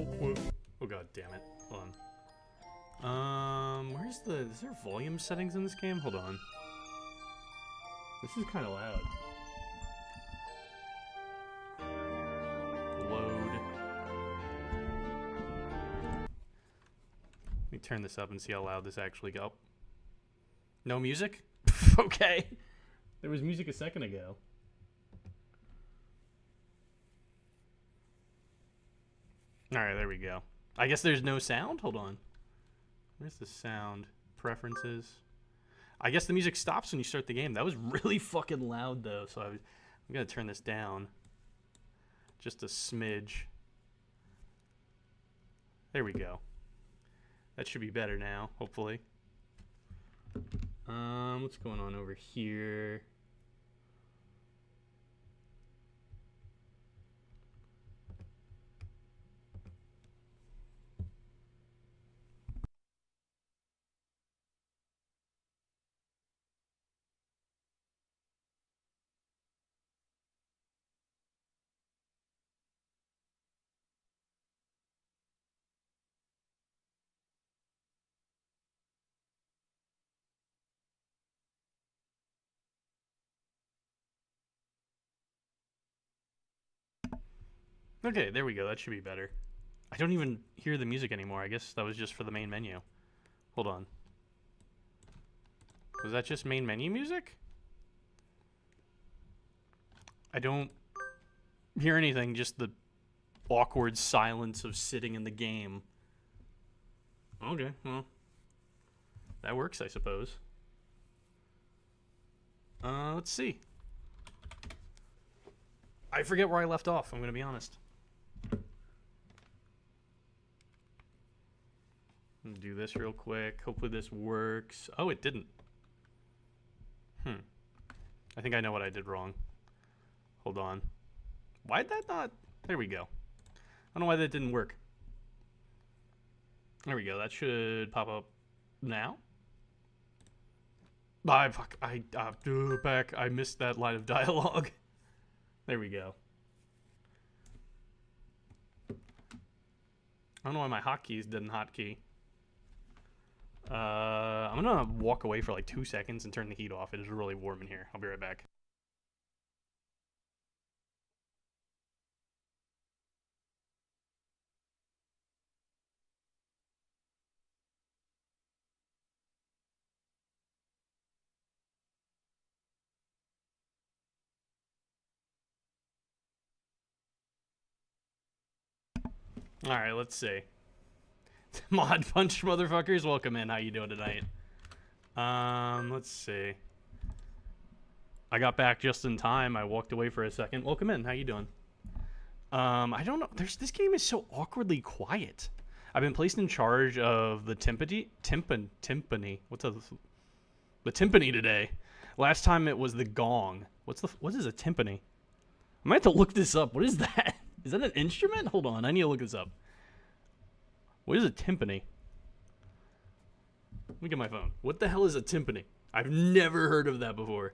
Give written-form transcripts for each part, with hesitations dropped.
whoa. Oh god damn it. Hold on. Is there volume settings in this game? Hold on. This is kind of loud. Load. Let me turn this up and see how loud this actually go. No music? Okay. There was music a second ago. Alright, there we go. I guess there's no sound? Hold on. Where's the sound? Preferences. I guess the music stops when you start the game. That was really fucking loud, though, so I'm going to turn this down. Just a smidge. There we go. That should be better now, hopefully. What's going on over here? Okay, there we go. That should be better. I don't even hear the music anymore. I guess that was just for the main menu. Hold on. Was that just main menu music? I don't hear anything, just the awkward silence of sitting in the game. Okay, well, that works, I suppose. Let's see. I forget where I left off, I'm gonna be honest. Do this real quick. Hopefully this works. Oh, it didn't. I think I know what I did wrong. Hold on. Why'd that not? There we go. I don't know why that didn't work. There we go. That should pop up now. Fuck. Back. I missed that line of dialogue. There we go. I don't know why my hotkeys didn't hotkey. I'm gonna walk away for like 2 seconds and turn the heat off. It is really warm in here. I'll be right back. Alright, let's see. Mod Punch motherfuckers, welcome in. How you doing tonight? Let's see. I got back just in time. I walked away for a second. Welcome in. How you doing? I don't know. This game is so awkwardly quiet. I've been placed in charge of the timpani. What's the timpani today? Last time it was the gong. What is a timpani? I might have to look this up. What is that? Is that an instrument? Hold on. I need to look this up. What is a timpani? Let me get my phone. What the hell is a timpani? I've never heard of that before.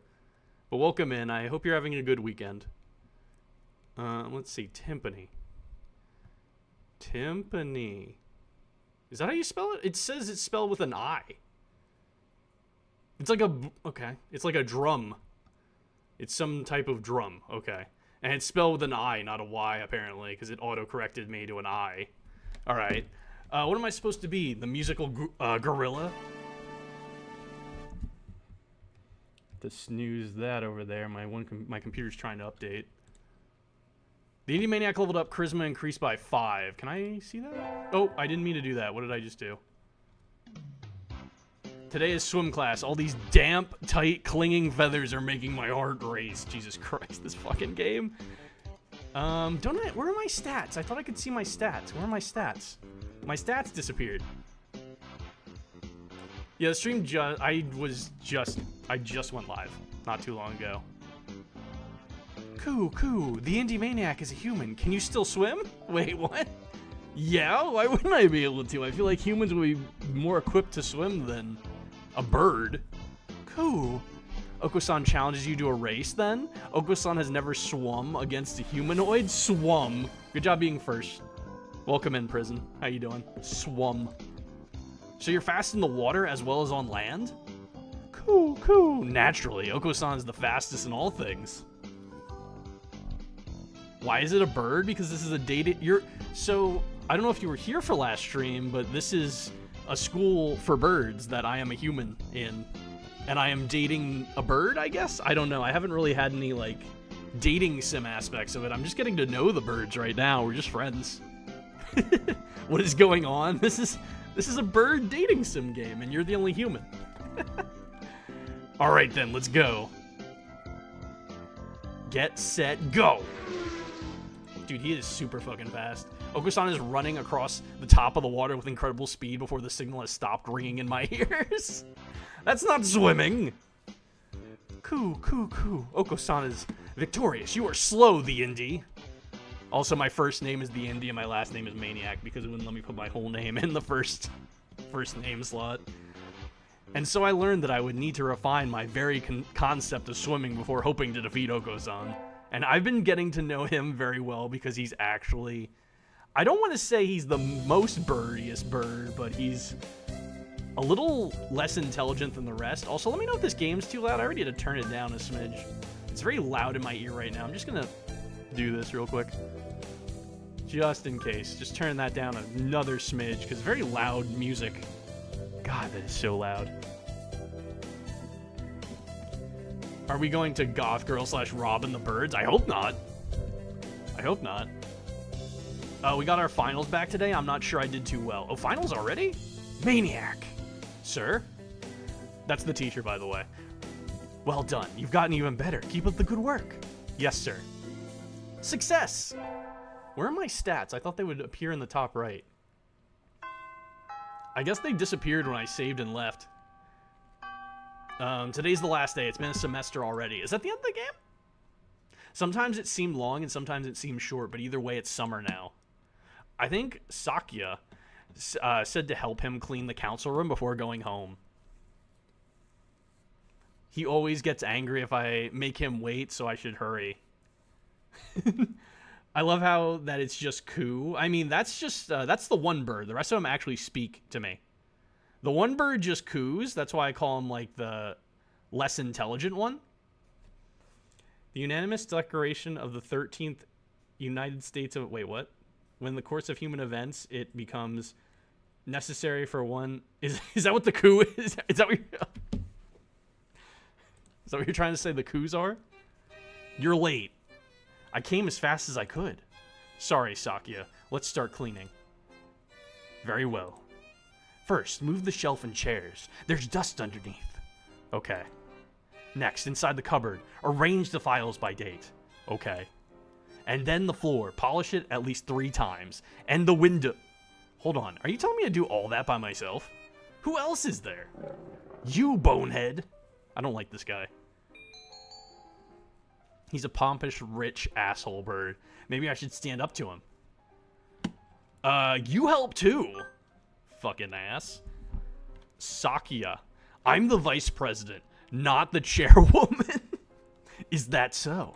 But welcome in. I hope you're having a good weekend. Let's see. Timpani. Timpani. Is that how you spell it? It says it's spelled with an I. It's like a... Okay. It's like a drum. It's some type of drum. Okay. And it's spelled with an I, not a Y, apparently, because it auto-corrected me to an I. Alright. What am I supposed to be? The musical gorilla? To snooze that over there. My computer's trying to update. The Indie Maniac leveled up Charisma increased by 5. Can I see that? Oh, I didn't mean to do that. What did I just do? Today is swim class. All these damp, tight, clinging feathers are making my heart race. Jesus Christ, this fucking game. Where are my stats? I thought I could see my stats. Where are my stats? My stats disappeared. Yeah, the stream I just went live not too long ago. Coo, the Indie Maniac is a human. Can you still swim? Wait, what? Yeah, why wouldn't I be able to? I feel like humans would be more equipped to swim than a bird. Cool. Oko-san challenges you to a race then? Oko-san has never swum against a humanoid? Swum. Good job being first. Welcome in, prison. How you doing? Swum. So you're fast in the water as well as on land? Cool, cool. Naturally, Oko-san is the fastest in all things. Why is it a bird? Because this is a dated... So, I don't know if you were here for last stream, but this is a school for birds that I am a human in. And I am dating a bird, I guess? I don't know. I haven't really had any, like, dating sim aspects of it. I'm just getting to know the birds right now. We're just friends. What is going on? This is a bird dating sim game, and you're the only human. Alright then, let's go. Get, set, go! Dude, he is super fucking fast. Oko-san is running across the top of the water with incredible speed before the signal has stopped ringing in my ears. That's not swimming! Coo, coo, coo. Oko-san is victorious. You are slow, the Indie. Also, my first name is the Indie and my last name is Maniac because it wouldn't let me put my whole name in the first name slot. And so I learned that I would need to refine my very concept of swimming before hoping to defeat Oko-san. And I've been getting to know him very well because he's actually... I don't want to say he's the most birdiest bird, but he's a little less intelligent than the rest. Also, let me know if this game's too loud. I already had to turn it down a smidge. It's very loud in my ear right now. I'm just going to do this real quick. Just in case. Just turn that down another smidge because very loud music. God, that is so loud. Are we going to Goth Girl / Robin the Birds? I hope not. I hope not. We got our finals back today. I'm not sure I did too well. Oh, finals already? Maniac. Sir? That's the teacher, by the way. Well done. You've gotten even better. Keep up the good work. Yes, sir. Success. Where are my stats? I thought they would appear in the top right. I guess they disappeared when I saved and left. Today's the last day. It's been a semester already. Is that the end of the game? Sometimes it seemed long and sometimes it seemed short, but either way, it's summer now. I think Sakya said to help him clean the council room before going home. He always gets angry if I make him wait, so I should hurry. I love how that it's just coo. I mean, that's just, that's the one bird. The rest of them actually speak to me. The one bird just coos. That's why I call him, like, the less intelligent one. The unanimous declaration of the 13th United States of... Wait, what? When in the course of human events, it becomes necessary for one... Is that what the coo is? Is that what you're trying to say the coos are? You're late. I came as fast as I could. Sorry, Sakya. Let's start cleaning. Very well. First, move the shelf and chairs. There's dust underneath. Okay. Next, inside the cupboard, arrange the files by date. Okay. And then the floor. Polish it at least 3 times. And the window... Hold on. Are you telling me to do all that by myself? Who else is there? You, bonehead. I don't like this guy. He's a pompous, rich asshole bird. Maybe I should stand up to him. You help too. Fucking ass. Sakya. I'm the vice president, not the chairwoman. Is that so?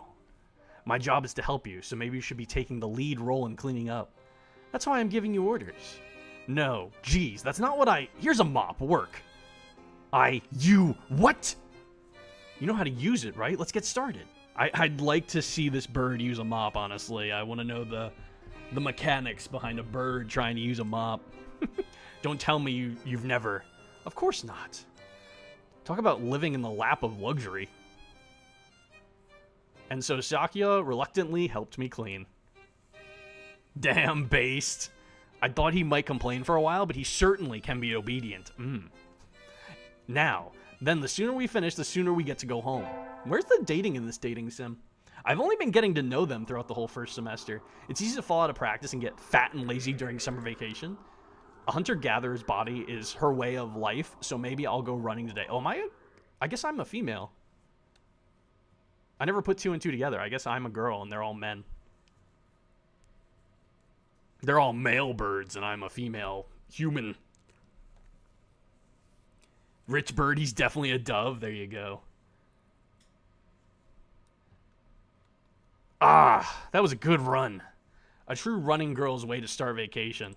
My job is to help you, so maybe you should be taking the lead role in cleaning up. That's why I'm giving you orders. No, geez, that's not what I... Here's a mop, work. What? You know how to use it, right? Let's get started. I'd like to see this bird use a mop, honestly. I want to know the mechanics behind a bird trying to use a mop. Don't tell me you've never... Of course not. Talk about living in the lap of luxury. And so Sakya reluctantly helped me clean. Damn, based. I thought he might complain for a while, but he certainly can be obedient. Now, then the sooner we finish, the sooner we get to go home. Where's the dating in this dating sim? I've only been getting to know them throughout the whole first semester. It's easy to fall out of practice and get fat and lazy during summer vacation. A hunter-gatherer's body is her way of life, so maybe I'll go running today. Oh, I guess I'm a female. I never put 2 and 2 together. I guess I'm a girl and they're all men. They're all male birds and I'm a female human. Rich bird, he's definitely a dove. There you go. Ah, that was a good run. A true running girl's way to start vacation.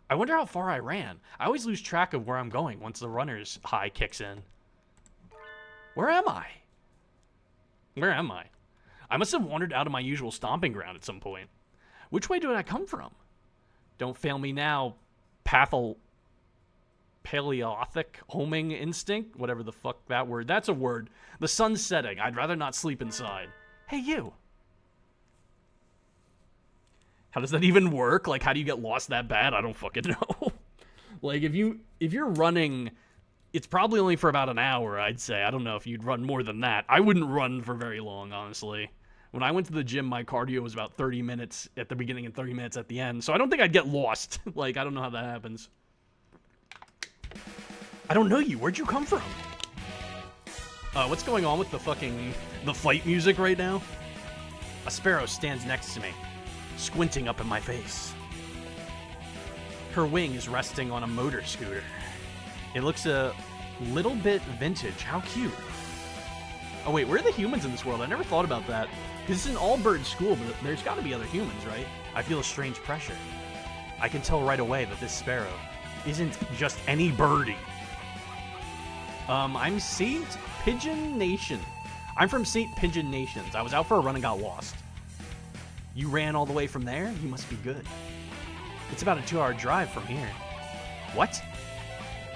I wonder how far I ran. I always lose track of where I'm going once the runner's high kicks in. Where am I? Where am I? I must have wandered out of my usual stomping ground at some point. Which way did I come from? Don't fail me now, paleolithic homing instinct? Whatever the fuck that word. That's a word. The sun's setting. I'd rather not sleep inside. Hey, you. How does that even work? Like, how do you get lost that bad? I don't fucking know. Like, if you're running, it's probably only for about an hour, I'd say. I don't know if you'd run more than that. I wouldn't run for very long, honestly. When I went to the gym, my cardio was about 30 minutes at the beginning and 30 minutes at the end. So I don't think I'd get lost. Like, I don't know how that happens. I don't know you. Where'd you come from? What's going on with the fight music right now? A sparrow stands next to me, squinting up in my face. Her wing is resting on a motor scooter. It looks a little bit vintage. How cute. Oh wait, where are the humans in this world? I never thought about that. Because it's an all-bird school, but there's got to be other humans, right? I feel a strange pressure. I can tell right away that this sparrow isn't just any birdie. I'm St. PigeoNation. I'm from St. PigeoNations. I was out for a run and got lost. You ran all the way from there? You must be good. It's about a 2-hour drive from here. What?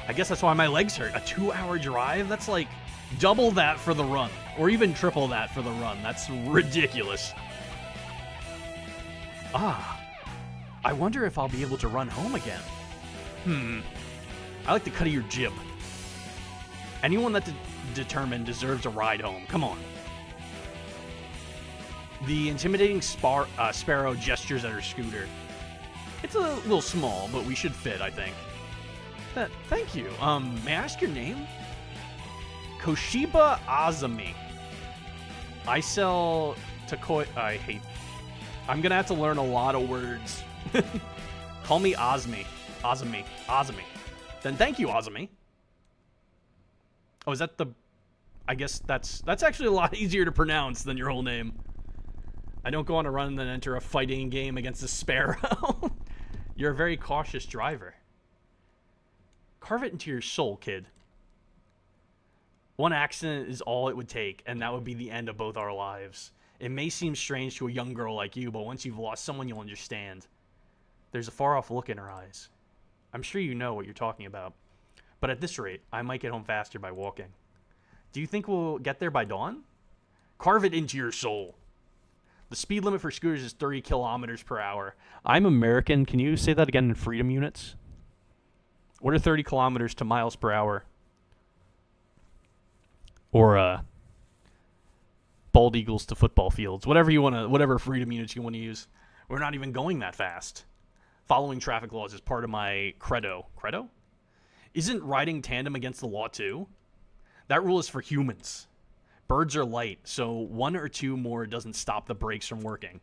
I guess that's why my legs hurt. A 2-hour drive? That's like double that for the run. Or even triple that for the run. That's ridiculous. Ah. I wonder if I'll be able to run home again. I like the cut of your jib. Anyone that's determined deserves a ride home. Come on. The intimidating sparrow gestures at her scooter. It's a little small, but we should fit, I think. Thank you. May I ask your name? Koshiba Azami. I sell Takoi. I'm gonna have to learn a lot of words. Call me Azmi. Azami. Then thank you, Azami. Oh, is that the... I guess that's actually a lot easier to pronounce than your whole name. I don't go on a run and then enter a fighting game against a sparrow. You're a very cautious driver. Carve it into your soul, kid. One accident is all it would take, and that would be the end of both our lives. It may seem strange to a young girl like you, but once you've lost someone, you'll understand. There's a far-off look in her eyes. I'm sure you know what you're talking about. But at this rate, I might get home faster by walking. Do you think we'll get there by dawn? Carve it into your soul. The speed limit for scooters is 30 kilometers per hour. I'm American. Can you say that again in freedom units? What are 30 kilometers to miles per hour? Or bald eagles to football fields. Whatever freedom units you want to use. We're not even going that fast. Following traffic laws is part of my credo. Credo? Isn't riding tandem against the law too? That rule is for humans. Birds are light, so 1 or 2 more doesn't stop the brakes from working.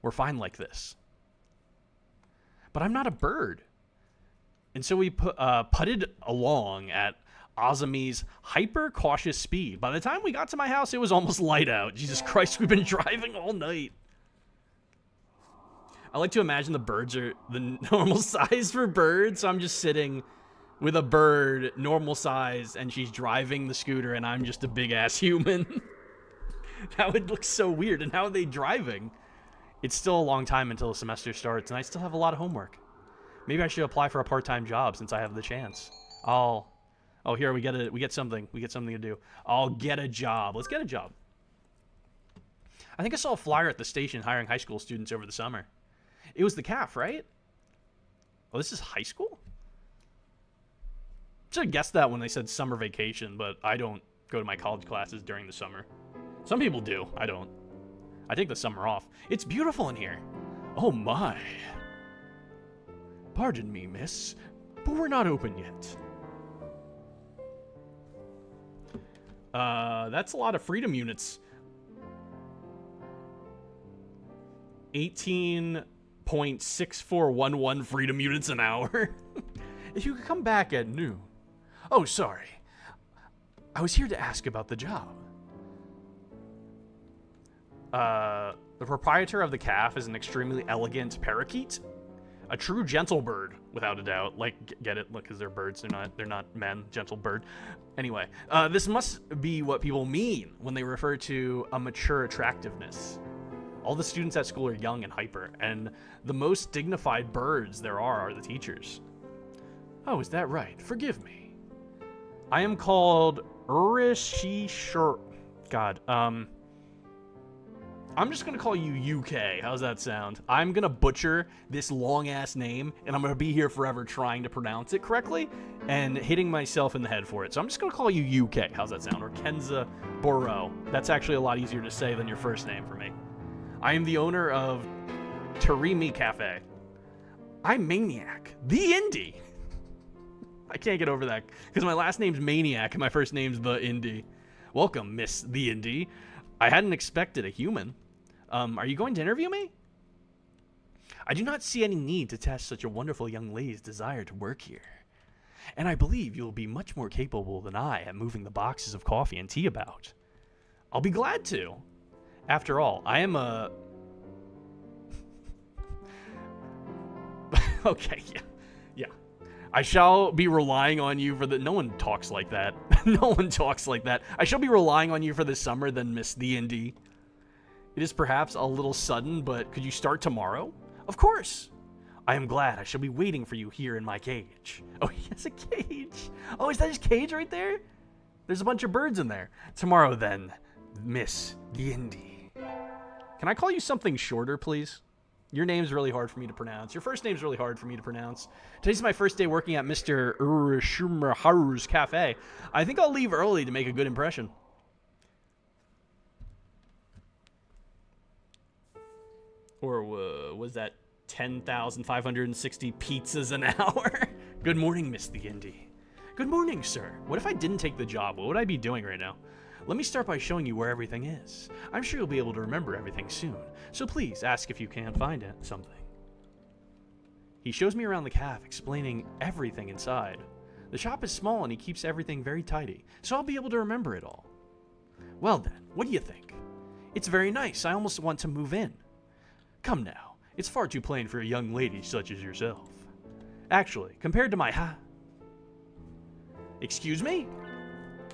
We're fine like this. But I'm not a bird. And so we putted along at Azami's hyper-cautious speed. By the time we got to my house, it was almost light out. Jesus Christ, we've been driving all night. I like to imagine the birds are the normal size for birds, so I'm just sitting with a bird normal size, and she's driving the scooter, and I'm just a big-ass human. That would look so weird. And how are they driving? It's still a long time until the semester starts, and I still have a lot of homework. Maybe I should apply for a part-time job since I have the chance. Oh, here we get something. We get something to do. I'll get a job. Let's get a job. I think I saw a flyer at the station hiring high school students over the summer. It was the CAF, right? Oh, this is high school? I should have guessed that when they said summer vacation, but I don't go to my college classes during the summer. Some people do. I don't. I take the summer off. It's beautiful in here. Oh my. Pardon me, miss, but we're not open yet. That's a lot of freedom units. 18.6411 freedom units an hour. If you could come back at noon. Oh, sorry. I was here to ask about the job. The proprietor of the calf is an extremely elegant parakeet. A true gentle bird, without a doubt. Like, get it? Look, because they're birds. They're not men. Gentle bird. Anyway, this must be what people mean when they refer to a mature attractiveness. All the students at school are young and hyper, and the most dignified birds there are the teachers. Oh, is that right? Forgive me. I am called Urishishur. God, I'm just going to call you UK. How's that sound? I'm going to butcher this long-ass name, and I'm going to be here forever trying to pronounce it correctly and hitting myself in the head for it. So I'm just going to call you UK. How's that sound? Or Kenza Boro. That's actually a lot easier to say than your first name for me. I am the owner of Tarimi Cafe. I'm Maniac. The Indie. I can't get over that because my last name's Maniac and my first name's The Indie. Welcome, Miss The Indie. I hadn't expected a human. Are you going to interview me? I do not see any need to test such a wonderful young lady's desire to work here. And I believe you'll be much more capable than I at moving the boxes of coffee and tea about. I'll be glad to. After all, I am a... Okay, yeah. I shall be relying on you for the... No one talks like that. No one talks like that. I shall be relying on you for the summer, then Miss the Indie. It is perhaps a little sudden, but could you start tomorrow? Of course. I am glad. I shall be waiting for you here in my cage. Oh, he has a cage. Oh, is that his cage right there? There's a bunch of birds in there. Tomorrow, then, Miss the Indie. Can I call you something shorter, please? Your name's really hard for me to pronounce. Your first name's really hard for me to pronounce. Today's my first day working at Mr. Urishimuraharu's cafe. I think I'll leave early to make a good impression. Or was that 10,560 pizzas an hour? Good morning, Miss the Indie. Good morning, sir. What if I didn't take the job? What would I be doing right now? Let me start by showing you where everything is. I'm sure you'll be able to remember everything soon. So please, ask if you can't find something. He shows me around the calf, explaining everything inside. The shop is small and he keeps everything very tidy, so I'll be able to remember it all. Well then, what do you think? It's very nice. I almost want to move in. Come now. It's far too plain for a young lady such as yourself. Actually, compared to my Excuse me?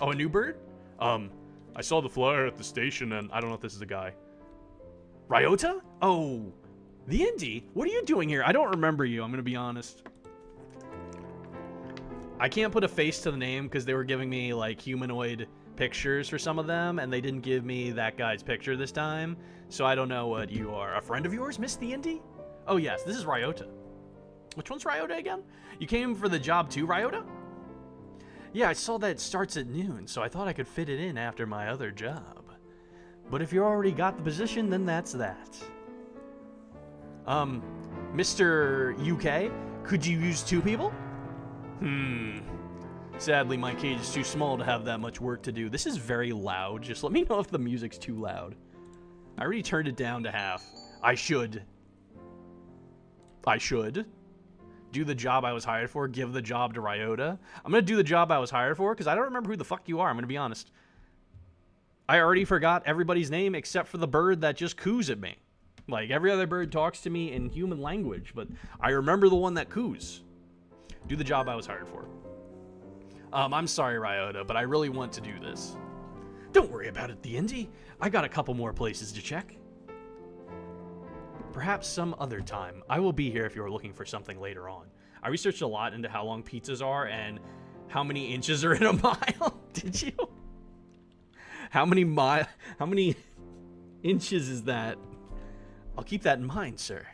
Oh, a new bird? I saw the flyer at the station and I don't know if this is a guy. Ryota? Oh, the Indie? What are you doing here? I don't remember you, I'm gonna be honest. I can't put a face to the name because they were giving me like humanoid pictures for some of them and they didn't give me that guy's picture this time. So I don't know what you are. A friend of yours, Miss the Indie? Oh yes, this is Ryota. Which one's Ryota again? You came for the job too, Ryota? Yeah, I saw that it starts at noon, so I thought I could fit it in after my other job. But if you already got the position, then that's that. Mr. UK, could you use 2 people? Sadly, my cage is too small to have that much work to do. This is very loud. Just let me know if the music's too loud. I already turned it down to half. I should do the job I was hired for, give the job to Ryota. I'm going to do the job I was hired for because I don't remember who the fuck you are. I'm going to be honest. I already forgot everybody's name except for the bird that just coos at me. Like, every other bird talks to me in human language, but I remember the one that coos. Do the job I was hired for. I'm sorry, Ryota, but I really want to do this. Don't worry about it, the Indie. I got a couple more places to check. Perhaps some other time. I will be here if you're looking for something later on. I researched a lot into how long pizzas are and how many inches are in a mile. Did you? How many inches is that? I'll keep that in mind, sir.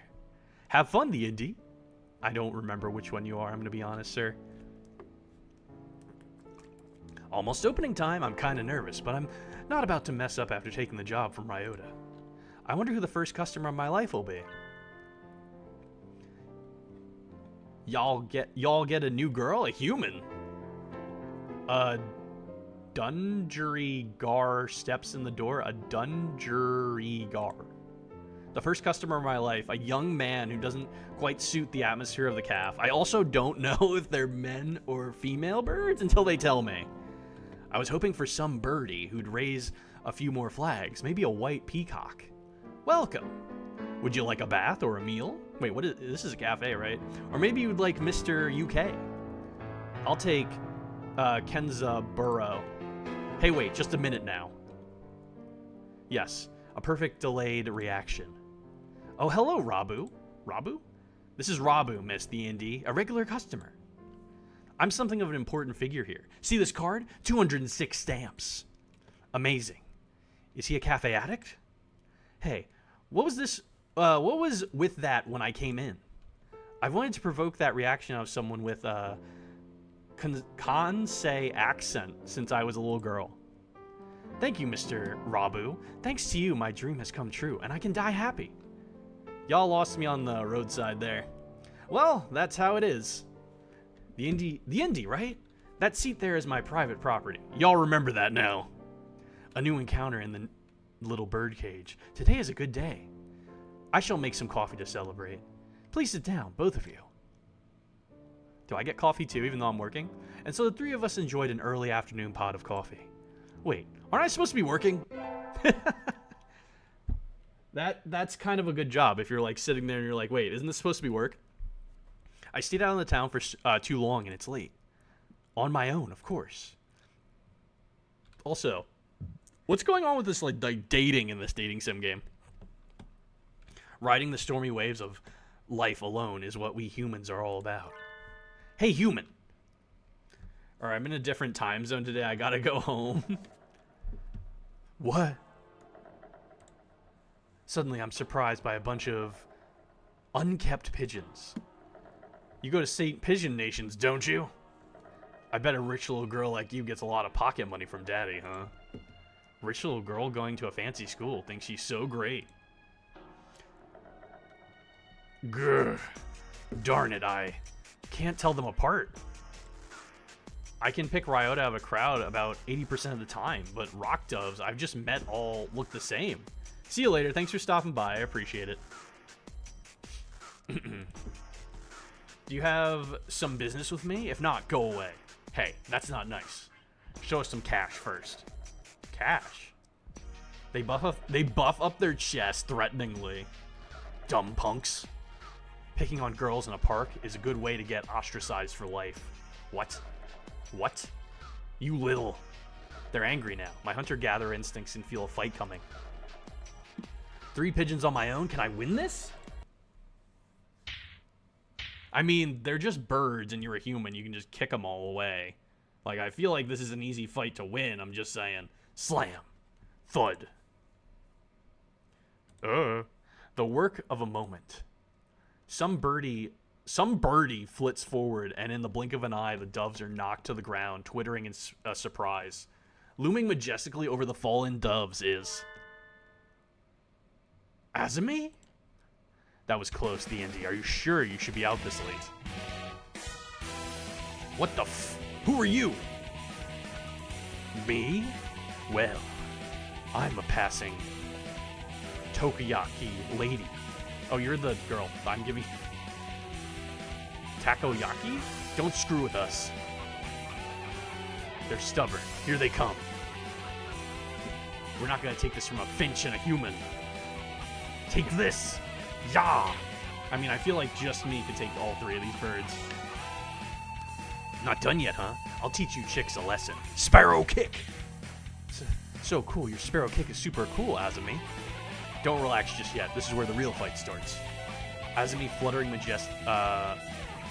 Have fun, the Indie. I don't remember which one you are, I'm going to be honest, sir. Almost opening time. I'm kind of nervous, but I'm not about to mess up after taking the job from Ryota. I wonder who the first customer of my life will be. Y'all get a new girl? A human? A Dungery-gar steps in the door. A Dungery-gar. The first customer of my life. A young man who doesn't quite suit the atmosphere of the calf. I also don't know if they're men or female birds until they tell me. I was hoping for some birdie who'd raise a few more flags. Maybe a white peacock. Welcome. Would you like a bath or a meal? Wait, what is this? Is a cafe, right? Or maybe you'd like Mr. UK. I'll take Kenza Burrow. Hey, wait, just a minute now. Yes, a perfect delayed reaction. Oh, hello, Rabu. Rabu? This is Rabu, Miss D&D, a regular customer. I'm something of an important figure here. See this card? 206 stamps. Amazing. Is he a cafe addict? Hey, what was this? What was with that when I came in? I've wanted to provoke that reaction of someone with a Kansai accent since I was a little girl. Thank you, Mr. Rabu. Thanks to you, my dream has come true, and I can die happy. Y'all lost me on the roadside there. Well, that's how it is. The indie, right? That seat there is my private property. Y'all remember that now. A new encounter in the little bird cage. Today is a good day. I shall make some coffee to celebrate. Please sit down, both of you. Do I get coffee too, even though I'm working? And so the three of us enjoyed an early afternoon pot of coffee. Wait, aren't I supposed to be working? That's kind of a good job if you're like sitting there and you're like, wait, isn't this supposed to be work? I stayed out in the town for too long and it's late. On my own, of course. Also, what's going on with this like dating in this dating sim game? Riding the stormy waves of life alone is what we humans are all about. Hey, human. All right, I'm in a different time zone today. I gotta go home. What? Suddenly, I'm surprised by a bunch of unkept pigeons. You go to St. PigeoNations, don't you? I bet a rich little girl like you gets a lot of pocket money from daddy, huh? Rich little girl going to a fancy school thinks she's so great. Grr. Darn it, I can't tell them apart. I can pick Ryota out of a crowd about 80% of the time, but rock doves I've just met all look the same. See you later. Thanks for stopping by. I appreciate it. Do you have some business with me? If not, go away. Hey, that's not nice. Show us some cash first. Cash? They buff up their chest threateningly. Dumb punks. Picking on girls in a park is a good way to get ostracized for life. What? What? You little. They're angry now. My hunter-gatherer instincts can feel a fight coming. 3 pigeons on my own? Can I win this? I mean, they're just birds and you're a human. You can just kick them all away. Like, I feel like this is an easy fight to win. I'm just saying. Slam. Thud. The work of a moment. Some birdie flits forward, and in the blink of an eye, the doves are knocked to the ground, twittering in surprise. Looming majestically over the fallen doves is... Azumi? That was close, D&D. Are you sure you should be out this late? What the Who are you? Me? Well, I'm a passing Takoyaki lady. Oh, you're the girl. I'm giving... Takoyaki? Don't screw with us. They're stubborn. Here they come. We're not gonna take this from a finch and a human. Take this! Yah! I mean, I feel like just me could take all 3 of these birds. Not done yet, huh? I'll teach you chicks a lesson. Sparrow kick! So cool. Your sparrow kick is super cool, Azumi. Don't relax just yet. This is where the real fight starts. Azumi fluttering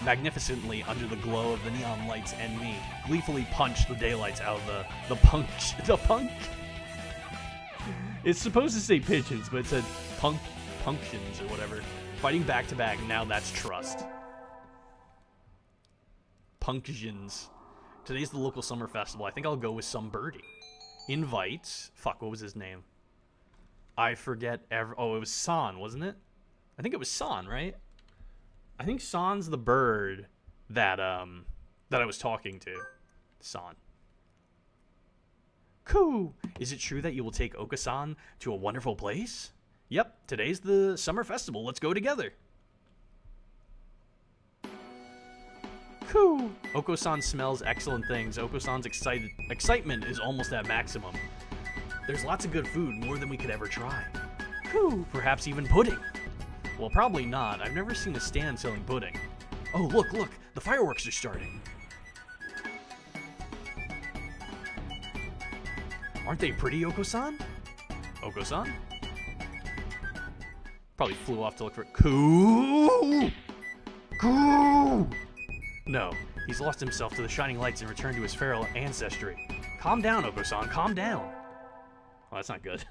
magnificently under the glow of the neon lights and me gleefully punched the daylights out of the punk. It's supposed to say pigeons, but it said punctions or whatever. Fighting back to back, now that's trust. Punctions. Today's the local summer festival. I think I'll go with some birdie. Invite. Fuck, what was his name? I forget. Oh, it was San, wasn't it? I think it was San, right? I think San's the bird that I was talking to. San. Cool. Is it true that you will take Oka-san to a wonderful place? Yep, today's the summer festival. Let's go together. Cool. Oko-san smells excellent things. Oko-san's excitement is almost at maximum. There's lots of good food, more than we could ever try. Whew, perhaps even pudding. Well, probably not. I've never seen a stand selling pudding. Oh, look, look! The fireworks are starting! Aren't they pretty, Oko-san? Oko-san? Probably flew off to look for Coo! Coo! No, he's lost himself to the shining lights and returned to his feral ancestry. Calm down, Oko-san, calm down. Oh, that's not good.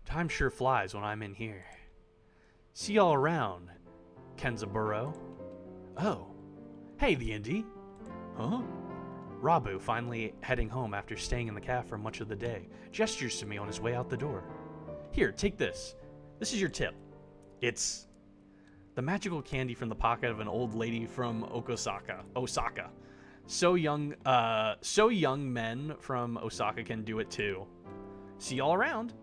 Time sure flies when I'm in here. See y'all around, Kenzaburo. Oh. Hey, the indie. Huh? Rabu, finally heading home after staying in the cafe for much of the day, gestures to me on his way out the door. Here, take this. This is your tip. It's the magical candy from the pocket of an old lady from Osaka. So young men from Osaka can do it too. See y'all around.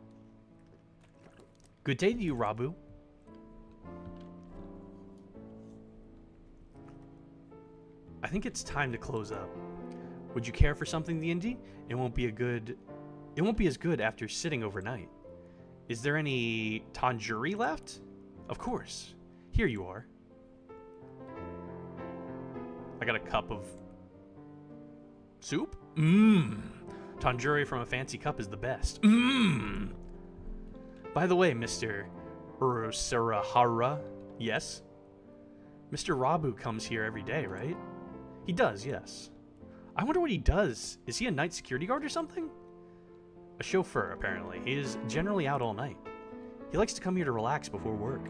Good day to you, Rabu. I think it's time to close up. Would you care for something, the indie? It won't be as good after sitting overnight. Is there any tanjuri left? Of course. Here you are. I got a cup of soup? Mmm. Tanjuri from a fancy cup is the best. Mmm. By the way, Mr. Urusarahara, yes? Mr. Rabu comes here every day, right? He does, yes. I wonder what he does. Is he a night security guard or something? A chauffeur, apparently. He is generally out all night. He likes to come here to relax before work.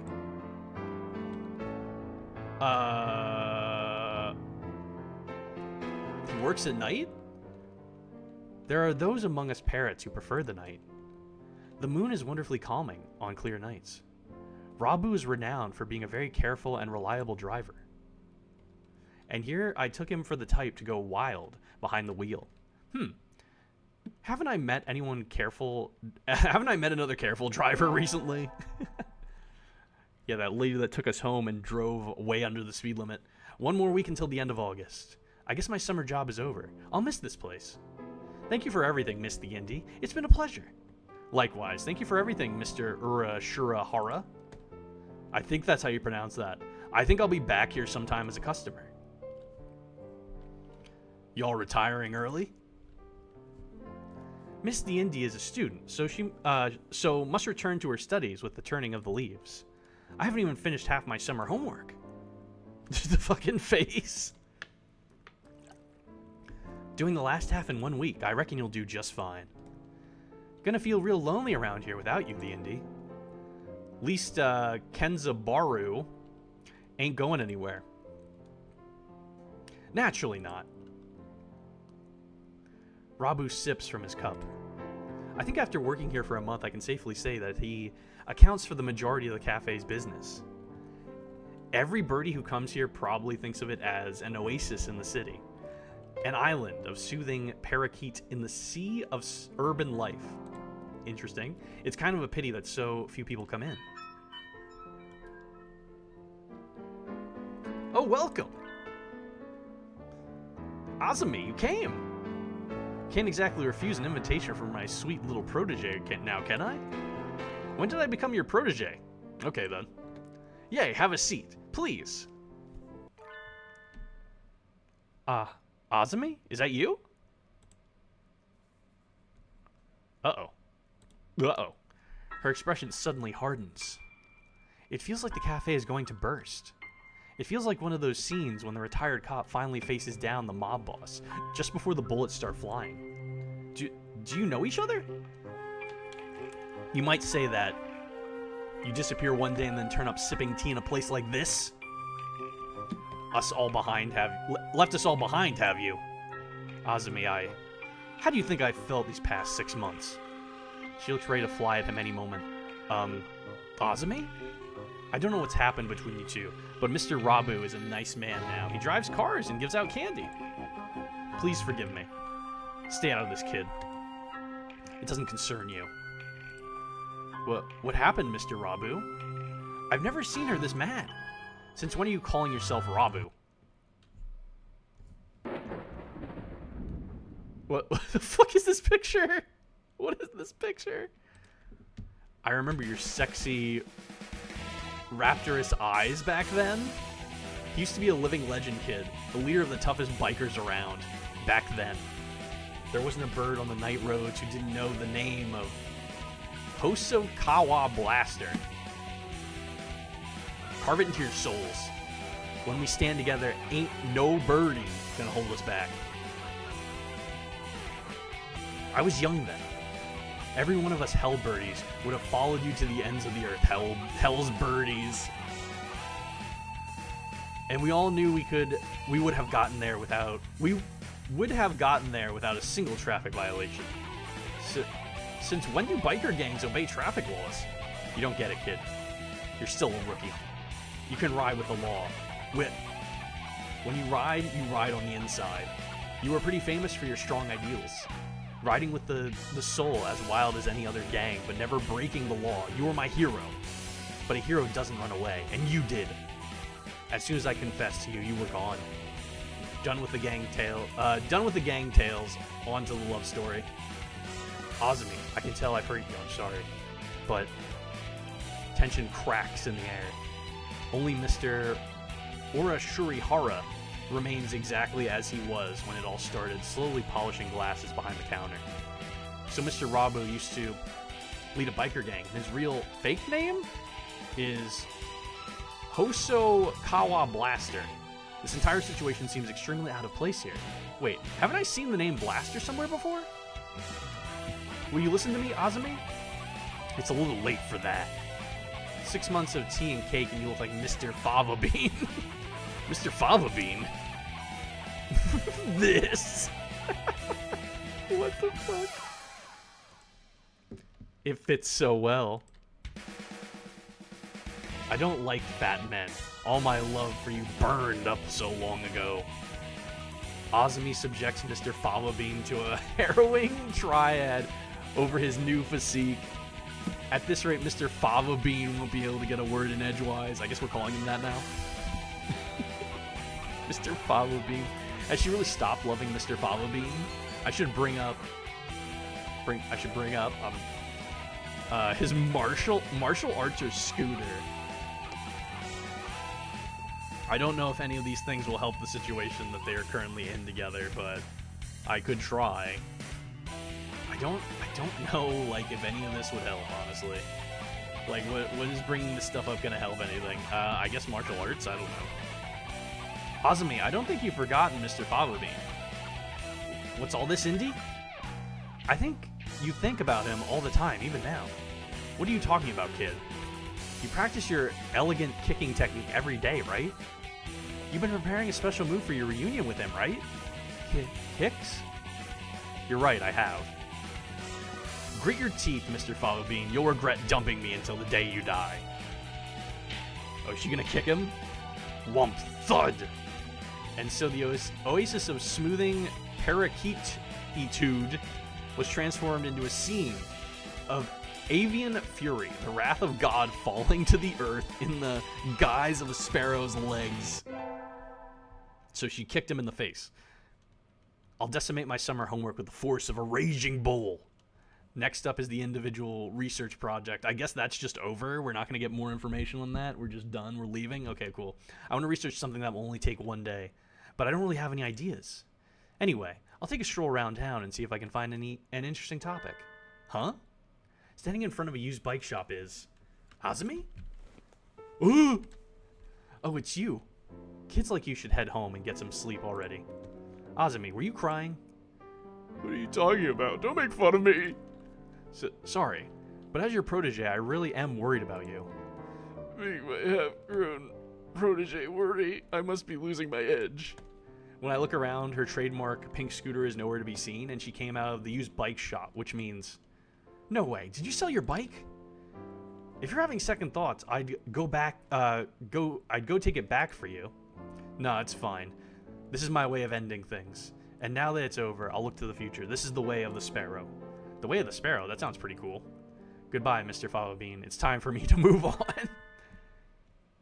He works at night? There are those among us parrots who prefer the night. The moon is wonderfully calming on clear nights. Rabu is renowned for being a very careful and reliable driver. And here I took him for the type to go wild behind the wheel. Haven't I met another careful driver recently? Yeah, that lady that took us home and drove way under the speed limit. One more week until the end of August. I guess my summer job is over. I'll miss this place. Thank you for everything, Miss the Indie. It's been a pleasure. Likewise, thank you for everything, Mr. Urashurahara. I think that's how you pronounce that. I think I'll be back here sometime as a customer. Y'all retiring early? Miss the Indie is a student, so she must return to her studies with the turning of the leaves. I haven't even finished half my summer homework. The fucking face. Doing the last half in 1 week. I reckon you'll do just fine. Gonna feel real lonely around here without you, the indie. Least, Kenzabaru ain't going anywhere. Naturally not. Rabu sips from his cup. I think after working here for a month, I can safely say that he accounts for the majority of the cafe's business. Every birdie who comes here probably thinks of it as an oasis in the city. An island of soothing parakeet in the sea of urban life. Interesting. It's kind of a pity that so few people come in. Oh, welcome! Azumi, you came! Can't exactly refuse an invitation from my sweet little protege now, can I? When did I become your protege? Okay, then. Yay, have a seat, please. Azumi? Is that you? Uh-oh. Uh-oh. Her expression suddenly hardens. It feels like the cafe is going to burst. It feels like one of those scenes when the retired cop finally faces down the mob boss, just before the bullets start flying. Do you know each other? You might say that you disappear one day and then turn up sipping tea in a place like this? Left us all behind, have you? Azumi, how do you think I've felt these past 6 months? She looks ready to fly at him any moment. Azumi? I don't know what's happened between you two, but Mr. Rabu is a nice man now. He drives cars and gives out candy. Please forgive me. Stay out of this, kid. It doesn't concern you. What happened, Mr. Rabu? I've never seen her this mad. Since when are you calling yourself Rabu? What the fuck is this picture? What is this picture? I remember your sexy, rapturous eyes back then. He used to be a living legend kid, the leader of the toughest bikers around back then. There wasn't a bird on the night roads who didn't know the name of Hosokawa Blaster. Carve it into your souls. When we stand together, ain't no birdie gonna hold us back. I was young then. Every one of us hell birdies would have followed you to the ends of the earth. Hell's birdies. And we all knew we would have gotten there without a single traffic violation. So, since when do biker gangs obey traffic laws? You don't get it, kid. You're still a rookie. You can ride with the law. When you ride on the inside. You were pretty famous for your strong ideals. Riding with the soul as wild as any other gang, but never breaking the law. You were my hero. But a hero doesn't run away, and you did. As soon as I confessed to you, you were gone. Done with the gang tales, on to the love story. Azumi, I can tell I've hurt you, I'm sorry. But tension cracks in the air. Only Mr. Urashurihara remains exactly as he was when it all started, slowly polishing glasses behind the counter. So Mr. Rabu used to lead a biker gang. His real fake name is Hosokawa Blaster. This entire situation seems extremely out of place here. Wait, haven't I seen the name Blaster somewhere before? Will you listen to me, Azumi? It's a little late for that. 6 months of tea and cake and you look like Mr. Fava Bean. Mr. Fava Bean? This? What the fuck? It fits so well. I don't like fat men. All my love for you burned up so long ago. Azumi subjects Mr. Fava Bean to a harrowing triad over his new physique. At this rate, Mr. Fava Bean won't be able to get a word in edgewise. I guess we're calling him that now. Mr. Fava Bean. Has she really stopped loving Mr. Fava Bean? I should bring up his martial arts or scooter. I don't know if any of these things will help the situation that they are currently in together, but I could try. I don't know, like, if any of this would help, honestly. Like, what is bringing this stuff up gonna help anything? I guess martial arts? I don't know. Azumi, I don't think you've forgotten Mr. Fava Bean. What's all this, Indy? I think you think about him all the time, even now. What are you talking about, kid? You practice your elegant kicking technique every day, right? You've been preparing a special move for your reunion with him, right? Kicks? You're right, I have. Grit your teeth, Mr. Fava Bean. You'll regret dumping me until the day you die. Oh, is she gonna kick him? Whump, thud! And so the oasis of smoothing parakeet-etude was transformed into a scene of avian fury, the wrath of God falling to the earth in the guise of a sparrow's legs. So she kicked him in the face. I'll decimate my summer homework with the force of a raging bull. Next up is the individual research project. I guess that's just over. We're not going to get more information on that. We're just done. We're leaving. Okay, cool. I want to research something that will only take one day, but I don't really have any ideas. Anyway, I'll take a stroll around town and see if I can find an interesting topic. Huh? Standing in front of a used bike shop is... Azumi? Ooh! Oh, it's you. Kids like you should head home and get some sleep already. Azumi, were you crying? What are you talking about? Don't make fun of me. Sorry, but as your protege, I really am worried about you. Make my half-grown protege worry. I must be losing my edge. When I look around, her trademark pink scooter is nowhere to be seen, and she came out of the used bike shop, which means... No way, did you sell your bike? If you're having second thoughts, I'd go take it back for you. No, it's fine. This is my way of ending things. And now that it's over, I'll look to the future. This is the way of the sparrow. The way of the sparrow? That sounds pretty cool. Goodbye, Mr. Fava Bean. It's time for me to move on.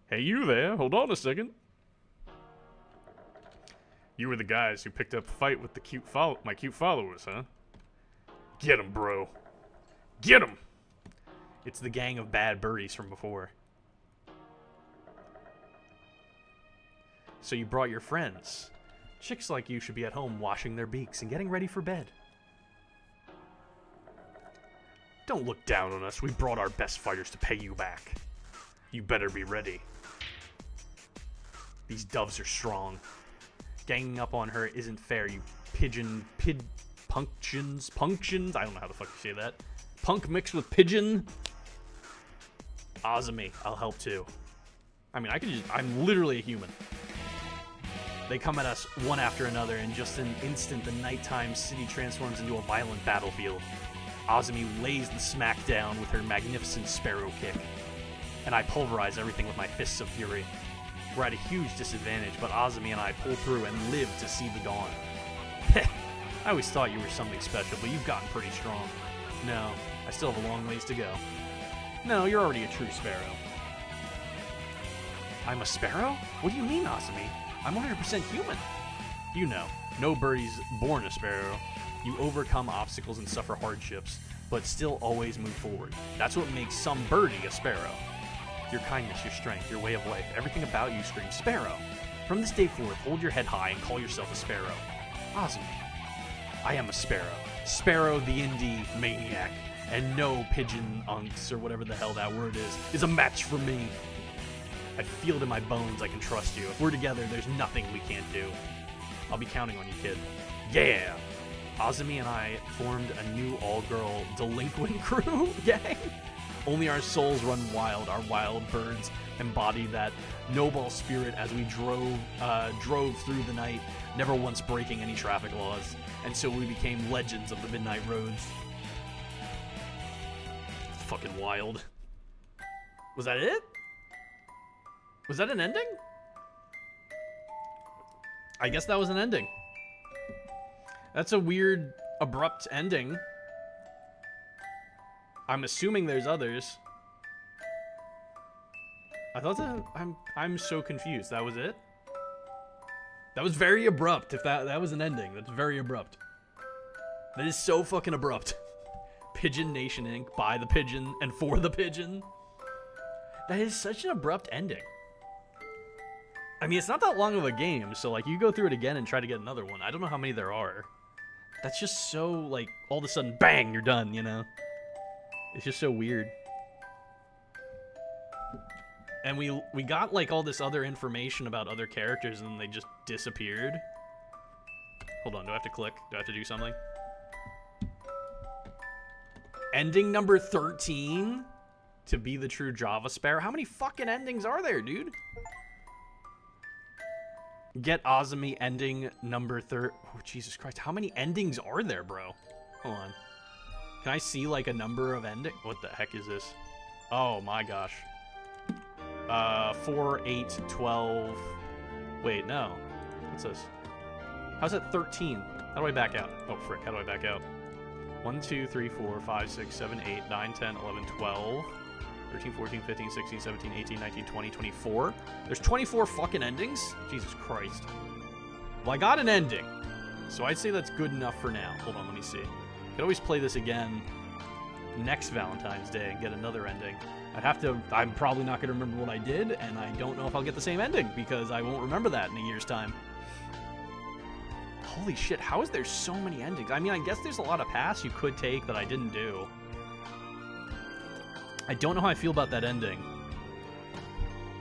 Hey, you there. Hold on a second. You were the guys who picked up a fight with the my cute followers, huh? Get 'em, bro. Get him! It's the gang of bad birdies from before. So you brought your friends. Chicks like you should be at home washing their beaks and getting ready for bed. Don't look down on us. We brought our best fighters to pay you back. You better be ready. These doves are strong. Ganging up on her isn't fair, you punctions. I don't know how the fuck you say that. Punk mixed with pigeon. Azumi, I'll help too. I mean, I'm literally a human. They come at us one after another, and just an instant, the nighttime city transforms into a violent battlefield. Azumi lays the smackdown with her magnificent sparrow kick, and I pulverize everything with my fists of fury. We're at a huge disadvantage, but Azumi and I pull through and live to see the dawn. I always thought you were something special, but you've gotten pretty strong. No, I still have a long ways to go. No, you're already a true sparrow. I'm a sparrow? What do you mean, Azumi? I'm 100% human. You know, no birdie's born a sparrow. You overcome obstacles and suffer hardships, but still always move forward. That's what makes some birdie a sparrow. Your kindness, your strength, your way of life, everything about you screams sparrow. From this day forth, hold your head high and call yourself a sparrow. Azumi, I am a sparrow. Sparrow the indie maniac. And no pigeon unks, or whatever the hell that word is a match for me. I feel it in my bones I can trust you. If we're together, there's nothing we can't do. I'll be counting on you, kid. Yeah! Azumi and I formed a new all-girl delinquent crew gang. Only our souls run wild. Our wild birds embody that noble spirit as we drove through the night, never once breaking any traffic laws. And so we became legends of the midnight roads. Fucking wild. Was that it? Was that an ending? I guess that was an ending. That's a weird, abrupt ending. I'm assuming there's others. I thought that I'm so confused. That was it? That was very abrupt. If that was an ending, that's very abrupt. That is so fucking abrupt. PigeoNation Inc. by the pigeon and for the pigeon. That is such an abrupt ending. I mean, it's not that long of a game, so like you go through it again and try to get another one. I don't know how many there are. That's just so like all of a sudden, bang, you're done, you know? It's just so weird. And we got like all this other information about other characters and then they just disappeared. Hold on, do I have to click? Do I have to do something? Ending number 13? To be the true Java Sparrow? How many fucking endings are there, dude? Get Azumi ending number Oh, Jesus Christ. How many endings are there, bro? Hold on. Can I see, like, a number of endings? What the heck is this? Oh, my gosh. 4, 8, 12... Wait, no. What's this? How's it 13? How do I back out? Oh, frick. How do I back out? 1, 2, 3, 4, 5, 6, 7, 8, 9, 10, 11, 12... 13, 14, 15, 16, 17, 18, 19, 20, 24. There's 24 fucking endings? Jesus Christ. Well, I got an ending. So I'd say that's good enough for now. Hold on, let me see. Could always play this again next Valentine's Day and get another ending. I'm probably not going to remember what I did, and I don't know if I'll get the same ending, because I won't remember that in a year's time. Holy shit, how is there so many endings? I mean, I guess there's a lot of paths you could take that I didn't do. I don't know how I feel about that ending.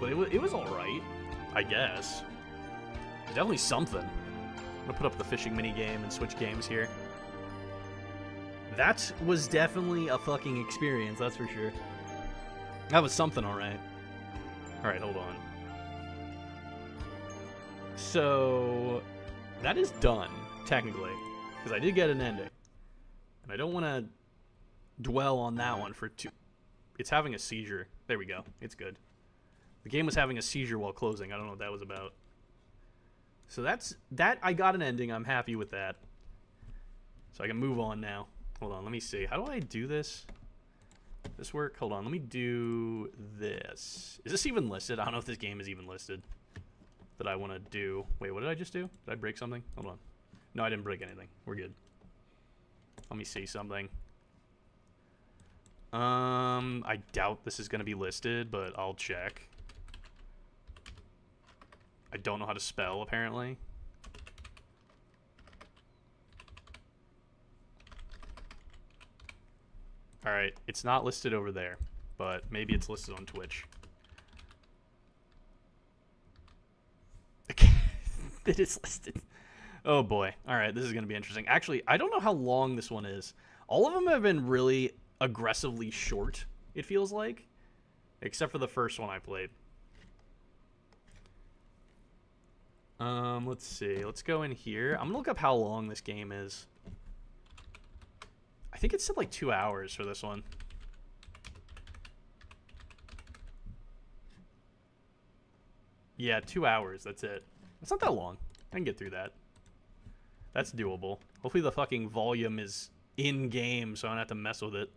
But it was alright, I guess. Definitely something. I'm gonna put up the fishing minigame and switch games here. That was definitely a fucking experience, that's for sure. That was something, alright. Alright, hold on. So, that is done, technically. Because I did get an ending. And I don't want to dwell on that one for too... It's having a seizure. There we go. It's good. The game was having a seizure while closing. I don't know what that was about. So that I got an ending. I'm happy with that. So I can move on now. Hold on. Let me see. How do I do this? This work? Hold on. Let me do this. Is this even listed? I don't know if this game is even listed. That I want to do. Wait, what did I just do? Did I break something? Hold on. No, I didn't break anything. We're good. Let me see something. I doubt this is going to be listed, but I'll check. I don't know how to spell, apparently. Alright, it's not listed over there, but maybe it's listed on Twitch. It is listed. Oh boy. Alright, this is going to be interesting. Actually, I don't know how long this one is. All of them have been really aggressively short, it feels like. Except for the first one I played. Let's see. Let's go in here. I'm going to look up how long this game is. I think it said like 2 hours for this one. Yeah, 2 hours. That's it. It's not that long. I can get through that. That's doable. Hopefully the fucking volume is in-game so I don't have to mess with it.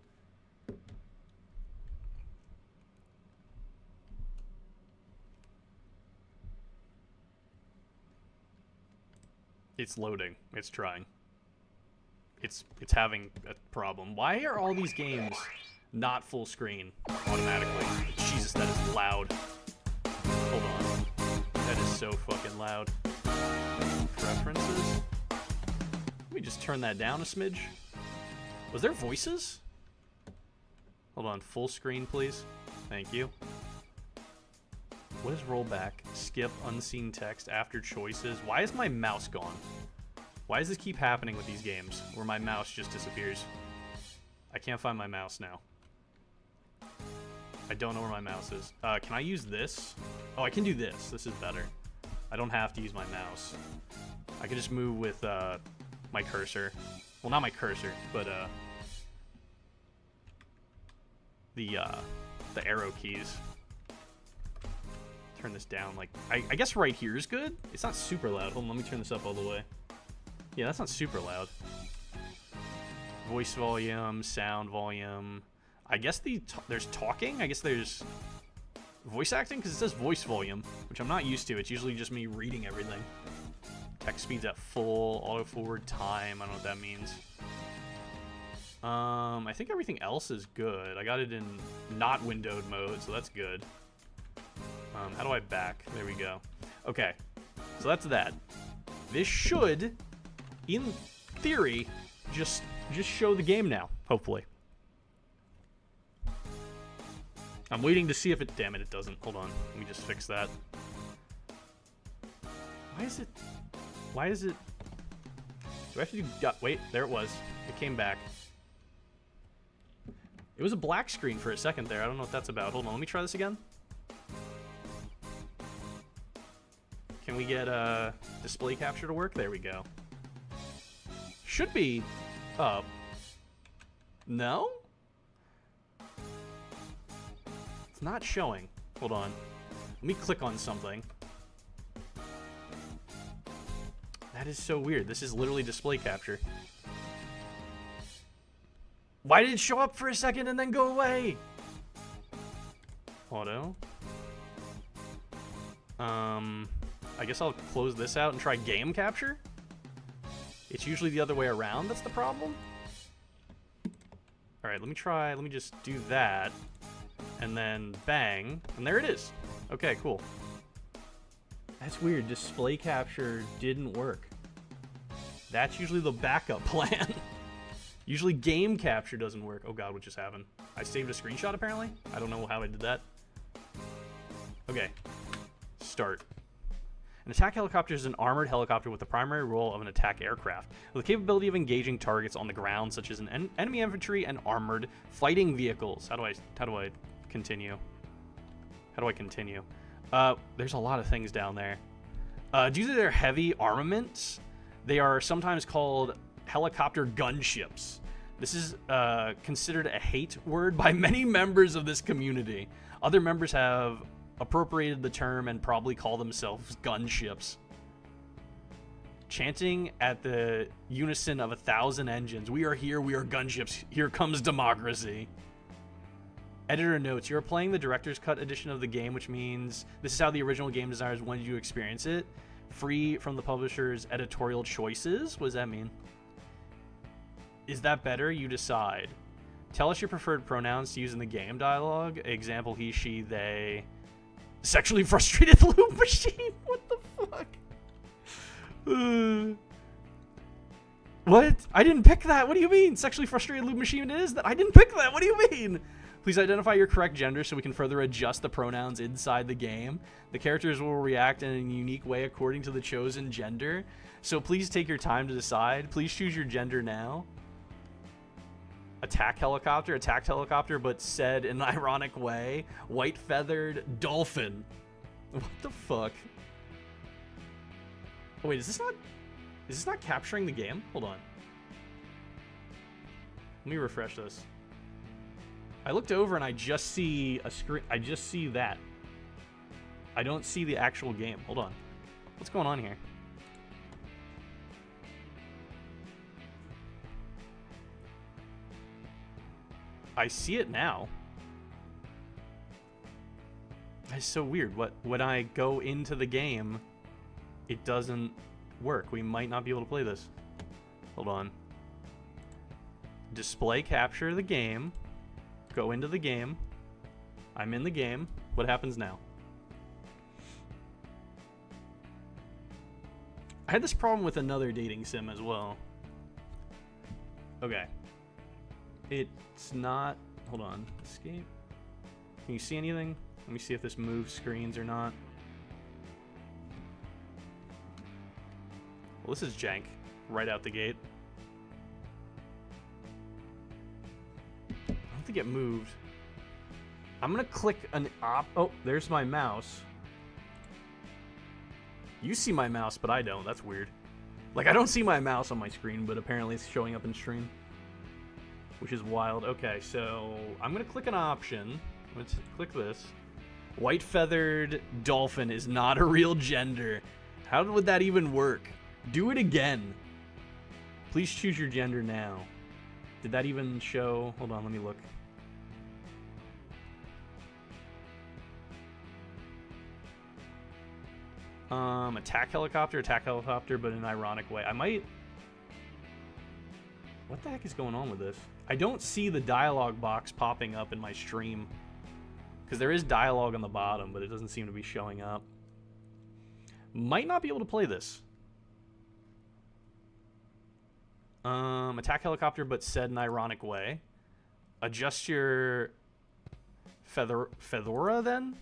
It's loading. It's trying. It's having a problem. Why are all these games not full screen automatically? Jesus, that is loud. Hold on. That is so fucking loud. Preferences? Let me just turn that down a smidge. Was there voices? Hold on. Full screen, please. Thank you. What is rollback? Skip unseen text after choices. Why is my mouse gone? Why does this keep happening with these games where my mouse just disappears? I can't find my mouse now. I don't know where my mouse is. Can I use this? Oh, I can do this. This is better. I don't have to use my mouse. I can just move with my cursor. Well, not my cursor, but the arrow keys. Turn this down. Like I guess right here is good. It's not super loud. Hold on, let me turn this up all the way. Yeah, that's not super loud. Voice volume, sound volume. I guess there's talking. I guess there's voice acting because it says voice volume, which I'm not used to. It's usually just me reading everything. Text speeds at full, auto forward time. I don't know what that means. I think everything else is good. I got it in not windowed mode, so that's good. How do I back? There we go. Okay, so that's that. This should, in theory, just show the game now, hopefully. I'm waiting to see if it... Damn it, it doesn't. Hold on. Let me just fix that. Why is it... Do I have to do... Wait, there it was. It came back. It was a black screen for a second there. I don't know what that's about. Hold on, let me try this again. Can we get display capture to work? There we go. Should be up. No? It's not showing. Hold on. Let me click on something. That is so weird. This is literally display capture. Why did it show up for a second and then go away? Auto. I guess I'll close this out and try game capture. It's usually the other way around. That's the problem. All right, let me just do that. And then bang. And there it is. Okay, cool. That's weird. Display capture didn't work. That's usually the backup plan. Usually game capture doesn't work. Oh god, what just happened? I saved a screenshot apparently? I don't know how I did that. Okay. Start. An attack helicopter is an armored helicopter with the primary role of an attack aircraft, with the capability of engaging targets on the ground, such as enemy infantry and armored fighting vehicles. How do I continue? How do I continue? There's a lot of things down there. Due to their heavy armaments, they are sometimes called helicopter gunships. This is considered a hate word by many members of this community. Other members have appropriated the term and probably call themselves gunships. Chanting at the unison of 1,000 engines, "We are here, we are gunships, here comes democracy." Editor notes, you're playing the director's cut edition of the game, which means this is how the original game designers wanted you to experience it. Free from the publisher's editorial choices? What does that mean? Is that better? You decide. Tell us your preferred pronouns to use in the game dialogue. Example, he, she, they. Sexually frustrated loop machine? What the fuck? What? I didn't pick that. What do you mean? Sexually frustrated loop machine is that? I didn't pick that. What do you mean? Please identify your correct gender so we can further adjust the pronouns inside the game. The characters will react in a unique way according to the chosen gender. So please take your time to decide. Please choose your gender now. Attacked helicopter, but said in an ironic way. White-feathered dolphin. What the fuck? Oh, wait, is this not capturing the game? Hold on. Let me refresh this. I looked over and I just see a screen. I just see that. I don't see the actual game. Hold on. What's going on here? I see it now. That's so weird. When I go into the game, it doesn't work. We might not be able to play this. Hold on. Display capture the game. Go into the game. I'm in the game. What happens now? I had this problem with another dating sim as well. Okay. It's not... Hold on. Escape. Can you see anything? Let me see if this moves screens or not. Well, this is jank. Right out the gate. I don't think it moved. I'm gonna click an op... Oh, there's my mouse. You see my mouse, but I don't. That's weird. Like, I don't see my mouse on my screen, but apparently it's showing up in stream. Which is wild. Okay, so I'm gonna click an option. Let's click this. White-feathered dolphin is not a real gender. How would that even work? Do it again. Please choose your gender now. Did that even show? Hold on, let me look. Attack helicopter, but in an ironic way. I might... What the heck is going on with this? I don't see the dialogue box popping up in my stream. Because there is dialogue on the bottom, but it doesn't seem to be showing up. Might not be able to play this. Attack helicopter, but said in an ironic way. Adjust your fedora, then?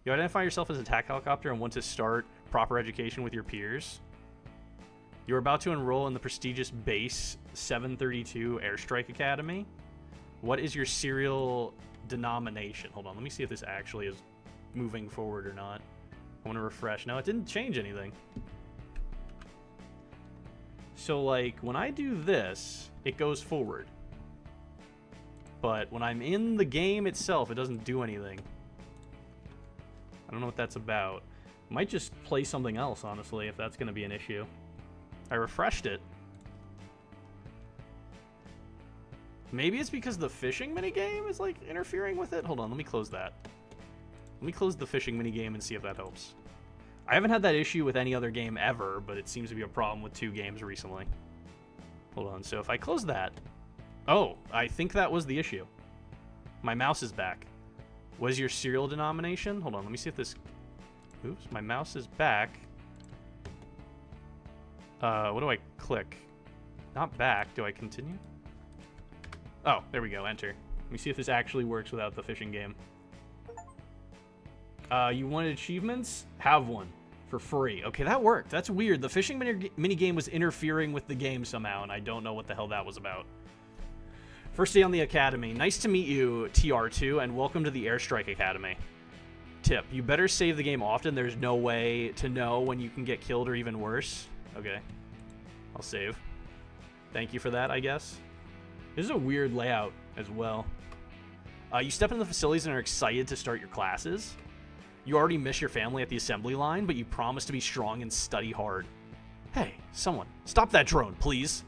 You identify yourself as attack helicopter and want to start proper education with your peers. You're about to enroll in the prestigious Base 732 Airstrike Academy. What is your serial denomination? Hold on, let me see if this actually is moving forward or not. I want to refresh. No, it didn't change anything. So, like, when I do this, it goes forward. But when I'm in the game itself, it doesn't do anything. I don't know what that's about. Might just play something else, honestly, if that's going to be an issue. I refreshed it. Maybe it's because the fishing minigame is, like, interfering with it? Hold on, let me close that. Let me close the fishing minigame and see if that helps. I haven't had that issue with any other game ever, but it seems to be a problem with 2 games recently. Hold on, so if I close that... Oh, I think that was the issue. My mouse is back. What is your serial denomination? Hold on, let me see if this... Oops, my mouse is back. What do I click? Not back. Do I continue? Oh, there we go. Enter. Let me see if this actually works without the fishing game. You wanted achievements? Have one. For free. Okay, that worked. That's weird. The fishing minigame was interfering with the game somehow, and I don't know what the hell that was about. First day on the Academy. Nice to meet you, TR2, and welcome to the Airstrike Academy. Tip. You better save the game often. There's no way to know when you can get killed or even worse. Okay. I'll save. Thank you for that, I guess. This is a weird layout as well. You step into the facilities and are excited to start your classes. You already miss your family at the assembly line, but you promise to be strong and study hard. Hey, someone, stop that drone, please.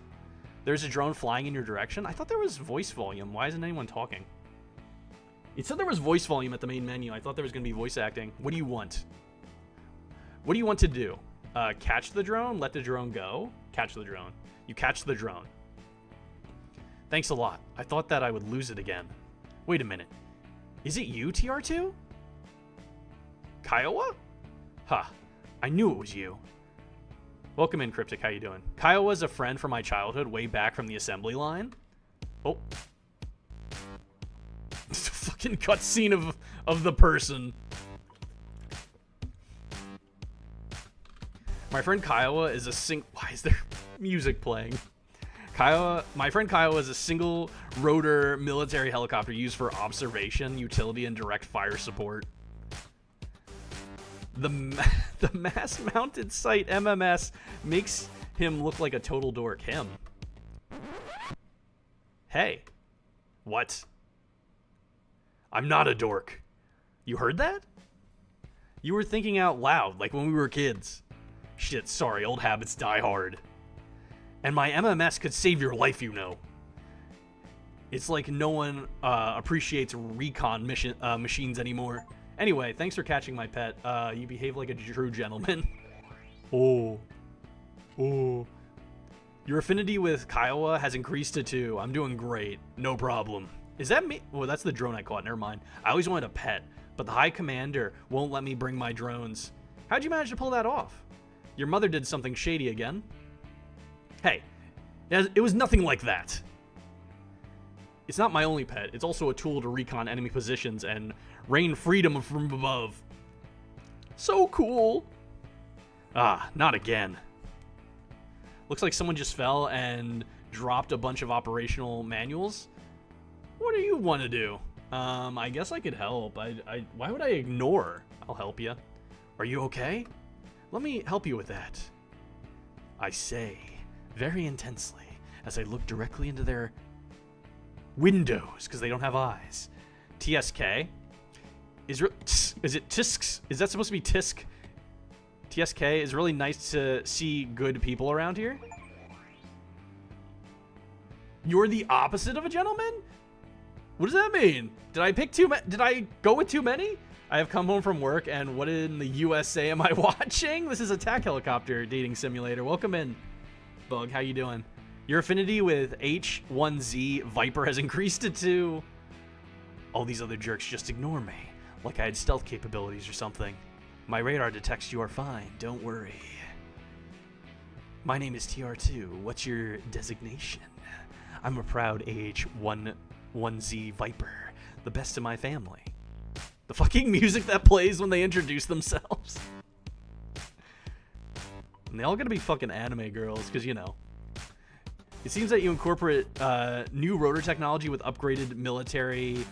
There's a drone flying in your direction. I thought there was voice volume. Why isn't anyone talking? It said there was voice volume at the main menu. I thought there was going to be voice acting. What do you want? What do you want to do? Catch the drone? Let the drone go? Catch the drone. You catch the drone. Thanks a lot. I thought that I would lose it again. Wait a minute. Is it you, TR2? Kiowa? Huh. I knew it was you. Welcome in, Cryptic. How you doing? Kiowa's a friend from my childhood, way back from the assembly line. Oh. Fucking cutscene of the person. My friend Kiowa is a Why is there music playing? My friend Kiowa is a single rotor military helicopter used for observation, utility, and direct fire support. The mass-mounted sight MMS makes him look like a total dork. Him. Hey. What? I'm not a dork. You heard that? You were thinking out loud, like when we were kids. Shit, sorry, old habits die hard. And my MMS could save your life, you know. It's like no one appreciates recon machines anymore. Anyway, thanks for catching my pet. You behave like a true gentleman. Oh. Your affinity with Kiowa has increased to 2. I'm doing great. No problem. Is that me? Oh, that's the drone I caught. Never mind. I always wanted a pet, but the High Commander won't let me bring my drones. How'd you manage to pull that off? Your mother did something shady again. Hey, it was nothing like that. It's not my only pet. It's also a tool to recon enemy positions and rain freedom from above. So cool. Ah, not again. Looks like someone just fell and dropped a bunch of operational manuals. What do you want to do? I guess I could help. Why would I ignore? I'll help you. Are you okay? Let me help you with that. I say, very intensely, as I look directly into their windows, because they don't have eyes. TSK? Is it Tisk? Is that supposed to be Tisk? TSK is really nice to see good people around here. You're the opposite of a gentleman? What does that mean? Did I pick too many? Did I go with too many? I have come home from work, and what in the USA am I watching? This is Attack Helicopter Dating Simulator. Welcome in, Bug. How you doing? Your affinity with H1Z Viper has increased to 2. All these other jerks just ignore me, like I had stealth capabilities or something. My radar detects you are fine, don't worry. My name is TR2. What's your designation? I'm a proud AH-1Z Viper, the best in my family. The fucking music that plays when they introduce themselves. And they all gotta be fucking anime girls, because, you know. It seems that you incorporate new rotor technology with upgraded military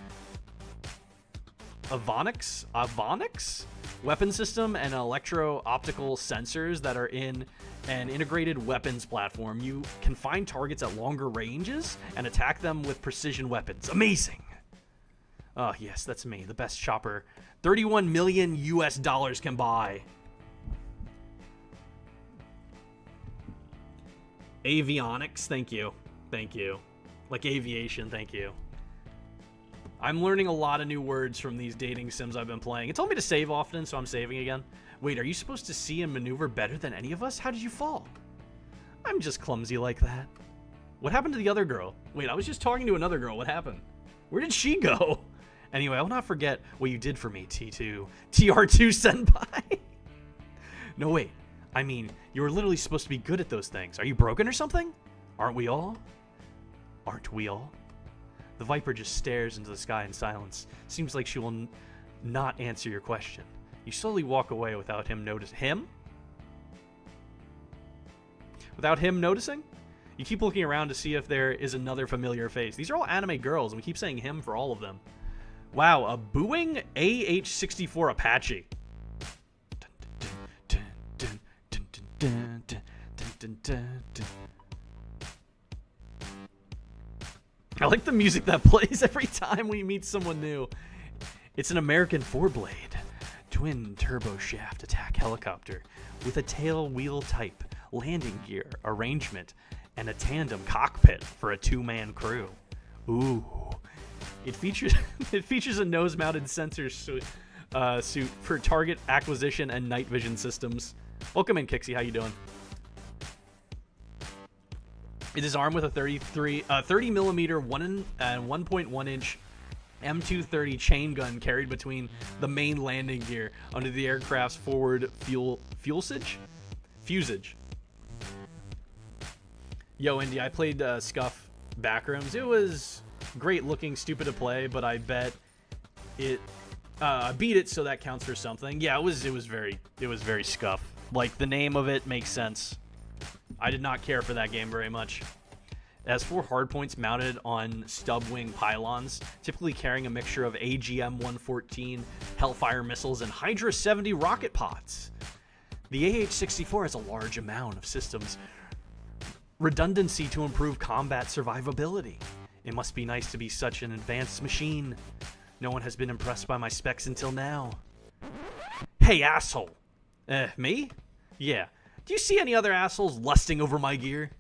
avionics weapon system and electro-optical sensors that are in an integrated weapons platform. You can find targets at longer ranges and attack them with precision weapons. Amazing. Oh, yes, that's me, the best shopper. 31 million US dollars can buy. Avionics, thank you. Thank you. Like aviation, thank you. I'm learning a lot of new words from these dating sims I've been playing. It told me to save often, so I'm saving again. Wait, are you supposed to see and maneuver better than any of us? How did you fall? I'm just clumsy like that. What happened to the other girl? Wait, I was just talking to another girl. What happened? Where did she go? Anyway, I'll not forget what you did for me, TR2 Senpai. No, wait. I mean, you were literally supposed to be good at those things. Are you broken or something? Aren't we all? Aren't we all? The Viper just stares into the sky in silence. Seems like she will not answer your question. You slowly walk away without him noticing. Him? Without him noticing? You keep looking around to see if there is another familiar face. These are all anime girls, and we keep saying him for all of them. Wow, a Boeing AH-64 Apache. I like the music that plays every time we meet someone new. It's an American four-blade, twin turbo shaft attack helicopter with a tail wheel type, landing gear arrangement, and a tandem cockpit for a 2-man crew. Ooh. It features a nose-mounted sensor suit for target acquisition and night vision systems. Welcome in, Kixie. How you doing? It is armed with a 30 millimeter 1.1 inch M230 chain gun carried between the main landing gear under the aircraft's forward fusage. Yo, Indy, I played Scuff Backrooms. It was great looking, stupid to play, but I bet it beat it, so that counts for something. Yeah, it was very Scuff. Like, the name of it makes sense. I did not care for that game very much. It has 4 hardpoints mounted on stub wing pylons, typically carrying a mixture of AGM-114 Hellfire missiles and Hydra 70 rocket pods. The AH-64 has a large amount of systems redundancy to improve combat survivability. It must be nice to be such an advanced machine. No one has been impressed by my specs until now. Hey, asshole. Me? Yeah. Do you see any other assholes lusting over my gear?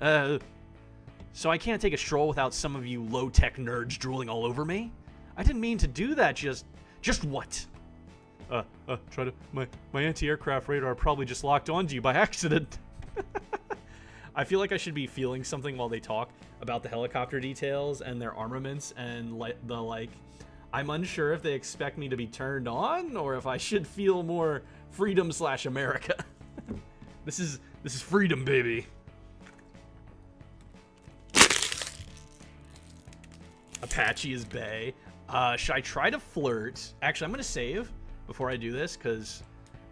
So I can't take a stroll without some of you low-tech nerds drooling all over me? I didn't mean to do that, just what? My anti-aircraft radar probably just locked onto you by accident. I feel like I should be feeling something while they talk about the helicopter details and their armaments and I'm unsure if they expect me to be turned on or if I should feel more freedom/America. This is freedom, baby. Apache is bae. Should I try to flirt? Actually, I'm gonna save before I do this because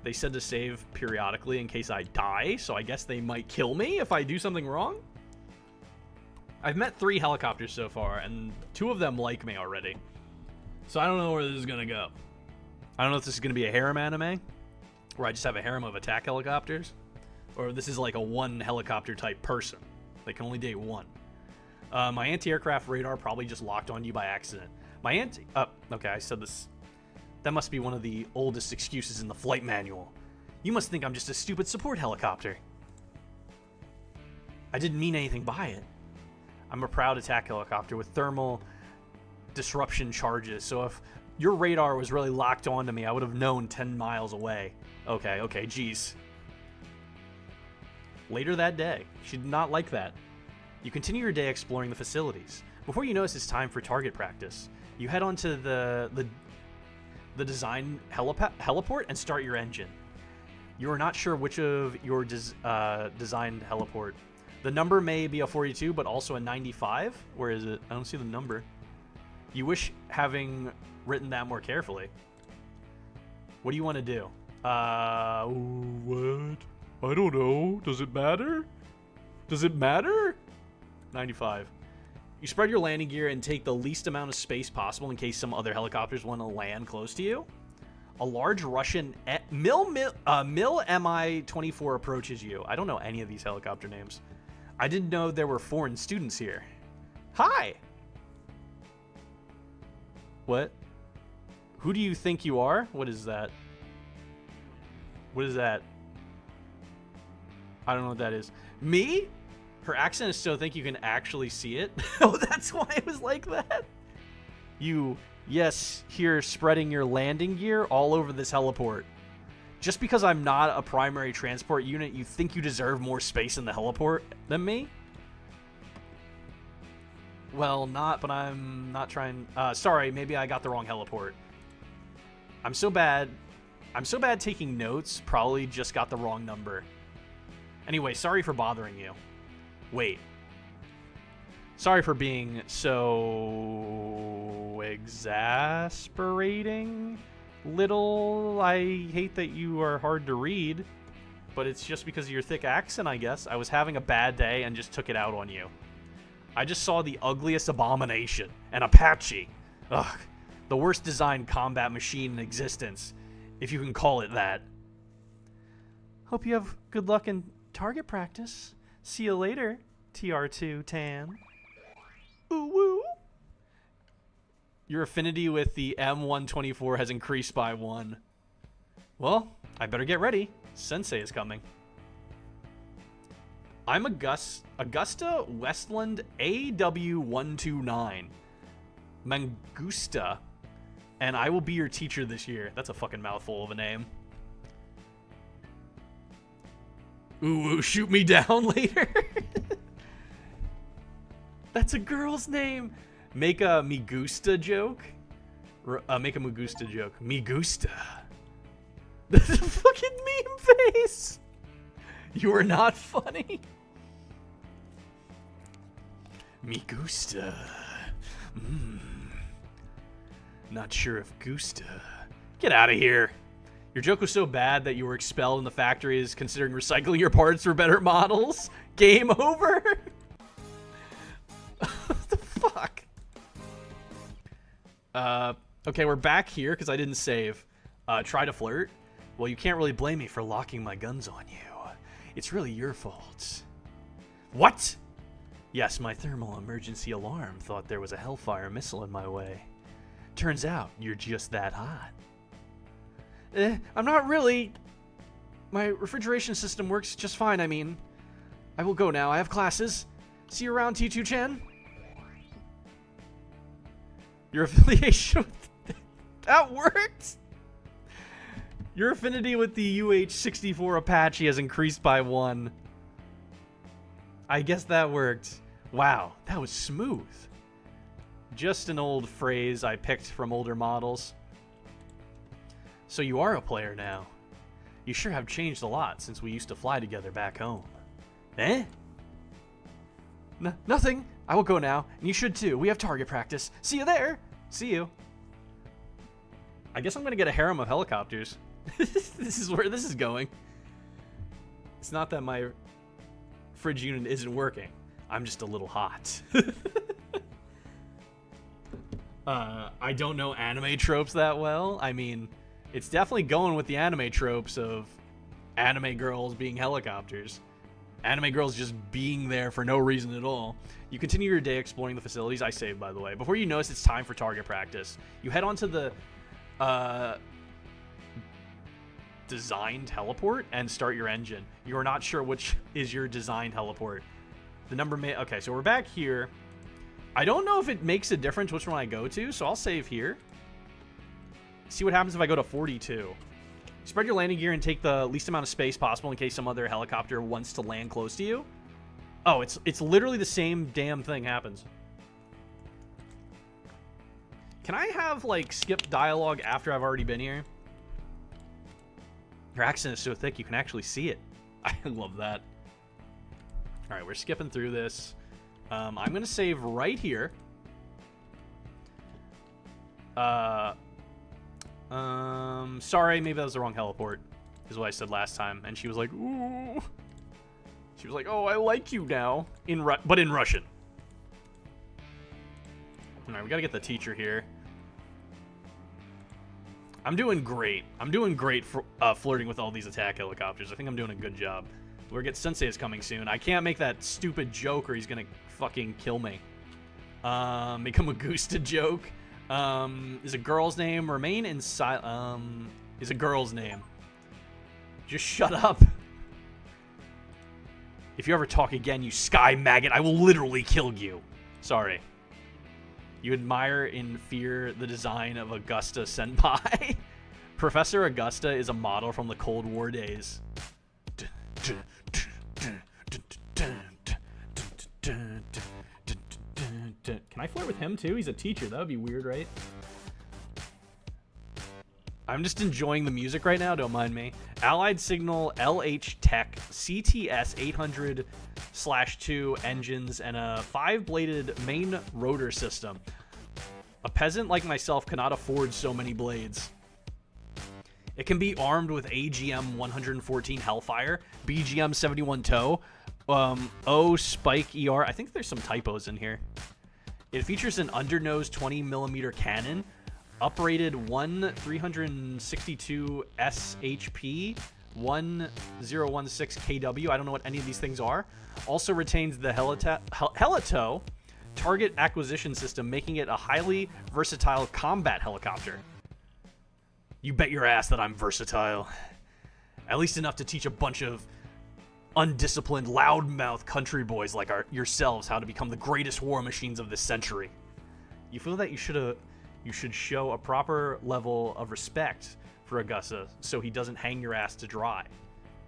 they said to save periodically in case I die, so I guess they might kill me if I do something wrong. I've met 3 helicopters so far, and 2 of them like me already. So I don't know where this is gonna go. I don't know if this is gonna be a harem anime, where I just have a harem of attack helicopters, or if this is like a 1 helicopter type person. They can only date 1. My anti-aircraft radar probably just locked on you by accident. Okay, I said this. That must be one of the oldest excuses in the flight manual. You must think I'm just a stupid support helicopter. I didn't mean anything by it. I'm a proud attack helicopter with thermal disruption charges, so if your radar was really locked onto me, I would have known 10 miles away. Okay, geez. Later that day, she did not like that. You continue your day exploring the facilities. Before you notice it's time for target practice, you head onto the design heliport and start your engine. You are not sure which of your designed heliport. The number may be a 42, but also a 95. Where is it? I don't see the number. You wish having written that more carefully. What do you want to do? What? I don't know. Does it matter? Does it matter? 95. You spread your landing gear and take the least amount of space possible in case some other helicopters want to land close to you. A large Russian Mil Mi-24 approaches you. I don't know any of these helicopter names. I didn't know there were foreign students here. Hi! What? Who do you think you are? What is that? What is that? I don't know what that is. Me? Her accent is so thick you can actually see it. Oh, that's why it was like that? Yes, here spreading your landing gear all over this heliport. Just because I'm not a primary transport unit, you think you deserve more space in the heliport than me? Well, but I'm not trying... sorry, maybe I got the wrong heliport. I'm so bad taking notes, probably just got the wrong number. Anyway, sorry for bothering you. Wait. Sorry for being so exasperating. Little, I hate that you are hard to read, but it's just because of your thick accent, I guess. I was having a bad day and just took it out on you. I just saw the ugliest abomination, an Apache. Ugh, the worst designed combat machine in existence, if you can call it that. Hope you have good luck in target practice. See you later, TR2 Tan. Ooh woo. Your affinity with the M124 has increased by 1. Well, I better get ready. Sensei is coming. I'm Augusta Westland AW129. Mangusta. And I will be your teacher this year. That's a fucking mouthful of a name. Ooh, shoot me down later. That's a girl's name. Make a me gusta joke. Make a me gusta joke. Me gusta. That's a fucking meme face. You are not funny. Me gusta. Not sure if gusta. Get out of here. Your joke was so bad that you were expelled and the factory is considering recycling your parts for better models. Game over. What the fuck? Okay, we're back here because I didn't save. Try to flirt? Well, you can't really blame me for locking my guns on you. It's really your fault. What? Yes, my thermal emergency alarm thought there was a Hellfire missile in my way. Turns out, you're just that hot. I'm not really. My refrigeration system works just fine, I mean. I will go now, I have classes. See you around, T2-chan. Your affiliation with... That worked! Your affinity with the UH-64 Apache has increased by 1. I guess that worked. Wow, that was smooth. Just an old phrase I picked from older models. So you are a player now. You sure have changed a lot since we used to fly together back home. Eh? Nothing. I will go now, and you should too. We have target practice. See you there. See you. I guess I'm gonna get a harem of helicopters. This is where this is going. It's not that my fridge unit isn't working. I'm just a little hot. I don't know anime tropes that well. I mean, it's definitely going with the anime tropes of anime girls being helicopters. Anime girls just being there for no reason at all. You continue your day exploring the facilities. I saved, by the way. Before you notice it's time for target practice, you head onto the designed heliport and start your engine. You are not sure which is your designed heliport. The number may... Okay, so we're back here. I don't know if it makes a difference which one I go to, so I'll save here. See what happens if I go to 42. Spread your landing gear and take the least amount of space possible in case some other helicopter wants to land close to you. Oh, it's literally the same damn thing happens. Can I have, like, skip dialogue after I've already been here? Your accent is so thick you can actually see it. I love that. All right, we're skipping through this. I'm going to save right here. Sorry, maybe that was the wrong heliport, is what I said last time. And she was like, ooh. She was like, oh, I like you now. But in Russian. All right, we got to get the teacher here. I'm doing great. I'm doing great for flirting with all these attack helicopters. I think I'm doing a good job. We're get Sensei is coming soon. I can't make that stupid joke or he's gonna fucking kill me. Make him a Gusta joke. Is a girl's name. Remain in silence. Is a girl's name. Just shut up. If you ever talk again, you sky maggot, I will literally kill you. Sorry. You admire and fear the design of Augusta Senpai. Professor Augusta is a model from the Cold War days. Can I flirt with him too? He's a teacher. That would be weird, right? I'm just enjoying the music right now. Don't mind me. Allied Signal LH Tech CTS 800/2 engines and a 5-bladed main rotor system. A peasant like myself cannot afford so many blades. It can be armed with AGM 114 Hellfire, BGM 71 Tow, O Spike ER. I think there's some typos in here. It features an undernose 20mm cannon, uprated 362 SHP, 1016 kW. I don't know what any of these things are. Also retains the Helitow target acquisition system, making it a highly versatile combat helicopter. You bet your ass that I'm versatile. At least enough to teach a bunch of undisciplined, loudmouth country boys like yourselves how to become the greatest war machines of this century. You feel that you should show a proper level of respect for Augusta so he doesn't hang your ass to dry.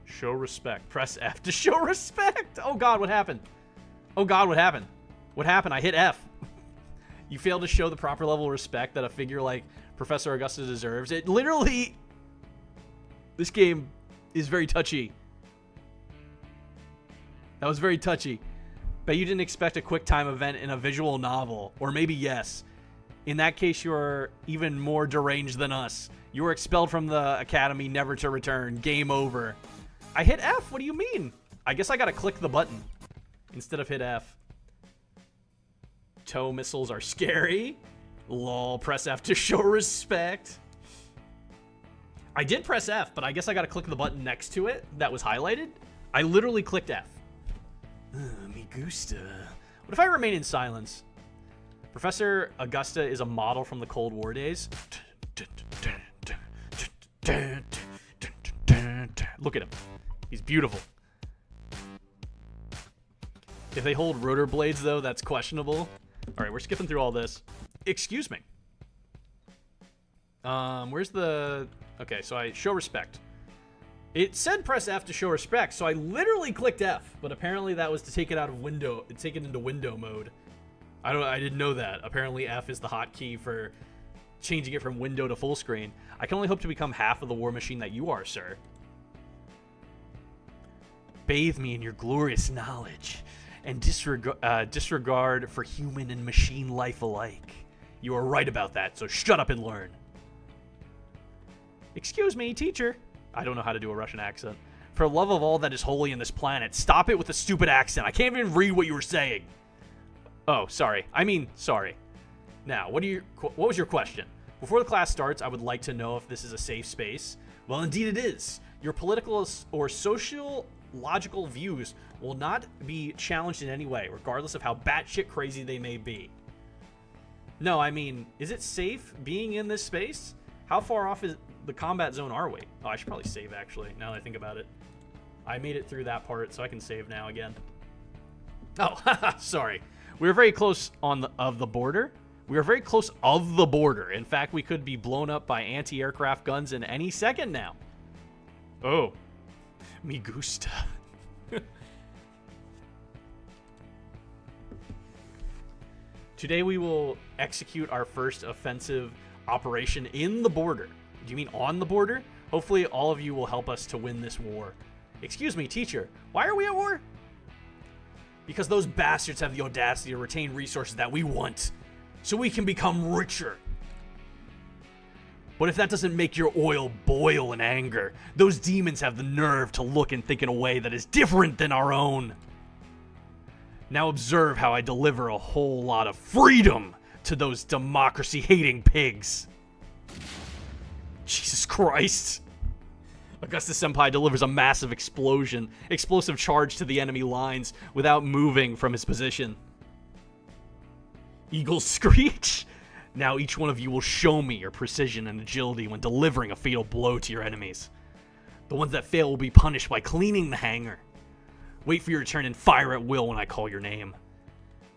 Show respect. Press F to show respect. Oh God, what happened? Oh God, what happened? What happened? I hit F. You failed to show the proper level of respect that a figure like Professor Augusta deserves. It literally... This game is very touchy. That was very touchy. Bet you didn't expect a quick time event in a visual novel. Or maybe yes. In that case, you're even more deranged than us. You were expelled from the academy, never to return. Game over. I hit F? What do you mean? I guess I gotta click the button instead of hit F. Tow missiles are scary. Lol, press F to show respect. I did press F, but I guess I gotta click the button next to it that was highlighted. I literally clicked F. Me gusta. What if I remain in silence? Professor Augusta is a model from the Cold War days. Look at him. He's beautiful. If they hold rotor blades, though, that's questionable. All right, we're skipping through all this. Excuse me. Where's the... Okay, so I show respect. It said press F to show respect, so I literally clicked F, but apparently that was to take it out of window, take it into window mode. I didn't know that. Apparently F is the hotkey for changing it from window to full screen. I can only hope to become half of the war machine that you are, sir. Bathe me in your glorious knowledge and disregard for human and machine life alike. You are right about that, so shut up and learn. Excuse me, teacher. I don't know how to do a Russian accent. For love of all that is holy in this planet, stop it with the stupid accent. I can't even read what you were saying. Oh, sorry. I mean, sorry. Now, what was your question? Before the class starts, I would like to know if this is a safe space. Well, indeed it is. Your political or sociological views will not be challenged in any way, regardless of how batshit crazy they may be. No, I mean, is it safe being in this space? How far off is the combat zone are we? Oh, I should probably save, actually, now that I think about it. I made it through that part, so I can save now again. Oh, sorry. We were very close of the border. We are very close of the border. In fact, we could be blown up by anti-aircraft guns in any second now. Oh, me gusta. Today we will execute our first offensive operation in the border. Do you mean on the border? Hopefully all of you will help us to win this war. Excuse me, teacher. Why are we at war? Because those bastards have the audacity to retain resources that we want, so we can become richer. But if that doesn't make your oil boil in anger, those demons have the nerve to look and think in a way that is different than our own. Now observe how I deliver a whole lot of freedom to those democracy-hating pigs. Jesus Christ. Augustus Senpai delivers a massive explosive charge to the enemy lines without moving from his position. Eagle screech. Now each one of you will show me your precision and agility when delivering a fatal blow to your enemies. The ones that fail will be punished by cleaning the hangar. Wait for your turn and fire at will when I call your name.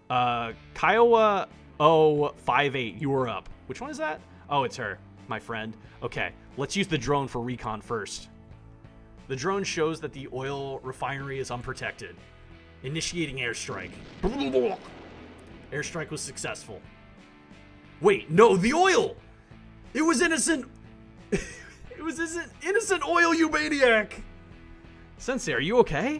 Kiowa 058, you are up. Which one is that? Oh, it's her, my friend. Okay, let's use the drone for recon first. The drone shows that the oil refinery is unprotected. Initiating airstrike. Airstrike was successful. Wait, no, the oil! It was innocent! It was innocent oil, you maniac! Sensei, are you okay?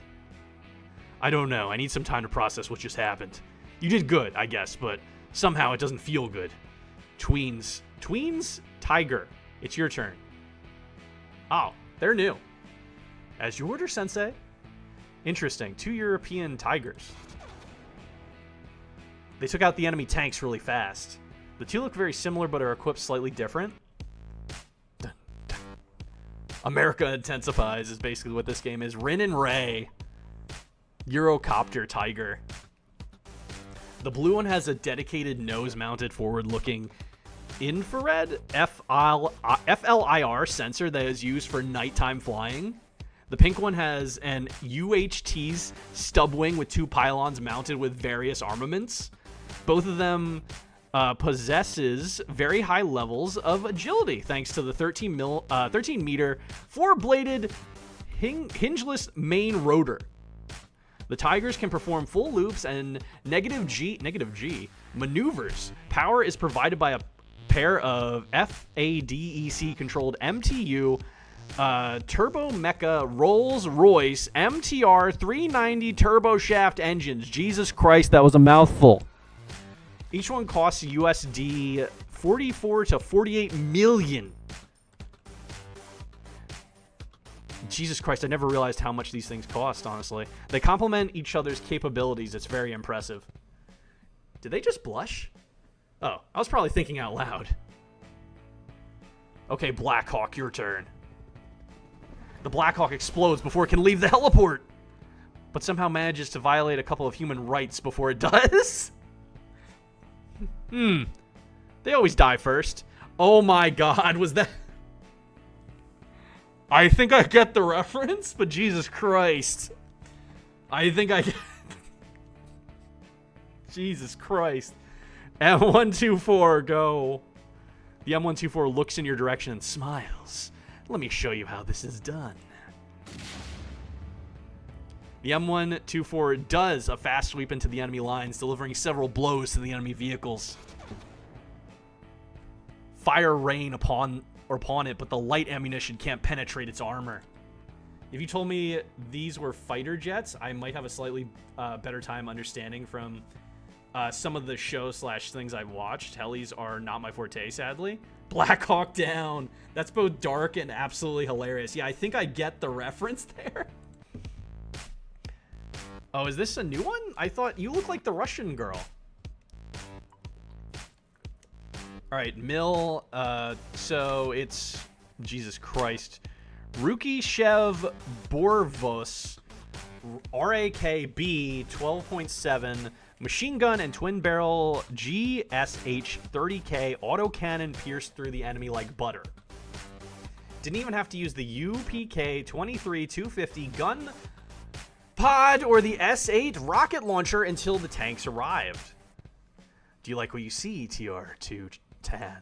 I don't know. I need some time to process what just happened. You did good, I guess, but somehow it doesn't feel good. Tweens? Tiger. It's your turn. Oh, they're new. As you order, Sensei. Interesting. 2 European tigers. They took out the enemy tanks really fast. The two look very similar, but are equipped slightly different. Dun, dun. America intensifies is basically what this game is. Rin and Ray. Eurocopter Tiger. The blue one has a dedicated nose-mounted forward-looking infrared FLIR sensor that is used for nighttime flying. The pink one has an UHT's stub wing with 2 pylons mounted with various armaments. Both of them possesses very high levels of agility thanks to the 13 meter 4-bladed hingeless main rotor. The Tigers can perform full loops and negative G maneuvers. Power is provided by a pair of FADEC controlled MTU Turbo Mecha Rolls-Royce MTR 390 turbo shaft engines. Jesus Christ, that was a mouthful. Each one costs USD 44 to 48 million. Jesus Christ, I never realized how much these things cost, honestly. They complement each other's capabilities. It's very impressive. Did they just blush? Oh, I was probably thinking out loud. Okay, Blackhawk, your turn. The Blackhawk explodes before it can leave the heliport, but somehow manages to violate a couple of human rights before it does. They always die first. Oh my god, was that... I think I get the reference, but Jesus Christ. I think I get... Jesus Christ. M124, go. The M124 looks in your direction and smiles. Let me show you how this is done. The M124 does a fast sweep into the enemy lines, delivering several blows to the enemy vehicles. Fire rain upon it, but the light ammunition can't penetrate its armor. If you told me these were fighter jets, I might have a slightly better time understanding from some of the shows / things I've watched. Helis are not my forte, sadly. Black Hawk Down. That's both dark and absolutely hilarious. Yeah, I think I get the reference there. Oh, is this a new one? I thought you look like the Russian girl. All right, Mill. So it's Jesus Christ. Rukishev Borvos, RAKB 12.7 machine gun and twin barrel GSH 30K autocannon pierced through the enemy like butter. Didn't even have to use the UPK 23-250 gun pod or the S8 rocket launcher until the tanks arrived. Do you like what you see, TR2 Tan?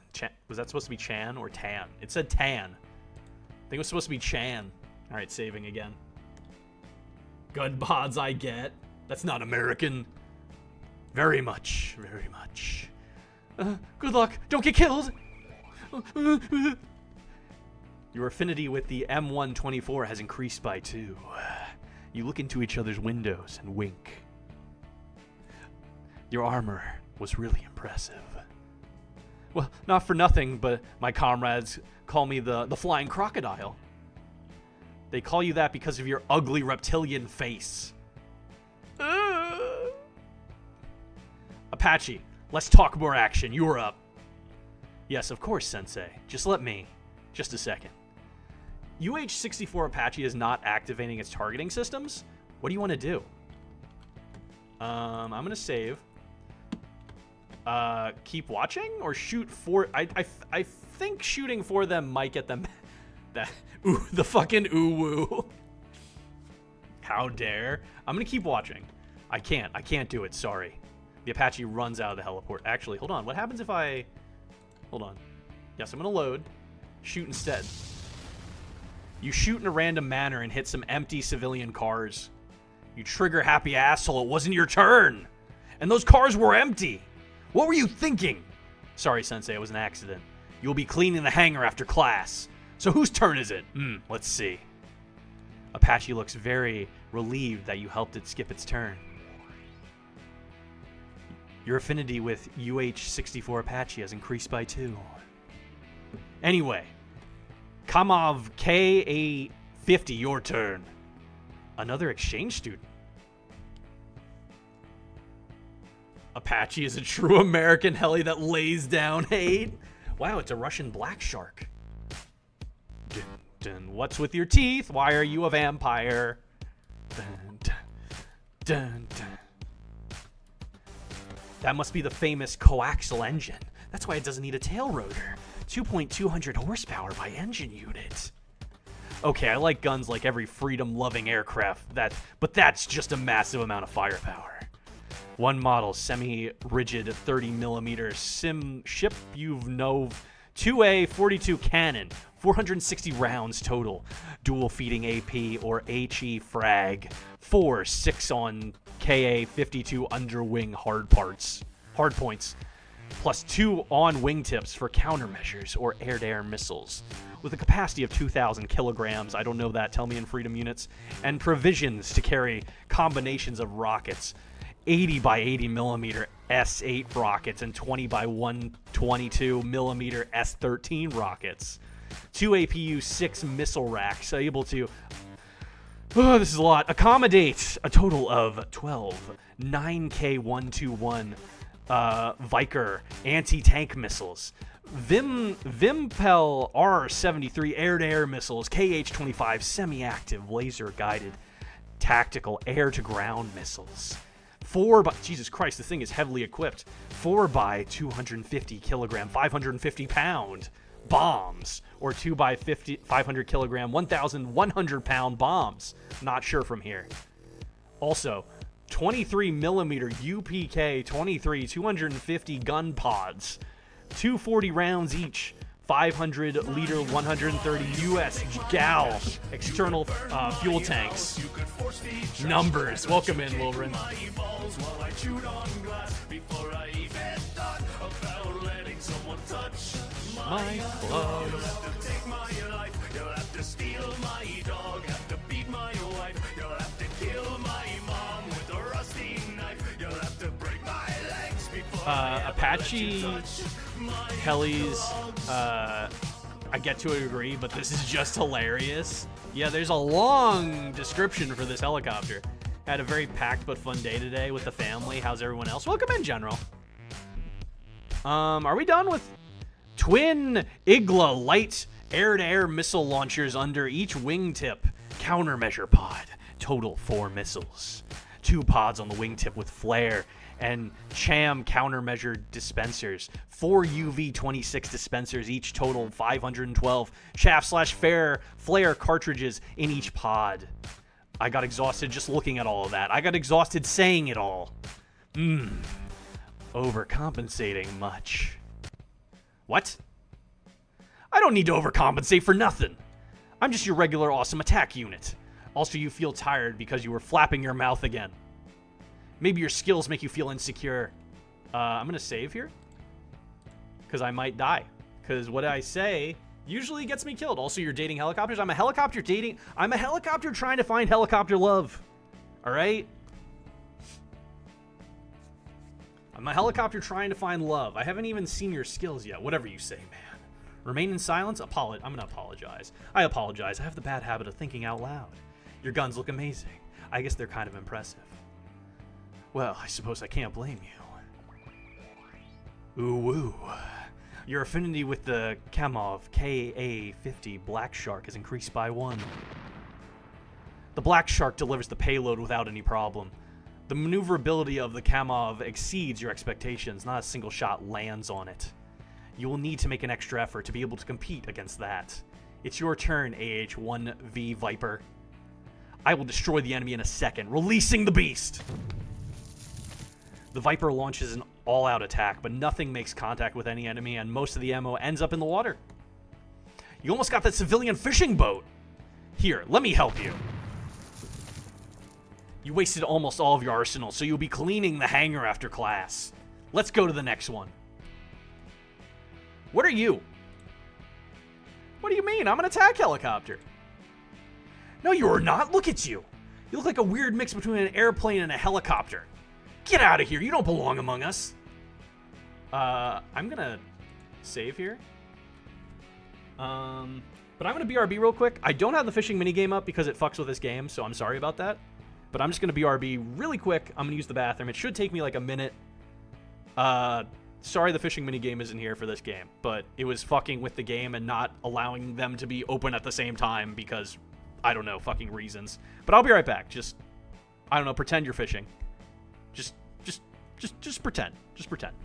Was that supposed to be Chan or Tan? It said Tan. I think it was supposed to be Chan. All right, saving again. Gun pods I get. That's not American. Very much, very much. Good luck. Don't get killed. Your affinity with the M124 has increased by 2. You look into each other's windows and wink. Your armor was really impressive. Well, not for nothing, but my comrades call me the flying crocodile. They call you that because of your ugly reptilian face. Apache, let's talk more action. You're up. Yes, of course, Sensei. Just a second. UH-64 Apache is not activating its targeting systems. What do you want to do? I'm going to save. Keep watching or shoot for... I think shooting for them might get them... the fucking ooh-woo. How dare. I'm going to keep watching. I can't do it, sorry. The Apache runs out of the heliport. Actually, hold on. What happens if I... Hold on. Yes, I'm going to load. Shoot instead. You shoot in a random manner and hit some empty civilian cars. You trigger-happy asshole. It wasn't your turn. And those cars were empty. What were you thinking? Sorry, Sensei. It was an accident. You'll be cleaning the hangar after class. So whose turn is it? Let's see. Apache looks very relieved that you helped it skip its turn. Your affinity with UH-64 Apache has increased by 2. Anyway, Kamov KA-50, your turn. Another exchange student. Apache is a true American heli that lays down hate. Wow, it's a Russian black shark. Dun, dun. What's with your teeth? Why are you a vampire? Dun, dun, dun, dun. That must be the famous coaxial engine. That's why it doesn't need a tail rotor. 2,200 horsepower by engine unit. Okay, I like guns like every freedom-loving aircraft, but that's just a massive amount of firepower. One model, semi-rigid 30mm Sim Ship Yuv 2A 42 cannon, 460 rounds total. Dual feeding AP or HE frag. 4 6 on KA 52 underwing hard points. Plus 2 on wingtips for countermeasures or air-to-air missiles. With a capacity of 2,000 kilograms, I don't know that, tell me in freedom units, and provisions to carry combinations of rockets, 80 by 80 millimeter S8 rockets and 20 by 122 millimeter S13 rockets. 2 APU 6 missile racks, able to, this is a lot, accommodate a total of 12 9K121 Viker anti-tank missiles, Vimpel R-73 air-to-air missiles, KH-25 semi-active laser-guided tactical air-to-ground missiles, 4 by, Jesus Christ, this thing is heavily equipped, 4 by 250 kilogram, 550 pound bombs, or 2 by 500 kilogram, 1,100 pound bombs. Not sure from here. Also, 23 millimeter UPK 23 250 gun pods, 240 rounds each, 500 liter 130 US gal external fuel tanks. Numbers. Welcome in, Wilbur. My clothes. Apache helis, I get to a degree, but this is just hilarious. Yeah, there's a long description for this helicopter. Had a very packed but fun day today with the family. How's everyone else? Welcome in, General. Are we done with twin Igla light air-to-air missile launchers under each wingtip? Countermeasure pod. Total 4 missiles. 2 pods on the wingtip with flare and Cham countermeasure dispensers, 4 UV-26 dispensers, each total 512 chaff/flare cartridges in each pod. I got exhausted just looking at all of that. I got exhausted saying it all. Overcompensating much. What? I don't need to overcompensate for nothing. I'm just your regular awesome attack unit. Also, you feel tired because you were flapping your mouth again. Maybe your skills make you feel insecure. I'm going to save here. Because I might die. Because what I say usually gets me killed. Also, you're dating helicopters. I'm a helicopter trying to find helicopter love. Alright? I'm a helicopter trying to find love. I haven't even seen your skills yet. Whatever you say, man. Remain in silence? I'm going to apologize. I apologize. I have the bad habit of thinking out loud. Your guns look amazing. I guess they're kind of impressive. Well, I suppose I can't blame you. Ooh woo. Your affinity with the Kamov KA-50 Black Shark has increased by 1. The Black Shark delivers the payload without any problem. The maneuverability of the Kamov exceeds your expectations. Not a single shot lands on it. You will need to make an extra effort to be able to compete against that. It's your turn, AH-1V Viper. I will destroy the enemy in a second, releasing the beast! The Viper launches an all-out attack, but nothing makes contact with any enemy, and most of the ammo ends up in the water. You almost got that civilian fishing boat! Here, let me help you. You wasted almost all of your arsenal, so you'll be cleaning the hangar after class. Let's go to the next one. What are you? What do you mean? I'm an attack helicopter. No, you are not. Look at you. You look like a weird mix between an airplane and a helicopter. Get out of here. You don't belong among us. I'm gonna save here. But I'm gonna BRB real quick. I don't have the fishing minigame up because it fucks with this game, so I'm sorry about that. But I'm just gonna BRB really quick. I'm gonna use the bathroom. It should take me like a minute. Sorry the fishing minigame isn't here for this game, but it was fucking with the game and not allowing them to be open at the same time because, I don't know, fucking reasons. But I'll be right back. Just, I don't know, pretend you're fishing. Just pretend. Just pretend.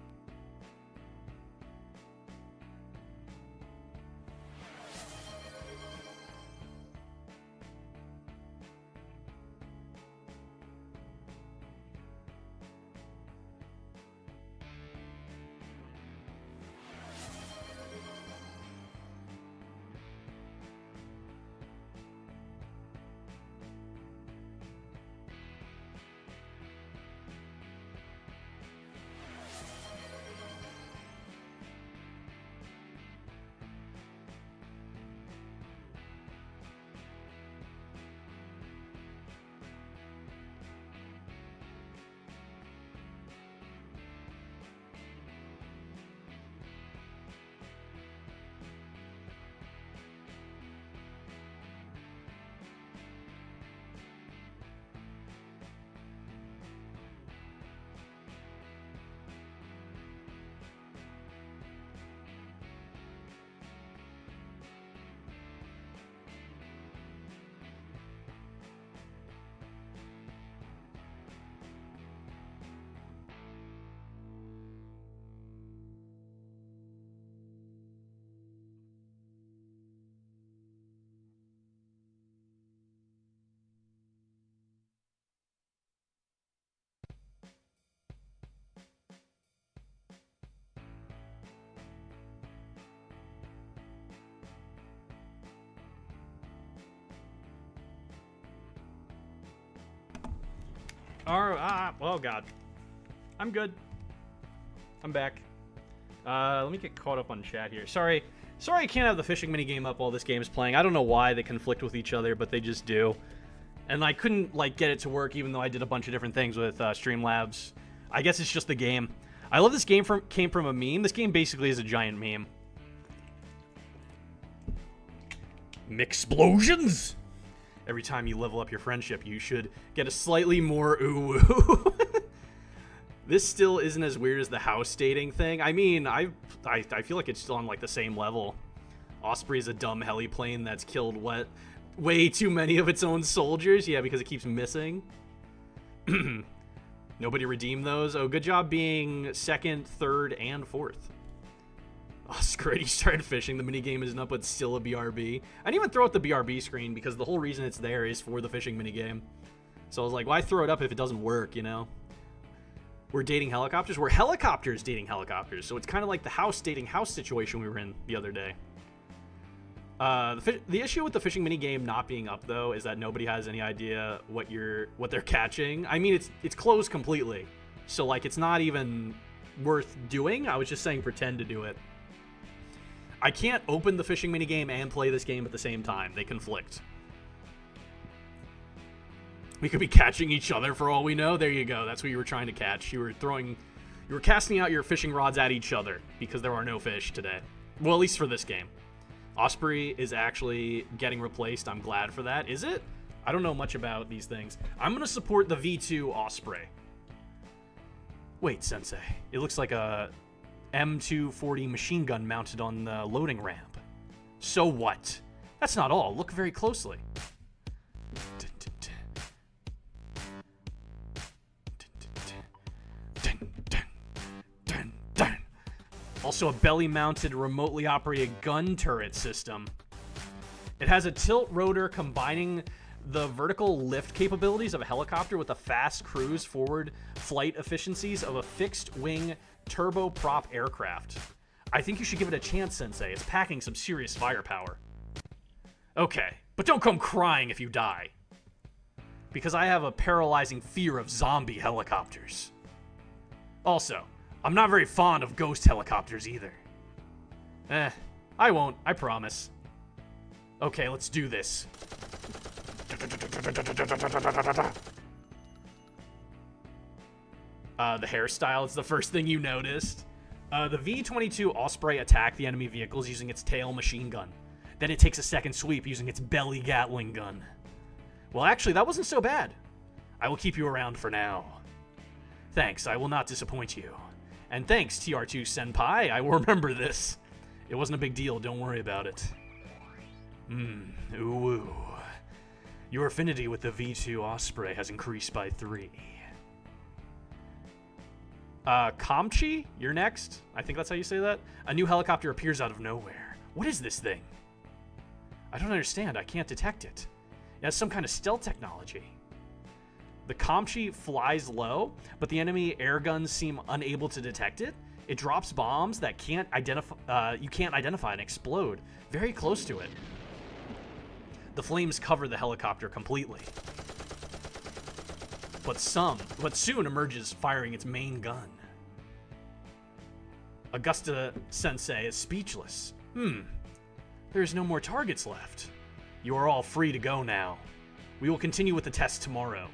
Oh god. I'm good. I'm back. Let me get caught up on chat here. Sorry I can't have the fishing minigame up while this game is playing. I don't know why they conflict with each other, but they just do. And I couldn't, like, get it to work even though I did a bunch of different things with Streamlabs. I guess it's just the game. I love this game came from a meme. This game basically is a giant meme. Mixplosions! Every time you level up your friendship, you should get a slightly more ooh-woo. This still isn't as weird as the house dating thing. I mean, I feel like it's still on, like, the same level. Osprey is a dumb heliplane that's killed way too many of its own soldiers. Yeah, because it keeps missing. Nobody redeemed those. Oh, good job being second, third, and fourth. Oh, screw it. He started fishing. The minigame isn't up, but it's still a BRB. I didn't even throw out the BRB screen because the whole reason it's there is for the fishing minigame. So I was like, why throw it up if it doesn't work, you know? We're dating helicopters. We're helicopters dating helicopters. So it's kind of like the house dating house situation we were in the other day. The issue with the fishing minigame not being up, though, is that nobody has any idea what they're catching. I mean, it's closed completely. So, like, it's not even worth doing. I was just saying pretend to do it. I can't open the fishing minigame and play this game at the same time. They conflict. We could be catching each other for all we know. There you go. That's what you were trying to catch. You were casting out your fishing rods at each other because there are no fish today. Well, at least for this game. Osprey is actually getting replaced. I'm glad for that. Is it? I don't know much about these things. I'm going to support the V2 Osprey. Wait, Sensei. It looks like a M240 machine gun mounted on the loading ramp. So what? That's not all. Look very closely. Also a belly-mounted, remotely operated gun turret system. It has a tilt rotor combining the vertical lift capabilities of a helicopter with the fast cruise forward flight efficiencies of a fixed-wing turboprop aircraft. I think you should give it a chance, Sensei. It's packing some serious firepower. Okay, but don't come crying if you die. Because I have a paralyzing fear of zombie helicopters. Also, I'm not very fond of ghost helicopters either. I won't, I promise. Okay, let's do this. The hairstyle is the first thing you noticed. The V-22 Osprey attacked the enemy vehicles using its tail machine gun. Then it takes a second sweep using its belly Gatling gun. Well, actually, that wasn't so bad. I will keep you around for now. Thanks, I will not disappoint you. And thanks, TR2 Senpai, I will remember this. It wasn't a big deal, don't worry about it. Ooh. Your affinity with the V2 Osprey has increased by 3. Kamchi, you're next. I think that's how you say that. A new helicopter appears out of nowhere. What is this thing? I don't understand, I can't detect it. It has some kind of stealth technology. The Kamchi flies low, but the enemy air guns seem unable to detect it. It drops bombs that you can't identify and explode very close to it. The flames cover the helicopter completely. But soon emerges firing its main gun. Augusta Sensei is speechless. There's no more targets left. You are all free to go now. We will continue with the test tomorrow.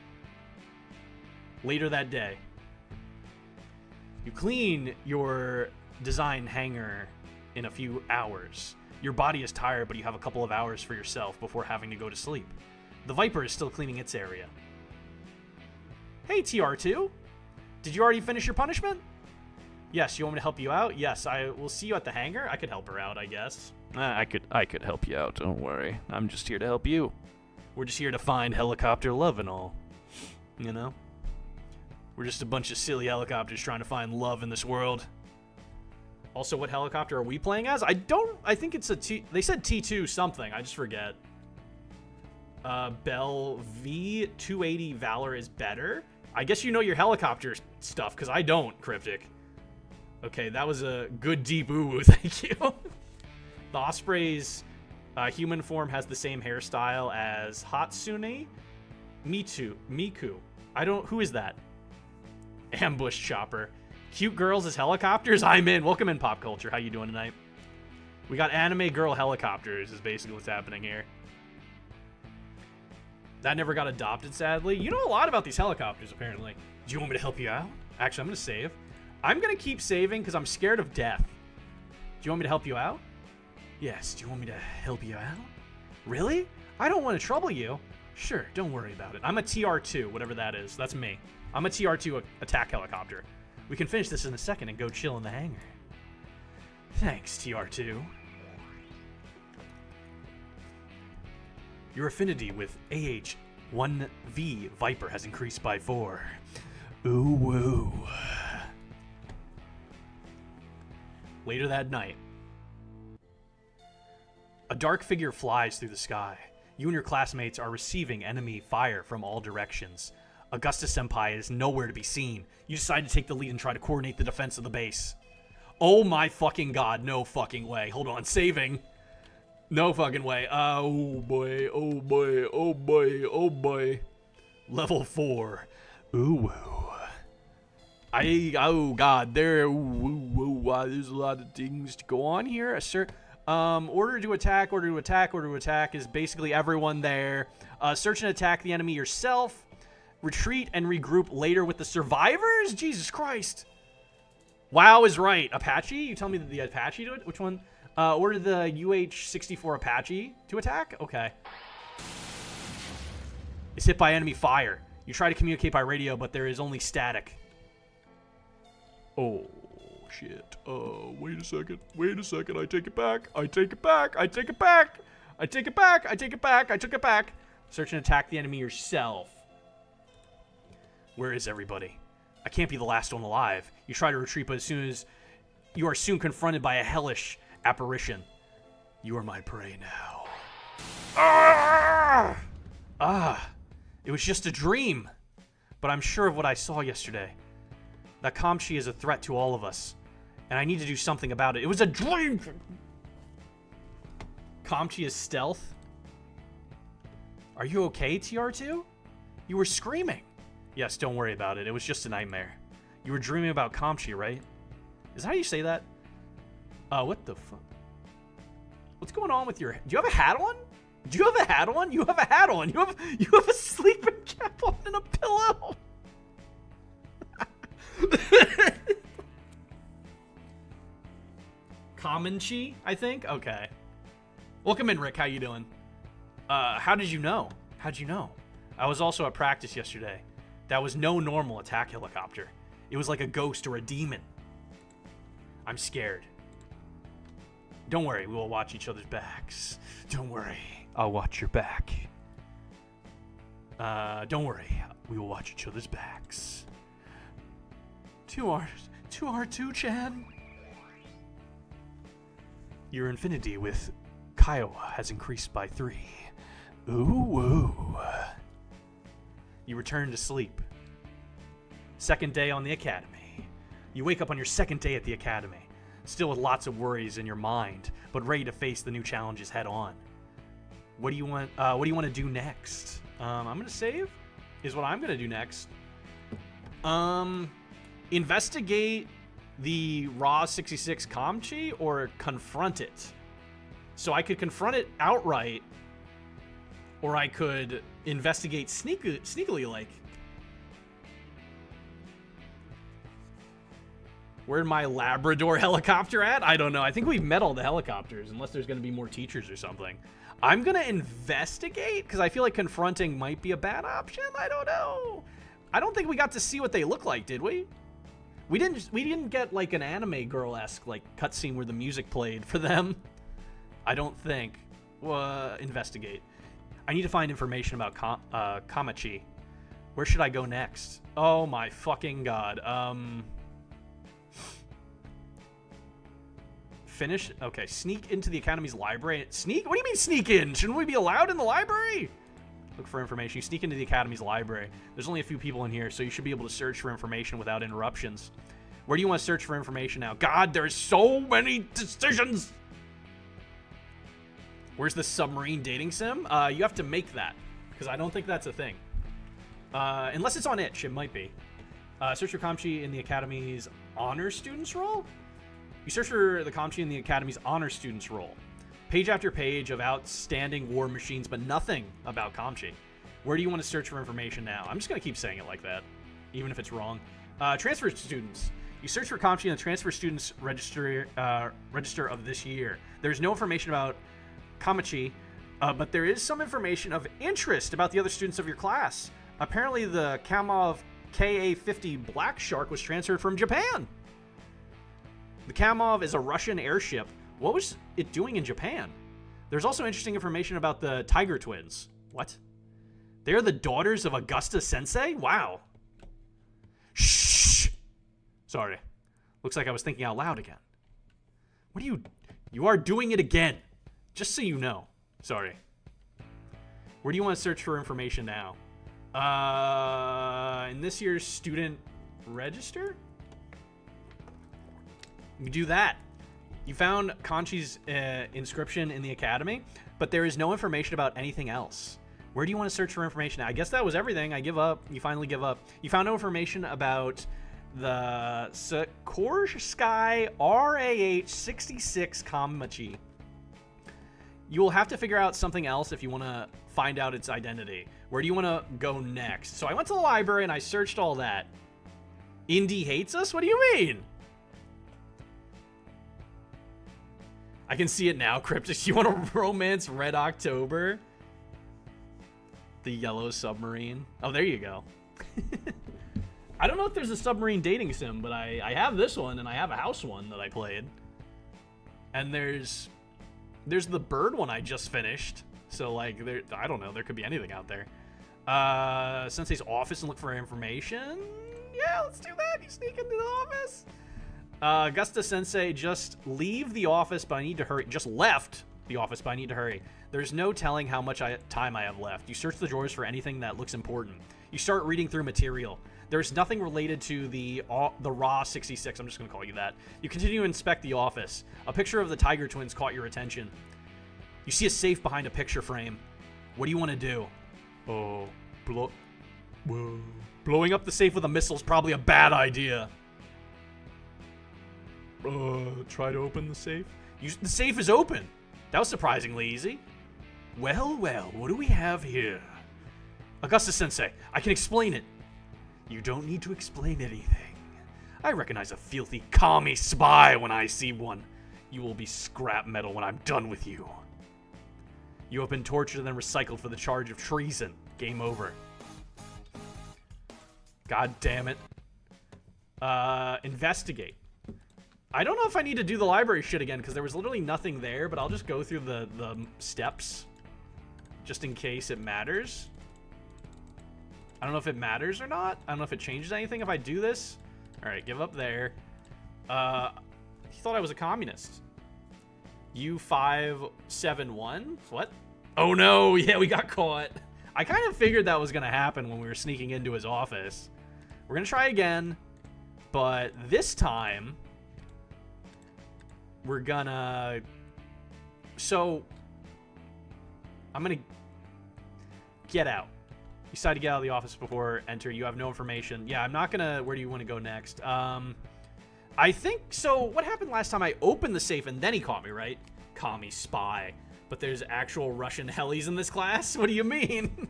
Later that day, you clean your design hangar in a few hours. Your body is tired, but you have a couple of hours for yourself before having to go to sleep. The Viper is still cleaning its area. Hey, TR2. Did you already finish your punishment? Yes, you want me to help you out? Yes, I will see you at the hangar. I could help her out, I guess. I could help you out, don't worry. I'm just here to help you. We're just here to find helicopter love and all. You know? We're just a bunch of silly helicopters trying to find love in this world. Also, what helicopter are we playing as? I think it's they said T2 something. I just forget. Bell V280 Valor is better. I guess you know your helicopter stuff, because I don't, Cryptic. Okay, that was a good deep ooh, thank you. The Osprey's human form has the same hairstyle as Hatsune Miku. Who is that? Ambush chopper. Cute girls as helicopters? I'm in. Welcome in, pop culture. How you doing tonight? We got anime girl helicopters is basically what's happening here. That never got adopted, sadly. You know a lot about these helicopters, apparently. Do you want me to help you out? Actually, I'm going to save. I'm going to keep saving because I'm scared of death. Do you want me to help you out? Yes. Do you want me to help you out? Really? I don't want to trouble you. Sure, don't worry about it. I'm a TR2, whatever that is. That's me. I'm a TR2 attack helicopter. We can finish this in a second and go chill in the hangar. Thanks, TR2. Your affinity with AH-1V Viper has increased by 4. Ooh woo. Later that night, a dark figure flies through the sky. You and your classmates are receiving enemy fire from all directions. Augustus Senpai is nowhere to be seen. You decide to take the lead and try to coordinate the defense of the base. Oh my fucking god, no fucking way. Hold on, saving. No fucking way. Oh boy, oh boy, oh boy, oh boy. Level 4. Ooh. Oh god, there's a lot of things to go on here. Order to attack, order to attack, order to attack is basically everyone there. Search and attack the enemy yourself. Retreat and regroup later with the survivors? Jesus Christ. WoW is right. Apache? You tell me that the Apache do it? Which one? Order the UH-64 Apache to attack? Okay. It's hit by enemy fire. You try to communicate by radio, but there is only static. Oh, shit. Wait a second. Wait a second. I take it back. I take it back. I take it back. I take it back. I take it back. I took it back. Search and attack the enemy yourself. Where is everybody? I can't be the last one alive. You try to retreat, but as soon as you are soon confronted by a hellish apparition. You are my prey now. It was just a dream. But I'm sure of what I saw yesterday. That Kamchi is a threat to all of us. And I need to do something about it. It was a dream! Kamchi is stealth? Are you okay, TR2? You were screaming. Yes, don't worry about it. It was just a nightmare. You were dreaming about Kamchi, right? Is that how you say that? What the fuck? What's going on with your... Do you have a hat on? Do you have a hat on? You have a hat on. You have a sleeping cap on and a pillow. Comanche, I think? Okay. Welcome in, Rick. How you doing? How did you know? How'd you know? I was also at practice yesterday. That was no normal attack helicopter. It was like a ghost or a demon. I'm scared. Don't worry, we will watch each other's backs. Don't worry, I'll watch your back. Don't worry, we will watch each other's backs. 2R2-chan. Your infinity with Kiowa has increased by 3. Ooh, woo. You return to sleep. Second day on the academy. You wake up on your second day at the academy. Still with lots of worries in your mind, but ready to face the new challenges head on. What do you want to do next? I'm gonna save is what I'm gonna do next. Investigate the Raw 66 Kamchi or confront it. So I could confront it outright, or I could investigate sneakily like. Where'd my Labrador helicopter at? I don't know. I think we've met all the helicopters, unless there's going to be more teachers or something. I'm going to investigate, because I feel like confronting might be a bad option. I don't know. I don't think we got to see what they look like, did we? We didn't get, like, an anime girl-esque, like, cutscene where the music played for them. I don't think. Investigate. I need to find information about Kamachi. Where should I go next? Oh, my fucking god. Finish? Okay, sneak into the Academy's library. Sneak? What do you mean sneak in? Shouldn't we be allowed in the library? Look for information. You sneak into the Academy's library. There's only a few people in here, so you should be able to search for information without interruptions. Where do you want to search for information now? God, there's so many decisions! Where's the submarine dating sim? You have to make that, because I don't think that's a thing. Unless it's on itch, it might be. Search for Kamchi in the Academy's honor students role? You search for the Kamchi in the Academy's honor students role. Page after page of outstanding war machines, but nothing about Kamchi. Where do you want to search for information now? I'm just going to keep saying it like that, even if it's wrong. Transfer students. You search for Kamchi in the transfer students register of this year. There's no information about Kamachi, but there is some information of interest about the other students of your class. Apparently, the Kamov KA-50 Black Shark was transferred from Japan. The Kamov is a Russian airship. What was it doing in Japan? There's also interesting information about the Tiger Twins. What? They're the daughters of Augusta Sensei? Wow. Shh! Sorry. Looks like I was thinking out loud again. What are you... You are doing it again. Just so you know. Sorry. Where do you want to search for information now? In this year's student register? You do that. You found Kanchi's inscription in the academy, but there is no information about anything else. Where do you want to search for information now? I guess that was everything. I give up. You finally give up. You found no information about the Sikorsky RAH-66 Kamachi. You will have to figure out something else if you want to find out its identity. Where do you want to go next? So I went to the library and I searched all that. Indy hates us? What do you mean? I can see it now, Cryptus. You want to romance Red October? The yellow submarine. Oh, there you go. I don't know if there's a submarine dating sim, but I have this one, and I have a house one that I played. And there's the bird one I just finished. So, like, I don't know. There could be anything out there. Sensei's office and look for information. Yeah, let's do that. You sneak into the office. Augusta Sensei, just leave the office, but I need to hurry. Just left the office, but I need to hurry. There's no telling how much time I have left. You search the drawers for anything that looks important. You start reading through material. There's nothing related to the Raw 66. I'm just going to call you that. You continue to inspect the office. A picture of the Tiger Twins caught your attention. You see a safe behind a picture frame. What do you want to do? Oh, blowing up the safe with a missile is probably a bad idea. Try to open the safe? The safe is open. That was surprisingly easy. Well, what do we have here? Augusta Sensei, I can explain it. You don't need to explain anything. I recognize a filthy commie spy when I see one. You will be scrap metal when I'm done with you. You have been tortured and then recycled for the charge of treason. Game over. God damn it. Investigate. I don't know if I need to do the library shit again, because there was literally nothing there, but I'll just go through the steps, just in case it matters. I don't know if it matters or not. I don't know if it changes anything if I do this. Alright, give up there. He thought I was a communist. U571? What? Oh no, yeah, we got caught. I kind of figured that was going to happen when we were sneaking into his office. We're going to try again, but this time... we're gonna... So... I'm gonna... get out. You decide to get out of the office before enter. You have no information. Yeah, I'm not gonna... Where do you want to go next? I think... So, what happened last time? I opened the safe and then he caught me, right? Commie spy. But there's actual Russian helis in this class? What do you mean?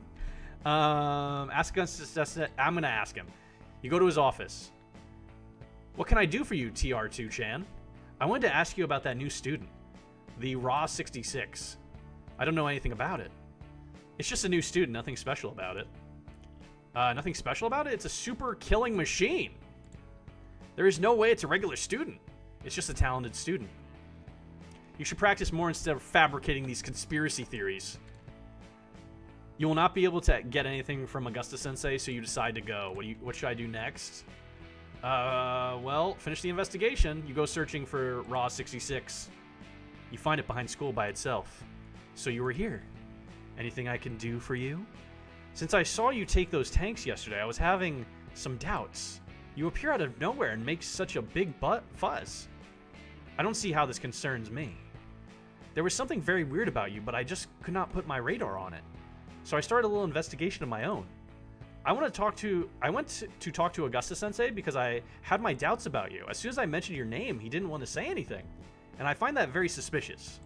Ask us... I'm gonna ask him. You go to his office. What can I do for you, TR2-chan? I wanted to ask you about that new student, the Raw 66. I don't know anything about it. It's just a new student, nothing special about it. Nothing special about it? It's a super killing machine. There is no way it's a regular student. It's just a talented student. You should practice more instead of fabricating these conspiracy theories. You will not be able to get anything from Augusta Sensei, so you decide to go. What should I do next? Well, finish the investigation. You go searching for Raw 66. You find it behind school by itself. So you were here. Anything I can do for you? Since I saw you take those tanks yesterday, I was having some doubts. You appear out of nowhere and make such a big fuzz. I don't see how this concerns me. There was something very weird about you, but I just could not put my radar on it. So I started a little investigation of my own. I went to talk to Augusta Sensei because I had my doubts about you. As soon as I mentioned your name, he didn't want to say anything. And I find that very suspicious.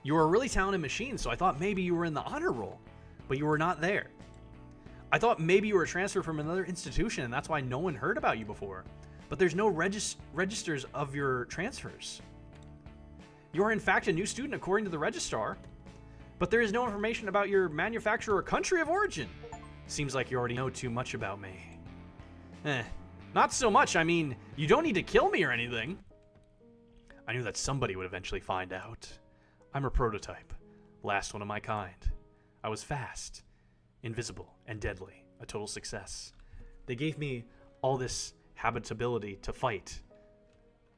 You were a really talented machine, so I thought maybe you were in the honor roll, but you were not there. I thought maybe you were transferred from another institution, and that's why no one heard about you before. But there's no registers of your transfers. You are in fact a new student according to the registrar, but there is no information about your manufacturer or country of origin. Seems like you already know too much about me. Not so much. I mean, you don't need to kill me or anything. I knew that somebody would eventually find out. I'm a prototype, last one of my kind. I was fast, invisible, and deadly. A total success. They gave me all this habitability to fight.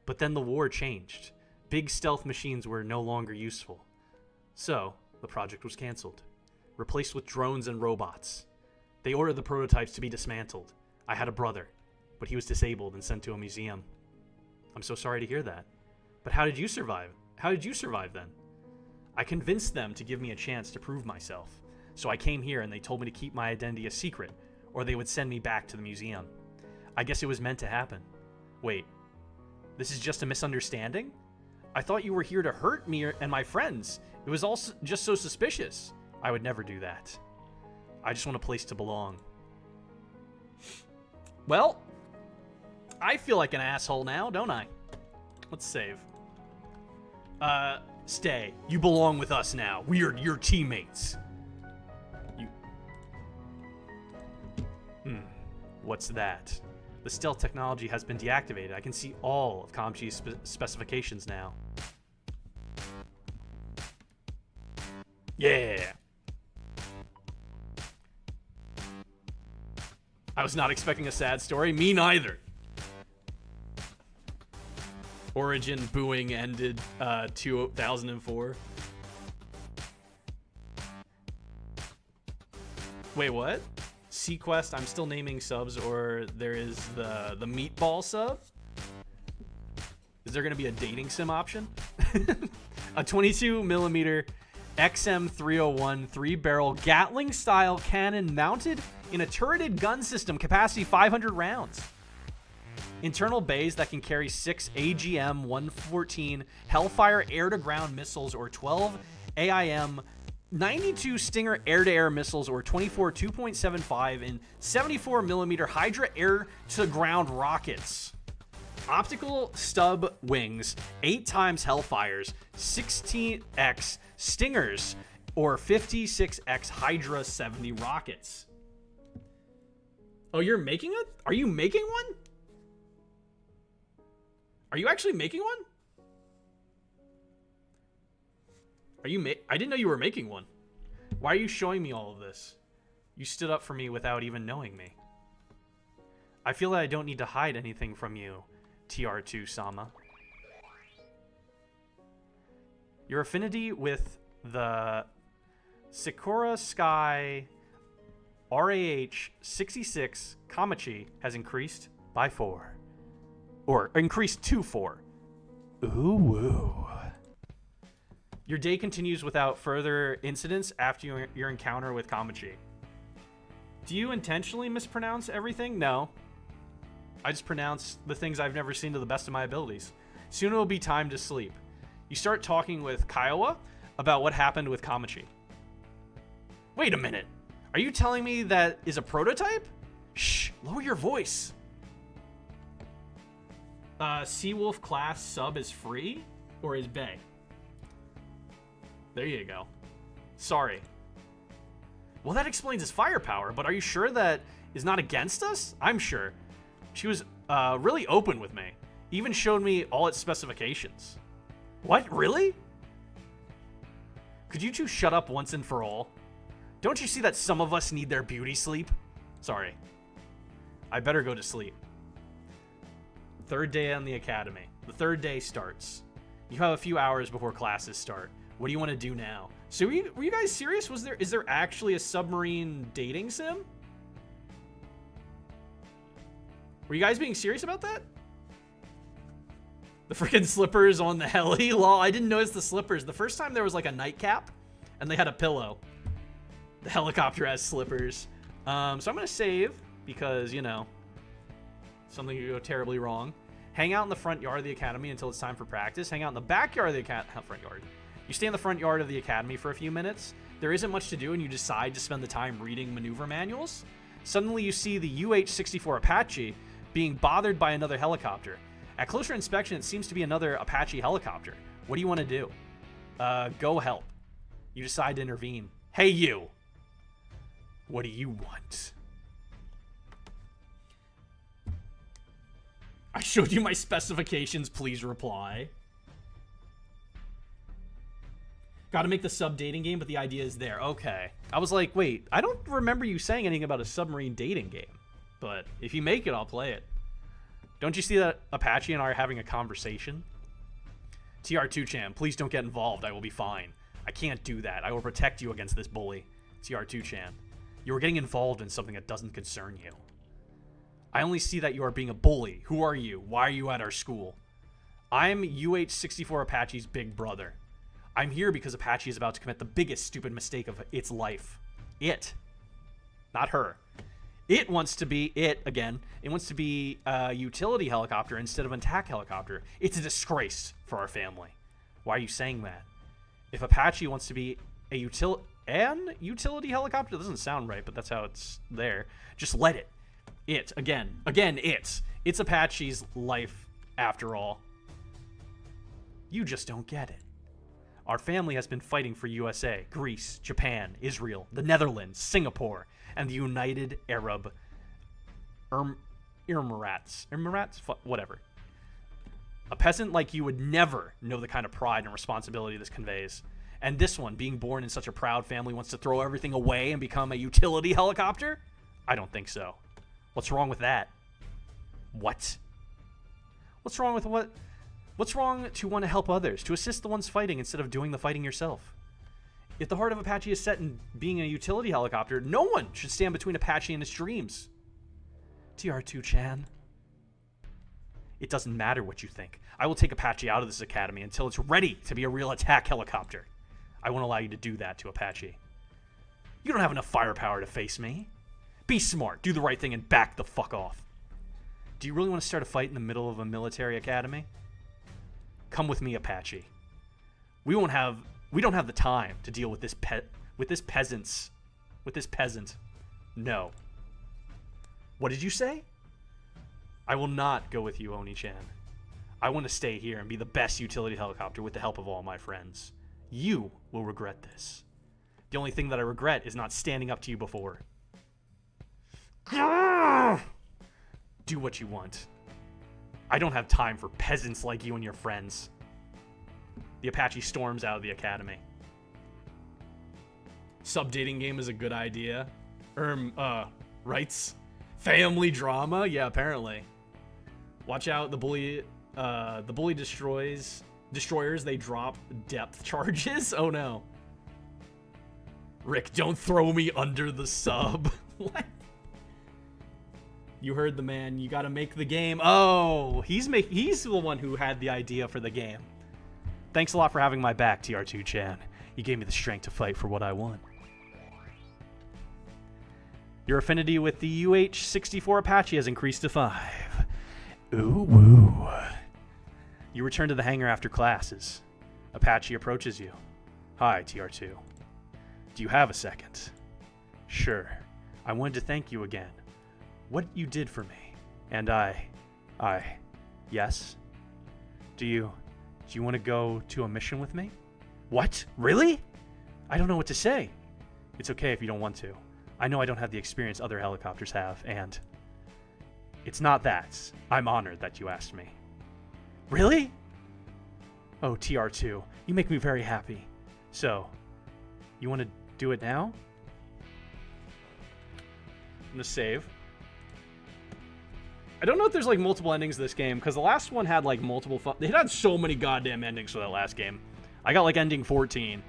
But then the war changed. Big stealth machines were no longer useful. So, the project was canceled, replaced with drones and robots. They ordered the prototypes to be dismantled. I had a brother, but he was disabled and sent to a museum. I'm so sorry to hear that. But how did you survive? How did you survive then? I convinced them to give me a chance to prove myself. So I came here and they told me to keep my identity a secret, or they would send me back to the museum. I guess it was meant to happen. Wait, this is just a misunderstanding? I thought you were here to hurt me and my friends. It was all just so suspicious. I would never do that. I just want a place to belong. Well, I feel like an asshole now, don't I? Let's save. Stay. You belong with us now. We are your teammates. What's that? The stealth technology has been deactivated. I can see all of Kamchi's specifications now. Yeah. I was not expecting a sad story. Me neither. Origin booing ended 2004. Wait, what? Sequest, I'm still naming subs, or there is the meatball sub? Is there going to be a dating sim option? A 22mm XM301 3-barrel Gatling-style cannon mounted in a turreted gun system, capacity 500 rounds. Internal bays that can carry 6 AGM-114 Hellfire air-to-ground missiles or 12 AIM 92 Stinger air-to-air missiles or 24 2.75 and 74mm Hydra air-to-ground rockets. Optical stub wings, 8 times Hellfires, 16x Stingers, or 56x Hydra 70 rockets. Oh, you're making it? Are you making one? Are you actually making one? I didn't know you were making one. Why are you showing me all of this? You stood up for me without even knowing me. I feel that I don't need to hide anything from you, TR2-sama. Your affinity with the Sakura Sky RAH-66 Kamachi has increased by 4. Or increased to 4. Ooh, woo. Your day continues without further incidents after your encounter with Kamachi. Do you intentionally mispronounce everything? No. I just pronounce the things I've never seen to the best of my abilities. Soon it will be time to sleep. You start talking with Kiowa about what happened with Kamachi. Wait a minute. Are you telling me that is a prototype? Shh, lower your voice. Seawolf class sub is free or is bae? There you go. Sorry. Well, that explains his firepower, but are you sure that is not against us? I'm sure. She was really open with me. Even showed me all its specifications. What? Really? Could you two shut up once and for all? Don't you see that some of us need their beauty sleep? Sorry. I better go to sleep. Third day on the academy. The third day starts. You have a few hours before classes start. What do you want to do now? So were you guys serious? Is there actually a submarine dating sim? Were you guys being serious about that? The freaking slippers on the heli? Lol, I didn't notice the slippers. The first time there was like a nightcap and they had a pillow. The helicopter has slippers. So I'm going to save because, you know, something could go terribly wrong. Hang out in the front yard of the academy until it's time for practice. Hang out in the backyard of the front yard. You stay in the front yard of the academy for a few minutes. There isn't much to do, and you decide to spend the time reading maneuver manuals. Suddenly, you see the UH-64 Apache being bothered by another helicopter. At closer inspection, it seems to be another Apache helicopter. What do you want to do? Go help. You decide to intervene. Hey, you! What do you want? I showed you my specifications. Please reply. Got to make the sub dating game, but the idea is there. Okay. I was like, wait, I don't remember you saying anything about a submarine dating game. But if you make it, I'll play it. Don't you see that Apache and I are having a conversation? TR2chan, please don't get involved. I will be fine. I can't do that. I will protect you against this bully. TR2chan, you are getting involved in something that doesn't concern you. I only see that you are being a bully. Who are you? Why are you at our school? I'm UH-64 Apache's big brother. I'm here because Apache is about to commit the biggest stupid mistake of its life. It. Not her. It wants to be, it wants to be a utility helicopter instead of an attack helicopter. It's a disgrace for our family. Why are you saying that? If Apache wants to be a utility helicopter, that doesn't sound right, but that's how it's there. Just let it. It's Apache's life after all. You just don't get it. Our family has been fighting for USA, Greece, Japan, Israel, the Netherlands, Singapore, and the United Arab Emirates. Whatever. A peasant like you would never know the kind of pride and responsibility this conveys. And this one, being born in such a proud family, wants to throw everything away and become a utility helicopter? I don't think so. What's wrong with that? What? What's wrong with what? What's wrong to want to help others, to assist the ones fighting instead of doing the fighting yourself? If the heart of Apache is set in being a utility helicopter, no one should stand between Apache and his dreams. TR2chan. It doesn't matter what you think. I will take Apache out of this academy until it's ready to be a real attack helicopter. I won't allow you to do that to Apache. You don't have enough firepower to face me. Be smart, do the right thing, and back the fuck off. Do you really want to start a fight in the middle of a military academy? Come with me, Apache. We don't have the time to deal with this peasant. No. What did you say? I will not go with you, Oni-chan. I want to stay here and be the best utility helicopter with the help of all my friends. You will regret this. The only thing that I regret is not standing up to you before. Do what you want. I don't have time for peasants like you and your friends. The Apache storms out of the academy. Sub-dating game is a good idea. Rights? Family drama? Yeah, apparently. Watch out, the bully destroyers, they drop depth charges? Oh no. Rick, don't throw me under the sub. What? You heard the man. You gotta make the game. Oh, he's the one who had the idea for the game. Thanks a lot for having my back, TR2chan. You gave me the strength to fight for what I want. Your affinity with the UH-64 Apache has increased to 5. Ooh woo. You return to the hangar after classes. Apache approaches you. Hi, TR2. Do you have a second? Sure. I wanted to thank you again. What you did for me. And yes? Do you want to go to a mission with me? What? Really? I don't know what to say. It's okay if you don't want to. I know I don't have the experience other helicopters have, and it's not that. I'm honored that you asked me. Really? Oh, TR2, you make me very happy. So, you want to do it now? I'm gonna save. I don't know if there's like multiple endings to this game, because the last one had like multiple they had so many goddamn endings for that last game. I got like ending 14.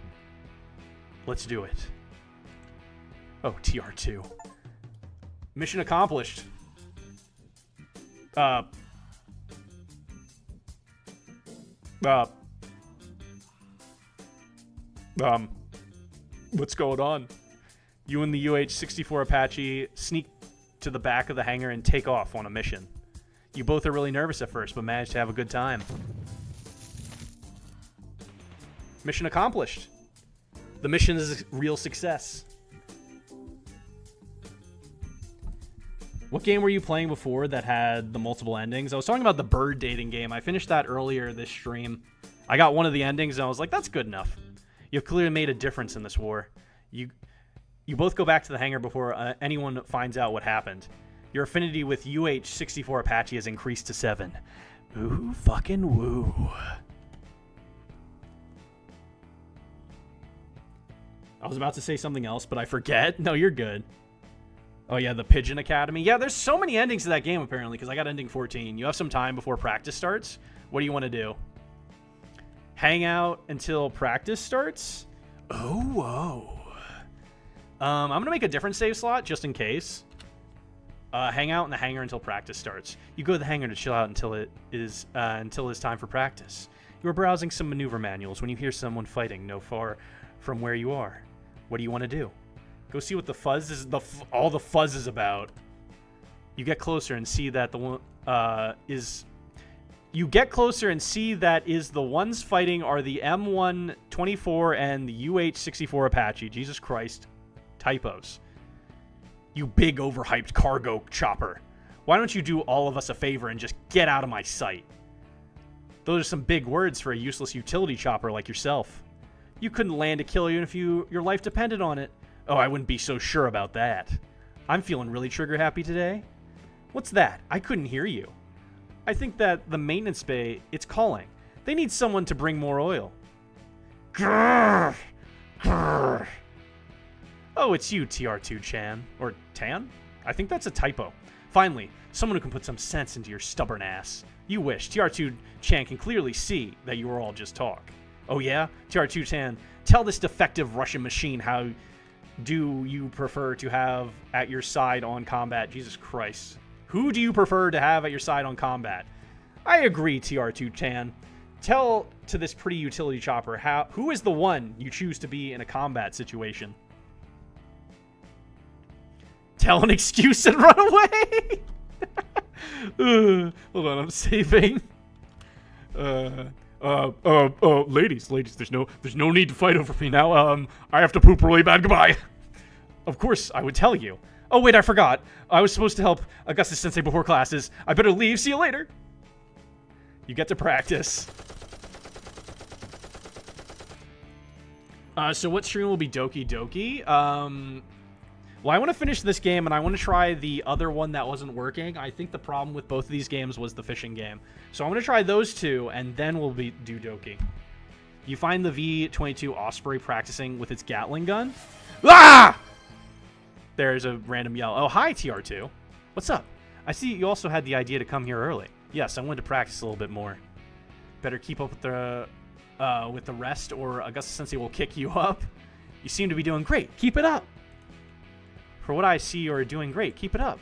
Let's do it. Oh, TR2. Mission accomplished. What's going on? You and the UH-64 Apache sneak to the back of the hangar and take off on a mission. You both are really nervous at first, but manage to have a good time. Mission accomplished. The mission is a real success. What game were you playing before that had the multiple endings? I was talking about the bird dating game. I finished that earlier this stream. I got one of the endings and I was like, that's good enough. You've clearly made a difference in this war. You both go back to the hangar before anyone finds out what happened. Your affinity with UH-64 Apache has increased to 7. Ooh, fucking woo. I was about to say something else, but I forget. No, you're good. Oh, yeah, the Pigeon Academy. Yeah, there's so many endings to that game, apparently, because I got ending 14. You have some time before practice starts. What do you want to do? Hang out until practice starts? Oh, whoa. I'm going to make a different save slot, just in case. Hang out in the hangar until practice starts. You go to the hangar to chill out until it's time for practice. You are browsing some maneuver manuals when you hear someone fighting no far from where you are. What do you want to do? Go see what the fuzz is. All the fuzz is about. You get closer and see that the one You get closer and see that the ones fighting are the M124 and the UH-64 Apache. Jesus Christ, typos. You big overhyped cargo chopper. Why don't you do all of us a favor and just get out of my sight? Those are some big words for a useless utility chopper like yourself. You couldn't land a kill even if your life depended on it. Oh, I wouldn't be so sure about that. I'm feeling really trigger happy today. What's that? I couldn't hear you. I think that the maintenance bay, it's calling. They need someone to bring more oil. Grrr, grrr. Oh, it's you, TR2-chan. Or Tan? I think that's a typo. Finally, someone who can put some sense into your stubborn ass. You wish. TR2-chan can clearly see that you are all just talk. Oh yeah? TR2-chan, tell this defective Russian machine how do you prefer to have at your side on combat? Jesus Christ. Who do you prefer to have at your side on combat? I agree, TR2-chan. Tell to this pretty utility chopper who is the one you choose to be in a combat situation. Tell an excuse and run away. Hold on, I'm saving. Ladies, there's no need to fight over me now. I have to poop really bad. Goodbye. Of course, I would tell you. Oh, wait, I forgot. I was supposed to help Augustus Sensei before classes. I better leave. See you later. You get to practice. So what stream will be Doki Doki? Well, I want to finish this game, and I want to try the other one that wasn't working. I think the problem with both of these games was the fishing game. So I'm going to try those two, and then we'll do Doki. You find the V-22 Osprey practicing with its Gatling gun. Ah! There's a random yell. Oh, hi, TR2. What's up? I see you also had the idea to come here early. Yes, I wanted to practice a little bit more. Better keep up with the rest, or Augustus Sensei will kick you up. You seem to be doing great. Keep it up. For what I see, you're doing great. Keep it up.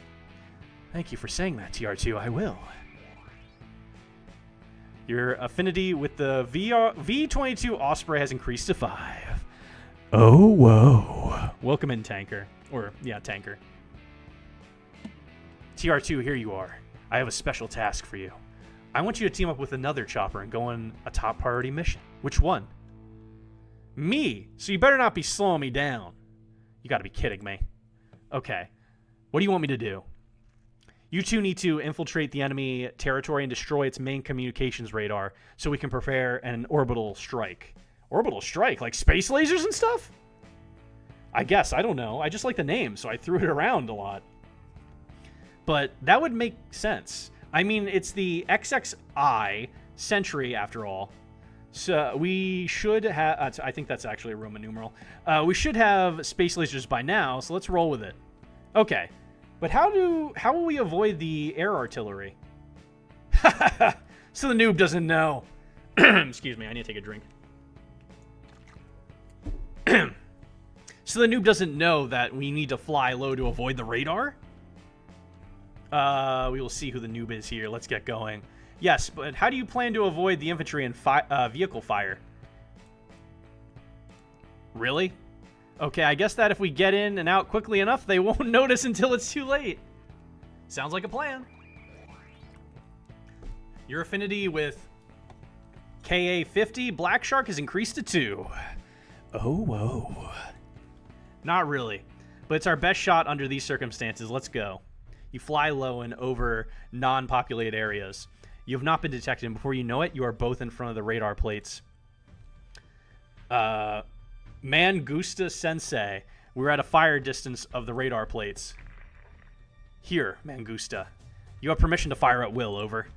Thank you for saying that, TR2. I will. Your affinity with the V-22 Osprey has increased to 5. Oh, whoa. Welcome in, Tanker. Or, yeah, Tanker. TR2, here you are. I have a special task for you. I want you to team up with another chopper and go on a top priority mission. Which one? Me. So you better not be slowing me down. You gotta be kidding me. Okay. What do you want me to do? You two need to infiltrate the enemy territory and destroy its main communications radar so we can prepare an orbital strike. Orbital strike? Like space lasers and stuff? I guess. I don't know. I just like the name, so I threw it around a lot. But that would make sense. I mean, it's the XXI Century, after all. So we should have... I think that's actually a Roman numeral. We should have space lasers by now, so let's roll with it. Okay. But how will we avoid the air artillery? So the noob doesn't know. Excuse me, I need to take a drink. So the noob doesn't know that we need to fly low to avoid the radar? We will see who the noob is here. Let's get going. Yes, but how do you plan to avoid the infantry and vehicle fire? Really? Okay, I guess that if we get in and out quickly enough, they won't notice until it's too late. Sounds like a plan. Your affinity with KA50 Black Shark has increased to 2. Oh, whoa. Not really, but it's our best shot under these circumstances. Let's go. You fly low and over non-populated areas. You have not been detected, and before you know it, you are both in front of the radar plates. Mangusta Sensei. We're at a fire distance of the radar plates. Here, Mangusta. You have permission to fire at will, over.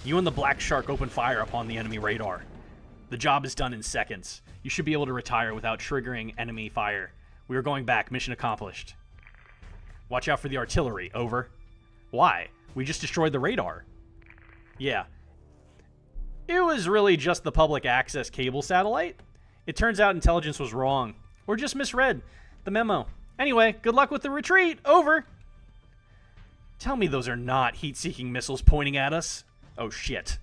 You and the Black Shark open fire upon the enemy radar. The job is done in seconds. You should be able to retire without triggering enemy fire. We are going back. Mission accomplished. Watch out for the artillery, over. Why? We just destroyed the radar. Yeah. It was really just the public access cable satellite. It turns out intelligence was wrong. Or just misread the memo. Anyway, good luck with the retreat. Over. Tell me those are not heat-seeking missiles pointing at us. Oh, shit.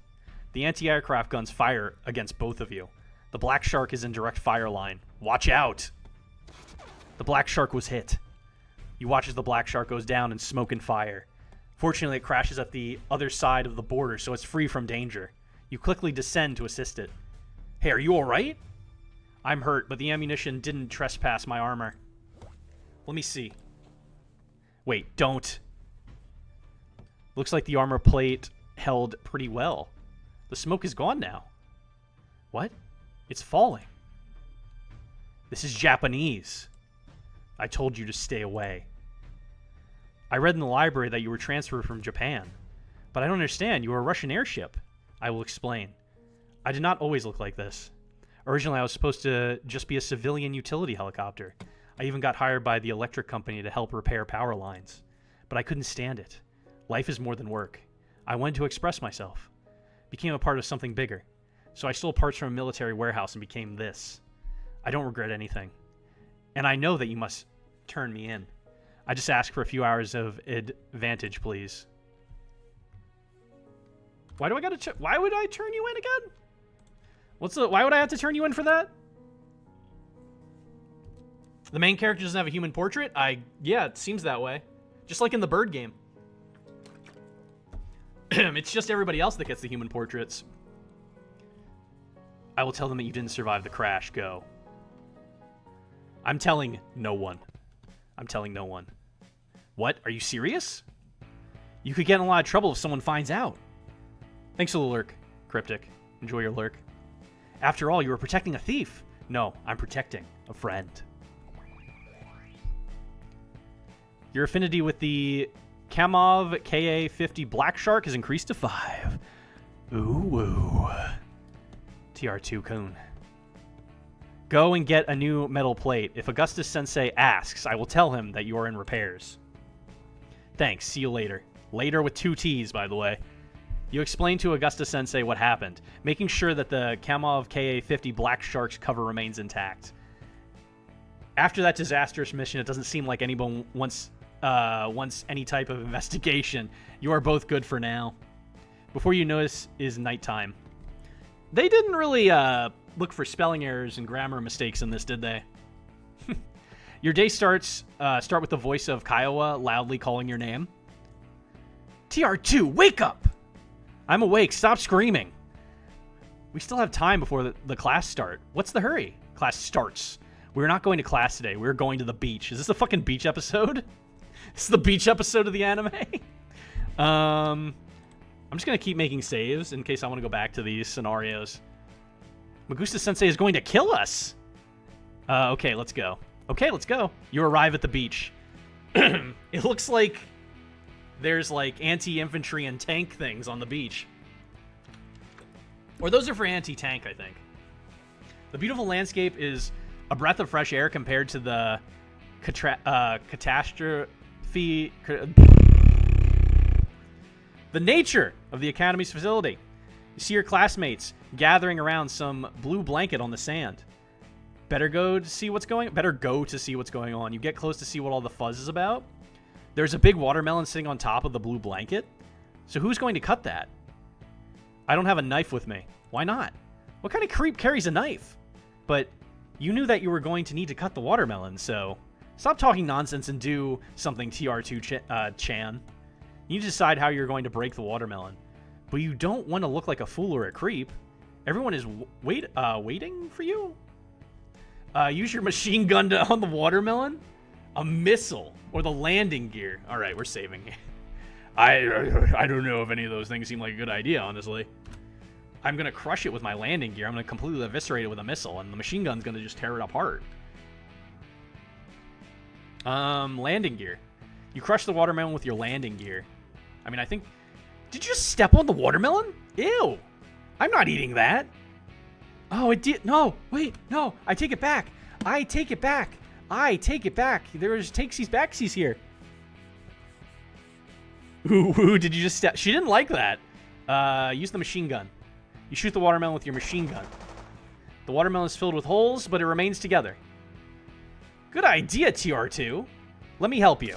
The anti-aircraft guns fire against both of you. The Black Shark is in direct fire line. Watch out. The Black Shark was hit. You watch as the Black Shark goes down in smoke and fire. Fortunately, it crashes at the other side of the border, so it's free from danger. You quickly descend to assist it. Hey, are you alright? I'm hurt, but the ammunition didn't trespass my armor. Let me see. Wait, don't. Looks like the armor plate held pretty well. The smoke is gone now. What? It's falling. This is Japanese. I told you to stay away. I read in the library that you were transferred from Japan. But I don't understand. You were a Russian airship. I will explain. I did not always look like this. Originally, I was supposed to just be a civilian utility helicopter. I even got hired by the electric company to help repair power lines. But I couldn't stand it. Life is more than work. I wanted to express myself. Became a part of something bigger. So I stole parts from a military warehouse and became this. I don't regret anything. And I know that you must turn me in. I just ask for a few hours of advantage, please. Why would I turn you in again? Why would I have to turn you in for that? The main character doesn't have a human portrait? Yeah, it seems that way. Just like in the bird game. It's just everybody else that gets the human portraits. I will tell them that you didn't survive the crash. Go. I'm telling no one. I'm telling no one. What? Are you serious? You could get in a lot of trouble if someone finds out. Thanks for the lurk, Cryptic. Enjoy your lurk. After all, you were protecting a thief. No, I'm protecting a friend. Your affinity with the Kamov KA50 Black Shark has increased to 5. Ooh, woo. TR2 Coon. Go and get a new metal plate. If Augustus Sensei asks, I will tell him that you are in repairs. Thanks. See you later. Later with 2 T's, by the way. You explain to Augustus Sensei what happened, making sure that the Kamov KA50 Black Shark's cover remains intact. After that disastrous mission, it doesn't seem like anyone wants any type of investigation. You are both good for now. Before you notice is nighttime. They didn't really look for spelling errors and grammar mistakes in this, did they? Your day start with the voice of Kiowa loudly calling your name. TR2, wake up! I'm awake. Stop screaming. We still have time before the class start. What's the hurry? Class starts. We're not going to class today. We're going to the beach. Is this the fucking beach episode? This is the beach episode of the anime? I'm just going to keep making saves in case I want to go back to these scenarios. Magusta Sensei is going to kill us. Okay, let's go. Okay, let's go. You arrive at the beach. It looks like there's like anti-infantry and tank things on the beach. Or those are for anti-tank, I think. The beautiful landscape is a breath of fresh air compared to the catastrophe. The nature of the Academy's facility. You see your classmates gathering around some blue blanket on the sand. Better go to see what's going on. You get close to see what all the fuzz is about. There's a big watermelon sitting on top of the blue blanket. So who's going to cut that? I don't have a knife with me. Why not? What kind of creep carries a knife? But You knew that you were going to need to cut the watermelon, so stop talking nonsense and do something, TR2-chan. You need to decide how you're going to break the watermelon. But you don't want to look like a fool or a creep. Everyone is waiting for you? Use your machine gun on the watermelon? A missile or the landing gear. All right, we're saving. I don't know if any of those things seem like a good idea, honestly. I'm going to crush it with my landing gear. I'm going to completely eviscerate it with a missile, and the machine gun's going to just tear it apart. Landing gear. You crush the watermelon with your landing gear. I mean, I think... Did you just step on the watermelon? Ew. I'm not eating that. Oh, it did. No, wait, no. I take it back. I take it back. I take it back. There's takesies backsies here. Ooh, did you just step? She didn't like that. Use the machine gun. You shoot the watermelon with your machine gun. The watermelon is filled with holes, but it remains together. Good idea, TR2. Let me help you.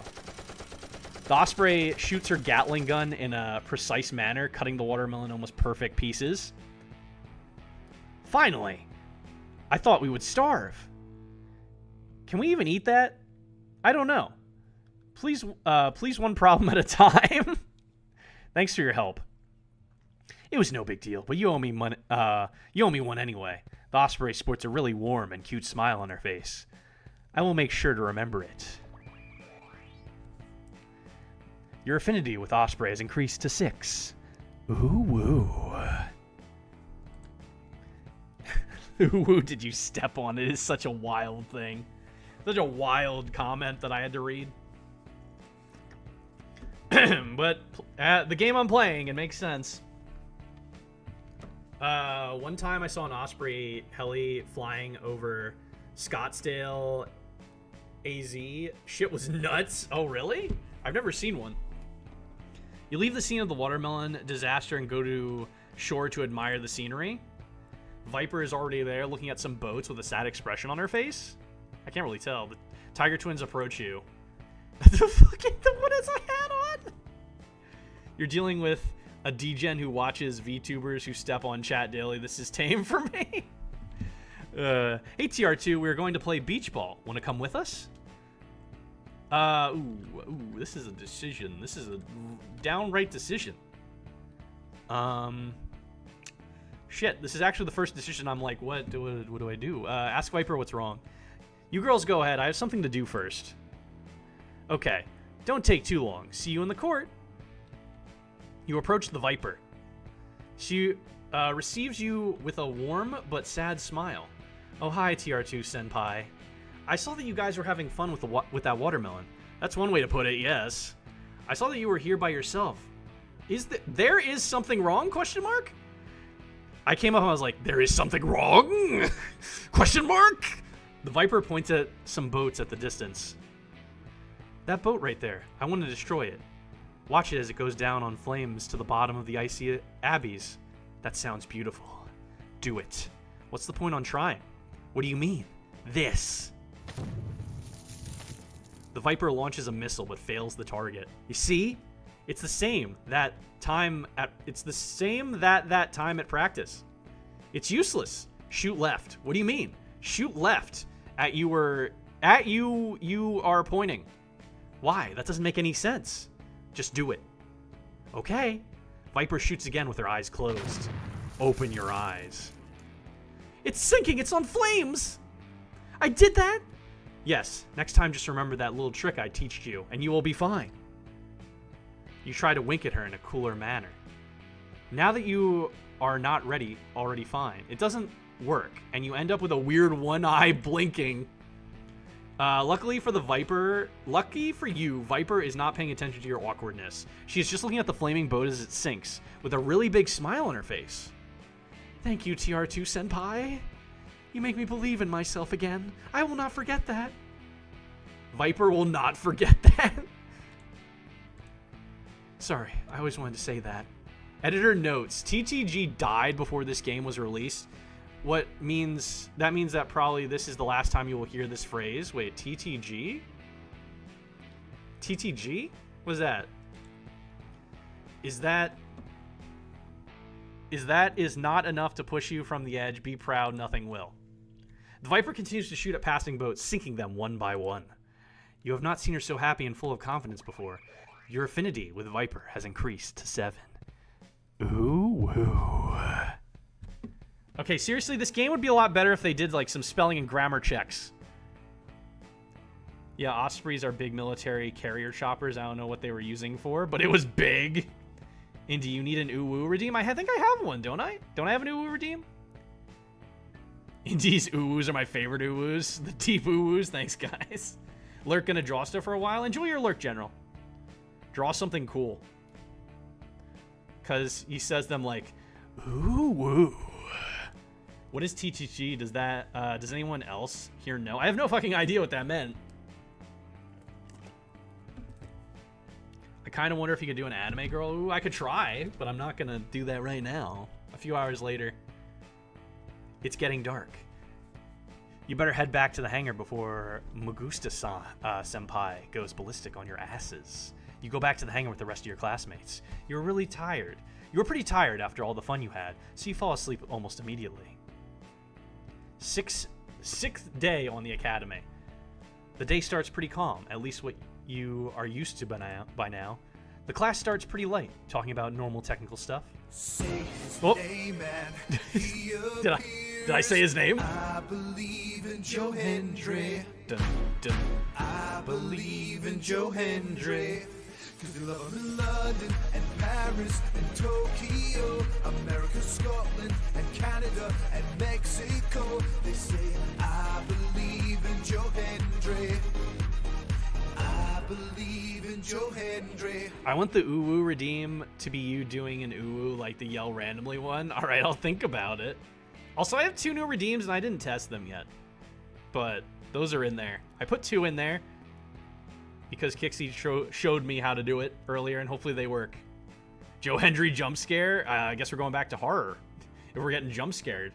The osprey shoots her Gatling gun in a precise manner, cutting the watermelon almost perfect pieces. Finally. I thought we would starve. Can we even eat that? I don't know. Please one problem at a time. Thanks for your help. It was no big deal, but you owe me money. You owe me one anyway. The osprey sports a really warm and cute smile on her face. I will make sure to remember it. Your affinity with osprey has increased to 6. Ooh woo. Ooh woo, did you step on it? It is such a wild thing. Such a wild comment that I had to read. But the game I'm playing, it makes sense. One time I saw an osprey heli flying over Scottsdale, AZ. Shit was nuts. Oh, really? I've never seen one. You leave the scene of the watermelon disaster and go to shore to admire the scenery. Viper is already there looking at some boats with a sad expression on her face. I can't really tell. The Tiger Twins approach you. What is a hat on? You're dealing with a degen who watches VTubers who step on chat daily. This is tame for me. Hey TR2, we're going to play beach ball. Want to come with us? Ooh, this is a decision. This is a downright decision. Shit, this is actually the first decision I'm like, what do I do? Ask Viper what's wrong. You girls go ahead. I have something to do first. Okay, don't take too long. See you in the court. You approach the Viper. She receives you with a warm but sad smile. Oh, hi, TR2 Senpai. I saw that you guys were having fun with that watermelon. That's one way to put it, yes. I saw that you were here by yourself. There is something wrong, question mark? I came up and I was like, there is something wrong? Question mark? The Viper points at some boats at the distance. That boat right there, I want to destroy it. Watch it as it goes down on flames to the bottom of the icy abbeys. That sounds beautiful. Do it. What's the point on trying? What do you mean? This. The Viper launches a missile but fails the target. You see? It's the same that time at practice. It's useless. Shoot left. What do you mean? Shoot left. You are pointing. Why? That doesn't make any sense. Just do it. Okay. Viper shoots again with her eyes closed. Open your eyes. It's sinking. It's on flames. I did that? Yes. Next time, just remember that little trick I teached you, and you will be fine. You try to wink at her in a cooler manner. Now that you are not already fine, it doesn't work, and you end up with a weird one eye blinking. Lucky for you, Viper is not paying attention to your awkwardness. She is just looking at the flaming boat as it sinks, with a really big smile on her face. Thank you, TR2 Senpai. You make me believe in myself again. I will not forget that. Viper will not forget that. Sorry, I always wanted to say that. Editor notes, TTG died before this game was released. That means that probably this is the last time you will hear this phrase. Wait, TTG? TTG? What's that? Is not enough to push you from the edge. Be proud, nothing will. The Viper continues to shoot at passing boats, sinking them one by one. You have not seen her so happy and full of confidence before. Your affinity with Viper has increased to 7. Ooh, woo. Okay, seriously, this game would be a lot better if they did, like, some spelling and grammar checks. Yeah, Ospreys are big military carrier choppers. I don't know what they were using for, but it was big. And do you need an ooh-woo redeem? I think I have one, don't I? Don't I have an ooh-woo redeem? Indy's ooh-woos are my favorite ooh-woos. The deep ooh-woos. Thanks, guys. Lurk gonna draw stuff for a while? Enjoy your Lurk, General. Draw something cool. Because he says them like, ooh-woo. What is TTG? Does that, does anyone else here know? I have no fucking idea what that meant. I kind of wonder if you could do an anime girl. Ooh, I could try, but I'm not going to do that right now. A few hours later. It's getting dark. You better head back to the hangar before Mugusta-san, senpai goes ballistic on your asses. You go back to the hangar with the rest of your classmates. You're really tired. You were pretty tired after all the fun you had, so you fall asleep almost immediately. Sixth day on the academy. The day starts pretty calm, at least what you are used to by now. The class starts pretty light, talking about normal technical stuff. Oh. Did I say his name? I believe in Joe Hendry. Dun, dun. I believe in Joe Hendry. Cause they love him in London and Paris and Tokyo, America, Scotland and Canada and Mexico. They say, I believe in Joe Hendry. I believe in Joe Hendry. I want the ooh-woo redeem to be you doing an ooh-woo, like the yell randomly one. All right, I'll think about it. Also, I have 2 new redeems and I didn't test them yet. But those are in there. I put 2 in there because Kixie showed me how to do it earlier, and hopefully they work. Joe Hendry jump scare? I guess we're going back to horror if we're getting jump scared.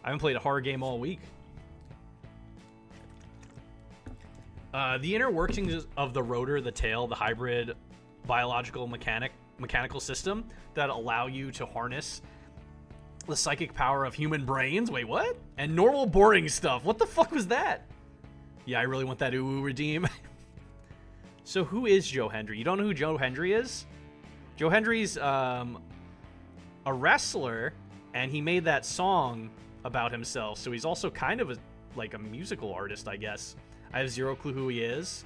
I haven't played a horror game all week. The inner workings of the rotor, the tail, the hybrid biological mechanical system that allow you to harness the psychic power of human brains. Wait, what? And normal boring stuff. What the fuck was that? Yeah, I really want that ooh redeem. So who is Joe Hendry? You don't know who Joe Hendry is? Joe Hendry's a wrestler, and he made that song about himself. So he's also kind of like a musical artist, I guess. I have 0 clue who he is.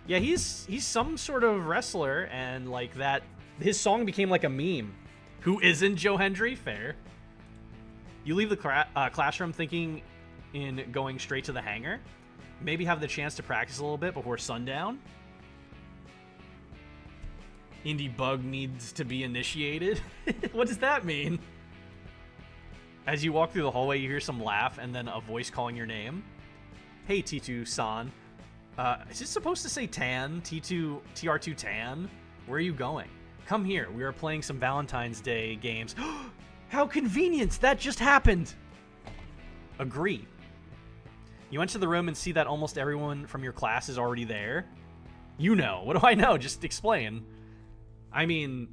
Yeah, he's some sort of wrestler, and like that, his song became like a meme. Who isn't Joe Hendry? Fair. You leave the classroom thinking in going straight to the hangar. Maybe have the chance to practice a little bit before sundown. Indie bug needs to be initiated. What does that mean? As you walk through the hallway, you hear some laugh and then a voice calling your name. Hey, T2-san. Is it supposed to say Tan? T2, TR2 Tan? Where are you going? Come here. We are playing some Valentine's Day games. How convenient! That just happened! Agree. You enter the room and see that almost everyone from your class is already there. You know. What do I know? Just explain. I mean,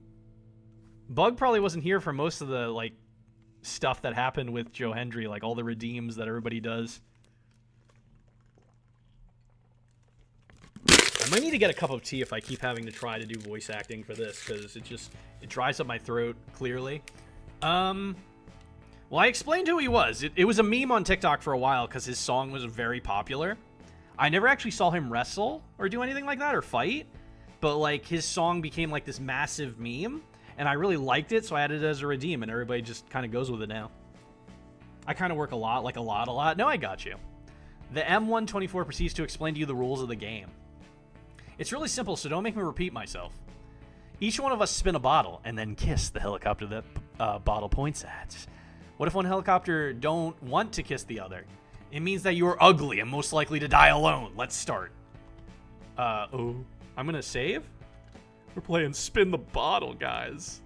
Bug probably wasn't here for most of the, like, stuff that happened with Joe Hendry, like all the redeems that everybody does. I might need to get a cup of tea if I keep having to try to do voice acting for this, because it dries up my throat, clearly. Well, I explained who he was. It was a meme on TikTok for a while, because his song was very popular. I never actually saw him wrestle, or do anything like that, or fight. But, like, his song became, like, this massive meme, and I really liked it, so I added it as a redeem, and everybody just kind of goes with it now. I kind of work a lot, like a lot. No, I got you. The M124 proceeds to explain to you the rules of the game. It's really simple, so don't make me repeat myself. Each one of us spin a bottle, and then kiss the helicopter that bottle points at. What if one helicopter don't want to kiss the other? It means that you are ugly and most likely to die alone. Let's start. I'm gonna save? We're playing spin the bottle, guys.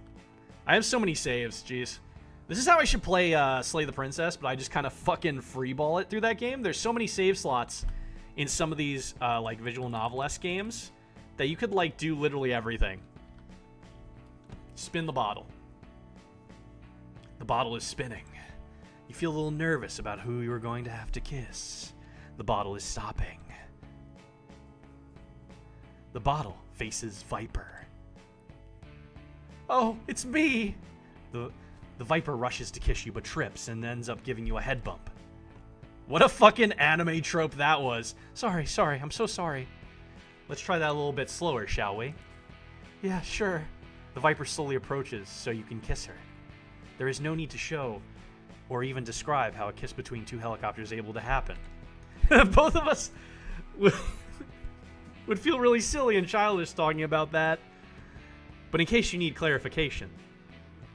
I have so many saves, jeez. This is how I should play Slay the Princess, but I just kind of fucking freeball it through that game. There's so many save slots in some of these like visual novel-esque games that you could like do literally everything. Spin the bottle. The bottle is spinning. You feel a little nervous about who you are going to have to kiss. The bottle is stopping. The bottle faces Viper. Oh, it's me! The Viper rushes to kiss you but trips and ends up giving you a head bump. What a fucking anime trope that was. Sorry, I'm so sorry. Let's try that a little bit slower, shall we? Yeah, sure. The Viper slowly approaches so you can kiss her. There is no need to show or even describe how a kiss between two helicopters is able to happen. Both of us would feel really silly and childish talking about that. But in case you need clarification,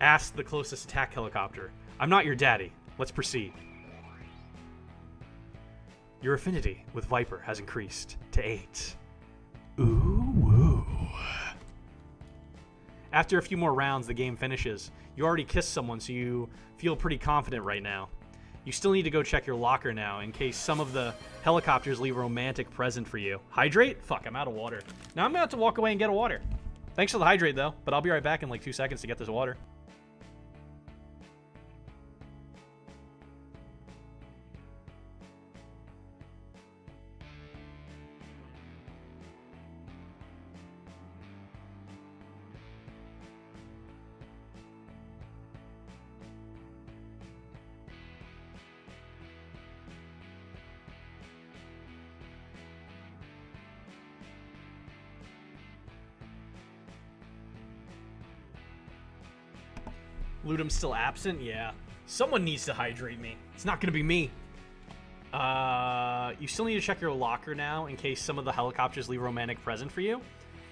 ask the closest attack helicopter. I'm not your daddy. Let's proceed. Your affinity with Viper has increased to 8. Ooh, woo. After a few more rounds, the game finishes. You already kissed someone, so you feel pretty confident right now. You still need to go check your locker now in case some of the helicopters leave a romantic present for you. Hydrate? Fuck, I'm out of water. Now I'm gonna have to walk away and get a water. Thanks for the hydrate, though, but I'll be right back in like 2 seconds to get this water. Ludum's still absent? Yeah. Someone needs to hydrate me. It's not gonna be me. You still need to check your locker now in case some of the helicopters leave a romantic present for you.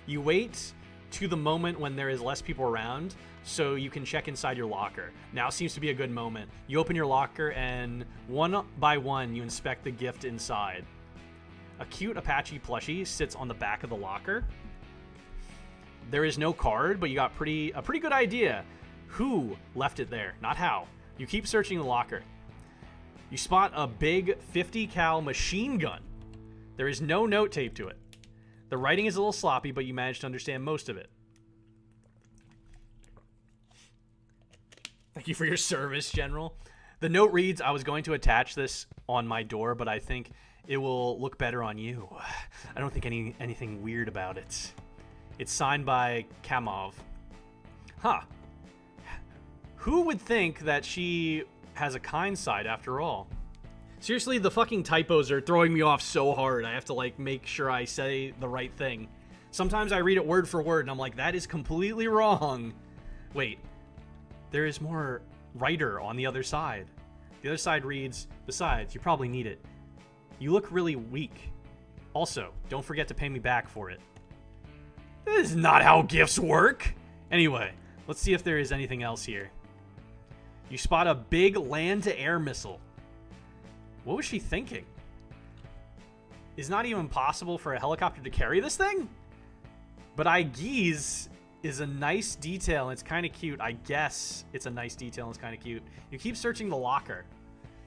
You wait to the moment when there is less people around so you can check inside your locker. Now seems to be a good moment. You open your locker and one by one you inspect the gift inside. A cute Apache plushie sits on the back of the locker. There is no card, but you got a pretty good idea who left it there, not how. You keep searching the locker. You spot a big 50 cal machine gun. There is no note taped to it. The writing is a little sloppy, but you managed to understand most of it. Thank you for your service, General. The note reads, I was going to attach this on my door, but I think it will look better on you. I don't think anything weird about it. It's signed by Kamov. Huh. Who would think that she has a kind side after all? Seriously, the fucking typos are throwing me off so hard. I have to, like, make sure I say the right thing. Sometimes I read it word for word, and I'm like, that is completely wrong. Wait. There is more writer on the other side. The other side reads, besides, you probably need it. You look really weak. Also, don't forget to pay me back for it. This is not how gifts work. Anyway, let's see if there is anything else here. You spot a big land-to-air missile. What was she thinking? It's not even possible for a helicopter to carry this thing? But I guess is a nice detail, and it's kind of cute. I guess it's a nice detail, and it's kind of cute. You keep searching the locker.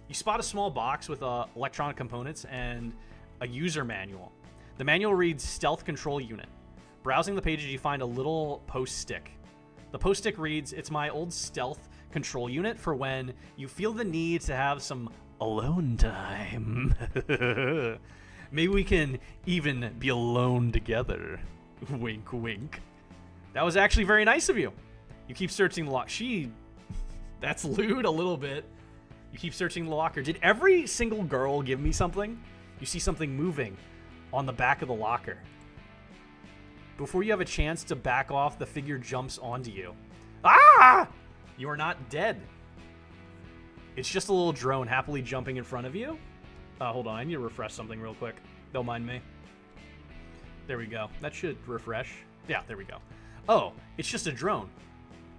You spot a small box with electronic components and a user manual. The manual reads Stealth Control Unit. Browsing the pages, you find a little post stick. The post stick reads, it's my old stealth control unit for when you feel the need to have some alone time. Maybe we can even be alone together. Wink, wink. That was actually very nice of you. You keep searching the locker. That's lewd a little bit. You keep searching the locker. Did every single girl give me something? You see something moving on the back of the locker. Before you have a chance to back off, the figure jumps onto you. Ah! You are not dead. It's just a little drone happily jumping in front of you. Hold on, I need to refresh something real quick. Don't mind me. There we go. That should refresh. Yeah, there we go. Oh, it's just a drone.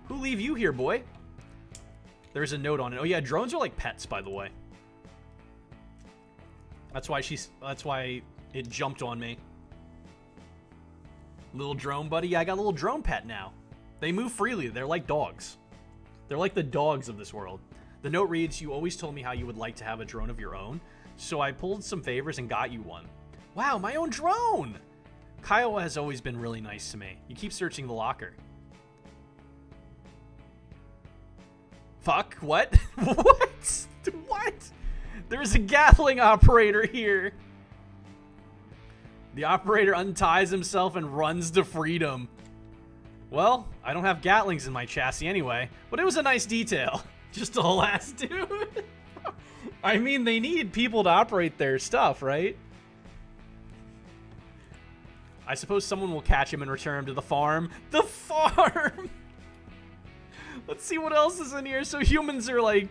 Who leave you here, boy? There's a note on it. Oh yeah, drones are like pets, by the way. That's why it jumped on me. Little drone buddy. Yeah, I got a little drone pet now. They move freely. They're like dogs. They're like the dogs of this world. The note reads, you always told me how you would like to have a drone of your own, so I pulled some favors and got you one. Wow, my own drone! Kiowa has always been really nice to me. You keep searching the locker. Fuck, what? What? What? There's a Gatling operator here. The operator unties himself and runs to freedom. Well, I don't have Gatlings in my chassis anyway, but it was a nice detail. Just a last dude. I mean, they need people to operate their stuff, right? I suppose someone will catch him and return him to the farm. The farm! Let's see what else is in here. So humans are like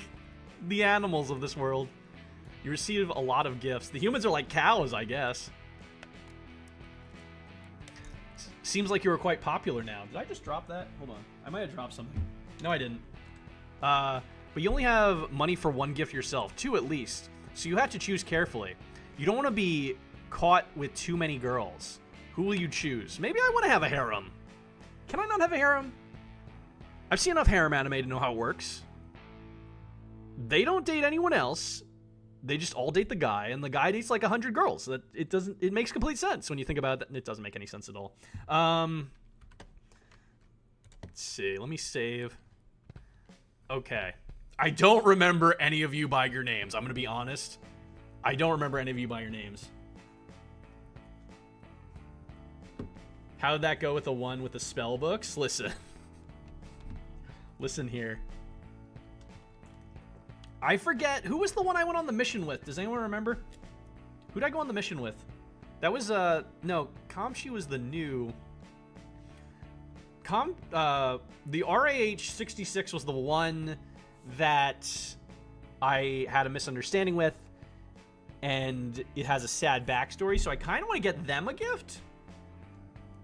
the animals of this world. You receive a lot of gifts. The humans are like cows, I guess. Seems like you were quite popular now. Did I just drop that? Hold on. I might have dropped something. No, I didn't. But you only have money for one gift yourself. 2 at least. So you have to choose carefully. You don't want to be caught with too many girls. Who will you choose? Maybe I want to have a harem. Can I not have a harem? I've seen enough harem anime to know how it works. They don't date anyone else. They just all date the guy, and the guy dates like 100 girls. That it makes complete sense when you think about it. It doesn't make any sense at all. Let's see. Let me save. Okay. I don't remember any of you by your names. I'm going to be honest. I don't remember any of you by your names. How did that go with the one with the spell books? Listen. Listen here. I forget. Who was the one I went on the mission with? Does anyone remember? Who did I go on the mission with? That was, no, Kamshi was the new... The RAH-66 was the one that I had a misunderstanding with, and it has a sad backstory, so I kind of want to get them a gift.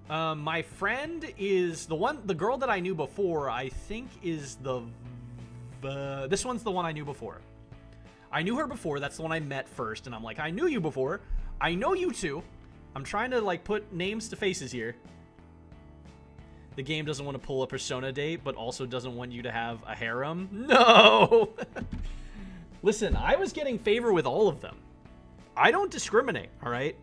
My friend is the girl that I knew before, I think is this one's the one I knew before. I knew her before, that's the one I met first, and I'm like, I knew you before. I know you too. I'm trying to, like, put names to faces here. The game doesn't want to pull a Persona date, but also doesn't want you to have a harem. No! Listen, I was getting favor with all of them. I don't discriminate, all right?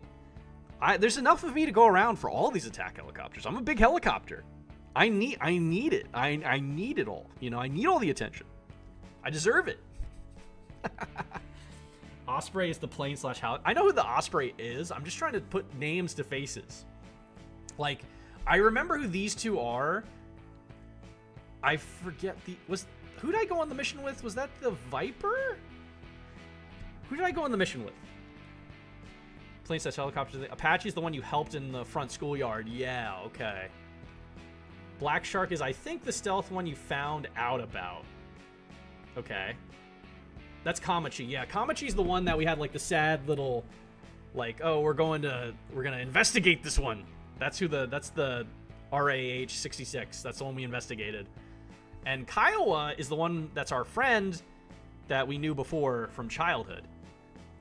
There's enough of me to go around for all these attack helicopters. I'm a big helicopter. I need it. I need it all. You know, I need all the attention. I deserve it. Osprey is the plane / house. I know who the Osprey is. I'm just trying to put names to faces. Like, I remember who these two are. I forget who did I go on the mission with? Was that the Viper? Who did I go on the mission with? Plane / helicopter. Apache's the one you helped in the front schoolyard. Yeah, okay. Black Shark is, I think, the stealth one you found out about. Okay. That's Kamachi. Yeah, Kamachi's the one that we had, like, the sad little, like, oh, we're gonna investigate this one. That's the RAH-66. That's the one we investigated. And Kiowa is the one that's our friend that we knew before from childhood.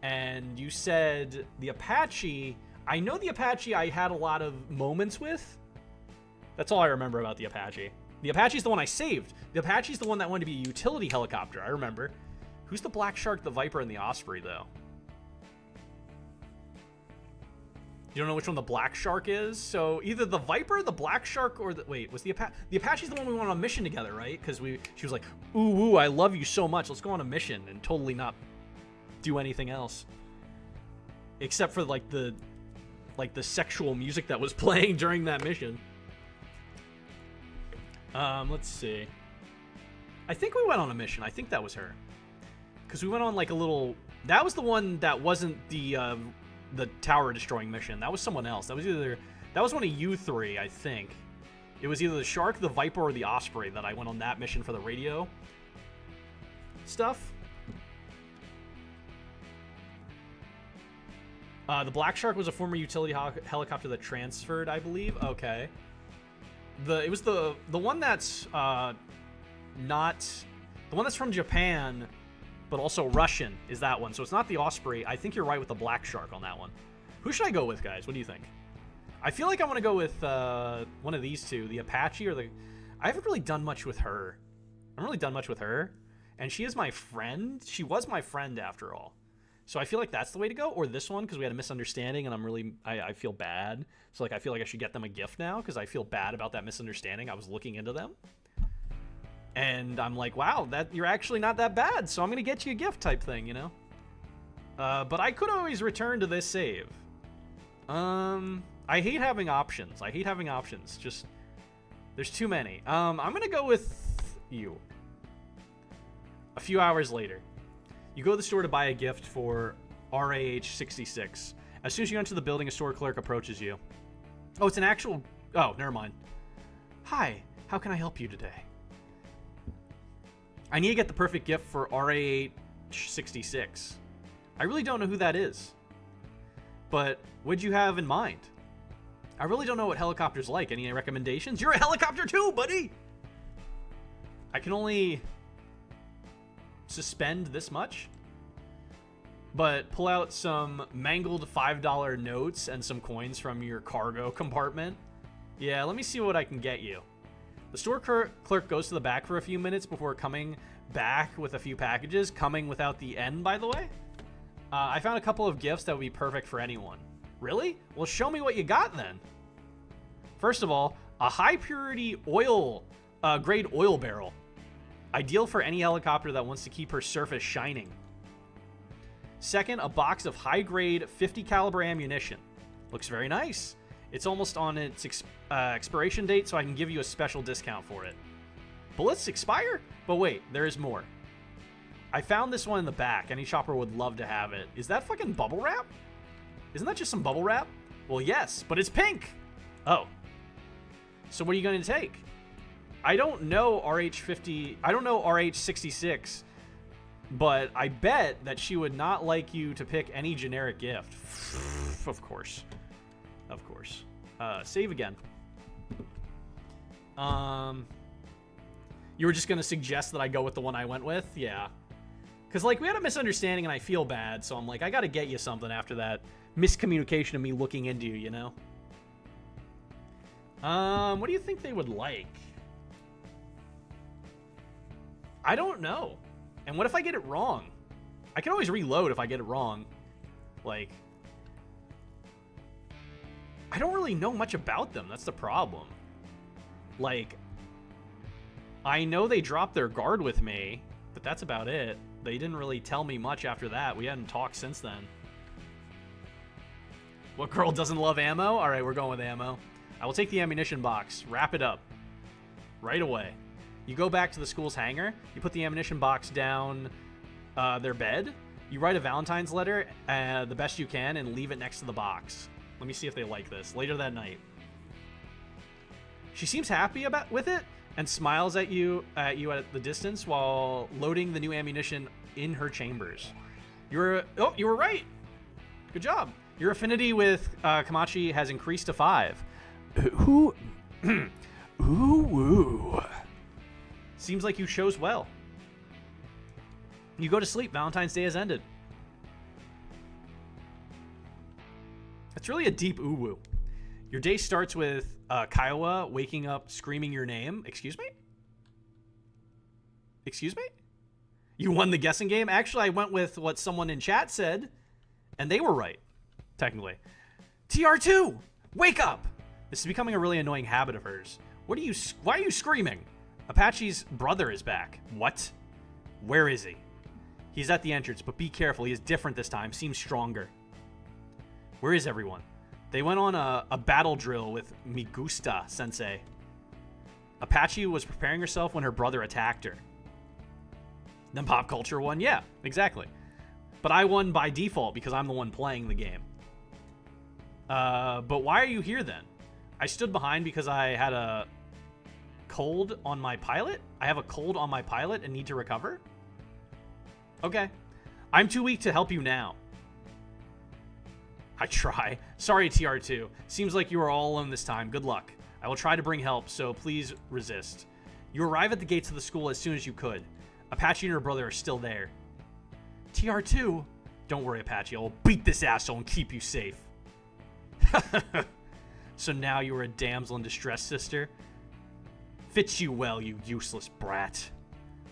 And you said the Apache, I know the Apache I had a lot of moments with. That's all I remember about the Apache. The Apache's the one I saved. The Apache's the one that wanted to be a utility helicopter, I remember. Who's the Black Shark, the Viper, and the Osprey, though? You don't know which one the Black Shark is? So either the Viper, the Black Shark, or the... Wait, was the Apache... The Apache's the one we went on a mission together, right? Because she was like, ooh, I love you so much. Let's go on a mission and totally not do anything else. Except for, like, the sexual music that was playing during that mission. Let's see. I think we went on a mission. I think that was her. Because we went on, like, a little... That was the one that wasn't the tower destroying mission. That was someone else. That was one of you three, I think. It was either the Shark, the Viper, or the Osprey that I went on that mission for the radio stuff. The Black Shark was a former utility helicopter that transferred, I believe. Okay. It was the one that's not the one that's from Japan, but also Russian is that one. So it's not the Osprey. I think you're right with the Black Shark on that one. Who should I go with, guys? What do you think? I feel like I want to go with one of these two, the Apache or the... I haven't really done much with her. I haven't really done much with her. And she is my friend. She was my friend after all. So I feel like that's the way to go. Or this one, because we had a misunderstanding and I feel bad. So like I feel like I should get them a gift now because I feel bad about that misunderstanding. I was looking into them. And I'm like, wow, that you're actually not that bad, so I'm going to get you a gift type thing, you know? But I could always return to this save. I hate having options. Just, there's too many. I'm going to go with you. A few hours later, you go to the store to buy a gift for RAH66. As soon as you enter the building, a store clerk approaches you. Oh, it's an actual... Oh, never mind. Hi, how can I help you today? I need to get the perfect gift for RAH66. I really don't know who that is. But what'd you have in mind? I really don't know what helicopter's like. Any recommendations? You're a helicopter too, buddy! I can only suspend this much, but pull out some mangled $5 notes and some coins from your cargo compartment. Yeah, let me see what I can get you. The store clerk goes to the back for a few minutes before coming back with a few packages, coming without the N, by the way. I found a couple of gifts that would be perfect for anyone. Really? Well, show me what you got then. First of all, a high purity oil, grade oil barrel. Ideal for any helicopter that wants to keep her surface shining. Second, a box of high-grade 50 caliber ammunition. Looks very nice. It's almost on its expiration date, so I can give you a special discount for it. Bullets expire? But wait, there is more. I found this one in the back. Any shopper would love to have it. Is that fucking bubble wrap? Isn't that just some bubble wrap? Well, yes, but it's pink. Oh. So what are you going to take? I don't know RH50. I don't know RH66, but I bet that she would not like you to pick any generic gift. Of course. Of course. Save again. You were just going to suggest that I go with the one I went with? Yeah. Because, like, we had a misunderstanding and I feel bad, so I'm like, I got to get you something after that miscommunication of me looking into you, you know? What do you think they would like? I don't know. And what if I get it wrong? I can always reload if I get it wrong. Like, I don't really know much about them. That's the problem. Like, I know they dropped their guard with me, but that's about it. They didn't really tell me much after that. We hadn't talked since then. What girl doesn't love ammo? All right, we're going with ammo. I will take the ammunition box. Wrap it up. Right away. You go back to the school's hangar. You put the ammunition box down their bed. You write a Valentine's letter the best you can and leave it next to the box. Let me see if they like this. Later that night. She seems happy with it and smiles at you at the distance while loading the new ammunition in her chambers. You were right. Good job. Your affinity with Kamachi has increased to 5. Ooh. Ooh. Seems like you chose well. You go to sleep. Valentine's Day has ended. It's really a deep ooh-woo. Your day starts with Kiowa waking up screaming your name. Excuse me? Excuse me? You won the guessing game? Actually, I went with what someone in chat said, and they were right, technically. TR2! Wake up! This is becoming a really annoying habit of hers. Why are you screaming? Apache's brother is back. What? Where is he? He's at the entrance, but be careful. He is different this time. Seems stronger. Where is everyone? They went on a battle drill with Migusta Sensei. Apache was preparing herself when her brother attacked her. Then Pop Culture won. Yeah, exactly. But I won by default because I'm the one playing the game. But why are you here then? I stood behind because I had a cold on my pilot? I have a cold on my pilot and need to recover? Okay. I'm too weak to help you now. I try. Sorry, TR2. Seems like you are all alone this time. Good luck. I will try to bring help, so please resist. You arrive at the gates of the school as soon as you could. Apache and her brother are still there. TR2? Don't worry, Apache. I will beat this asshole and keep you safe. So now you are a damsel in distress, sister? Fits you well, you useless brat.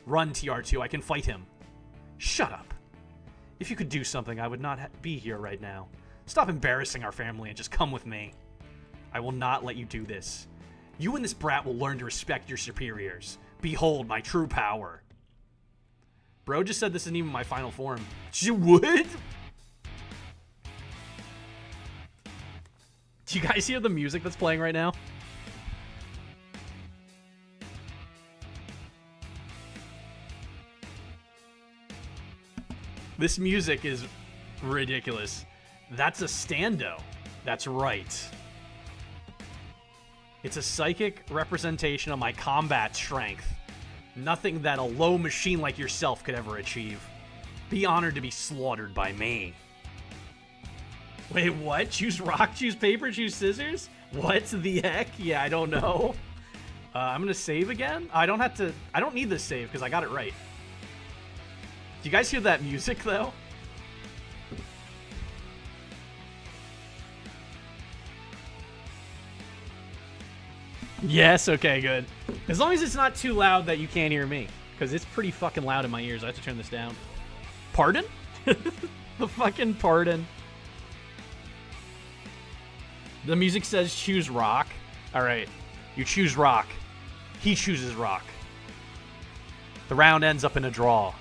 Run, TR2. I can fight him. Shut up. If you could do something, I would not be here right now. Stop embarrassing our family and just come with me. I will not let you do this. You and this brat will learn to respect your superiors. Behold my true power. Bro just said this isn't even my final form. You would? Do you guys hear the music that's playing right now? This music is ridiculous. That's a stando. That's right. It's a psychic representation of my combat strength. Nothing that a low machine like yourself could ever achieve. Be honored to be slaughtered by me. Wait, what? Choose rock, choose paper, choose scissors? What the heck? Yeah, I don't know. I'm gonna save again? I don't need this save because I got it right. Do you guys hear that music though? Yes, okay, good. As long as it's not too loud that you can't hear me. Because it's pretty fucking loud in my ears. I have to turn this down. Pardon? The fucking pardon. The music says choose rock. Alright. You choose rock. He chooses rock. The round ends up in a draw.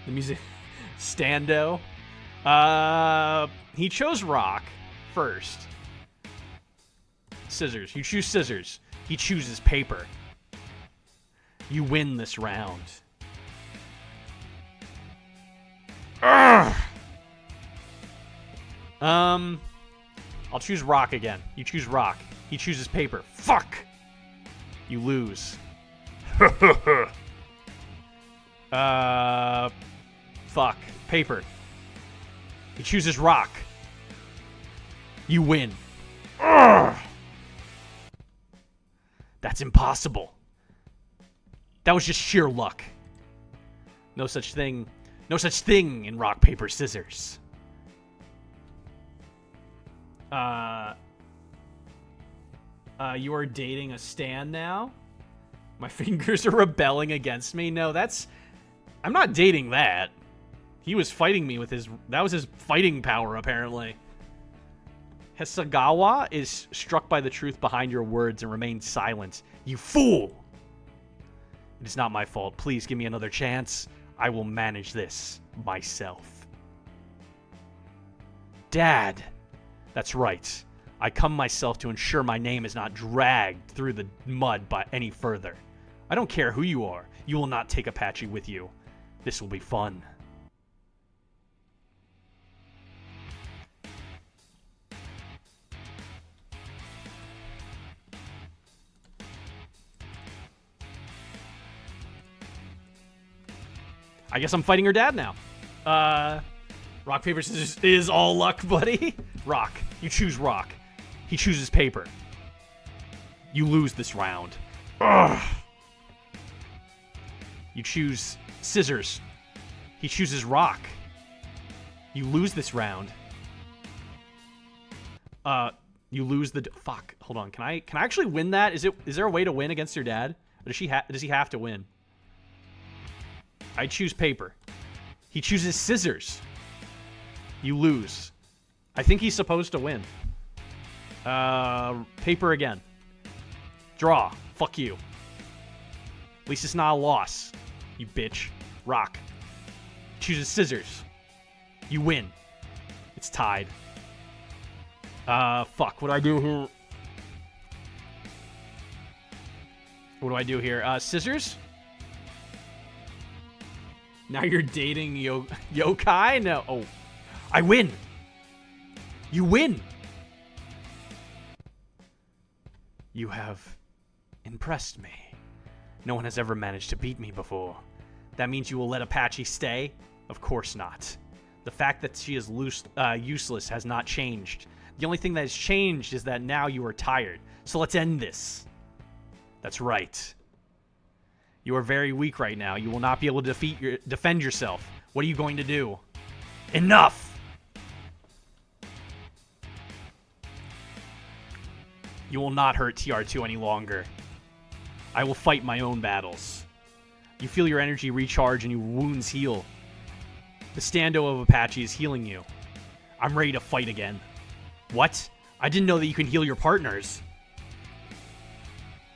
The music... Stando. He chose rock first. Scissors. You choose scissors. He chooses paper. You win this round. Ugh! I'll choose rock again. You choose rock. He chooses paper. Fuck! You lose. Fuck. Paper. He chooses rock. You win. Ugh! That's impossible. That was just sheer luck. No such thing in rock, paper, scissors. You are dating a Stan now? My fingers are rebelling against me? No, I'm not dating that. He was fighting me with that was his fighting power, apparently. Hisagawa is struck by the truth behind your words and remains silent. You fool! It is not my fault. Please give me another chance. I will manage this myself. Dad! That's right. I come myself to ensure my name is not dragged through the mud by any further. I don't care who you are. You will not take Apache with you. This will be fun. I guess I'm fighting her dad now. Rock, paper, scissors is all luck, buddy. Rock. You choose rock. He chooses paper. You lose this round. Ugh. You choose scissors. He chooses rock. You lose this round. You lose the... Fuck. Hold on. Can I actually win that? Is there a way to win against your dad? Or does he have to win? I choose paper. He chooses scissors. You lose. I think he's supposed to win. Paper again. Draw. Fuck you. At least it's not a loss. You bitch. Rock. Chooses scissors. You win. It's tied. Fuck. What do I do here? What do I do here? Scissors? Now you're dating yokai? No. Oh. I win. You win. You have impressed me. No one has ever managed to beat me before. That means you will let Apache stay? Of course not. The fact that she is useless has not changed. The only thing that has changed is that now you are tired. So let's end this. That's right. You are very weak right now. You will not be able to defend yourself. What are you going to do? Enough! You will not hurt TR2 any longer. I will fight my own battles. You feel your energy recharge and your wounds heal. The stando of Apache is healing you. I'm ready to fight again. What? I didn't know that you can heal your partners.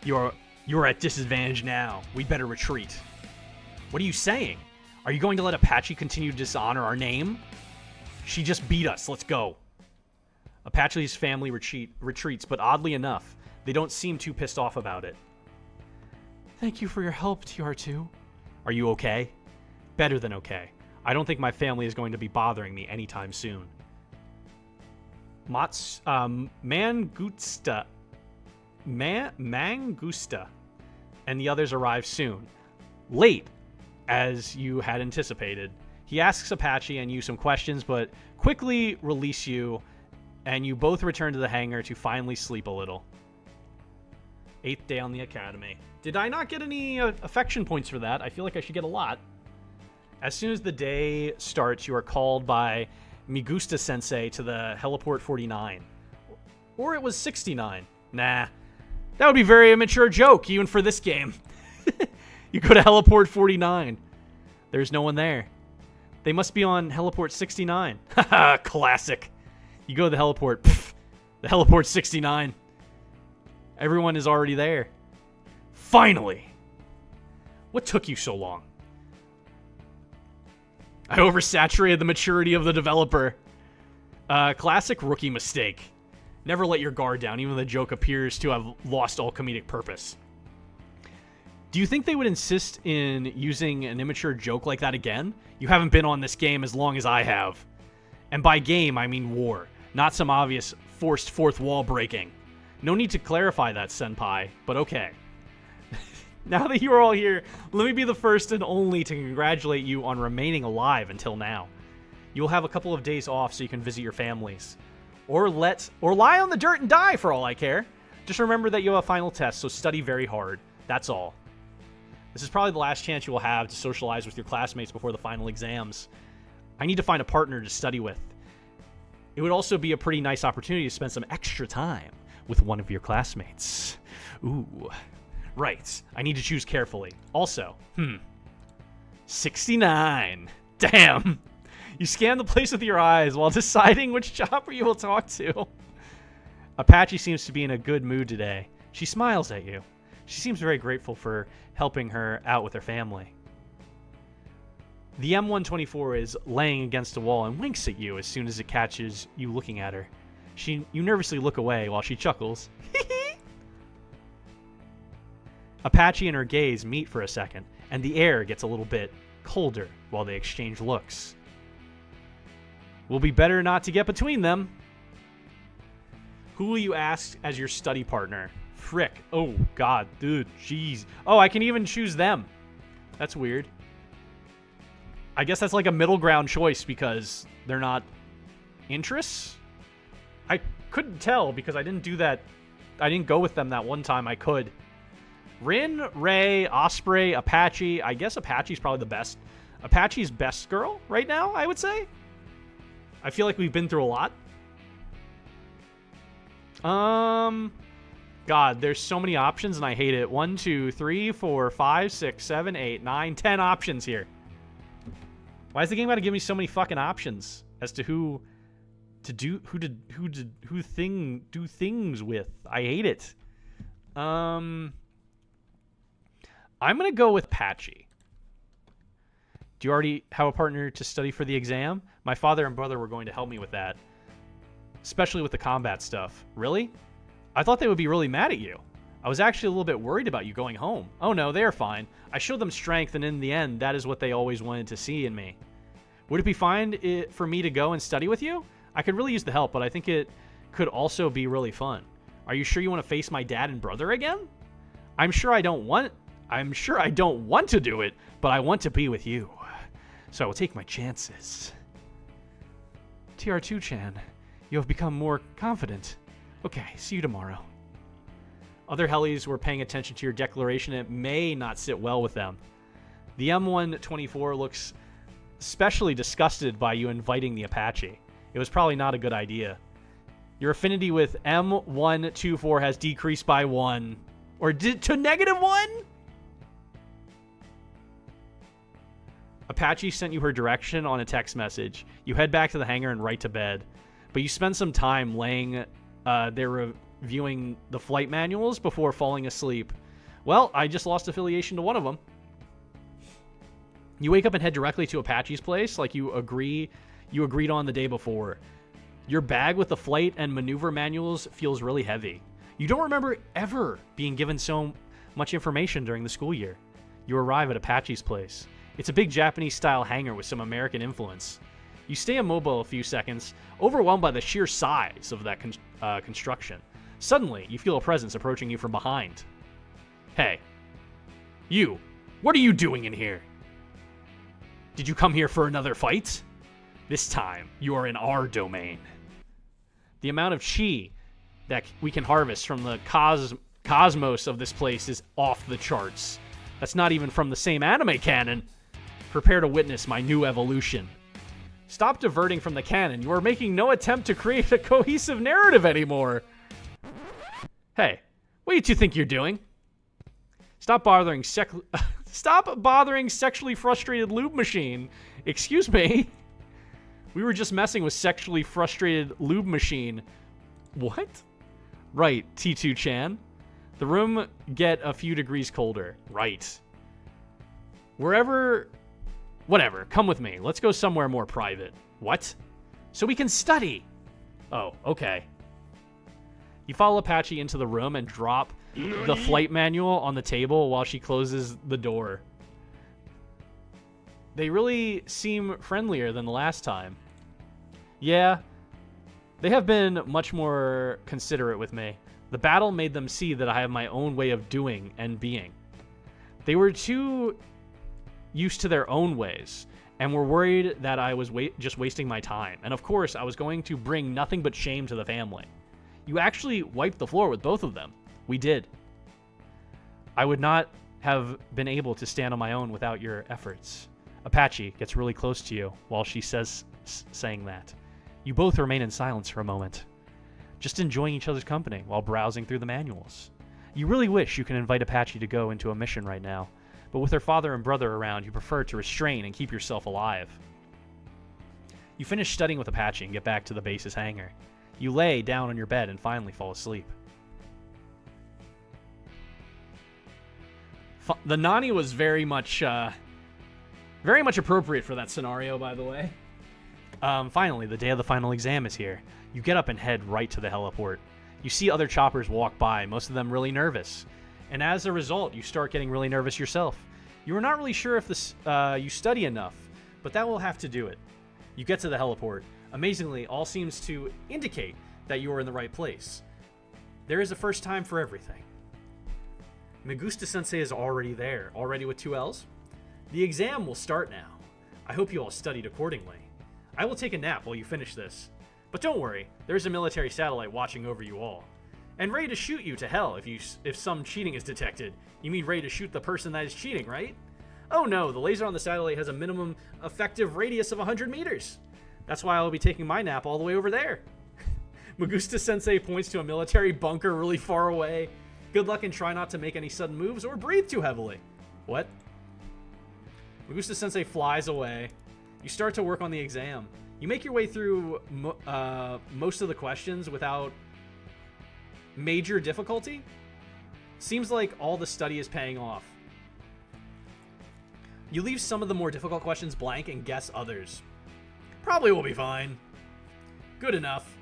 You're at disadvantage now. We better retreat. What are you saying? Are you going to let Apache continue to dishonor our name? She just beat us. Let's go. Apache's family retreats, but oddly enough, they don't seem too pissed off about it. Thank you for your help, TR2. Are you okay? Better than okay. I don't think my family is going to be bothering me anytime soon. Mangusta and the others arrive soon. Late, as you had anticipated. He asks Apache and you some questions, but quickly release you, and you both return to the hangar to finally sleep a little. 8th day on the academy. Did I not get any affection points for that? I feel like I should get a lot. As soon as the day starts, you are called by Migusta-sensei to the Heliport 49. Or it was 69. Nah. That would be a very immature joke, even for this game. You go to Heliport 49. There's no one there. They must be on Heliport 69. Haha, classic. You go to the Heliport. Pff, the Heliport 69. Everyone is already there. Finally! What took you so long? I oversaturated the maturity of the developer. Classic rookie mistake. Never let your guard down, even though the joke appears to have lost all comedic purpose. Do you think they would insist in using an immature joke like that again? You haven't been on this game as long as I have. And by game, I mean war, not some obvious forced fourth wall breaking. No need to clarify that, senpai, but okay. Now that you are all here, let me be the first and only to congratulate you on remaining alive until now. You will have a couple of days off so you can visit your families. Or lie on the dirt and die for all I care. Just remember that you have a final test, so study very hard. That's all. This is probably the last chance you will have to socialize with your classmates before the final exams. I need to find a partner to study with. It would also be a pretty nice opportunity to spend some extra time with one of your classmates. Ooh. Right. I need to choose carefully. Also, 69. Damn. You scan the place with your eyes while deciding which chopper you will talk to. Apache seems to be in a good mood today. She smiles at you. She seems very grateful for helping her out with her family. The M124 is laying against a wall and winks at you as soon as it catches you looking at her. You nervously look away while she chuckles. Apache and her gaze meet for a second, and the air gets a little bit colder while they exchange looks. Will be better not to get between them. Who will you ask as your study partner? Frick. Oh, God. Dude, jeez. Oh, I can even choose them. That's weird. I guess that's like a middle ground choice because they're not interests? I couldn't tell because I didn't do that. I didn't go with them that one time I could. Rin, Ray, Osprey, Apache. I guess Apache's probably the best. Apache's best girl right now, I would say. I feel like we've been through a lot. God, there's so many options and I hate it. 1, 2, 3, 4, 5, 6, 7, 8, 9, 10 options here. Why is the game got to give me so many fucking options as to who do things with? I hate it. I'm gonna go with Apache. Do you already have a partner to study for the exam? My father and brother were going to help me with that, especially with the combat stuff. Really? I thought they would be really mad at you. I was actually a little bit worried about you going home. Oh no, they are fine. I showed them strength, and in the end, that is what they always wanted to see in me. Would it be fine for me to go and study with you? I could really use the help, but I think it could also be really fun. Are you sure you want to face my dad and brother again? I'm sure I don't want to do it, but I want to be with you. So I will take my chances. TR2-chan, you have become more confident. Okay, see you tomorrow. Other helis were paying attention to your declaration. It may not sit well with them. The M124 looks especially disgusted by you inviting the Apache. It was probably not a good idea. Your affinity with M124 has decreased by 1. Or to -1? Apache sent you her direction on a text message. You head back to the hangar and right to bed. But you spend some time laying they're reviewing the flight manuals before falling asleep. Well, I just lost affiliation to one of them. You wake up and head directly to Apache's place like you agreed on the day before. Your bag with the flight and maneuver manuals feels really heavy. You don't remember ever being given so much information during the school year. You arrive at Apache's place. It's a big Japanese-style hangar with some American influence. You stay immobile a few seconds, overwhelmed by the sheer size of that construction. Suddenly, you feel a presence approaching you from behind. Hey, you, what are you doing in here? Did you come here for another fight? This time, you are in our domain. The amount of chi that we can harvest from the cosmos of this place is off the charts. That's not even from the same anime canon. Prepare to witness my new evolution. Stop diverting from the canon. You are making no attempt to create a cohesive narrative anymore. Hey, what do you two think you're doing? Stop bothering sexually frustrated lube machine. Excuse me. We were just messing with sexually frustrated lube machine. What? Right, T2-chan. The room get a few degrees colder. Right. Whatever, come with me. Let's go somewhere more private. What? So we can study. Oh, okay. You follow Apache into the room and drop the flight manual on the table while she closes the door. They really seem friendlier than the last time. Yeah, they have been much more considerate with me. The battle made them see that I have my own way of doing and being. They were too used to their own ways and were worried that I was just wasting my time. And of course, I was going to bring nothing but shame to the family. You actually wiped the floor with both of them. We did. I would not have been able to stand on my own without your efforts. Apache gets really close to you while she saying that. You both remain in silence for a moment, just enjoying each other's company while browsing through the manuals. You really wish you can invite Apache to go into a mission right now, but with her father and brother around, you prefer to restrain and keep yourself alive. You finish studying with Apache and get back to the base's hangar. You lay down on your bed and finally fall asleep. The Nani was very much appropriate for that scenario, by the way. Finally, the day of the final exam is here. You get up and head right to the heliport. You see other choppers walk by, most of them really nervous. And as a result, you start getting really nervous yourself. You are not really sure if you study enough, but that will have to do it. You get to the heliport. Amazingly, all seems to indicate that you are in the right place. There is a first time for everything. Megusta-sensei is already there. Already with 2 L's? The exam will start now. I hope you all studied accordingly. I will take a nap while you finish this. But don't worry, there's a military satellite watching over you all. And ready to shoot you to hell if some cheating is detected. You mean ready to shoot the person that is cheating, right? Oh no, the laser on the satellite has a minimum effective radius of 100 meters. That's why I'll be taking my nap all the way over there. Megusta-sensei points to a military bunker really far away. Good luck and try not to make any sudden moves or breathe too heavily. What? Megusta-sensei flies away. You start to work on the exam. You make your way through most of the questions without major difficulty. Seems like all the study is paying off. You leave some of the more difficult questions blank and guess others. Probably will be fine. Good enough.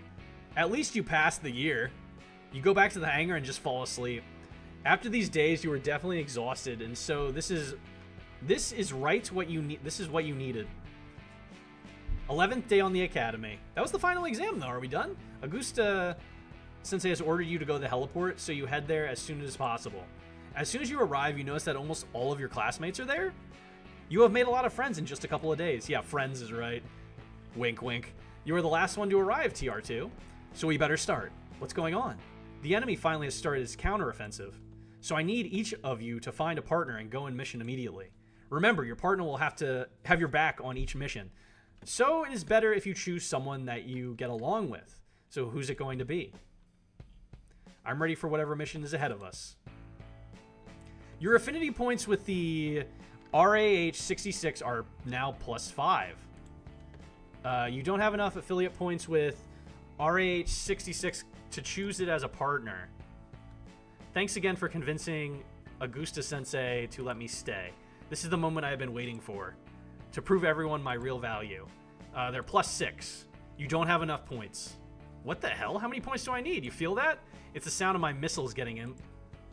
At least you passed the year. You go back to the hangar and just fall asleep. After these days, you were definitely exhausted, and so this is what you need. This is what you needed. 11th day on the academy. That was the final exam, though. Are we done? Augusta-sensei has ordered you to go to the heliport, so you head there as soon as possible. As soon as you arrive, you notice that almost all of your classmates are there. You have made a lot of friends in just a couple of days. Yeah, friends is right. Wink, wink. You were the last one to arrive, TR2. So we better start. What's going on? The enemy finally has started its counteroffensive. So I need each of you to find a partner and go in mission immediately. Remember, your partner will have to have your back on each mission. So it is better if you choose someone that you get along with. So who's it going to be? I'm ready for whatever mission is ahead of us. Your affinity points with the RAH66 are now +5. You don't have enough affiliate points with RAH66 to choose it as a partner. Thanks again for convincing Augusta-sensei to let me stay. This is the moment I have been waiting for, to prove everyone my real value. They're +6. You don't have enough points. What the hell? How many points do I need? You feel that? It's the sound of my missiles getting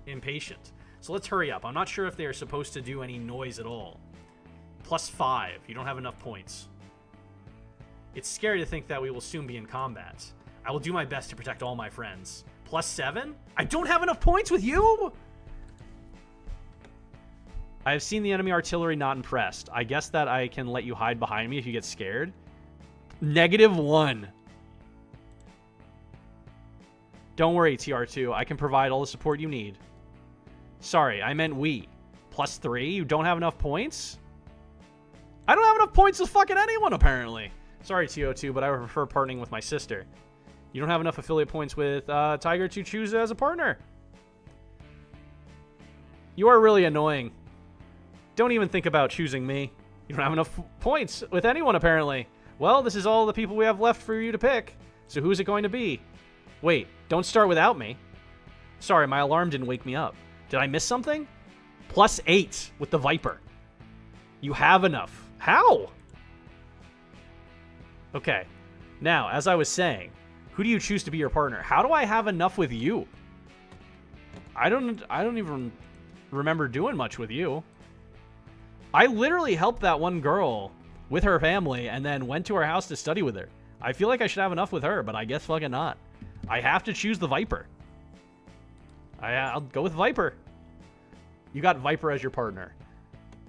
impatient. So let's hurry up. I'm not sure if they are supposed to do any noise at all. +5. You don't have enough points. It's scary to think that we will soon be in combat. I will do my best to protect all my friends. +7? I don't have enough points with you? I have seen the enemy artillery, not impressed. I guess that I can let you hide behind me if you get scared. -1. Don't worry, TR2. I can provide all the support you need. Sorry, I meant we. +3? You don't have enough points? I don't have enough points with fucking anyone, apparently. Sorry, TO2, but I would prefer partnering with my sister. You don't have enough affiliate points with Tiger to choose as a partner. You are really annoying. Don't even think about choosing me. You don't have enough points with anyone, apparently. Well, this is all the people we have left for you to pick. So who's it going to be? Wait, don't start without me. Sorry, my alarm didn't wake me up. Did I miss something? +8 with the Viper. You have enough. How? Okay. Now, as I was saying, who do you choose to be your partner? How do I have enough with you? I don't even remember doing much with you. I literally helped that one girl with her family and then went to her house to study with her. I feel like I should have enough with her, but I guess fucking not. I have to choose the Viper. I'll go with Viper. You got Viper as your partner.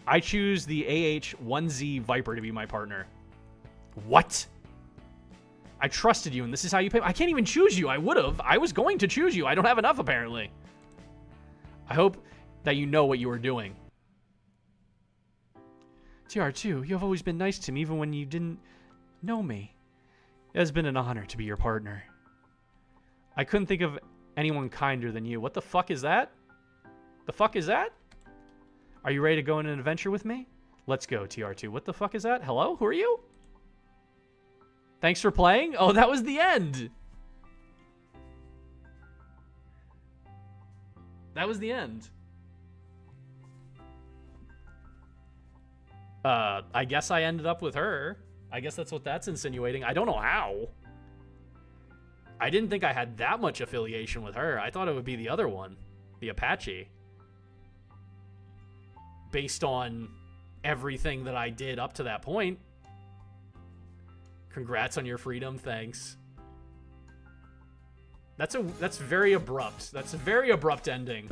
I choose the AH-1Z Viper to be my partner. What? I trusted you, and this is how you pay. I can't even choose you. I would have. I was going to choose you. I don't have enough, apparently. I hope that you know what you are doing. TR2, you have always been nice to me, even when you didn't know me. It has been an honor to be your partner. I couldn't think of anyone kinder than you. What the fuck is that? The fuck is that? Are you ready to go on an adventure with me? Let's go, TR2. What the fuck is that? Hello? Who are you? Thanks for playing? Oh, that was the end. That was the end. I guess I ended up with her. I guess that's what that's insinuating. I don't know how. I didn't think I had that much affiliation with her. I thought it would be the other one, the Apache. Based on everything that I did up to that point. Congrats on your freedom, thanks. That's very abrupt. That's a very abrupt ending.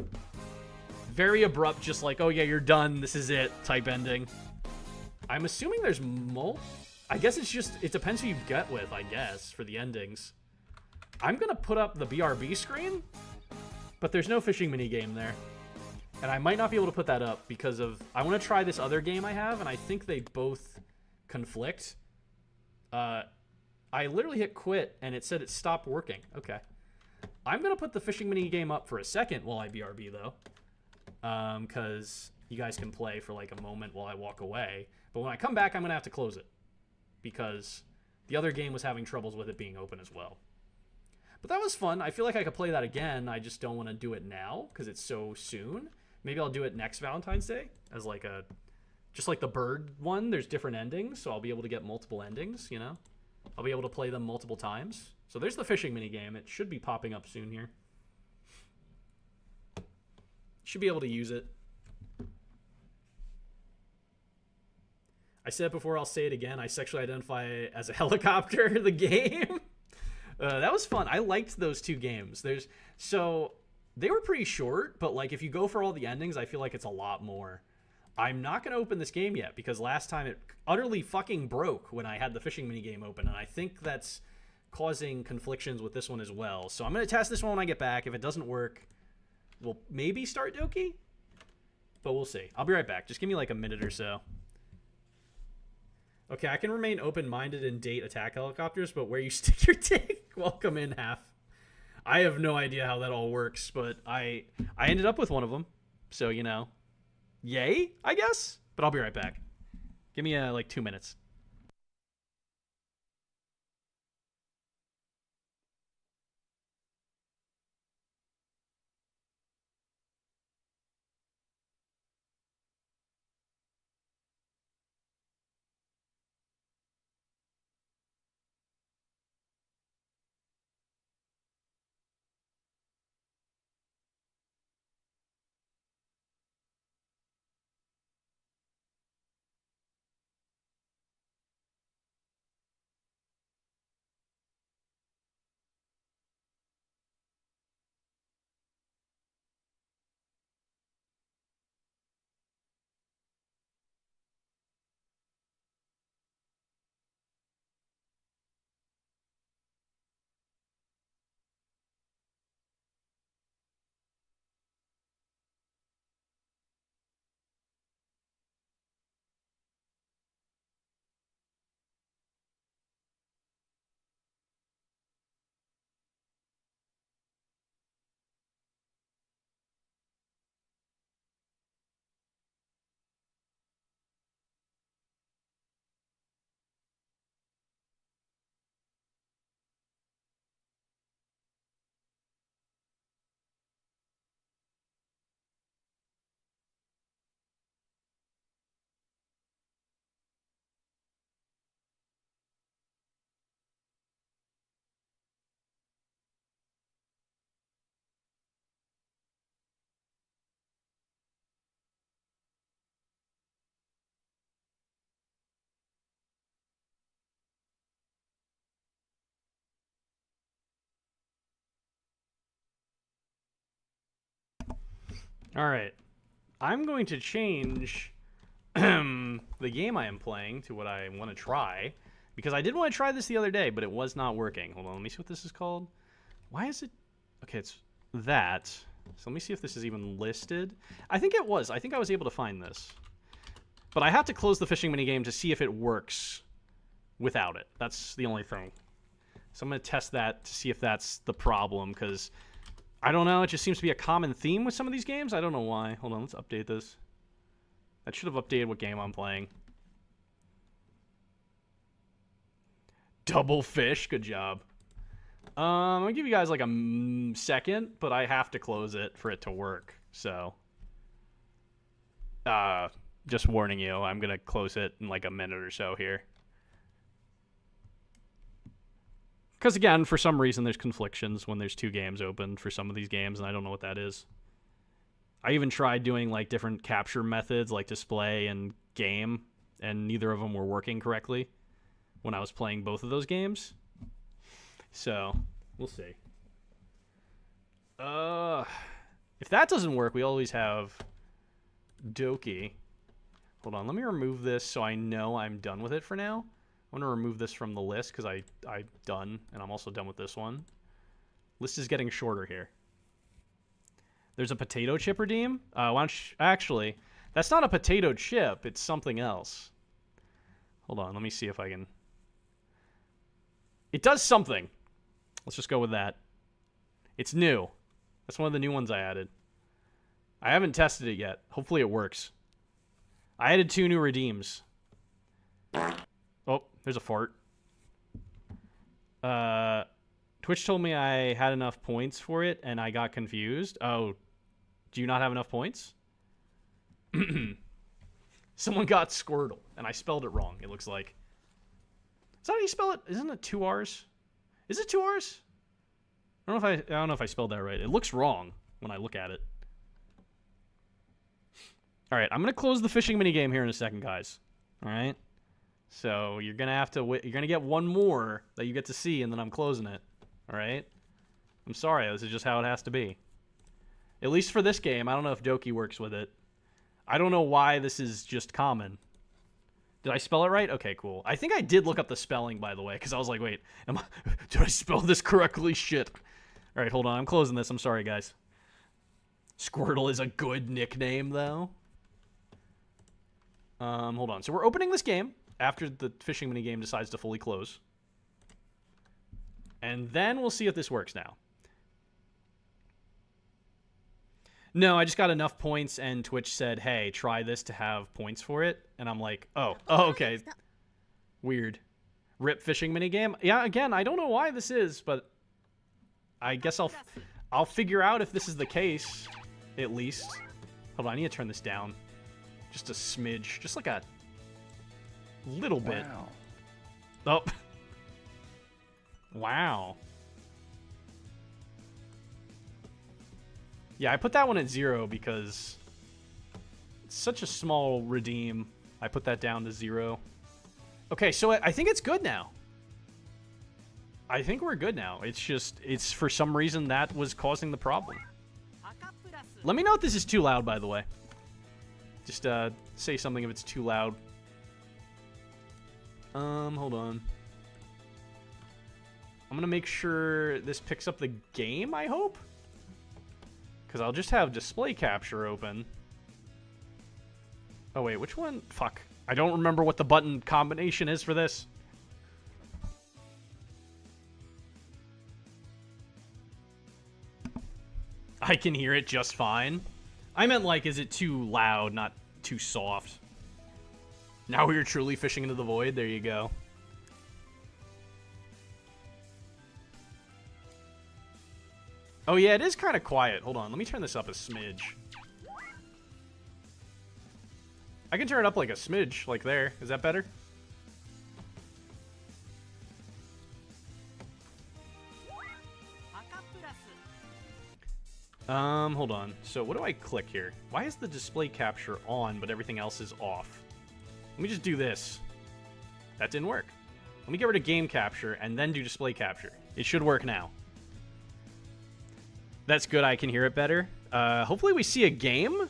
Very abrupt, just like, oh yeah, you're done, this is it, type ending. I'm assuming there's I guess it's just, it depends who you get with, I guess, for the endings. I'm gonna put up the BRB screen, but there's no fishing minigame there. And I might not be able to put that up because of, I want to try this other game I have, and I think they both conflict. I literally hit quit, and it said it stopped working. Okay. I'm gonna put the fishing minigame up for a second while I BRB, though. Because you guys can play for like a moment while I walk away. But when I come back, I'm gonna have to close it. Because the other game was having troubles with it being open as well. But that was fun. I feel like I could play that again. I just don't want to do it now because it's so soon. Maybe I'll do it next Valentine's Day as like a, just like the bird one. There's different endings, so I'll be able to get multiple endings, you know? I'll be able to play them multiple times. So there's the fishing minigame. It should be popping up soon here. Should be able to use it. I said it before, I'll say it again. I sexually identify as a helicopter, the game. That was fun. I liked those two games. So they were pretty short, but like if you go for all the endings, I feel like it's a lot more. I'm not going to open this game yet because last time it utterly fucking broke when I had the fishing minigame open, and I think that's causing conflictions with this one as well. So I'm going to test this one when I get back. If it doesn't work, we'll maybe start Doki, but we'll see. I'll be right back. Just give me like a minute or so. Okay, I can remain open-minded and date attack helicopters, but where you stick your dick, welcome in, half. I have no idea how that all works, but I ended up with one of them. So, you know, yay, I guess? But I'll be right back. Give me like 2 minutes. All right. I'm going to change the game I am playing to what I want to try. Because I did want to try this the other day, but it was not working. Hold on, let me see what this is called. Why is it... Okay, it's that. So let me see if this is even listed. I think it was. I think I was able to find this. But I have to close the fishing minigame to see if it works without it. That's the only thing. So I'm going to test that to see if that's the problem, because I don't know. It just seems to be a common theme with some of these games. I don't know why. Hold on, let's update this. That should have updated what game I'm playing. Double fish. Good job. I'm going to give you guys like a second, but I have to close it for it to work. So, just warning you, I'm going to close it in like a minute or so here. Because again, for some reason, there's conflictions when there's two games open for some of these games, and I don't know what that is. I even tried doing like different capture methods, like display and game, and neither of them were working correctly when I was playing both of those games. So, we'll see. If that doesn't work, we always have Doki. Hold on, let me remove this so I know I'm done with it for now. I'm going to remove this from the list because I'm done, and I'm also done with this one. List is getting shorter here. There's a potato chip redeem. Actually, that's not a potato chip. It's something else. Hold on, let me see if I can... It does something. Let's just go with that. It's new. That's one of the new ones I added. I haven't tested it yet. Hopefully it works. I added 2 new redeems. Oh, there's a fart. Twitch told me I had enough points for it, and I got confused. Oh, do you not have enough points? Someone got Squirtle, and I spelled it wrong, it looks like. Is that how you spell it? Isn't it 2 R's? Is it 2 R's? I don't know if I spelled that right. It looks wrong when I look at it. All right, I'm gonna close the fishing minigame here in a second, guys. All right. So you're gonna have to you're gonna get one more that you get to see, and then I'm closing it. All right. I'm sorry. This is just how it has to be. At least for this game. I don't know if Doki works with it. I don't know why this is just common. Did I spell it right? Okay, cool. I think I did look up the spelling, by the way, because I was like, wait, did I spell this correctly? Shit. All right, hold on. I'm closing this. I'm sorry, guys. Squirtle is a good nickname, though. Hold on. So we're opening this game after the fishing minigame decides to fully close. And then we'll see if this works now. No, I just got enough points, and Twitch said, hey, try this to have points for it. And I'm like, oh, okay. Weird. Rip fishing minigame? Yeah, again, I don't know why this is, but I guess I'll figure out if this is the case, at least. Hold on, I need to turn this down. Just a smidge. Just like a little bit. Wow. Oh. Wow. Yeah, I put that one at 0 because it's such a small redeem. I put that down to 0. Okay, so I think it's good now. I think we're good now. It's just, it's for some reason that was causing the problem. Let me know if this is too loud, by the way. Just say something if it's too loud. Hold on. I'm gonna make sure this picks up the game, I hope. Because I'll just have display capture open. Oh, wait, which one? Fuck. I don't remember what the button combination is for this. I can hear it just fine. I meant, like, is it too loud, not too soft? Now we are truly fishing into the void. There you go. Oh, yeah, it is kind of quiet. Hold on. Let me turn this up a smidge. I can turn it up like a smidge, like there. Is that better? Hold on. So what do I click here? Why is the display capture on, but everything else is off? Let me just do this. That didn't work. Let me get rid of game capture and then do display capture. It should work now. That's good. I can hear it better. Hopefully we see a game.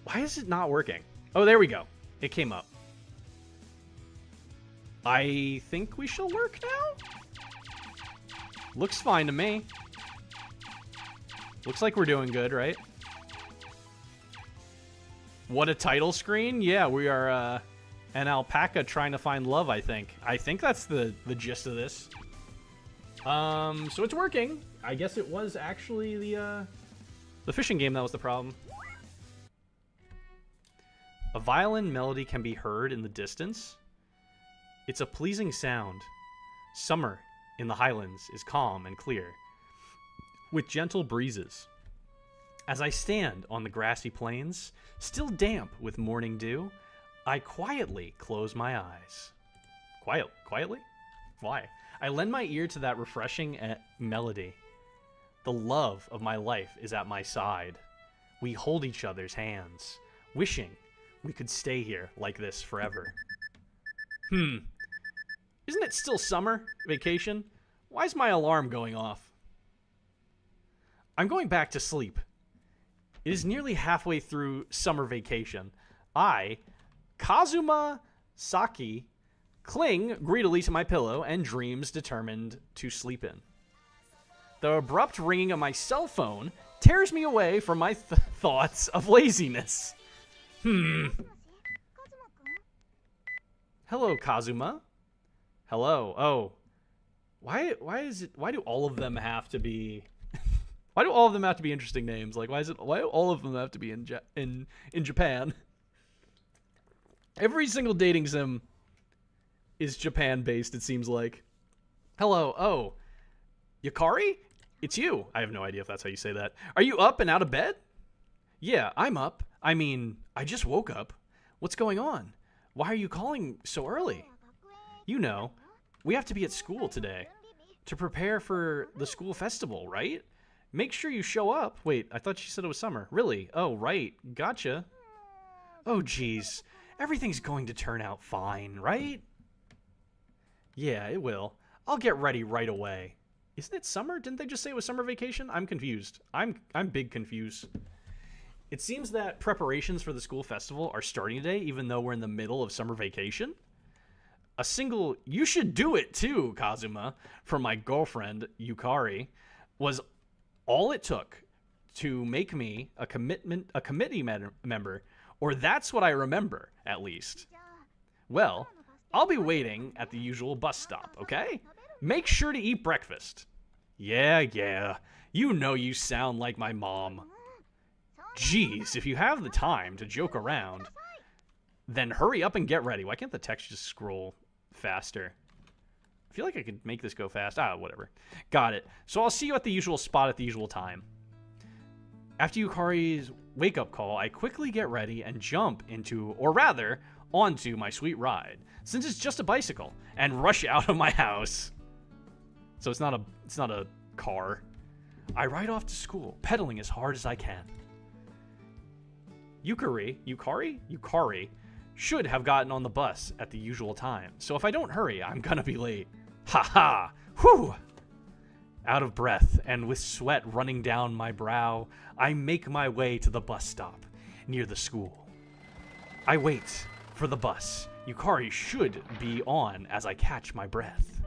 Why is it not working? Oh, there we go. It came up. I think we shall work now? Looks fine to me. Looks like we're doing good, right? What a title screen. Yeah, we are an alpaca trying to find love, I think. I think that's the gist of this. So it's working. I guess it was actually the fishing game that was the problem. A violin melody can be heard in the distance. It's a pleasing sound. Summer in the highlands is calm and clear, with gentle breezes. As I stand on the grassy plains, still damp with morning dew, I quietly close my eyes. Quietly? Why? I lend my ear to that refreshing melody. The love of my life is at my side. We hold each other's hands, wishing we could stay here like this forever. Isn't it still summer vacation? Why is my alarm going off? I'm going back to sleep. It is nearly halfway through summer vacation. I, Kazuma Saki, cling greedily to my pillow and dreams determined to sleep in. The abrupt ringing of my cell phone tears me away from my thoughts of laziness. Hello, Kazuma. Hello. Oh. Why do all of them have to be why do all of them have to be interesting names? Like why do all of them have to be in Japan? Every single dating sim is Japan based, it seems like. Hello. Oh. Yukari? It's you. I have no idea if that's how you say that. Are you up and out of bed? Yeah, I'm up. I mean, I just woke up. What's going on? Why are you calling so early? You know, we have to be at school today to prepare for the school festival, right? Make sure you show up. Wait, I thought she said it was summer. Really? Oh, right. Gotcha. Oh, geez. Everything's going to turn out fine, right? Yeah, it will. I'll get ready right away. Isn't it summer? Didn't they just say it was summer vacation? I'm confused. I'm big confused. It seems that preparations for the school festival are starting today, even though we're in the middle of summer vacation. A single, you should do it too, Kazuma, from my girlfriend, Yukari, was all it took to make me a committee member, or that's what I remember, at least. Well, I'll be waiting at the usual bus stop, okay? Make sure to eat breakfast. Yeah. You know you sound like my mom. Jeez, if you have the time to joke around, then hurry up and get ready. Why can't the text just scroll faster? I feel like I could make this go fast. Whatever. Got it. So I'll see you at the usual spot at the usual time. After Yukari's wake-up call, I quickly get ready and jump into, or rather, onto my sweet ride, since it's just a bicycle, and rush out of my house. So it's not a car. I ride off to school, pedaling as hard as I can. Yukari should have gotten on the bus at the usual time. So if I don't hurry, I'm gonna be late. Ha! Whew! Out of breath and with sweat running down my brow, I make my way to the bus stop near the school. I wait for the bus. Yukari should be on as I catch my breath.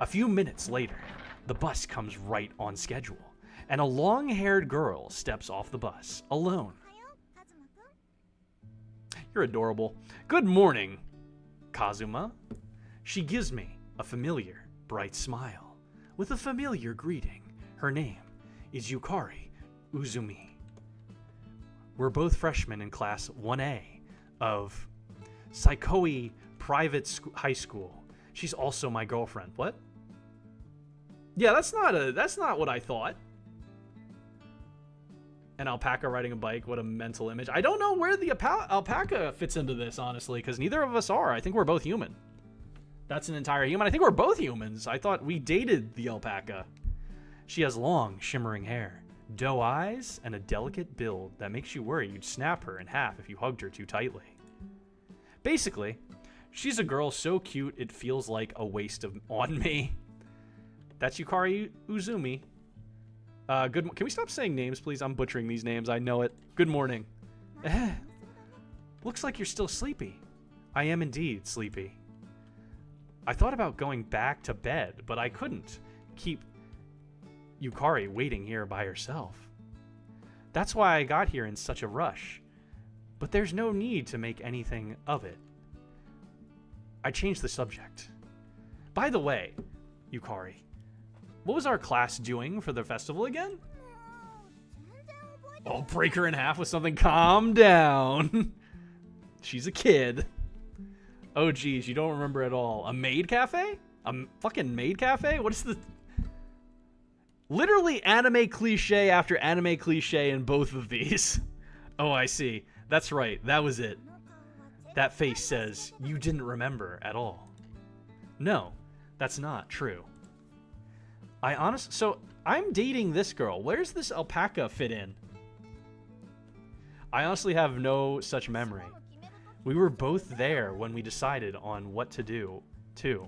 A few minutes later, the bus comes right on schedule, and a long-haired girl steps off the bus, alone. You're adorable. Good morning, Kazuma. She gives me a familiar, bright smile. With a familiar greeting, her name is Yukari Uzumi. We're both freshmen in class 1A of Saikoi Private High School. She's also my girlfriend. What? Yeah, that's not what I thought. An alpaca riding a bike, what a mental image. I don't know where the alpaca fits into this, honestly, because neither of us are. I think we're both human. That's an entire human. I think we're both humans. I thought we dated the alpaca. She has long, shimmering hair, doe eyes, and a delicate build that makes you worry you'd snap her in half if you hugged her too tightly. Basically, she's a girl so cute it feels like a waste on me. That's Yukari Uzumi. Can we stop saying names, please? I'm butchering these names. I know it. Good morning. Looks like you're still sleepy. I am indeed sleepy. I thought about going back to bed, but I couldn't keep Yukari waiting here by herself. That's why I got here in such a rush. But there's no need to make anything of it. I changed the subject. By the way, Yukari, what was our class doing for the festival again? I'll break her in half with something. Calm down. She's a kid. Oh, geez, you don't remember at all. A maid cafe? A fucking maid cafe? What is the... Literally anime cliche after anime cliche in both of these. Oh, I see. That's right. That was it. That face says you didn't remember at all. No, that's not true. So I'm dating this girl. Where's this alpaca fit in? I honestly have no such memory. We were both there when we decided on what to do, too.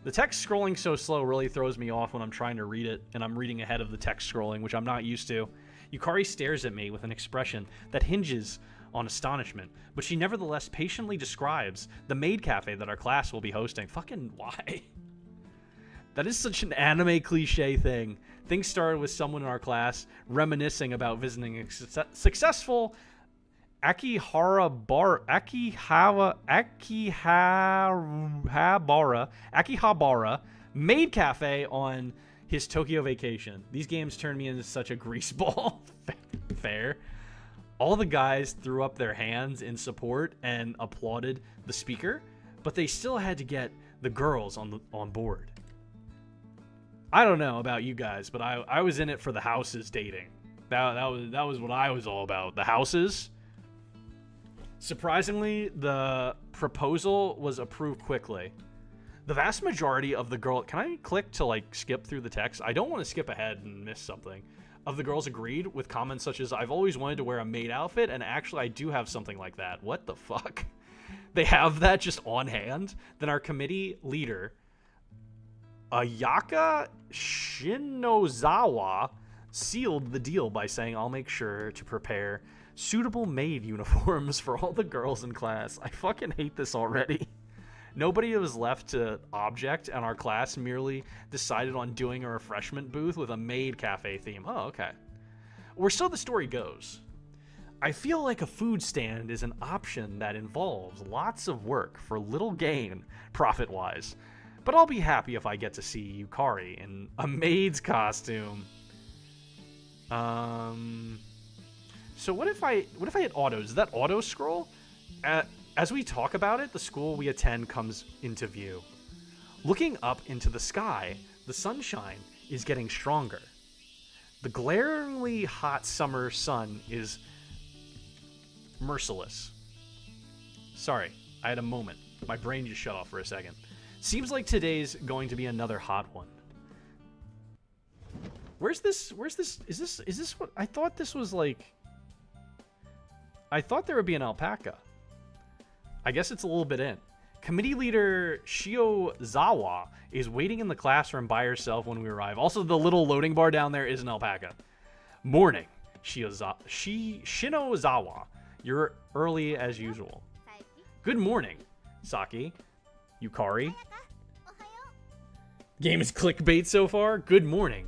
The text scrolling so slow really throws me off when I'm trying to read it, and I'm reading ahead of the text scrolling, which I'm not used to. Yukari stares at me with an expression that hinges on astonishment, but she nevertheless patiently describes the maid cafe that our class will be hosting. Fucking why? That is such an anime cliche thing. Things started with someone in our class reminiscing about visiting a successful Akihabara maid cafe on his Tokyo vacation. These games turned me into such a greaseball. Fair. All the guys threw up their hands in support and applauded the speaker, but they still had to get the girls on board. I don't know about you guys, but I was in it for the houses dating. That was what I was all about. The houses. Surprisingly, the proposal was approved quickly. The vast majority of the girl... Can I click to, like, skip through the text? I don't want to skip ahead and miss something. Of the girls agreed with comments such as, I've always wanted to wear a maid outfit, and actually I do have something like that. What the fuck? They have that just on hand? Then our committee leader, Ayaka Shinozawa, sealed the deal by saying, I'll make sure to prepare suitable maid uniforms for all the girls in class. I fucking hate this already. Nobody was left to object, and our class merely decided on doing a refreshment booth with a maid cafe theme. Oh, okay. Or so the story goes. I feel like a food stand is an option that involves lots of work for little gain, profit-wise. But I'll be happy if I get to see Yukari in a maid's costume. So what if I hit auto? Does that auto scroll? As we talk about it, the school we attend comes into view. Looking up into the sky, the sunshine is getting stronger. The glaringly hot summer sun is merciless. Sorry, I had a moment. My brain just shut off for a second. Seems like today's going to be another hot one. Where's this? Is this what? I thought this was like... I thought there would be an alpaca. I guess it's a little bit in. Committee leader Shiozawa is waiting in the classroom by herself when we arrive. Also, the little loading bar down there is an alpaca. Morning, Shinozawa. You're early as usual. Good morning, Saki. Yukari. Game is clickbait so far. Good morning,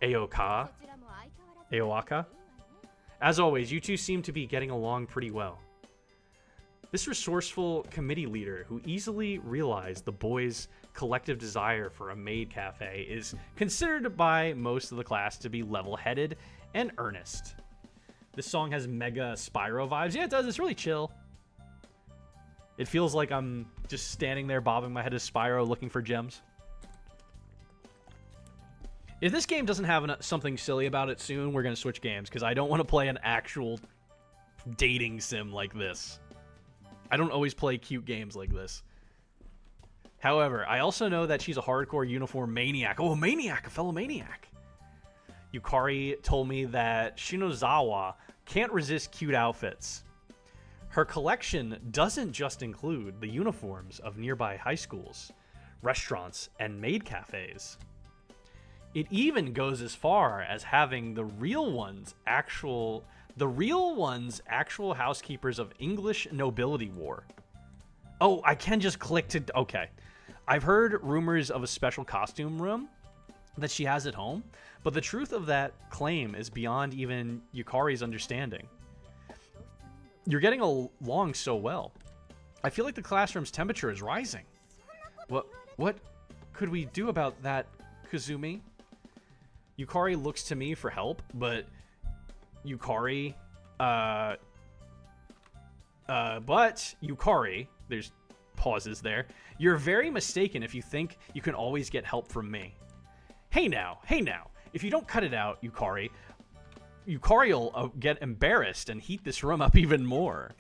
Aoka. As always, you two seem to be getting along pretty well. This resourceful committee leader, who easily realized the boys' collective desire for a maid cafe, is considered by most of the class to be level-headed and earnest. This song has mega Spyro vibes. Yeah, it does. It's really chill. It feels like I'm just standing there bobbing my head as Spyro looking for gems. If this game doesn't have something silly about it soon, we're going to switch games, because I don't want to play an actual dating sim like this. I don't always play cute games like this. However, I also know that she's a hardcore uniform maniac. Oh, a maniac! A fellow maniac! Yukari told me that Shinozawa can't resist cute outfits. Her collection doesn't just include the uniforms of nearby high schools, restaurants, and maid cafes. It even goes as far as having the real ones actual housekeepers of English nobility war. Oh, I can just click to... Okay. I've heard rumors of a special costume room that she has at home, but the truth of that claim is beyond even Yukari's understanding. You're getting along so well. I feel like the classroom's temperature is rising. What could we do about that, Kazumi? Yukari looks to me for help, but Yukari, there's pauses there. You're very mistaken if you think you can always get help from me. Hey now, if you don't cut it out, Yukari will get embarrassed and heat this room up even more.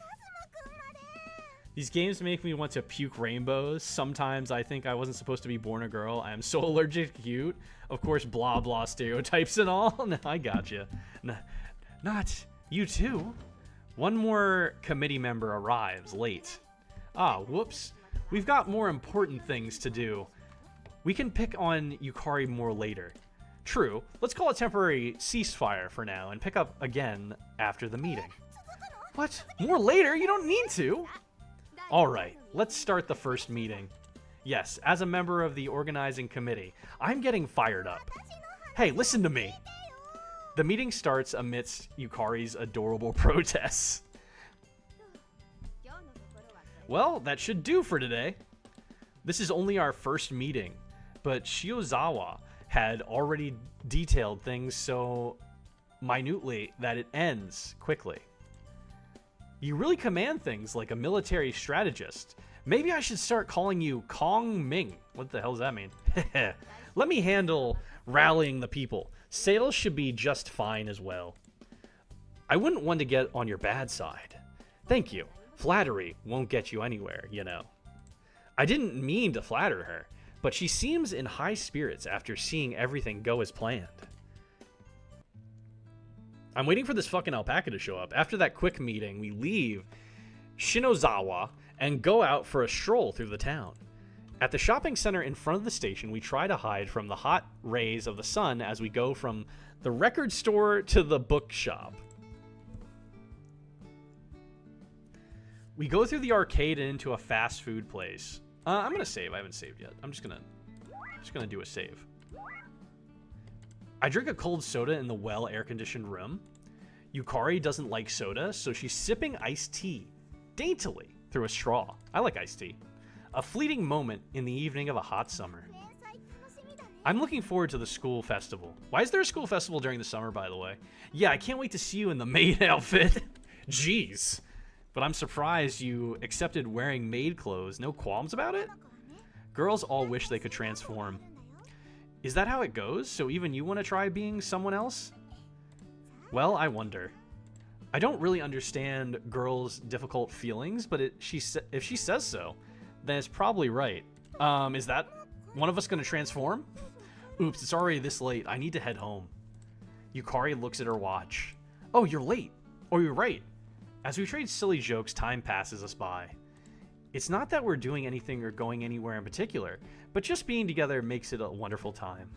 These games make me want to puke rainbows. Sometimes I think I wasn't supposed to be born a girl. I am so allergic to cute. Of course, blah blah stereotypes and all. No, I gotcha. Not you too. One more committee member arrives late. Ah, whoops. We've got more important things to do. We can pick on Yukari more later. True. Let's call a temporary ceasefire for now and pick up again after the meeting. What? More later? You don't need to. Alright, let's start the first meeting. Yes, as a member of the organizing committee, I'm getting fired up. Hey, listen to me! The meeting starts amidst Yukari's adorable protests. Well, that should do for today. This is only our first meeting, but Shiozawa had already detailed things so minutely that it ends quickly. You really command things like a military strategist. Maybe I should start calling you Kong Ming. What the hell does that mean? Let me handle rallying the people. Sales should be just fine as well. I wouldn't want to get on your bad side. Thank you. Flattery won't get you anywhere, you know. I didn't mean to flatter her, but she seems in high spirits after seeing everything go as planned. I'm waiting for this fucking alpaca to show up. After that quick meeting, we leave Shinozawa and go out for a stroll through the town. At the shopping center in front of the station, we try to hide from the hot rays of the sun as we go from the record store to the bookshop. We go through the arcade and into a fast food place. I'm gonna save. I haven't saved yet. I'm just gonna do a save. I drink a cold soda in the well air-conditioned room. Yukari doesn't like soda, so she's sipping iced tea daintily through a straw. I like iced tea. A fleeting moment in the evening of a hot summer. I'm looking forward to the school festival. Why is there a school festival during the summer, by the way? Yeah, I can't wait to see you in the maid outfit. Jeez. But I'm surprised you accepted wearing maid clothes. No qualms about it? Girls all wish they could transform. Is that how it goes? So even you want to try being someone else? Well, I wonder. I don't really understand girls' difficult feelings, but if she says so, then it's probably right. Is that one of us going to transform? Oops, it's already this late. I need to head home. Yukari looks at her watch. Oh, you're late. Or you're right. As we trade silly jokes, time passes us by. It's not that we're doing anything or going anywhere in particular, but just being together makes it a wonderful time.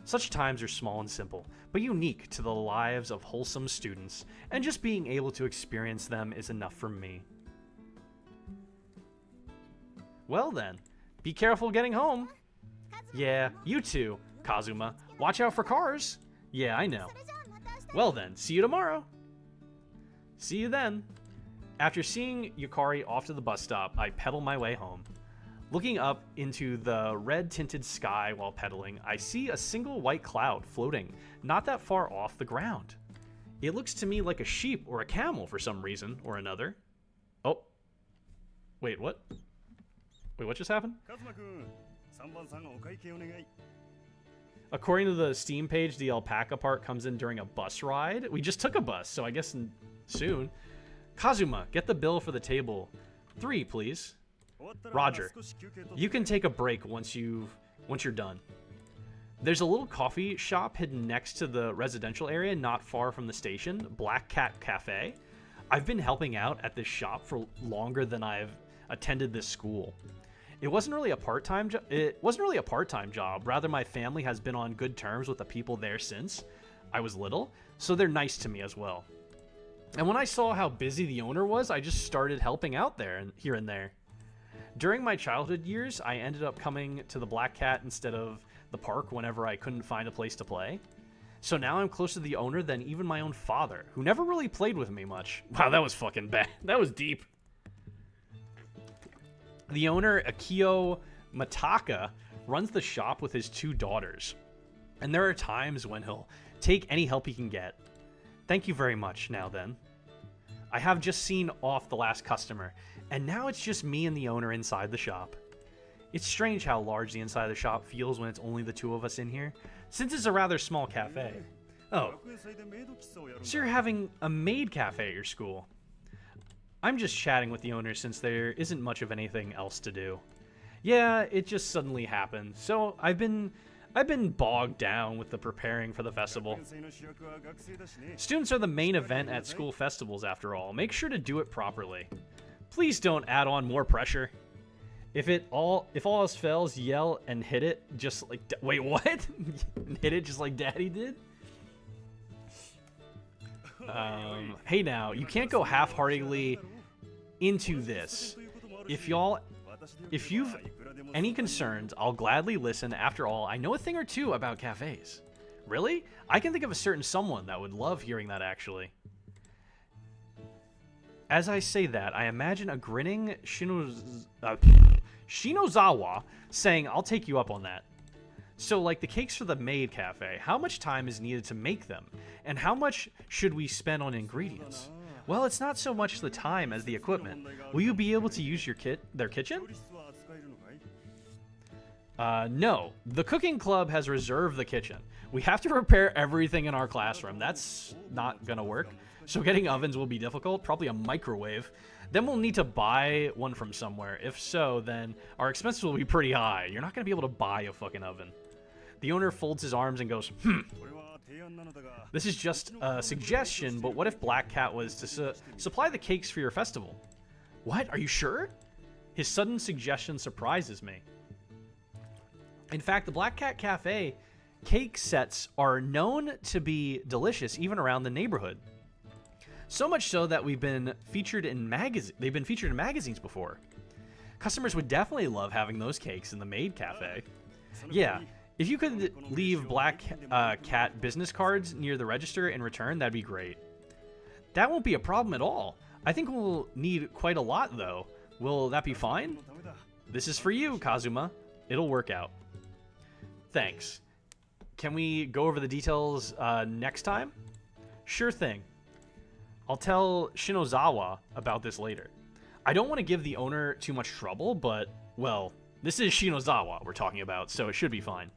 Such times are small and simple, but unique to the lives of wholesome students, and just being able to experience them is enough for me. Well then, be careful getting home. Yeah, you too, Kazuma. Watch out for cars. Yeah, I know. Well then, see you tomorrow. See you then. After seeing Yukari off to the bus stop, I pedal my way home. Looking up into the red-tinted sky while pedaling, I see a single white cloud floating not that far off the ground. It looks to me like a sheep or a camel for some reason or another. Oh. Wait, what? Wait, what just happened? According to the Steam page, the alpaca part comes in during a bus ride. We just took a bus, so I guess soon. Kazuma, get the bill for the table. 3, please. Roger. You can take a break once you're done. There's a little coffee shop hidden next to the residential area not far from the station, Black Cat Cafe. I've been helping out at this shop for longer than I've attended this school. It wasn't really a part-time job. Rather, my family has been on good terms with the people there since I was little, so they're nice to me as well. And when I saw how busy the owner was, I just started helping out there and here and there. During my childhood years, I ended up coming to the Black Cat instead of the park whenever I couldn't find a place to play. So now I'm closer to the owner than even my own father, who never really played with me much. Wow, that was fucking bad. That was deep. The owner, Akio Mataka, runs the shop with his 2 daughters. And there are times when he'll take any help he can get. Thank you very much, now then. I have just seen off the last customer, and now it's just me and the owner inside the shop. It's strange how large the inside of the shop feels when it's only the 2 of us in here, since it's a rather small cafe. Oh, so you're having a maid cafe at your school? I'm just chatting with the owner since there isn't much of anything else to do. Yeah, it just suddenly happened, so I've been bogged down with the preparing for the festival. Students are the main event at school festivals after all. Make sure to do it properly. Please don't add on more pressure. If all else fails, yell and hit it just like wait, what? Hit it just like Daddy did? Hey now, you can't go half-heartedly into this. If you've any concerns, I'll gladly listen. After all, I know a thing or two about cafes. Really? I can think of a certain someone that would love hearing that, actually. As I say that, I imagine a grinning Shinozawa saying, I'll take you up on that. So, like the cakes for the maid cafe, how much time is needed to make them? And how much should we spend on ingredients? Well, it's not so much the time as the equipment. Will you be able to use their kitchen? No. The cooking club has reserved the kitchen. We have to prepare everything in our classroom. That's not gonna work. So getting ovens will be difficult, probably a microwave. Then we'll need to buy one from somewhere. If so, then our expenses will be pretty high. You're not gonna be able to buy a fucking oven. The owner folds his arms and goes, This is just a suggestion, but what if Black Cat was to supply the cakes for your festival? What? Are you sure? His sudden suggestion surprises me. In fact, the Black Cat Cafe cake sets are known to be delicious even around the neighborhood. So much so that they've been featured in magazines before. Customers would definitely love having those cakes in the maid cafe. Yeah, if you could leave Black Cat business cards near the register in return, that'd be great. That won't be a problem at all. I think we'll need quite a lot, though. Will that be fine? This is for you, Kazuma. It'll work out. Thanks. Can we go over the details next time? Sure thing. I'll tell Shinozawa about this later. I don't want to give the owner too much trouble, but, well, this is Shinozawa we're talking about, so it should be fine.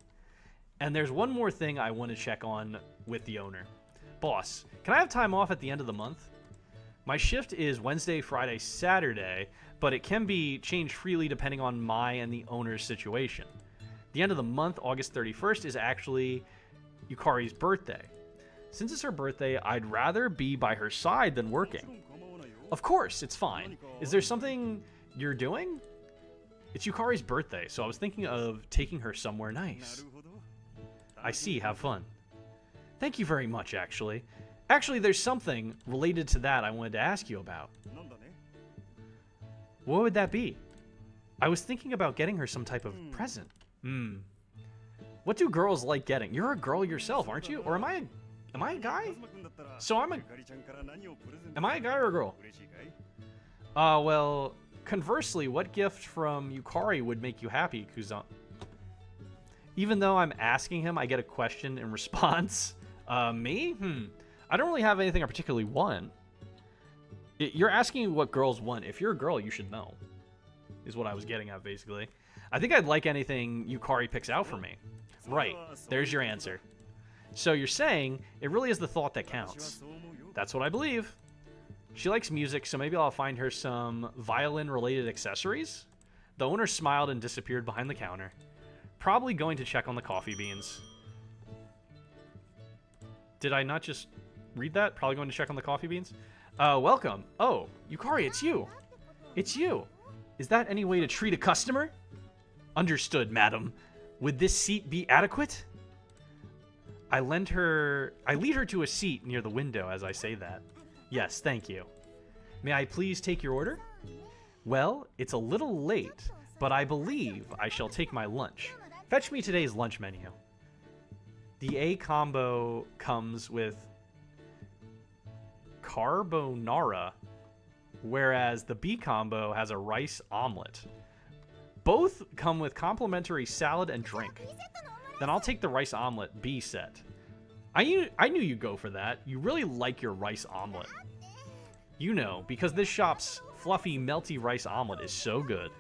And there's one more thing I want to check on with the owner. Boss, can I have time off at the end of the month? My shift is Wednesday, Friday, Saturday, but it can be changed freely depending on my and the owner's situation. The end of the month, August 31st, is actually Yukari's birthday. Since it's her birthday, I'd rather be by her side than working. Of course, it's fine. Is there something you're doing? It's Yukari's birthday, so I was thinking of taking her somewhere nice. I see, have fun. Thank you very much, actually. Actually, there's something related to that I wanted to ask you about. What would that be? I was thinking about getting her some type of present. What do girls like getting? You're a girl yourself, aren't you? Or am I a guy? So am I a guy or a girl? Well, conversely, what gift from Yukari would make you happy, Kuzan? Even though I'm asking him, I get a question in response. Me? I don't really have anything I particularly want. You're asking what girls want. If you're a girl, you should know. Is what I was getting at, basically. I think I'd like anything Yukari picks out for me. Right. There's your answer. So you're saying it really is the thought that counts. That's what I believe. She likes music, so maybe I'll find her some violin-related accessories? The owner smiled and disappeared behind the counter. Probably going to check on the coffee beans. Did I not just read that? Probably going to check on the coffee beans? Welcome. Oh, Yukari, it's you. It's you. Is that any way to treat a customer? Understood, madam. Would this seat be adequate? I lead her to a seat near the window as I say that. Yes, thank you. May I please take your order? Well, it's a little late, but I believe I shall take my lunch. Fetch me today's lunch menu. The A combo comes with carbonara, whereas the B combo has a rice omelet. Both come with complimentary salad and drink. Then I'll take the rice omelet B set. I knew you'd go for that. You really like your rice omelet. You know, because this shop's fluffy, melty rice omelet is so good.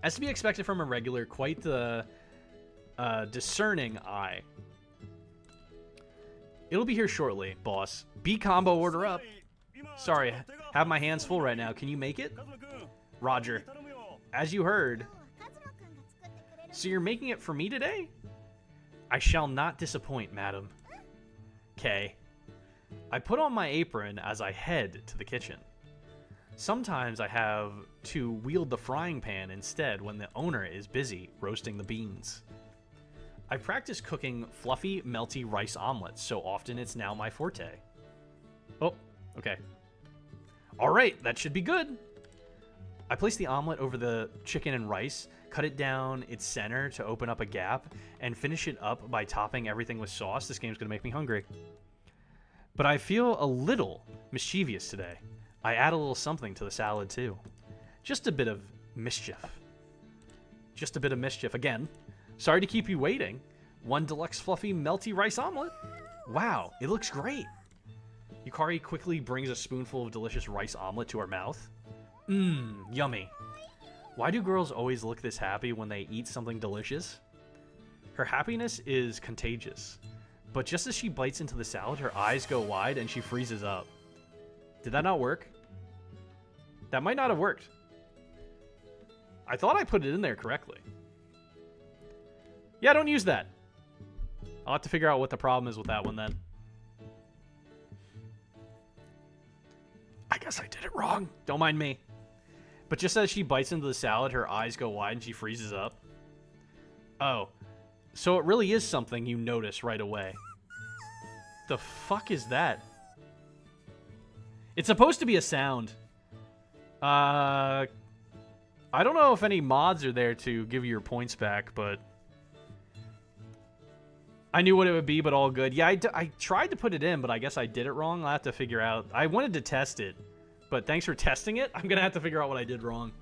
As to be expected from a regular, quite the discerning eye. It'll be here shortly, boss. B combo order up. Sorry, have my hands full right now. Can you make it? Roger. As you heard. So you're making it for me today? I shall not disappoint, madam. K. I put on my apron as I head to the kitchen. Sometimes I have to wield the frying pan instead when the owner is busy roasting the beans. I practice cooking fluffy, melty rice omelets so often it's now my forte. Oh, okay. Alright, that should be good. I place the omelet over the chicken and rice, cut it down its center to open up a gap, and finish it up by topping everything with sauce. This game's gonna make me hungry. But I feel a little mischievous today. I add a little something to the salad too. Just a bit of mischief. Just a bit of mischief. Again, sorry to keep you waiting. One deluxe fluffy melty rice omelet. Wow, it looks great. Yukari quickly brings a spoonful of delicious rice omelet to her mouth. Mmm, yummy. Why do girls always look this happy when they eat something delicious? Her happiness is contagious. But just as she bites into the salad, her eyes go wide and she freezes up. Did that not work? That might not have worked. I thought I put it in there correctly. Yeah, don't use that. I'll have to figure out what the problem is with that one then. I guess I did it wrong. Don't mind me. But just as she bites into the salad, her eyes go wide and she freezes up. Oh. So it really is something you notice right away. The fuck is that? It's supposed to be a sound. I don't know if any mods are there to give you your points back, but I knew what it would be, but all good. Yeah, I tried to put it in, but I guess I did it wrong. I'll have to figure out. I wanted to test it, but thanks for testing it. I'm going to have to figure out what I did wrong.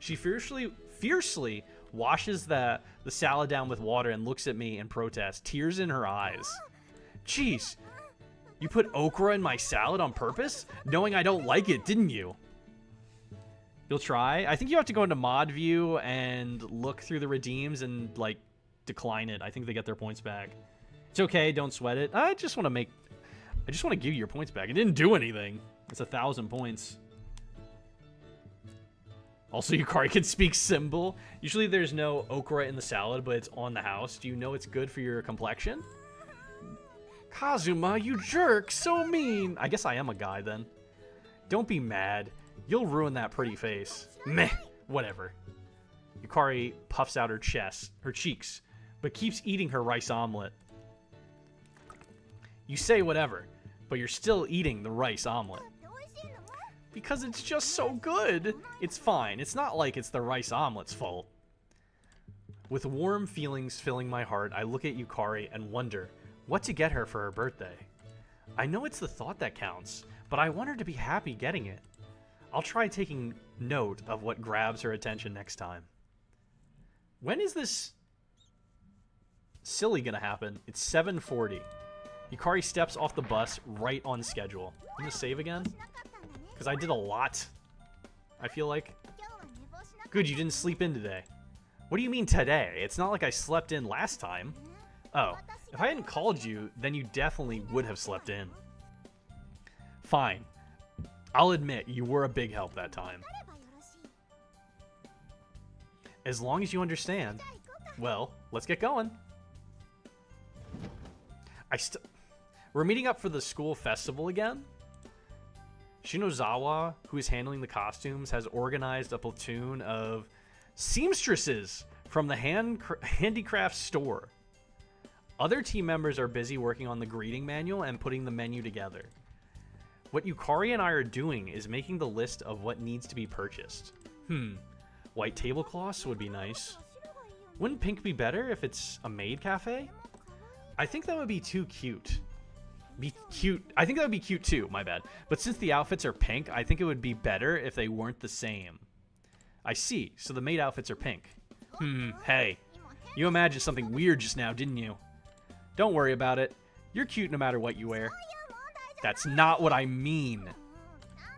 She fiercely washes the salad down with water and looks at me in protest, tears in her eyes. Jeez, you put okra in my salad on purpose, knowing I don't like it, didn't you? You'll try? I think you have to go into mod view and look through the redeems and, like, decline it. I think they get their points back. It's okay, don't sweat it. I just want to give you your points back. It didn't do anything. It's 1,000 points. Also, Yukari can speak symbol. Usually there's no okra in the salad, but it's on the house. Do you know it's good for your complexion? Kazuma, you jerk! So mean! I guess I am a guy, then. Don't be mad. You'll ruin that pretty face. Meh. Whatever. Yukari puffs out her cheeks, but keeps eating her rice omelet. You say whatever, but you're still eating the rice omelet. Because it's just so good. It's fine. It's not like it's the rice omelet's fault. With warm feelings filling my heart, I look at Yukari and wonder what to get her for her birthday. I know it's the thought that counts, but I want her to be happy getting it. I'll try taking note of what grabs her attention next time. When is this silly gonna happen? It's 7:40. Yukari steps off the bus right on schedule. I'm gonna save again? Because I did a lot, I feel like. Good, you didn't sleep in today. What do you mean today? It's not like I slept in last time. Oh, if I hadn't called you, then you definitely would have slept in. Fine. I'll admit, you were a big help that time. As long as you understand. Well, let's get going. We're meeting up for the school festival again. Shinozawa, who is handling the costumes, has organized a platoon of Seamstresses from the handicraft store. Other team members are busy working on the greeting manual and putting the menu together. What Yukari and I are doing is making the list of what needs to be purchased. White tablecloths would be nice. Wouldn't pink be better if it's a maid cafe? I think that would be too cute. I think that would be cute too, my bad. But since the outfits are pink, I think it would be better if they weren't the same. I see, so the maid outfits are pink. Hey, you imagined something weird just now, didn't you? Don't worry about it. You're cute no matter what you wear. That's not what I mean.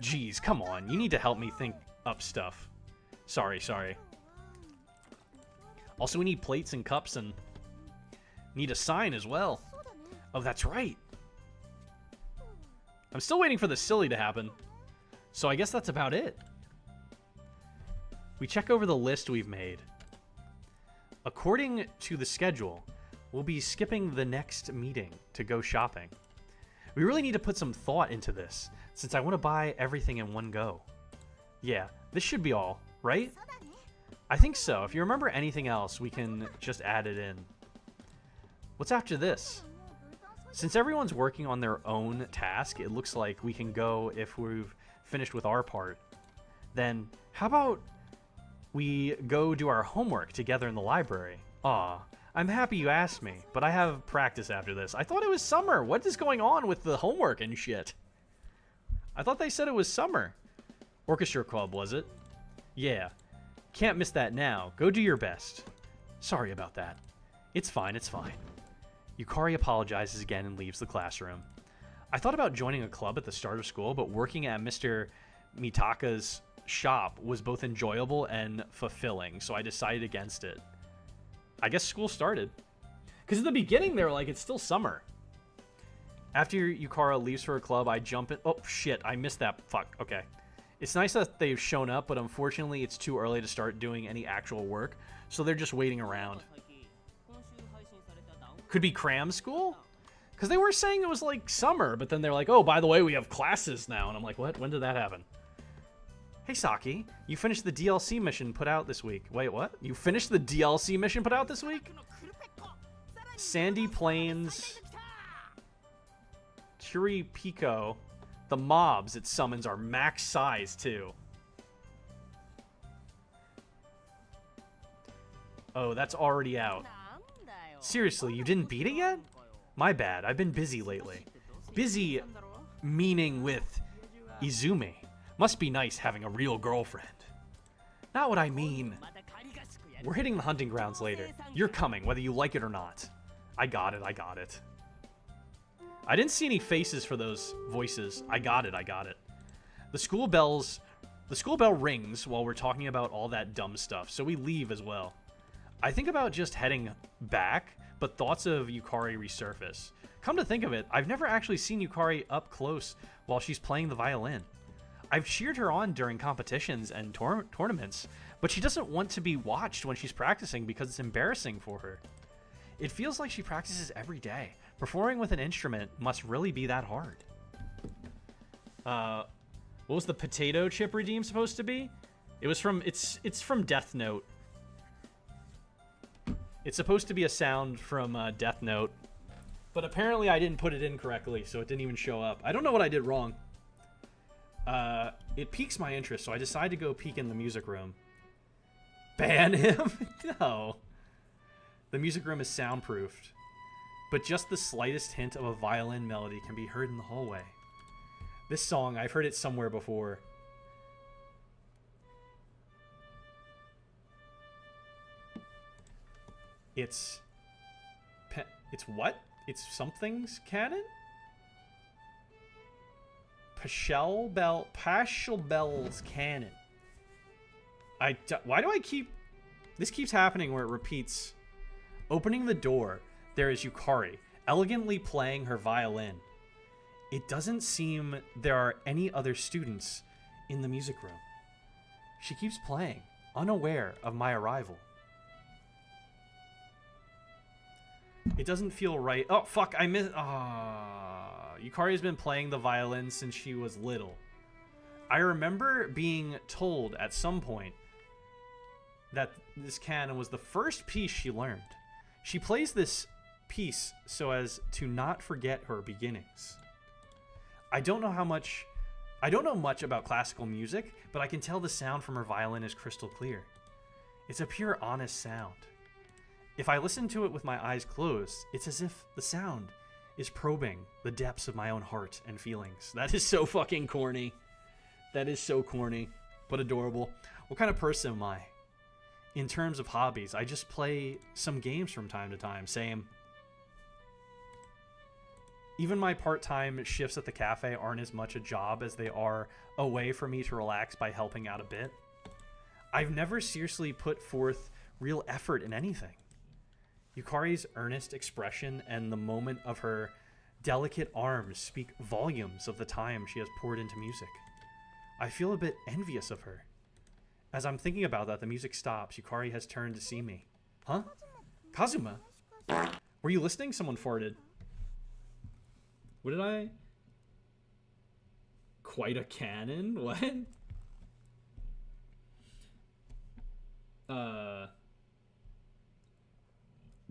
Jeez, come on. You need to help me think up stuff. Sorry. Also, we need plates and cups and need a sign as well. Oh, that's right. I'm still waiting for the silly to happen. So I guess that's about it. We check over the list we've made. According to the schedule, we'll be skipping the next meeting to go shopping. We really need to put some thought into this, since I want to buy everything in one go. Yeah, this should be all, right? I think so. If you remember anything else, we can just add it in. What's after this? Since everyone's working on their own task, it looks like we can go if we've finished with our part. Then, how about we go do our homework together in the library? Aw, I'm happy you asked me, but I have practice after this. I thought it was summer. What is going on with the homework and shit? I thought they said it was summer. Orchestra club, was it? Yeah. Can't miss that now. Go do your best. Sorry about that. It's fine. Yukari apologizes again and leaves the classroom. I thought about joining a club at the start of school, but working at Mr. Mitaka's shop was both enjoyable and fulfilling, so I decided against it. I guess school started. Because in the beginning, they were like, it's still summer. After Yukara leaves for a club, I jump in. Oh, shit. I missed that. Fuck. Okay. It's nice that they've shown up, but unfortunately, it's too early to start doing any actual work, so they're just waiting around. Could be cram school? Because they were saying it was like summer, but then they're like, oh, by the way, we have classes now. And I'm like, what? When did that happen? Hey, Saki, you finished the DLC mission put out this week. Wait, what? You finished the DLC mission put out this week? Sandy Plains, Curie Pico. The mobs it summons are max size, too. Oh, that's already out. Seriously, you didn't beat it yet? My bad, I've been busy lately. Busy meaning with Izumi. Must be nice having a real girlfriend. Not what I mean. We're hitting the hunting grounds later. You're coming, whether you like it or not. I got it. I didn't see any faces for those voices. I got it. The school bell rings while we're talking about all that dumb stuff, so we leave as well. I think about just heading back, but thoughts of Yukari resurface. Come to think of it, I've never actually seen Yukari up close while she's playing the violin. I've cheered her on during competitions and tournaments, but she doesn't want to be watched when she's practicing because it's embarrassing for her. It feels like she practices every day. Performing with an instrument must really be that hard. What was the potato chip redeem supposed to be? It was from, it's from Death Note. It's supposed to be a sound from Death Note, but apparently I didn't put it in correctly, so it didn't even show up. I don't know what I did wrong. It piques my interest, so I decided to go peek in the music room. Ban him? No. The music room is soundproofed, but just the slightest hint of a violin melody can be heard in the hallway. This song, I've heard it somewhere before. It's what? It's something's canon? Pachelbel's canon. Why do I keep... This keeps happening where it repeats. Opening the door, there is Yukari, elegantly playing her violin. It doesn't seem there are any other students in the music room. She keeps playing, unaware of my arrival. It doesn't feel right. Oh, fuck, I missed... Yukari's been playing the violin since she was little. I remember being told at some point that this canon was the first piece she learned. She plays this piece so as to not forget her beginnings. I don't know much about classical music, but I can tell the sound from her violin is crystal clear. It's a pure, honest sound. If I listen to it with my eyes closed, it's as if the sound is probing the depths of my own heart and feelings. That is so fucking corny. That is so corny, but adorable. What kind of person am I? In terms of hobbies, I just play some games from time to time. Same. Even my part-time shifts at the cafe aren't as much a job as they are a way for me to relax by helping out a bit. I've never seriously put forth real effort in anything. Yukari's earnest expression and the moment of her delicate arms speak volumes of the time she has poured into music. I feel a bit envious of her. As I'm thinking about that, the music stops. Yukari has turned to see me. Huh? Kazuma? Were you listening? Someone farted. What did I... Quite a cannon? What?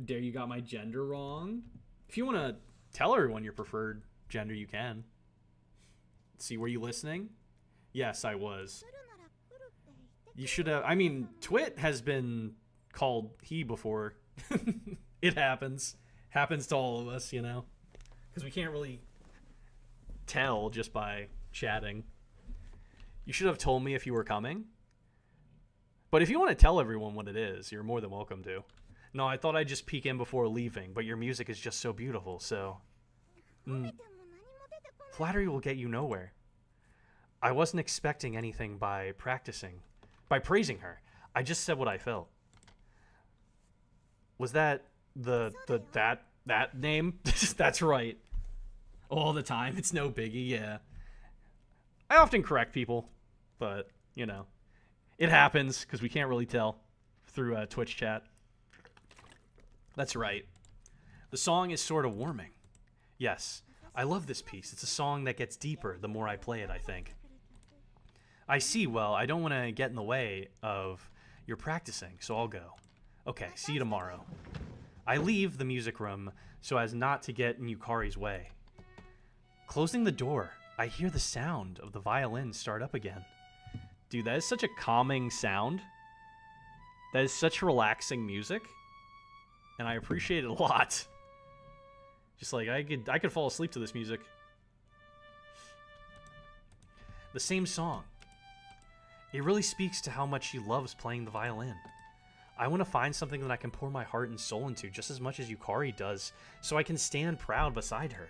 Dare you got my gender wrong? If you want to tell everyone your preferred gender, you can. See, were you listening? Yes, I was. You should have... I mean, Twit has been called he before. It happens. Happens to all of us, you know? Because we can't really tell just by chatting. You should have told me if you were coming. But if you want to tell everyone what it is, you're more than welcome to. No, I thought I'd just peek in before leaving, but your music is just so beautiful, so... Flattery will get you nowhere. I wasn't expecting anything by praising her. I just said what I felt. Was that that name? That's right. All the time. It's no biggie, yeah. I often correct people, but, you know, it happens because we can't really tell through Twitch chat. That's right. The song is sort of warming. Yes, I love this piece. It's a song that gets deeper the more I play it, I think. I see. Well, I don't want to get in the way of your practicing, so I'll go. Okay, see you tomorrow. I leave the music room so as not to get in Yukari's way. Closing the door, I hear the sound of the violin start up again. Dude, that is such a calming sound. That is such relaxing music, and I appreciate it a lot. Just like I could fall asleep to this music. The same song. It really speaks to how much she loves playing the violin. I want to find something that I can pour my heart and soul into just as much as Yukari does, so I can stand proud beside her.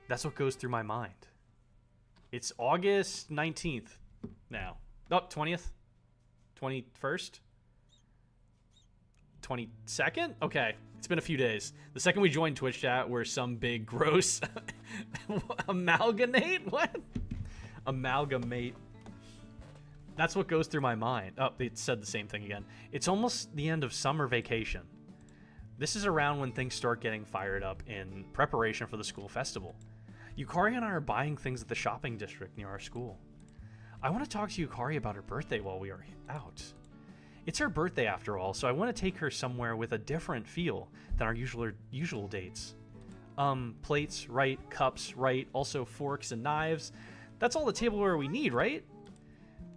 That's what goes through my mind. It's August 19th now. Oh, 20th? 21st? 22nd? Okay, it's been a few days. The second we joined Twitch chat, we're some big gross amalgamate? What? Amalgamate. That's what goes through my mind. Oh, it said the same thing again. It's almost the end of summer vacation. This is around when things start getting fired up in preparation for the school festival. Yukari and I are buying things at the shopping district near our school. I want to talk to Yukari about her birthday while we are out. It's her birthday after all, so I want to take her somewhere with a different feel than our usual dates. Plates, right, cups, right, also forks and knives. That's all the tableware we need, right?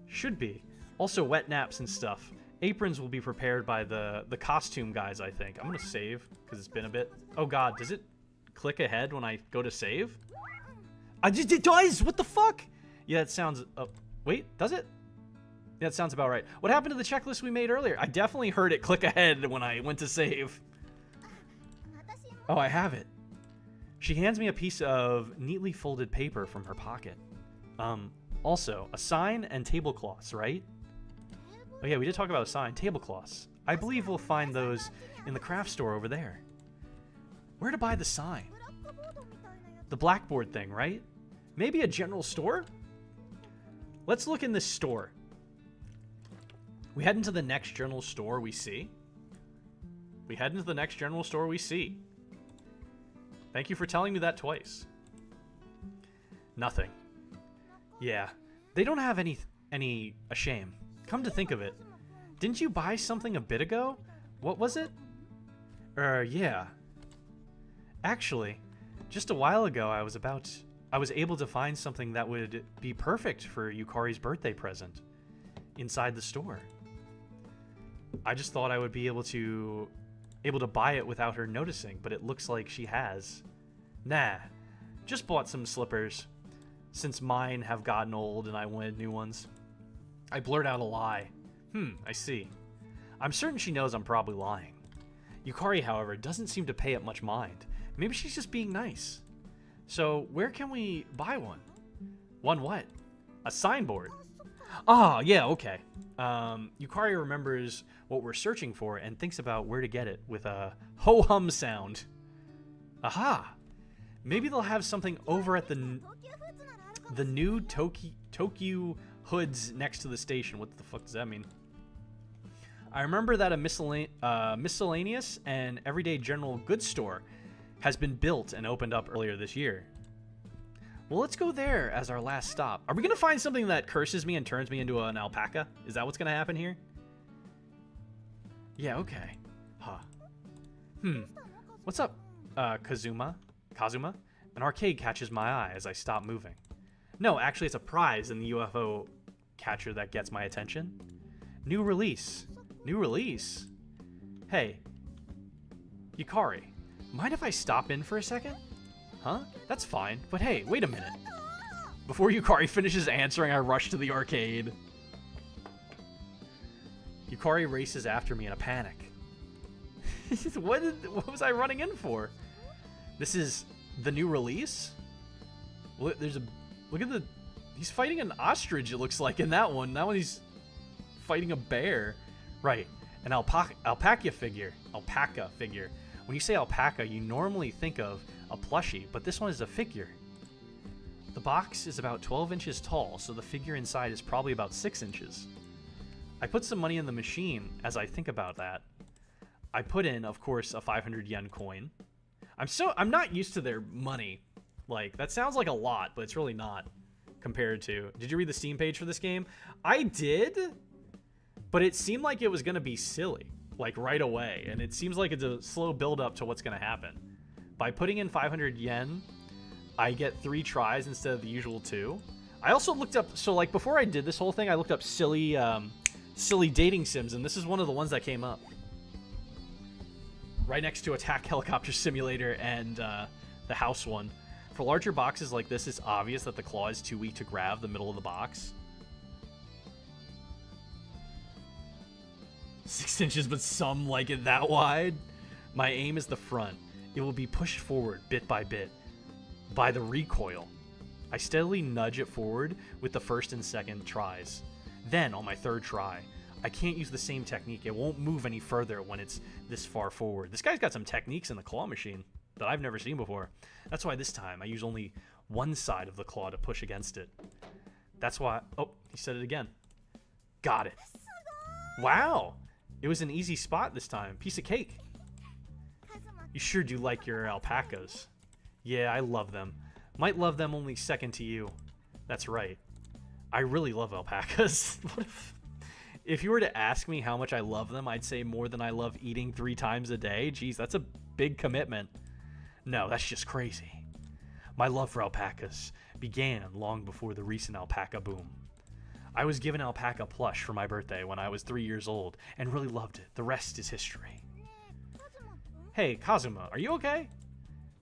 Should be. Also wet naps and stuff. Aprons will be prepared by the costume guys, I think. I'm going to save, because it's been a bit. Oh god, does it click ahead when I go to save? It does! What the fuck? Yeah, it sounds... wait, does it? Yeah, it sounds about right. What happened to the checklist we made earlier? I definitely heard it click ahead when I went to save. Oh, I have it. She hands me a piece of neatly folded paper from her pocket. Also, a sign and tablecloths, right? Oh yeah, we did talk about a sign. Tablecloths. I believe we'll find those in the craft store over there. Where to buy the sign? The blackboard thing, right? Maybe a general store? Let's look in this store. We head into the next general store we see. We head into the next general store we see. Thank you for telling me that twice. Nothing. Yeah, they don't have any a shame. Come to think of it, didn't you buy something a bit ago? What was it? Yeah. Actually, just a while ago I was able to find something that would be perfect for Yukari's birthday present inside the store. I just thought I would be able to buy it without her noticing, but it looks like she has. Nah, just bought some slippers since mine have gotten old and I wanted new ones. I blurt out a lie. I see. I'm certain she knows I'm probably lying. Yukari, however, doesn't seem to pay it much mind. Maybe she's just being nice. So, where can we buy one? One what? A signboard. Ah, yeah, okay. Yukari remembers what we're searching for and thinks about where to get it with a ho-hum sound. Aha! Maybe they'll have something over at the new Tokyo Hoods next to the station. What the fuck does that mean? I remember that a miscellaneous and everyday general goods store has been built and opened up earlier this year. Well, let's go there as our last stop. Are we going to find something that curses me and turns me into an alpaca? Is that what's going to happen here? Yeah, okay. Huh. What's up, Kazuma? An arcade catches my eye as I stop moving. No, actually, it's a prize in the UFO catcher that gets my attention. New release. New release? Hey, Yukari, mind if I stop in for a second? Huh? That's fine, but hey, wait a minute. Before Yukari finishes answering, I rush to the arcade. Yukari races after me in a panic. What was I running in for? This is the new release? Look at he's fighting an ostrich, it looks like, in that one. That one he's fighting a bear. Right, an alpaca figure. When you say alpaca, you normally think of a plushie, but this one is a figure. The box is about 12 inches tall, so the figure inside is probably about 6 inches. I put some money in the machine as I think about that. I put in, of course, a 500 yen coin. I'm not used to their money. Like, that sounds like a lot, but it's really not compared to... Did you read the Steam page for this game? I did, but it seemed like it was going to be silly, like right away. And it seems like it's a slow build up to what's going to happen. By putting in 500 yen, I get 3 tries instead of the usual 2. I also looked up, so like before I did this whole thing, I looked up silly dating sims, and this is one of the ones that came up. Right next to Attack Helicopter Simulator and the house one. For larger boxes like this, it's obvious that the claw is too weak to grab the middle of the box. 6 inches, but some like it that wide. My aim is the front. It will be pushed forward bit by bit by the recoil. I steadily nudge it forward with the first and second tries. Then, on my third try, I can't use the same technique. It won't move any further when it's this far forward. This guy's got some techniques in the claw machine that I've never seen before. That's why this time I use only one side of the claw to push against it. That's why... Oh, he said it again. Got it. Wow! It was an easy spot this time. Piece of cake. You sure do like your alpacas. Yeah, I love them. Might love them only second to you. That's right. I really love alpacas. What if you were to ask me how much I love them, I'd say more than I love eating 3 times a day. Geez, that's a big commitment. No, that's just crazy. My love for alpacas began long before the recent alpaca boom. I was given alpaca plush for my birthday when I was 3 years old and really loved it. The rest is history. Hey, Kazuma, are you okay?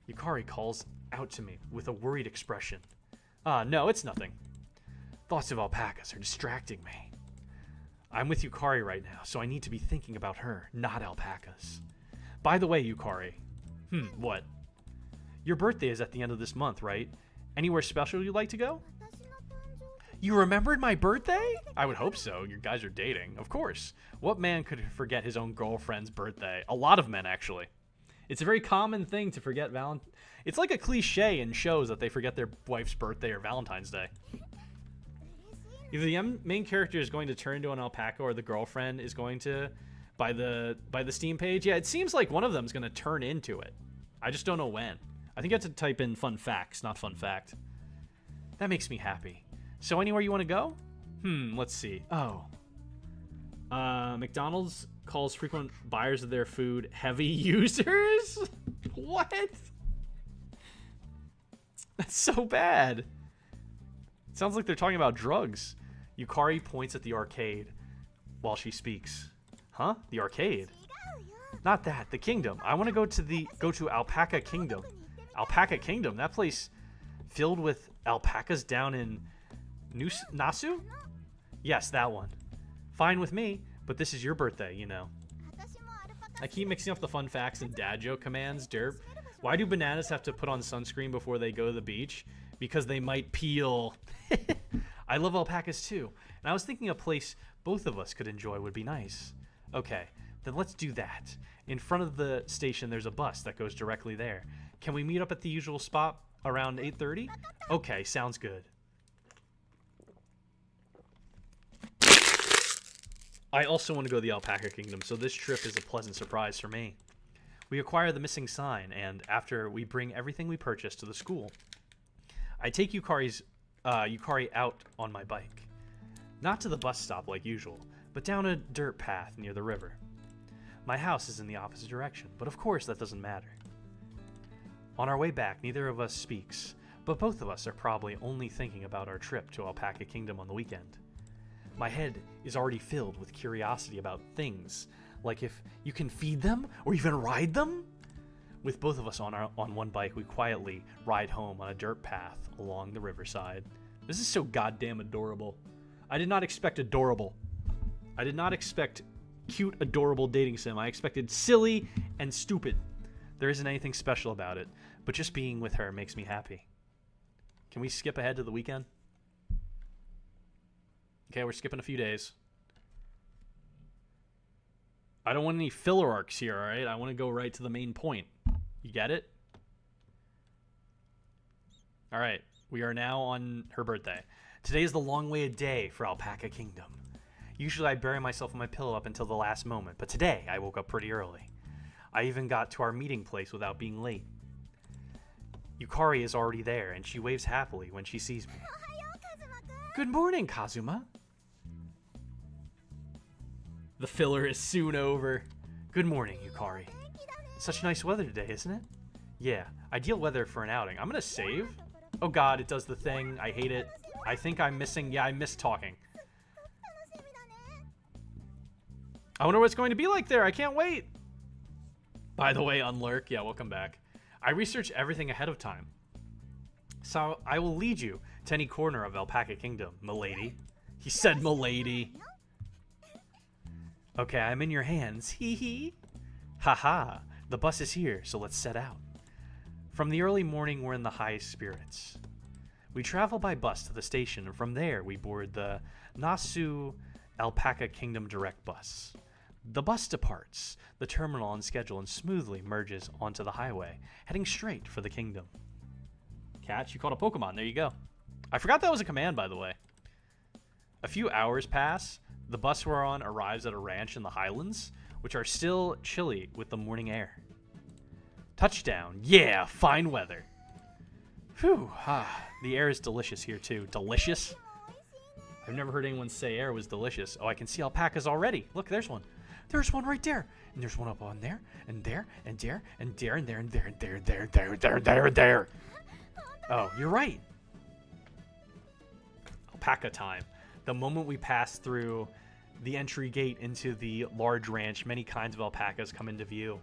Yukari calls out to me with a worried expression. No, it's nothing. Thoughts of alpacas are distracting me. I'm with Yukari right now, so I need to be thinking about her, not alpacas. By the way, Yukari. What? Your birthday is at the end of this month, right? Anywhere special you'd like to go? You remembered my birthday? I would hope so. You guys are dating. Of course. What man could forget his own girlfriend's birthday? A lot of men, actually. It's a very common thing to forget Valentine. It's like a cliche in shows that they forget their wife's birthday or Valentine's Day. Either the main character is going to turn into an alpaca or the girlfriend is going to, by the Steam page. Yeah, it seems like one of them is going to turn into it. I just don't know when. I think I have to type in fun facts, not fun fact. That makes me happy. So anywhere you want to go? Let's see. Oh. McDonald's calls frequent buyers of their food heavy users? What? That's so bad. It sounds like they're talking about drugs. Yukari points at the arcade while she speaks. Huh? The arcade? Not that. The kingdom. I want to go to Alpaca Kingdom. Alpaca Kingdom? That place filled with alpacas down in Nasu? Yes, that one. Fine with me, but this is your birthday, you know. I keep mixing up the fun facts and dad joke commands, derp. Why do bananas have to put on sunscreen before they go to the beach? Because they might peel. I love alpacas too, and I was thinking a place both of us could enjoy would be nice. Okay, then let's do that. In front of the station, there's a bus that goes directly there. Can we meet up at the usual spot around 8:30? Okay, sounds good. I also want to go to the Alpaca Kingdom, so this trip is a pleasant surprise for me. We acquire the missing sign, and after we bring everything we purchased to the school, I take Yukari out on my bike. Not to the bus stop like usual, but down a dirt path near the river. My house is in the opposite direction, but of course that doesn't matter. On our way back, neither of us speaks, but both of us are probably only thinking about our trip to Alpaca Kingdom on the weekend. My head is already filled with curiosity about things, like if you can feed them or even ride them. With both of us on one bike, we quietly ride home on a dirt path along the riverside. This is so goddamn adorable. I did not expect adorable. I did not expect cute, adorable dating sim. I expected silly and stupid. There isn't anything special about it, but just being with her makes me happy. Can we skip ahead to the weekend? Okay, we're skipping a few days. I don't want any filler arcs here, all right? I want to go right to the main point. You get it? All right, we are now on her birthday. Today is the long-awaited day for Alpaca Kingdom. Usually I bury myself in my pillow up until the last moment, but today I woke up pretty early. I even got to our meeting place without being late. Yukari is already there, and she waves happily when she sees me. Good morning, Kazuma. The filler is soon over. Good morning, Yukari. Such nice weather today, isn't it? Yeah, ideal weather for an outing. I'm gonna save. Oh god, it does the thing. I hate it. I think I'm missing. Yeah, I missed talking. I wonder what it's going to be like there. I can't wait. By the way, Unlurk. Yeah, welcome back. I researched everything ahead of time, so I will lead you to any corner of Alpaca Kingdom, milady. He said milady. Okay, I'm in your hands. Hee hee. Haha. The bus is here, so let's set out. From the early morning, we're in the highest spirits. We travel by bus to the station, and from there we board the Nasu Alpaca Kingdom Direct bus. The bus departs the terminal on schedule and smoothly merges onto the highway, heading straight for the kingdom. Catch, you caught a Pokemon. There you go. I forgot that was a command, by the way. A few hours pass. The bus we're on arrives at a ranch in the highlands, which are still chilly with the morning air. Touchdown. Yeah, fine weather. Whew. The air is delicious here, too. Delicious? I've never heard anyone say air was delicious. Oh, I can see alpacas already. Look, there's one. There's one right there. And there's one up on there, and there, and there, and there, and there, and there, and there, and there, and there, and there, and there, and there. Oh, you're right. Alpaca time. The moment we pass through the entry gate into the large ranch, many kinds of alpacas come into view.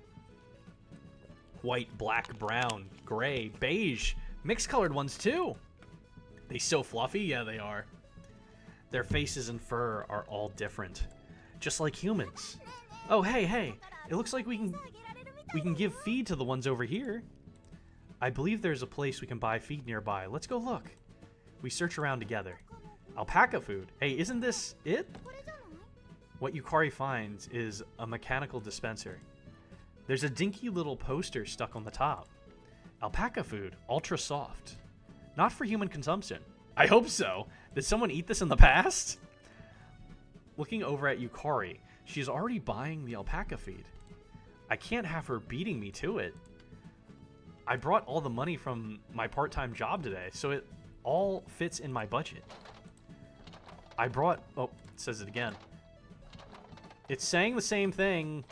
White, black, brown, gray, beige, mixed colored ones too. They so fluffy? Yeah, they are. Their faces and fur are all different, just like humans. Oh, hey, it looks like we can give feed to the ones over here. I believe there's a place we can buy feed nearby. Let's go look. We search around together. Alpaca food. Hey, isn't this it? What Yukari finds is a mechanical dispenser. There's a dinky little poster stuck on the top. Alpaca food, ultra soft. Not for human consumption. I hope so. Did someone eat this in the past? Looking over at Yukari, she's already buying the alpaca feed. I can't have her beating me to it. I brought all the money from my part-time job today, so it all fits in my budget. I brought... Oh, it says it again. It's saying the same thing.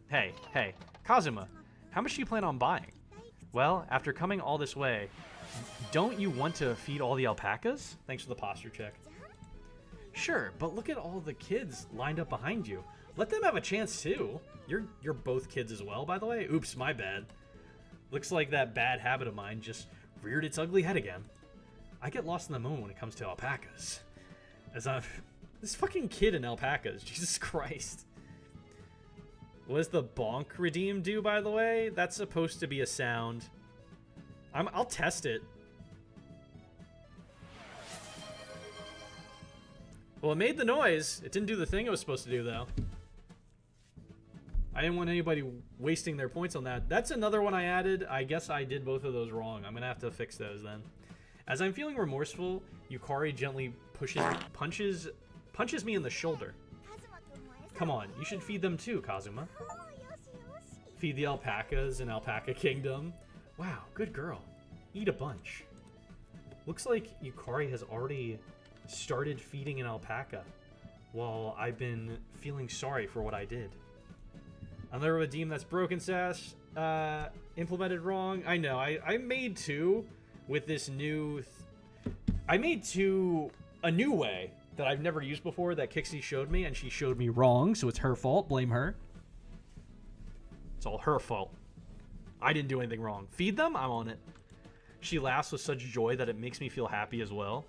Hey, Kazuma, how much do you plan on buying? Well, after coming all this way, don't you want to feed all the alpacas? Thanks for the posture check. Sure, but look at all the kids lined up behind you. Let them have a chance too. You're both kids as well, by the way. Oops, my bad. Looks like that bad habit of mine just reared its ugly head again. I get lost in the moment when it comes to alpacas. This fucking kid in alpacas, Jesus Christ. What does the bonk redeem do, by the way? That's supposed to be a sound. I'll test it. Well, it made the noise. It didn't do the thing it was supposed to do, though. I didn't want anybody wasting their points on that. That's another one I added. I guess I did both of those wrong. I'm gonna have to fix those then. As I'm feeling remorseful, Yukari gently punches me in the shoulder. Come on, you should feed them too, Kazuma. Feed the alpacas in Alpaca Kingdom. Wow, good girl. Eat a bunch. Looks like Yukari has already started feeding an alpaca while I've been feeling sorry for what I did. Another redeem that's broken sash. Implemented wrong. I know. I made two with this new... I made two a new way that I've never used before that Kixie showed me, and she showed me wrong, so it's her fault. Blame her. It's all her fault. I didn't do anything wrong. Feed them? I'm on it. She laughs with such joy that it makes me feel happy as well.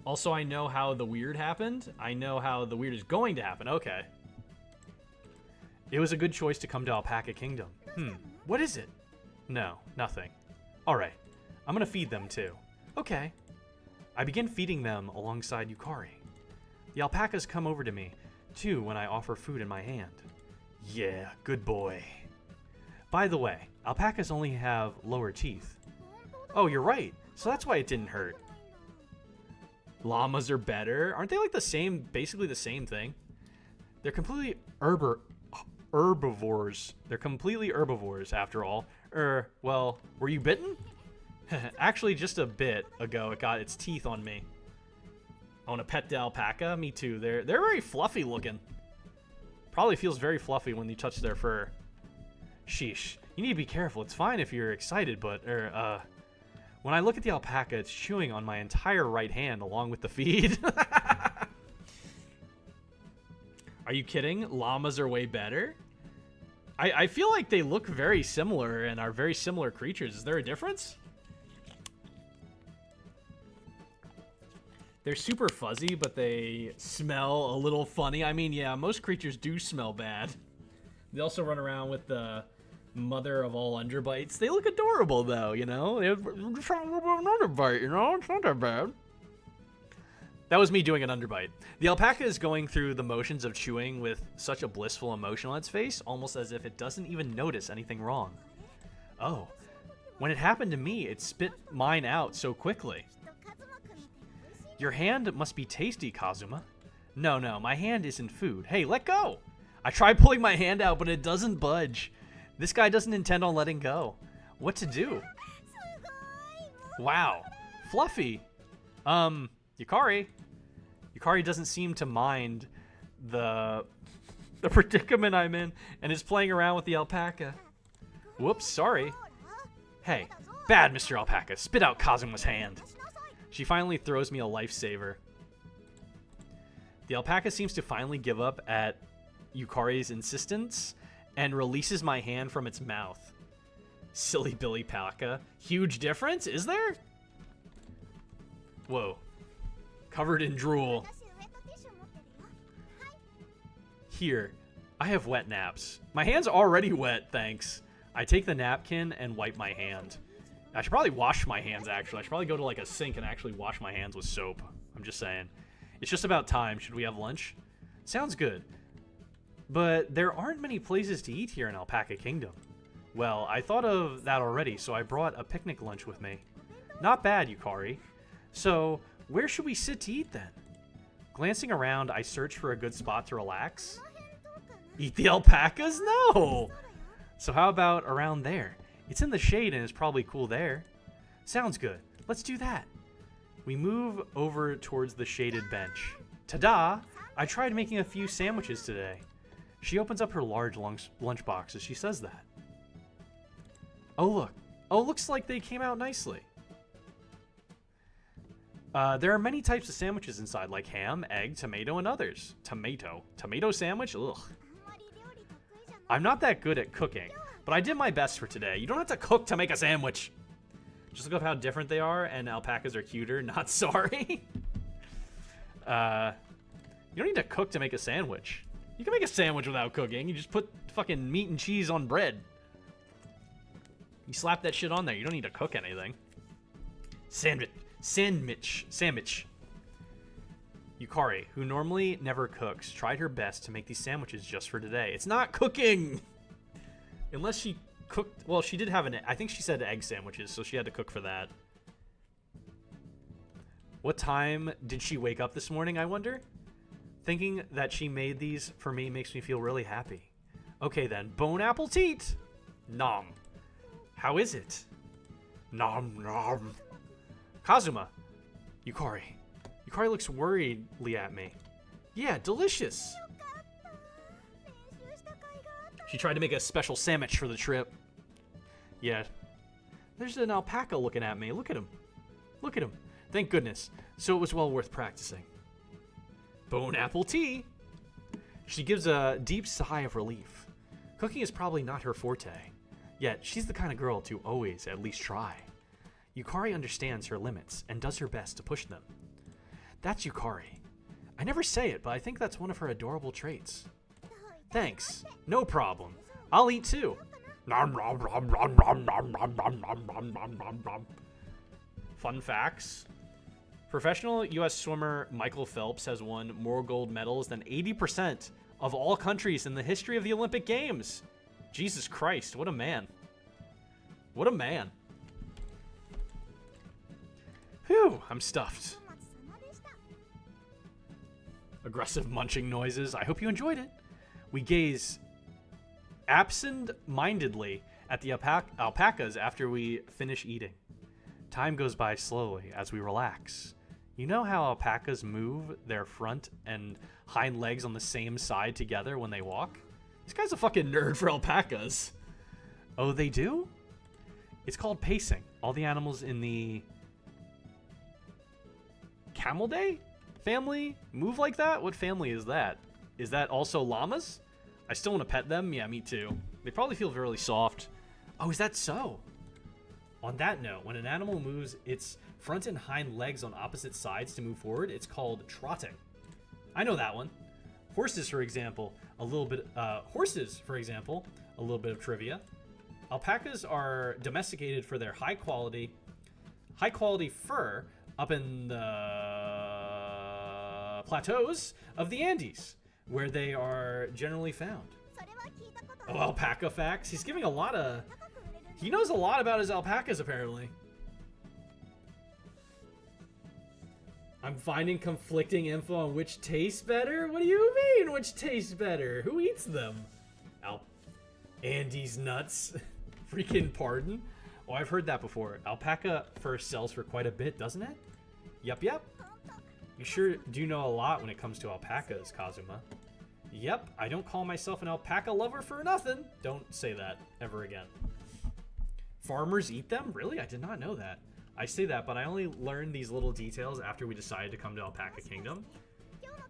Also, I know how the weird happened. I know how the weird is going to happen. Okay. It was a good choice to come to Alpaca Kingdom. What is it? No, nothing. Alright. I'm gonna feed them too. Okay. I begin feeding them alongside Yukari. The alpacas come over to me, too, when I offer food in my hand. Yeah, good boy. By the way, alpacas only have lower teeth. Oh, you're right. So that's why it didn't hurt. Llamas are better. Aren't they like the same, basically the same thing? They're completely herbivores. They're completely herbivores, after all. Well, were you bitten? Actually, just a bit ago, it got its teeth on me. I want to pet the alpaca. Me too. They're very fluffy looking. Probably feels very fluffy when you touch their fur. Sheesh. You need to be careful. It's fine if you're excited, but when I look at the alpaca, it's chewing on my entire right hand along with the feed. Are you kidding? Llamas are way better? I feel like they look very similar and are very similar creatures. Is there a difference? They're super fuzzy, but they smell a little funny. I mean, yeah, most creatures do smell bad. They also run around with the mother of all underbites. They look adorable, though, you know? They have an underbite, you know? It's not that bad. That was me doing an underbite. The alpaca is going through the motions of chewing with such a blissful emotion on its face, almost as if it doesn't even notice anything wrong. Oh, when it happened to me, it spit mine out so quickly. Your hand must be tasty, Kazuma. No, my hand isn't food. Hey, let go! I tried pulling my hand out, but it doesn't budge. This guy doesn't intend on letting go. What to do? Wow. Fluffy. Yukari. Yukari doesn't seem to mind the predicament I'm in and is playing around with the alpaca. Whoops, sorry. Hey, bad Mr. Alpaca. Spit out Kazuma's hand. She finally throws me a lifesaver. The alpaca seems to finally give up at Yukari's insistence and releases my hand from its mouth. Silly Billy Paca. Huge difference, is there? Whoa. Covered in drool. Here, I have wet naps. My hand's already wet, thanks. I take the napkin and wipe my hand. I should probably wash my hands, actually. I should probably go to like a sink and actually wash my hands with soap. I'm just saying. It's just about time. Should we have lunch? Sounds good. But there aren't many places to eat here in Alpaca Kingdom. Well, I thought of that already, so I brought a picnic lunch with me. Not bad, Yukari. So, where should we sit to eat then? Glancing around, I search for a good spot to relax. Eat the alpacas? No! So how about around there? It's in the shade and it's probably cool there. Sounds good. Let's do that. We move over towards the shaded bench. Ta-da! I tried making a few sandwiches today. She opens up her large lunchbox as she says that. Oh, look. Oh, looks like they came out nicely. There are many types of sandwiches inside, like ham, egg, tomato, and others. Tomato? Tomato sandwich? Ugh. I'm not that good at cooking, but I did my best for today. You don't have to cook to make a sandwich. Just look up how different they are, and alpacas are cuter. Not sorry. You don't need to cook to make a sandwich. You can make a sandwich without cooking. You just put fucking meat and cheese on bread. You slap that shit on there. You don't need to cook anything. Sandwich. Yukari, who normally never cooks, tried her best to make these sandwiches just for today. It's not cooking! Unless she cooked... Well, she did have an... I think she said egg sandwiches, so she had to cook for that. What time did she wake up this morning, I wonder? Thinking that she made these for me makes me feel really happy. Okay then, bone apple teat! Nom. How is it? Nom nom. Kazuma. Yukari. Yukari looks worriedly at me. Yeah, delicious. She tried to make a special sandwich for the trip. Yeah. There's an alpaca looking at me. Look at him. Look at him. Thank goodness. So it was well worth practicing. Bone apple tea. She gives a deep sigh of relief. Cooking is probably not her forte. Yet, she's the kind of girl to always at least try. Yukari understands her limits and does her best to push them. That's Yukari. I never say it, but I think that's one of her adorable traits. Thanks. No problem. I'll eat too. Fun facts. Professional U.S. swimmer Michael Phelps has won more gold medals than 80% of all countries in the history of the Olympic Games. Jesus Christ, what a man. What a man. Phew, I'm stuffed. Aggressive munching noises. I hope you enjoyed it. We gaze absent-mindedly at the alpacas after we finish eating. Time goes by slowly as we relax. You know how alpacas move their front and hind legs on the same side together when they walk? This guy's a fucking nerd for alpacas. Oh, they do? It's called pacing. All the animals in the Camelidae family move like that? What family is that? Is that also llamas? I still want to pet them. Yeah, me too. They probably feel really soft. Oh, is that so? On that note, when an animal moves its front and hind legs on opposite sides to move forward, it's called trotting. I know that one. Horses, for example, a little bit of trivia. Alpacas are domesticated for their high quality fur up in the plateaus of the Andes, where they are generally found. Oh, alpaca facts. He's giving a lot of... He knows a lot about his alpacas, apparently. I'm finding conflicting info on which tastes better? What do you mean, which tastes better? Who eats them? Andes nuts. Freaking pardon? Oh, I've heard that before. Alpaca fur sells for quite a bit, doesn't it? Yep. You sure do know a lot when it comes to alpacas, Kazuma. Yep, I don't call myself an alpaca lover for nothing. Don't say that ever again. Farmers eat them? Really? I did not know that. I say that, but I only learned these little details after we decided to come to Alpaca Kingdom.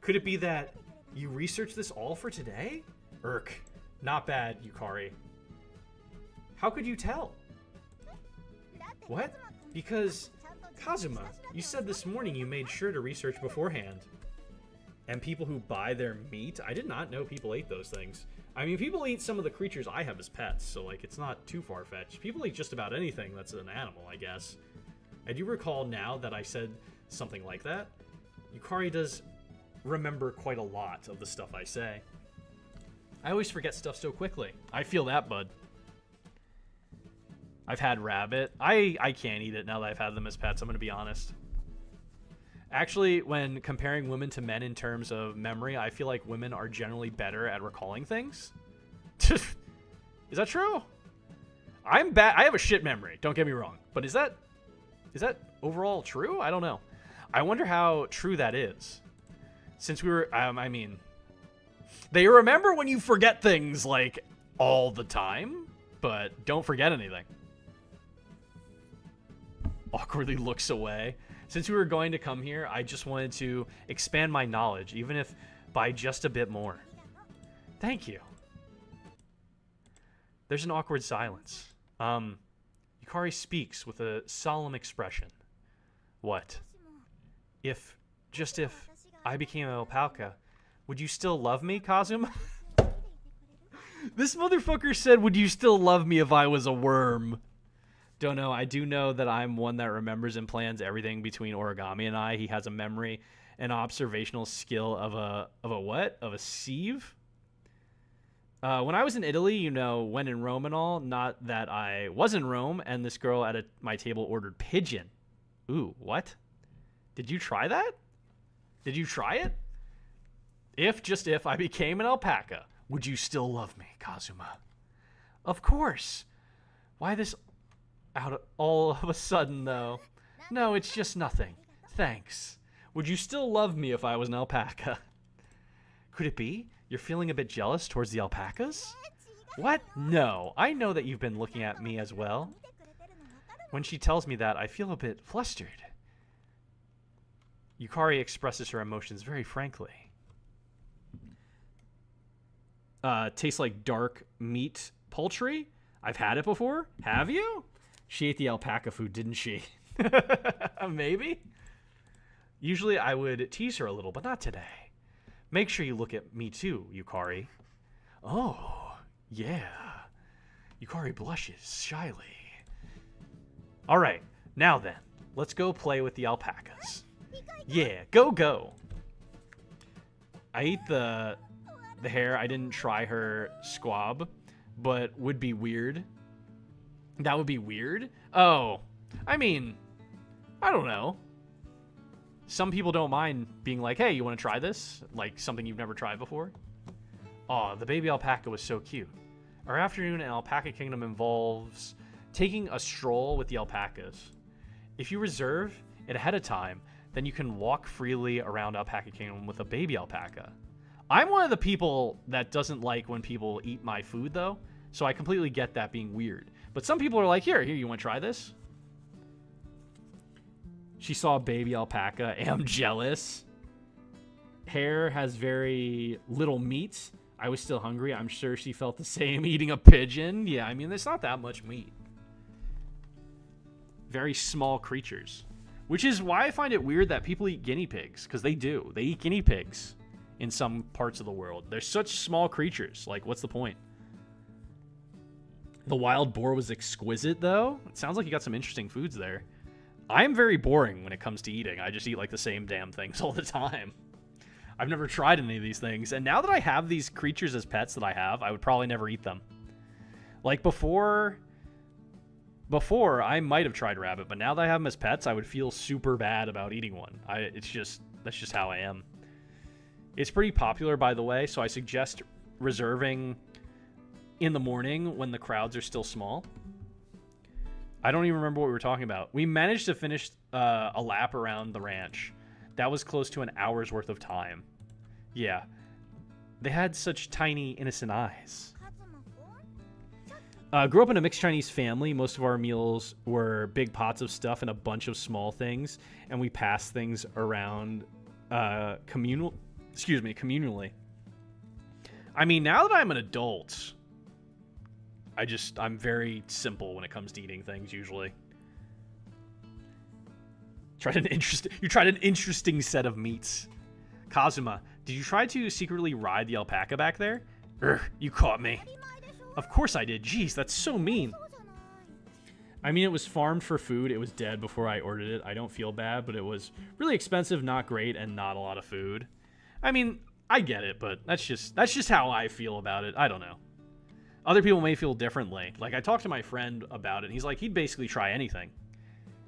Could it be that you researched this all for today? Irk. Not bad, Yukari. How could you tell? What? Because, Kazuma, you said this morning you made sure to research beforehand. And people who buy their meat? I did not know people ate those things. I mean, people eat some of the creatures I have as pets, so, like, it's not too far-fetched. People eat just about anything that's an animal, I guess. I do recall now that I said something like that. Yukari does remember quite a lot of the stuff I say. I always forget stuff so quickly. I feel that, bud. I've had rabbit. I can't eat it now that I've had them as pets, I'm going to be honest. Actually, when comparing women to men in terms of memory, I feel like women are generally better at recalling things. Is that true? I'm bad. I have a shit memory, don't get me wrong. But is that overall true? I don't know. I wonder how true that is. Since we were, I mean, they remember when you forget things, like, all the time, but don't forget anything. Awkwardly looks away. Since we were going to come here, I just wanted to expand my knowledge, even if by just a bit more. Thank you. There's an awkward silence. Yukari speaks with a solemn expression. What? If I became an alpaca, would you still love me, Kazuma? This motherfucker said, would you still love me if I was a worm? Don't know. I do know that I'm one that remembers and plans everything between Origami and I. He has a memory and observational skill of a what? Of a sieve? When I was in Italy, you know, when in Rome and all, not that I was in Rome, and this girl at my table ordered pigeon. Ooh, what? Did you try that? Did you try it? If I became an alpaca, would you still love me, Kazuma? Of course. Why this all of a sudden, though? No, it's just nothing. Thanks. Would you still love me if I was an alpaca? Could it be? You're feeling a bit jealous towards the alpacas? What? No. I know that you've been looking at me as well. When she tells me that, I feel a bit flustered. Yukari expresses her emotions very frankly. Tastes like dark meat poultry? I've had it before. Have you? She ate the alpaca food, didn't she? Maybe? Usually I would tease her a little, but not today. Make sure you look at me too, Yukari. Oh, yeah. Yukari blushes shyly. All right, now then, let's go play with the alpacas. Yeah, go. I ate the hair. I didn't try her squab, but would be weird. That would be weird? Oh, I mean, I don't know. Some people don't mind being like, hey, you want to try this? Like something you've never tried before? Aw, the baby alpaca was so cute. Our afternoon in Alpaca Kingdom involves taking a stroll with the alpacas. If you reserve it ahead of time, then you can walk freely around Alpaca Kingdom with a baby alpaca. I'm one of the people that doesn't like when people eat my food, though, so I completely get that being weird. But some people are like, here, you want to try this? She saw a baby alpaca. I'm jealous. Hair has very little meat. I was still hungry. I'm sure she felt the same eating a pigeon. Yeah, I mean, there's not that much meat. Very small creatures. Which is why I find it weird that people eat guinea pigs. Because they do. They eat guinea pigs in some parts of the world. They're such small creatures. Like, what's the point? The wild boar was exquisite, though. It sounds like you got some interesting foods there. I'm very boring when it comes to eating. I just eat like the same damn things all the time. I've never tried any of these things. And now that I have these creatures as pets that I would probably never eat them. Like before I might have tried rabbit, but now that I have them as pets, I would feel super bad about eating one. That's just how I am. It's pretty popular, by the way, so I suggest reserving in the morning when the crowds are still small. I don't even remember what we were talking about. We managed to finish a lap around the ranch. That was close to an hour's worth of time. Yeah. They had such tiny, innocent eyes. Grew up in a mixed Chinese family. Most of our meals were big pots of stuff and a bunch of small things. And we passed things around communally. I mean, now that I'm an adult, I'm very simple when it comes to eating things, usually. You tried an interesting set of meats. Kazuma, did you try to secretly ride the alpaca back there? You caught me. Of course I did. Jeez, that's so mean. I mean, it was farmed for food. It was dead before I ordered it. I don't feel bad, but it was really expensive, not great, and not a lot of food. I mean, I get it, but that's just how I feel about it. I don't know. Other people may feel differently. Like, I talked to my friend about it, and he's like, he'd basically try anything.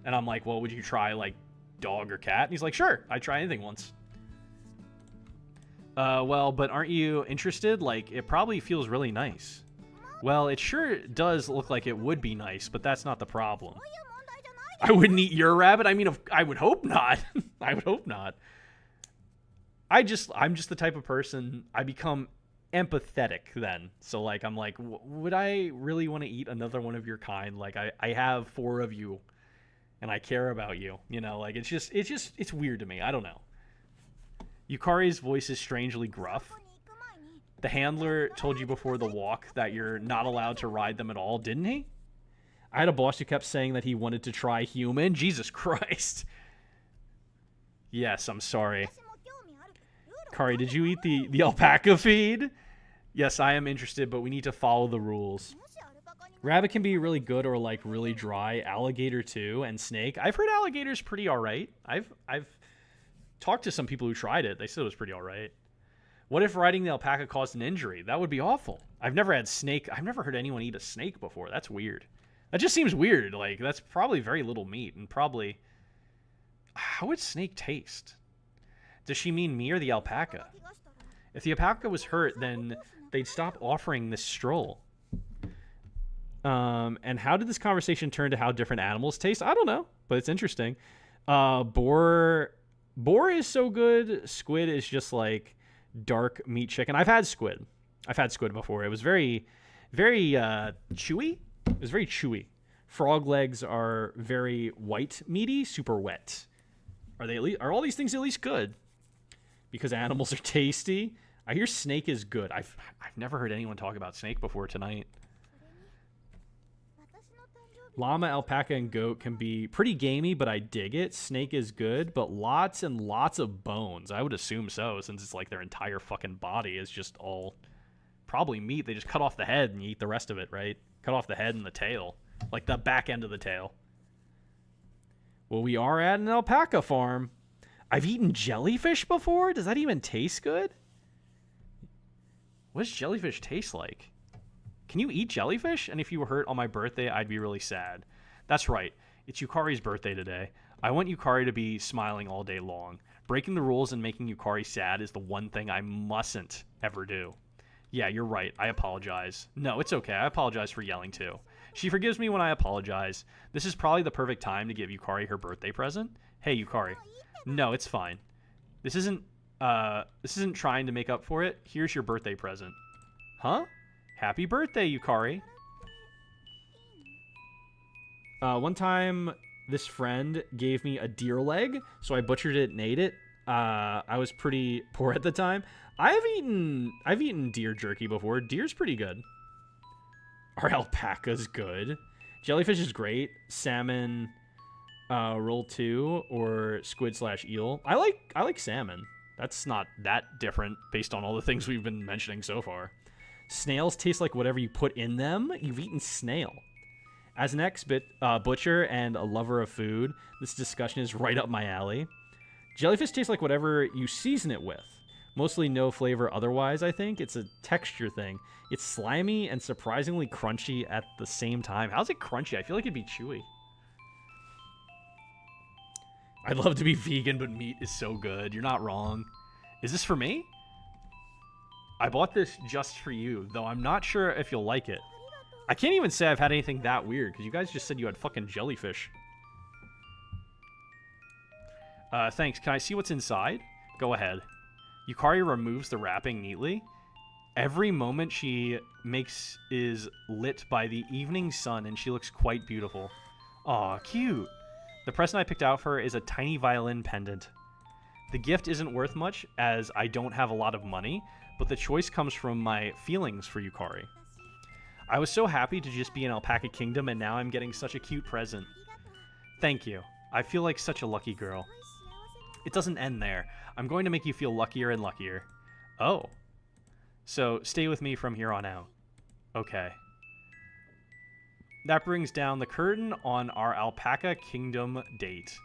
And I'm like, well, would you try, like, dog or cat? And he's like, sure, I'd try anything once. Well, but aren't you interested? Like, it probably feels really nice. Well, it sure does look like it would be nice, but that's not the problem. I wouldn't eat your rabbit. I mean, I would hope not. I would hope not. I'm just the type of person, I become empathetic then. So like, I'm like, would I really want to eat another one of your kind? Like I have 4 of you and I care about you, you know, like it's weird to me. I don't know. Yukari's voice is strangely gruff. The handler told you before the walk that you're not allowed to ride them at all, didn't he? I had a boss who kept saying that he wanted to try human. Jesus Christ. Yes, I'm sorry. Kari, did you eat the alpaca feed? Yes, I am interested, but we need to follow the rules. Rabbit can be really good or like really dry. Alligator too, and snake. I've heard alligator's pretty alright. I've talked to some people who tried it. They said it was pretty alright. What if riding the alpaca caused an injury? That would be awful. I've never had snake. I've never heard anyone eat a snake before. That's weird. That just seems weird. Like, that's probably very little meat, and probably... How would snake taste? Does she mean me or the alpaca? If the alpaca was hurt, then they'd stop offering this stroll. And how did this conversation turn to how different animals taste? I don't know, but it's interesting. Boar is so good. Squid is just like dark meat chicken. I've had squid before. It was very, very chewy. It was very chewy. Frog legs are very white, meaty, super wet. Are all these things at least good? Because animals are tasty. I hear snake is good. I've never heard anyone talk about snake before tonight. Llama, alpaca, and goat can be pretty gamey, but I dig it. Snake is good, but lots and lots of bones. I would assume so, since it's like their entire fucking body is just all probably meat. They just cut off the head and you eat the rest of it, right? Cut off the head and the tail. Like the back end of the tail. Well, we are at an alpaca farm. I've eaten jellyfish before? Does that even taste good? What does jellyfish taste like? Can you eat jellyfish? And if you were hurt on my birthday, I'd be really sad. That's right. It's Yukari's birthday today. I want Yukari to be smiling all day long. Breaking the rules and making Yukari sad is the one thing I mustn't ever do. Yeah, you're right. I apologize. No, it's okay. I apologize for yelling too. She forgives me when I apologize. This is probably the perfect time to give Yukari her birthday present. Hey, Yukari. No, it's fine. This isn't trying to make up for it. Here's your birthday present. Huh? Happy birthday, Yukari. One time, this friend gave me a deer leg, so I butchered it and ate it. I was pretty poor at the time. I've eaten deer jerky before. Deer's pretty good. Are alpacas good? Jellyfish is great. Salmon, roll 2, or squid/eel. I like salmon. That's not that different based on all the things we've been mentioning so far. Snails taste like whatever you put in them. You've eaten snail. As an ex-butcher and a lover of food, this discussion is right up my alley. Jellyfish tastes like whatever you season it with. Mostly no flavor otherwise, I think. It's a texture thing. It's slimy and surprisingly crunchy at the same time. How's it crunchy? I feel like it'd be chewy. I'd love to be vegan, but meat is so good. You're not wrong. Is this for me? I bought this just for you, though I'm not sure if you'll like it. I can't even say I've had anything that weird, because you guys just said you had fucking jellyfish. Thanks. Can I see what's inside? Go ahead. Yukari removes the wrapping neatly. Every moment she makes is lit by the evening sun, and she looks quite beautiful. Aw, cute. The present I picked out for her is a tiny violin pendant. The gift isn't worth much, as I don't have a lot of money, but the choice comes from my feelings for Yukari. I was so happy to just be in Alpaca Kingdom, and now I'm getting such a cute present. Thank you. I feel like such a lucky girl. It doesn't end there. I'm going to make you feel luckier and luckier. Oh. So, stay with me from here on out. Okay. That brings down the curtain on our Alpaca Kingdom date.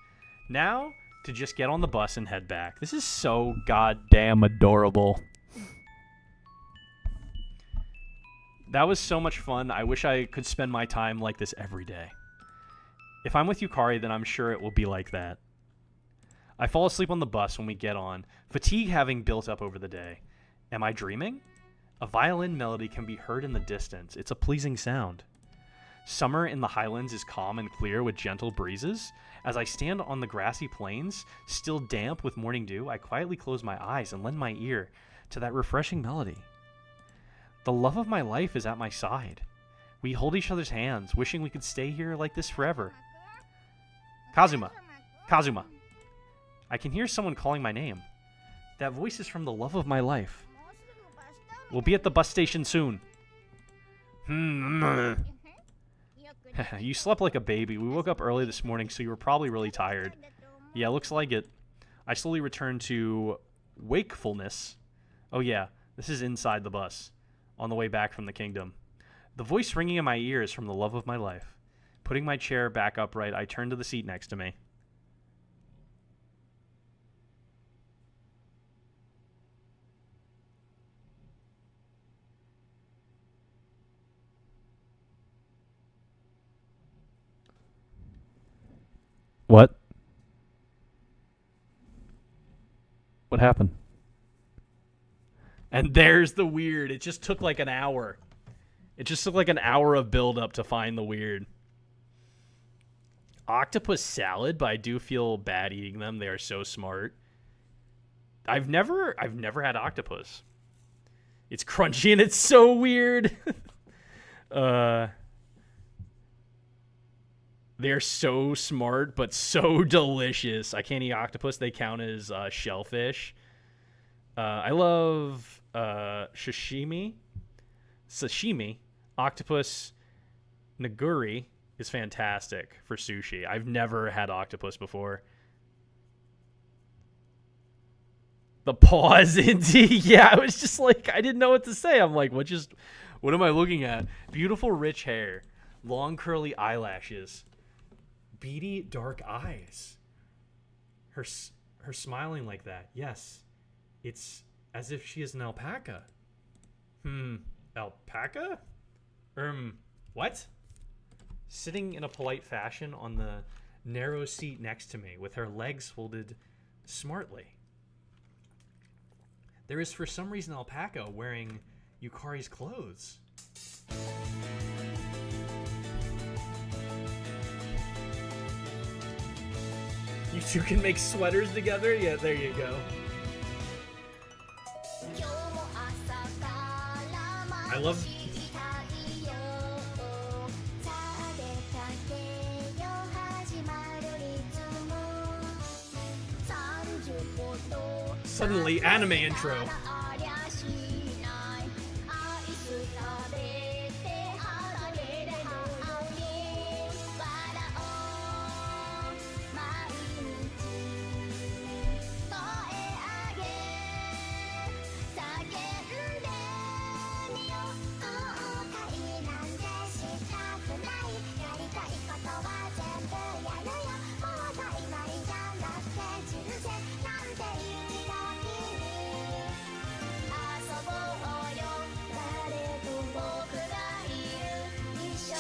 Now, to just get on the bus and head back. This is so goddamn adorable. That was so much fun. I wish I could spend my time like this every day. If I'm with Yukari, then I'm sure it will be like that. I fall asleep on the bus when we get on, fatigue having built up over the day. Am I dreaming? A violin melody can be heard in the distance. It's a pleasing sound. Summer in the highlands is calm and clear with gentle breezes. As I stand on the grassy plains, still damp with morning dew, I quietly close my eyes and lend my ear to that refreshing melody. The love of my life is at my side. We hold each other's hands, wishing we could stay here like this forever. Kazuma! Kazuma! I can hear someone calling my name. That voice is from the love of my life. We'll be at the bus station soon. You slept like a baby. We woke up early this morning, so you were probably really tired. Yeah, looks like it. I slowly returned to wakefulness. Oh yeah, this is inside the bus, on the way back from the kingdom. The voice ringing in my ears from the love of my life. Putting my chair back upright, I turned to the seat next to me. What? What happened? And there's the weird. It just took like an hour. It just took like an hour of build-up to find the weird. Octopus salad, but I do feel bad eating them. They are so smart. I've never had octopus. It's crunchy and it's so weird. They're so smart, but so delicious. I can't eat octopus. They count as shellfish. I love sashimi. Octopus nigiri is fantastic for sushi. I've never had octopus before. The pause, indeed. Yeah, I was just like, I didn't know what to say. I'm like, what am I looking at? Beautiful rich hair, long curly eyelashes, beady dark eyes. Her smiling like that. Yes, it's as if she is an alpaca. Alpaca? What? Sitting in a polite fashion on the narrow seat next to me with her legs folded smartly. There is for some reason alpaca wearing Yukari's clothes. You two can make sweaters together? Yeah, there you go. I love... Suddenly, anime intro.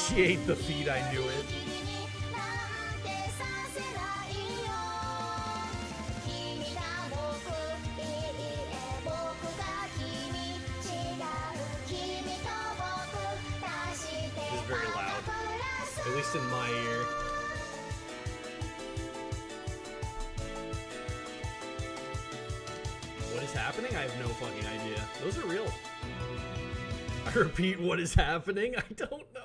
She ate the feet, I knew it. This is very loud, at least in my ear. What is happening? I have no fucking idea. Those are real. I repeat, what is happening? I don't know.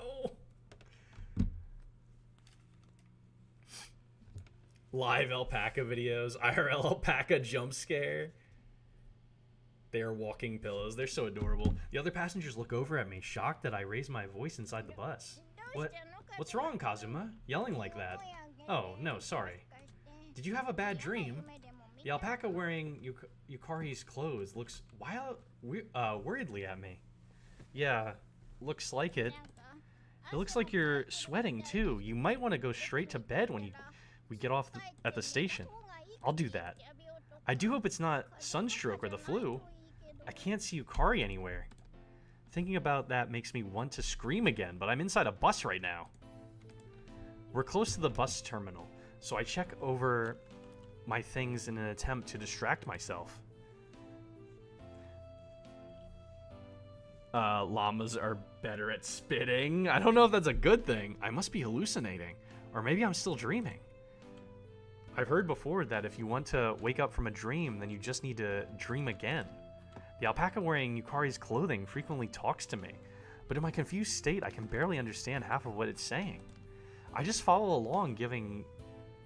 Live alpaca videos, IRL alpaca jump scare. They are walking pillows. They're so adorable. The other passengers look over at me, shocked that I raise my voice inside the bus. What's wrong, Kazuma? Yelling like that? Oh, no, sorry. Did you have a bad dream? The alpaca wearing Yukari's clothes looks worriedly at me. Yeah, looks like it. It looks like you're sweating, too. You might want to go straight to bed when we get off at the station. I'll do that. I do hope it's not sunstroke or the flu. I can't see Yukari anywhere. Thinking about that makes me want to scream again, but I'm inside a bus right now. We're close to the bus terminal, so I check over my things in an attempt to distract myself. llamas are better at spitting. I don't know if that's a good thing. I must be hallucinating. Or maybe I'm still dreaming. I've heard before that if you want to wake up from a dream, then you just need to dream again. The alpaca wearing Yukari's clothing frequently talks to me, but in my confused state, I can barely understand half of what it's saying. I just follow along, giving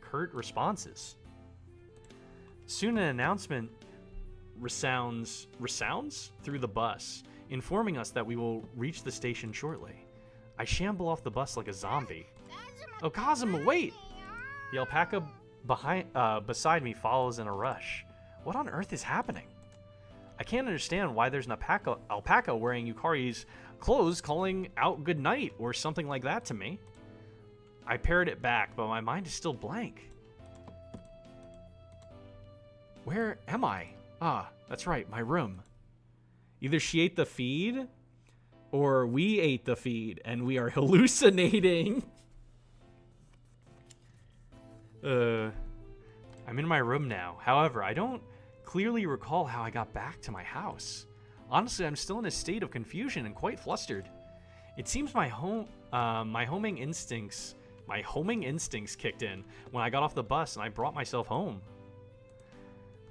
curt responses. Soon an announcement resounds through the bus, informing us that we will reach the station shortly. I shamble off the bus like a zombie. Oh, Kazuma, wait! The alpaca beside me follows in a rush. What on earth is happening? I can't understand why there's an alpaca wearing Yukari's clothes calling out good night or something like that to me. I parrot it back, but my mind is still blank. Where am I? Ah, that's right, my room. Either she ate the feed, or we ate the feed, and we are hallucinating. I'm in my room now. However, I don't clearly recall how I got back to my house. Honestly, I'm still in a state of confusion and quite flustered. It seems my homing instincts kicked in when I got off the bus and I brought myself home.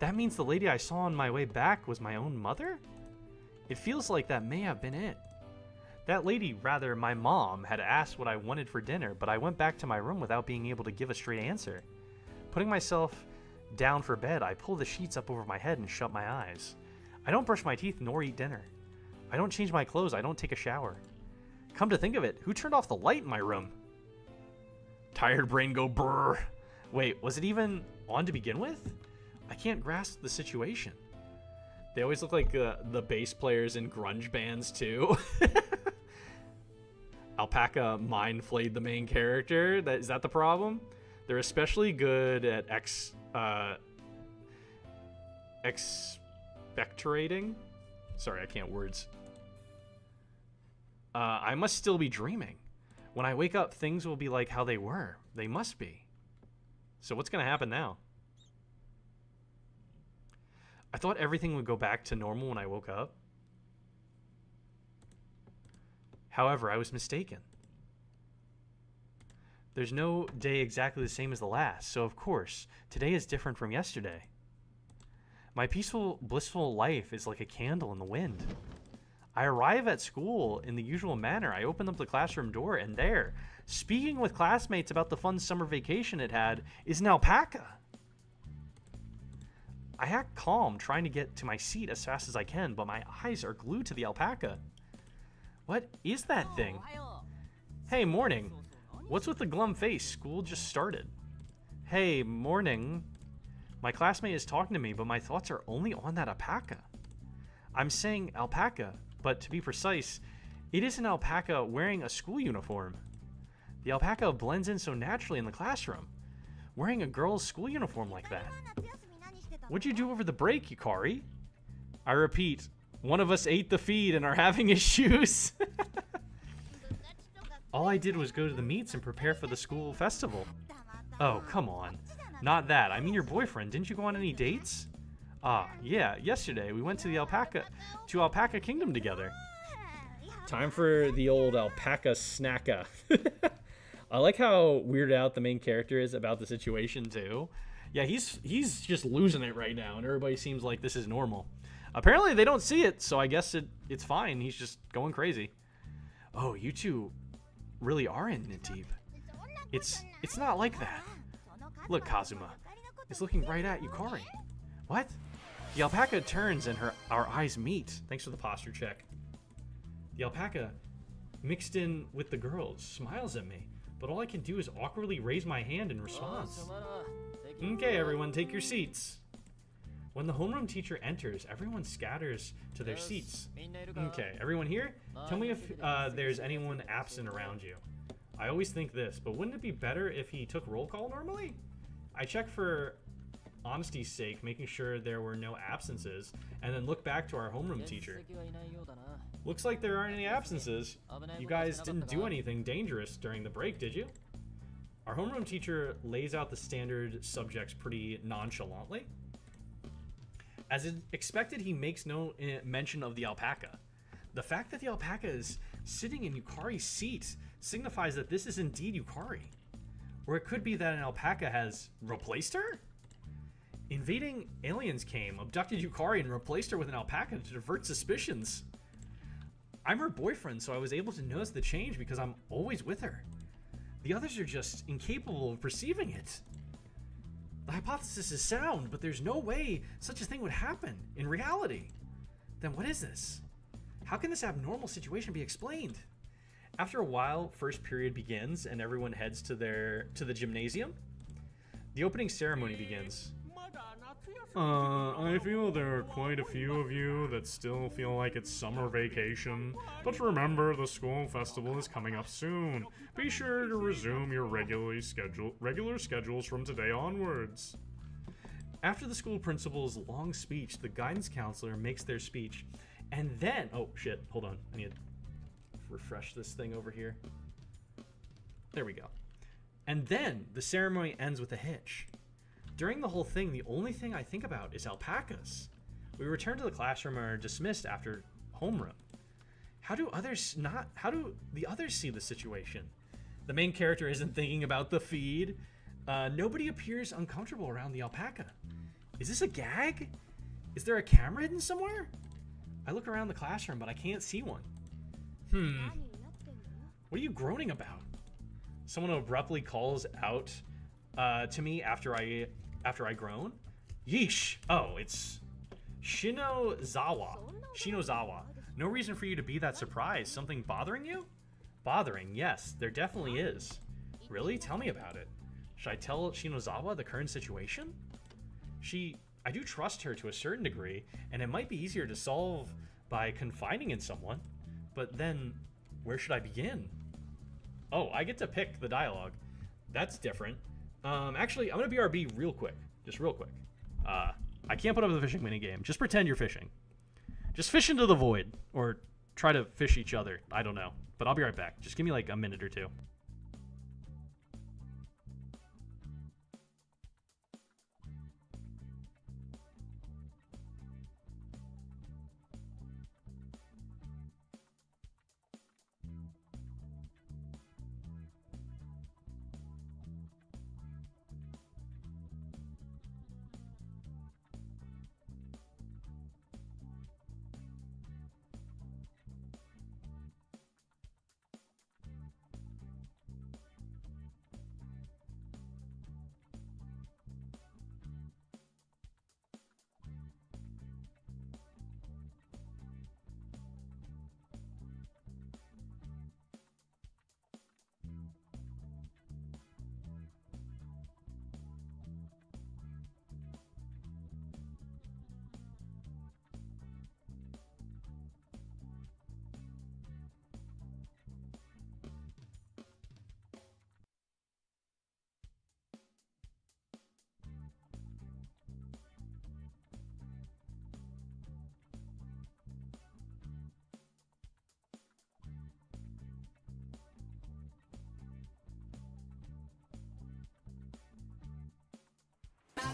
That means the lady I saw on my way back was my own mother? It feels like that may have been it. That lady, rather my mom, had asked what I wanted for dinner, but I went back to my room without being able to give a straight answer. Putting myself down for bed, I pull the sheets up over my head and shut my eyes. I don't brush my teeth nor eat dinner. I don't change my clothes, I don't take a shower. Come to think of it, who turned off the light in my room? Tired brain go brrr. Wait, was it even on to begin with? I can't grasp the situation. They always look like the bass players in grunge bands too. Alpaca mind flayed the main character. Is that the problem? They're especially good at expectorating. Sorry, I can't words. I must still be dreaming. When I wake up, things will be like how they were. They must be. So what's going to happen now? I thought everything would go back to normal when I woke up. However, I was mistaken. There's no day exactly the same as the last, so of course, today is different from yesterday. My peaceful, blissful life is like a candle in the wind. I arrive at school in the usual manner. I open up the classroom door, and there, speaking with classmates about the fun summer vacation it had, is an alpaca. I act calm, trying to get to my seat as fast as I can, but my eyes are glued to the alpaca. What is that thing? Hey, morning. What's with the glum face? School just started. Hey, morning. My classmate is talking to me, but my thoughts are only on that alpaca. I'm saying alpaca, but to be precise, it is an alpaca wearing a school uniform. The alpaca blends in so naturally in the classroom, wearing a girl's school uniform like that. What'd you do over the break, Yukari? I repeat, one of us ate the feed and are having issues. All I did was go to the meets and prepare for the school festival. Oh, come on. Not that. I mean your boyfriend. Didn't you go on any dates? Ah, yeah. Yesterday we went to the Alpaca Kingdom together. Time for the old alpaca snacka. I like how weirded out the main character is about the situation too. Yeah, he's just losing it right now, and everybody seems like this is normal. Apparently they don't see it, so I guess it's fine. He's just going crazy. Oh, you two really are in it deep. It's not like that. Look, Kazuma. It's looking right at Yukari. What? The alpaca turns and our eyes meet. Thanks for the posture check. The alpaca, mixed in with the girls, smiles at me, but all I can do is awkwardly raise my hand in response. Okay, everyone, take your seats. When the homeroom teacher enters, everyone scatters to their seats. Okay, everyone here? Tell me if there's anyone absent around you. I always think this, but wouldn't it be better if he took roll call normally? I checked for honesty's sake, making sure there were no absences, and then look back to our homeroom teacher. Looks like there aren't any absences. You guys didn't do anything dangerous during the break, did you? Our homeroom teacher lays out the standard subjects pretty nonchalantly. As expected, he makes no mention of the alpaca. the fact that the alpaca is sitting in Yukari's seat signifies that this is indeed Yukari. Or it could be that an alpaca has replaced her? Invading aliens came, abducted Yukari, and replaced her with an alpaca to divert suspicions. I'm her boyfriend, so I was able to notice the change because I'm always with her. The others are just incapable of perceiving it. The hypothesis is sound, but there's no way such a thing would happen in reality. Then what is this? How can this abnormal situation be explained? After a while, first period begins and everyone heads to the gymnasium. The opening ceremony begins. I feel there are quite a few of you that still feel like it's summer vacation, but remember the school festival is coming up soon. Be sure to resume your regular schedules from today onwards. After the school principal's long speech, the guidance counselor makes their speech, and then, oh shit, hold on, I need to refresh this thing over here. There we go. And then the ceremony ends with a hitch. During the whole thing, the only thing I think about is alpacas. We return to the classroom and are dismissed after homeroom. How do the others see the situation? The main character isn't thinking about the feed. Nobody appears uncomfortable around the alpaca. Is this a gag? Is there a camera hidden somewhere? I look around the classroom, but I can't see one. What are you groaning about? Someone abruptly calls out to me after I groan. Yeesh. Oh, it's Shinozawa. No reason for you to be that surprised. Something bothering you? Bothering, yes, there definitely is. Really? Tell me about it. Should I tell Shinozawa the current situation? I do trust her to a certain degree, and it might be easier to solve by confiding in someone. But then, where should I begin? Oh, I get to pick the dialogue. That's different. Actually, I'm gonna BRB real quick. Just real quick. I can't put up the fishing minigame. Just pretend you're fishing. Just fish into the void. Or try to fish each other. I don't know. But I'll be right back. Just give me like a minute or two.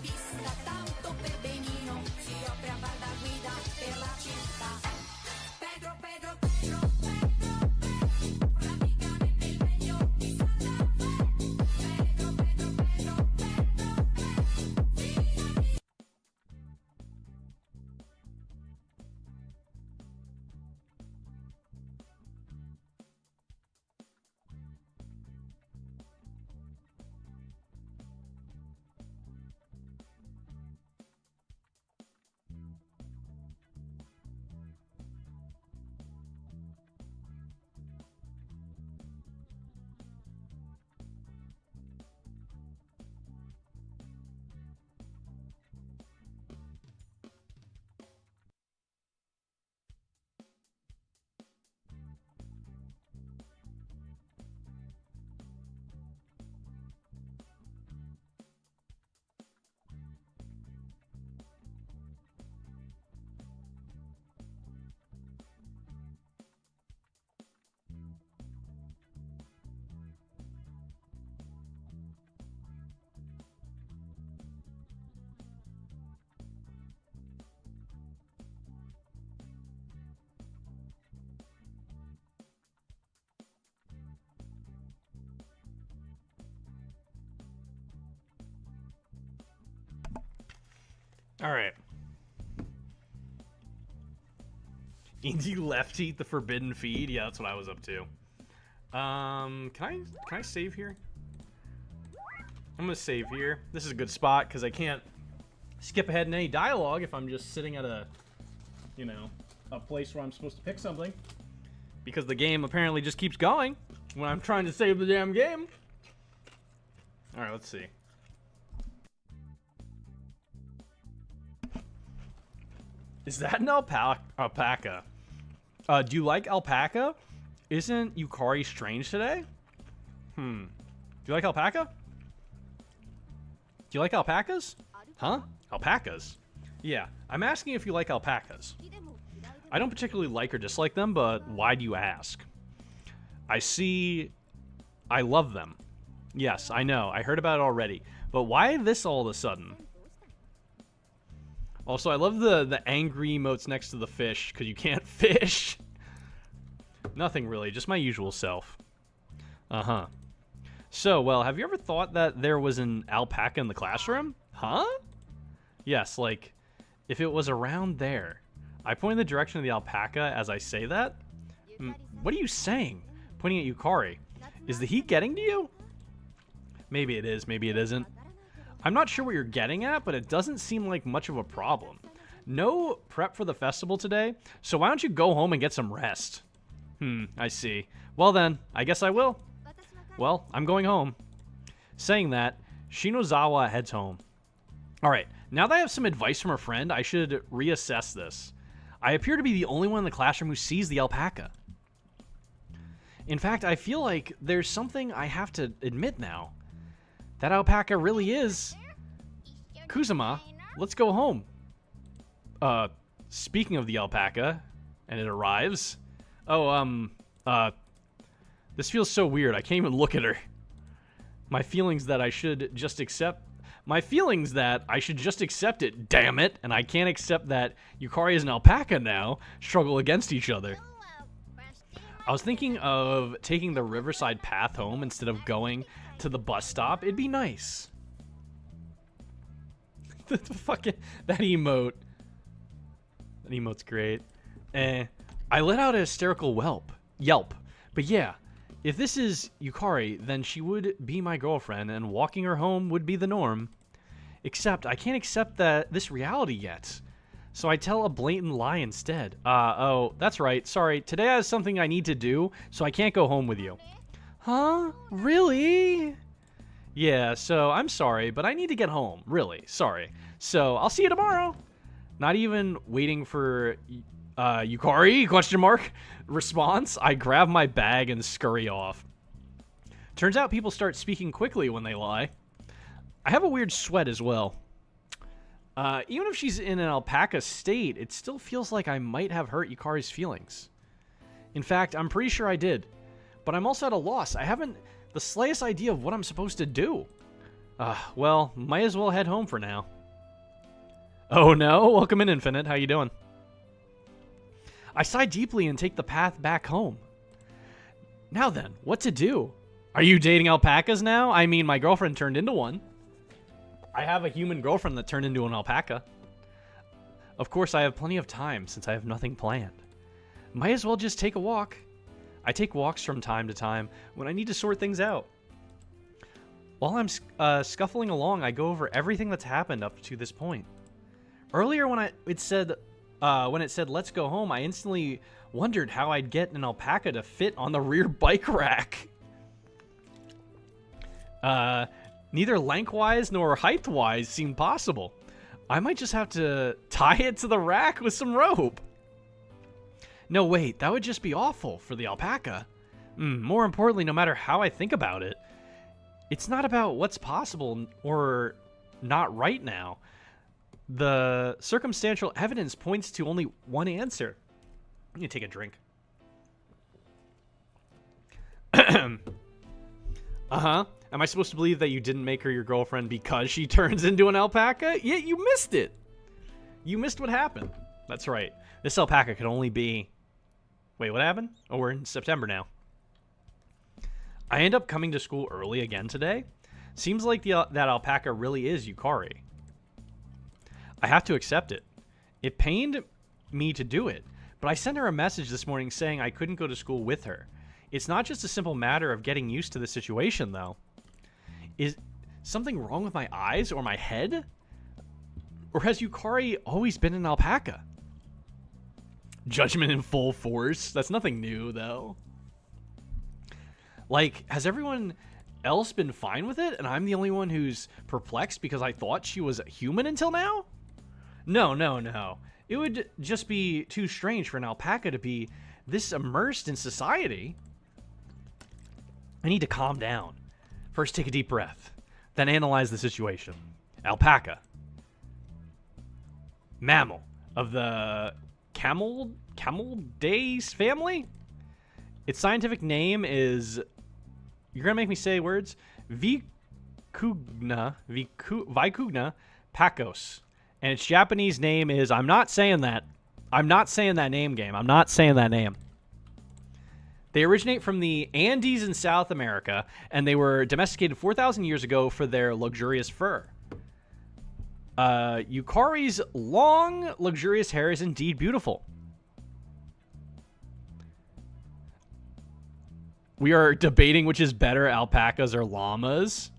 Vista tanto per benino, si apre a banda guida per la città. Pedro, Pedro, Pedro, Pedro, Pedro, praticamente il meglio di Santa Fe. Pedro, Pedro, Pedro, Pedro, Pedro, fidati. All right. Indy left eat the forbidden feed. Yeah, that's what I was up to. Can I save here? I'm gonna save here. This is a good spot because I can't skip ahead in any dialogue if I'm just sitting at a, you know, a place where I'm supposed to pick something. Because the game apparently just keeps going when I'm trying to save the damn game. All right, let's see. Is that an alpaca? Do you like alpaca? Isn't Yukari strange today? Do you like alpaca? Do you like alpacas? Huh? Alpacas? Yeah, I'm asking if you like alpacas. I don't particularly like or dislike them, but why do you ask? I love them. Yes, I know. I heard about it already. But why this all of a sudden? Also, I love the angry emotes next to the fish, because you can't fish. Nothing really, just my usual self. Uh-huh. So, well, have you ever thought that there was an alpaca in the classroom? Huh? Yes, like, if it was around there. I point in the direction of the alpaca as I say that. What are you saying? Pointing at Yukari. Is the heat getting to you? Maybe it is, maybe it isn't. I'm not sure what you're getting at, but it doesn't seem like much of a problem. No prep for the festival today, so why don't you go home and get some rest? I see. Well then, I guess I will. Well, I'm going home. Saying that, Shinozawa heads home. Alright, now that I have some advice from a friend, I should reassess this. I appear to be the only one in the classroom who sees the alpaca. In fact, I feel like there's something I have to admit now. That alpaca really is... Kuzuma, let's go home. Speaking of the alpaca, and it arrives... This feels so weird, I can't even look at her. My feelings that I should just accept... My feelings that I should just accept it, damn it, and I can't accept that Yukari is an alpaca now, struggle against each other. I was thinking of taking the Riverside path home instead of going to the bus stop. It'd be nice. The fucking... That emote. That emote's great. I let out a hysterical yelp. But yeah, if this is Yukari, then she would be my girlfriend, and walking her home would be the norm. Except, I can't accept this reality yet. So I tell a blatant lie instead. Oh, that's right. Sorry, today I have something I need to do, so I can't go home with you. Huh? Really? Yeah, so I'm sorry, but I need to get home. Really, sorry. So I'll see you tomorrow. Not even waiting for Yukari, question mark, response. I grab my bag and scurry off. Turns out people start speaking quickly when they lie. I have a weird sweat as well. Even if she's in an alpaca state, it still feels like I might have hurt Yukari's feelings. In fact, I'm pretty sure I did. But I'm also at a loss. I haven't the slightest idea of what I'm supposed to do. Well, might as well head home for now. Oh no, welcome in, Infinite. How you doing? I sigh deeply and take the path back home. Now then, what to do? Are you dating alpacas now? I mean, my girlfriend turned into one. I have a human girlfriend that turned into an alpaca. Of course, I have plenty of time since I have nothing planned. Might as well just take a walk. I take walks from time to time when I need to sort things out. While I'm scuffling along, I go over everything that's happened up to this point. Earlier when it said let's go home, I instantly wondered how I'd get an alpaca to fit on the rear bike rack. Neither lengthwise nor height-wise seemed possible. I might just have to tie it to the rack with some rope. No, wait, that would just be awful for the alpaca. More importantly, no matter how I think about it, it's not about what's possible or not right now. The circumstantial evidence points to only one answer. Let me take a drink. Uh-huh. Am I supposed to believe that you didn't make her your girlfriend because she turns into an alpaca? Yeah, you missed it. You missed what happened. That's right. This alpaca could only be... Wait, what happened? Oh, we're in September now. I end up coming to school early again today. Seems like that alpaca really is Yukari. I have to accept it. It pained me to do it, but I sent her a message this morning saying I couldn't go to school with her. It's not just a simple matter of getting used to the situation, though. Is something wrong with my eyes or my head? Or has Yukari always been an alpaca? Judgment in full force. That's nothing new, though. Like, has everyone else been fine with it, and I'm the only one who's perplexed because I thought she was human until now? No, no, no. It would just be too strange for an alpaca to be this immersed in society. I need to calm down. First, take a deep breath. Then analyze the situation. Alpaca. Mammal of the Cameldae family? Its scientific name is... You're going to make me say words? Vicugna pacos. And its Japanese name is... I'm not saying that. I'm not saying that name, game. I'm not saying that name. They originate from the Andes in South America, and they were domesticated 4,000 years ago for their luxurious fur. Yukari's long, luxurious hair is indeed beautiful. We are debating which is better, alpacas or llamas.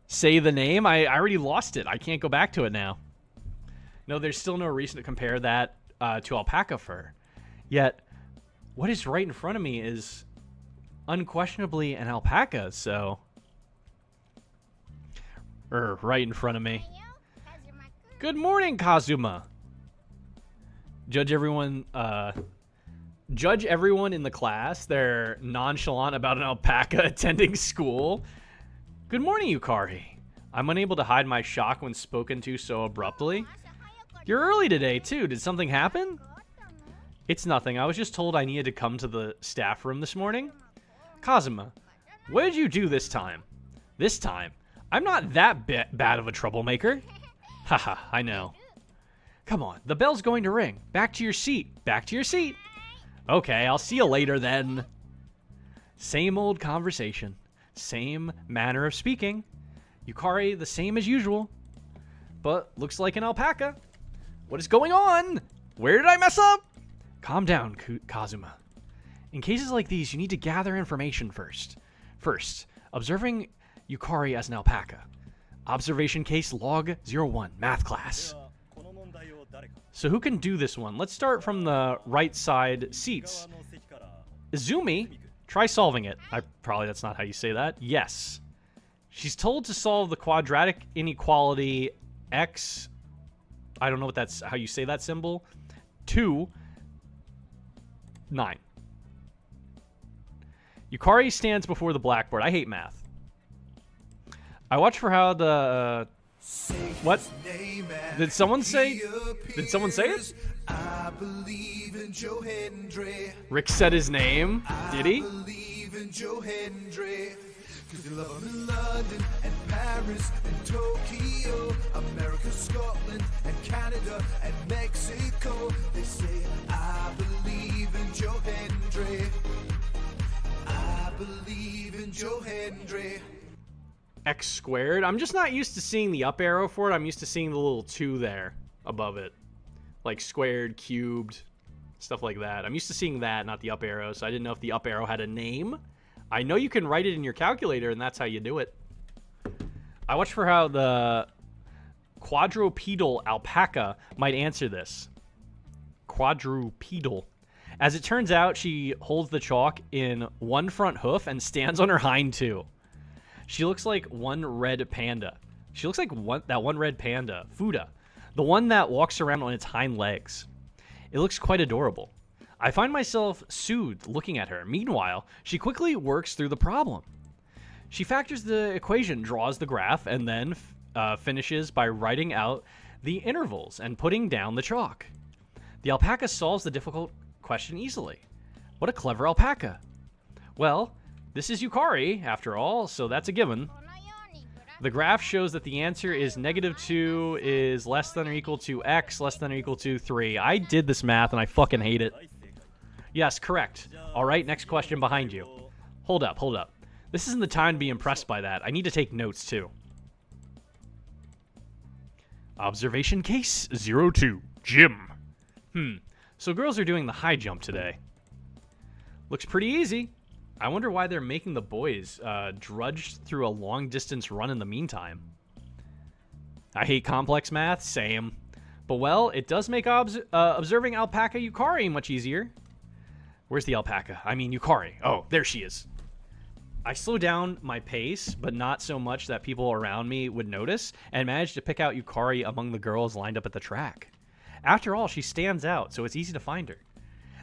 Say the name. I already lost it. I can't go back to it now. No, there's still no reason to compare that to alpaca fur. Yet, what is right in front of me is unquestionably an alpaca, so... right in front of me. Good morning, Kazuma. Judge everyone in the class. They're nonchalant about an alpaca attending school. Good morning, Yukari. I'm unable to hide my shock when spoken to so abruptly. You're early today, too. Did something happen? It's nothing. I was just told I needed to come to the staff room this morning. Kazuma, what did you do this time? This time? I'm not that bad of a troublemaker. Haha, I know. Come on, the bell's going to ring. Back to your seat. Back to your seat. Okay, I'll see you later then. Same old conversation. Same manner of speaking. Yukari, the same as usual. But looks like an alpaca. What is going on? Where did I mess up? Calm down, Kazuma. In cases like these, you need to gather information first. First, observing Yukari as an alpaca. Observation case log 01, math class. So who can do this one? Let's start from the right side seats. Izumi, try solving it. That's not how you say that. Yes. She's told to solve the quadratic inequality x... I don't know what that's how you say that symbol. 2, 9. Yukari stands before the blackboard. I hate math. I watch for how the... what? Did someone say... Did someone say it? I believe in Joe Hendry. Rick said his name. Did he? I believe in Joe Hendry. Cause they love him in London and Paris and Tokyo, America, Scotland and Canada and Mexico. They say, I believe in Joe Hendry. I believe in Joe Hendry. X squared. I'm just not used to seeing the up arrow for it. I'm used to seeing the little 2 there above it. Like squared, cubed, stuff like that. I'm used to seeing that, not the up arrow, so I didn't know if the up arrow had a name. I know you can write it in your calculator, and that's how you do it. I watched for how the quadrupedal alpaca might answer this. Quadrupedal. As it turns out, she holds the chalk in one front hoof and stands on her hind two. She looks like one red panda. She looks like that one red panda, Fuda, the one that walks around on its hind legs. It looks quite adorable. I find myself soothed looking at her. Meanwhile, she quickly works through the problem. She factors the equation, draws the graph, and then finishes by writing out the intervals and putting down the chalk. The alpaca solves the difficult question easily. What a clever alpaca. Well, this is Yukari, after all, so that's a given. The graph shows that the answer is -2 is less than or equal to x less than or equal to 3. I did this math and I fucking hate it. Yes, correct. All right, next question behind you. Hold up, hold up. This isn't the time to be impressed by that. I need to take notes too. Observation case 02, Jim. So girls are doing the high jump today. Looks pretty easy. I wonder why they're making the boys drudge through a long-distance run in the meantime. I hate complex math, same. But, well, it does make observing alpaca Yukari much easier. Where's the alpaca? I mean, Yukari. Oh, there she is. I slow down my pace, but not so much that people around me would notice, and managed to pick out Yukari among the girls lined up at the track. After all, she stands out, so it's easy to find her.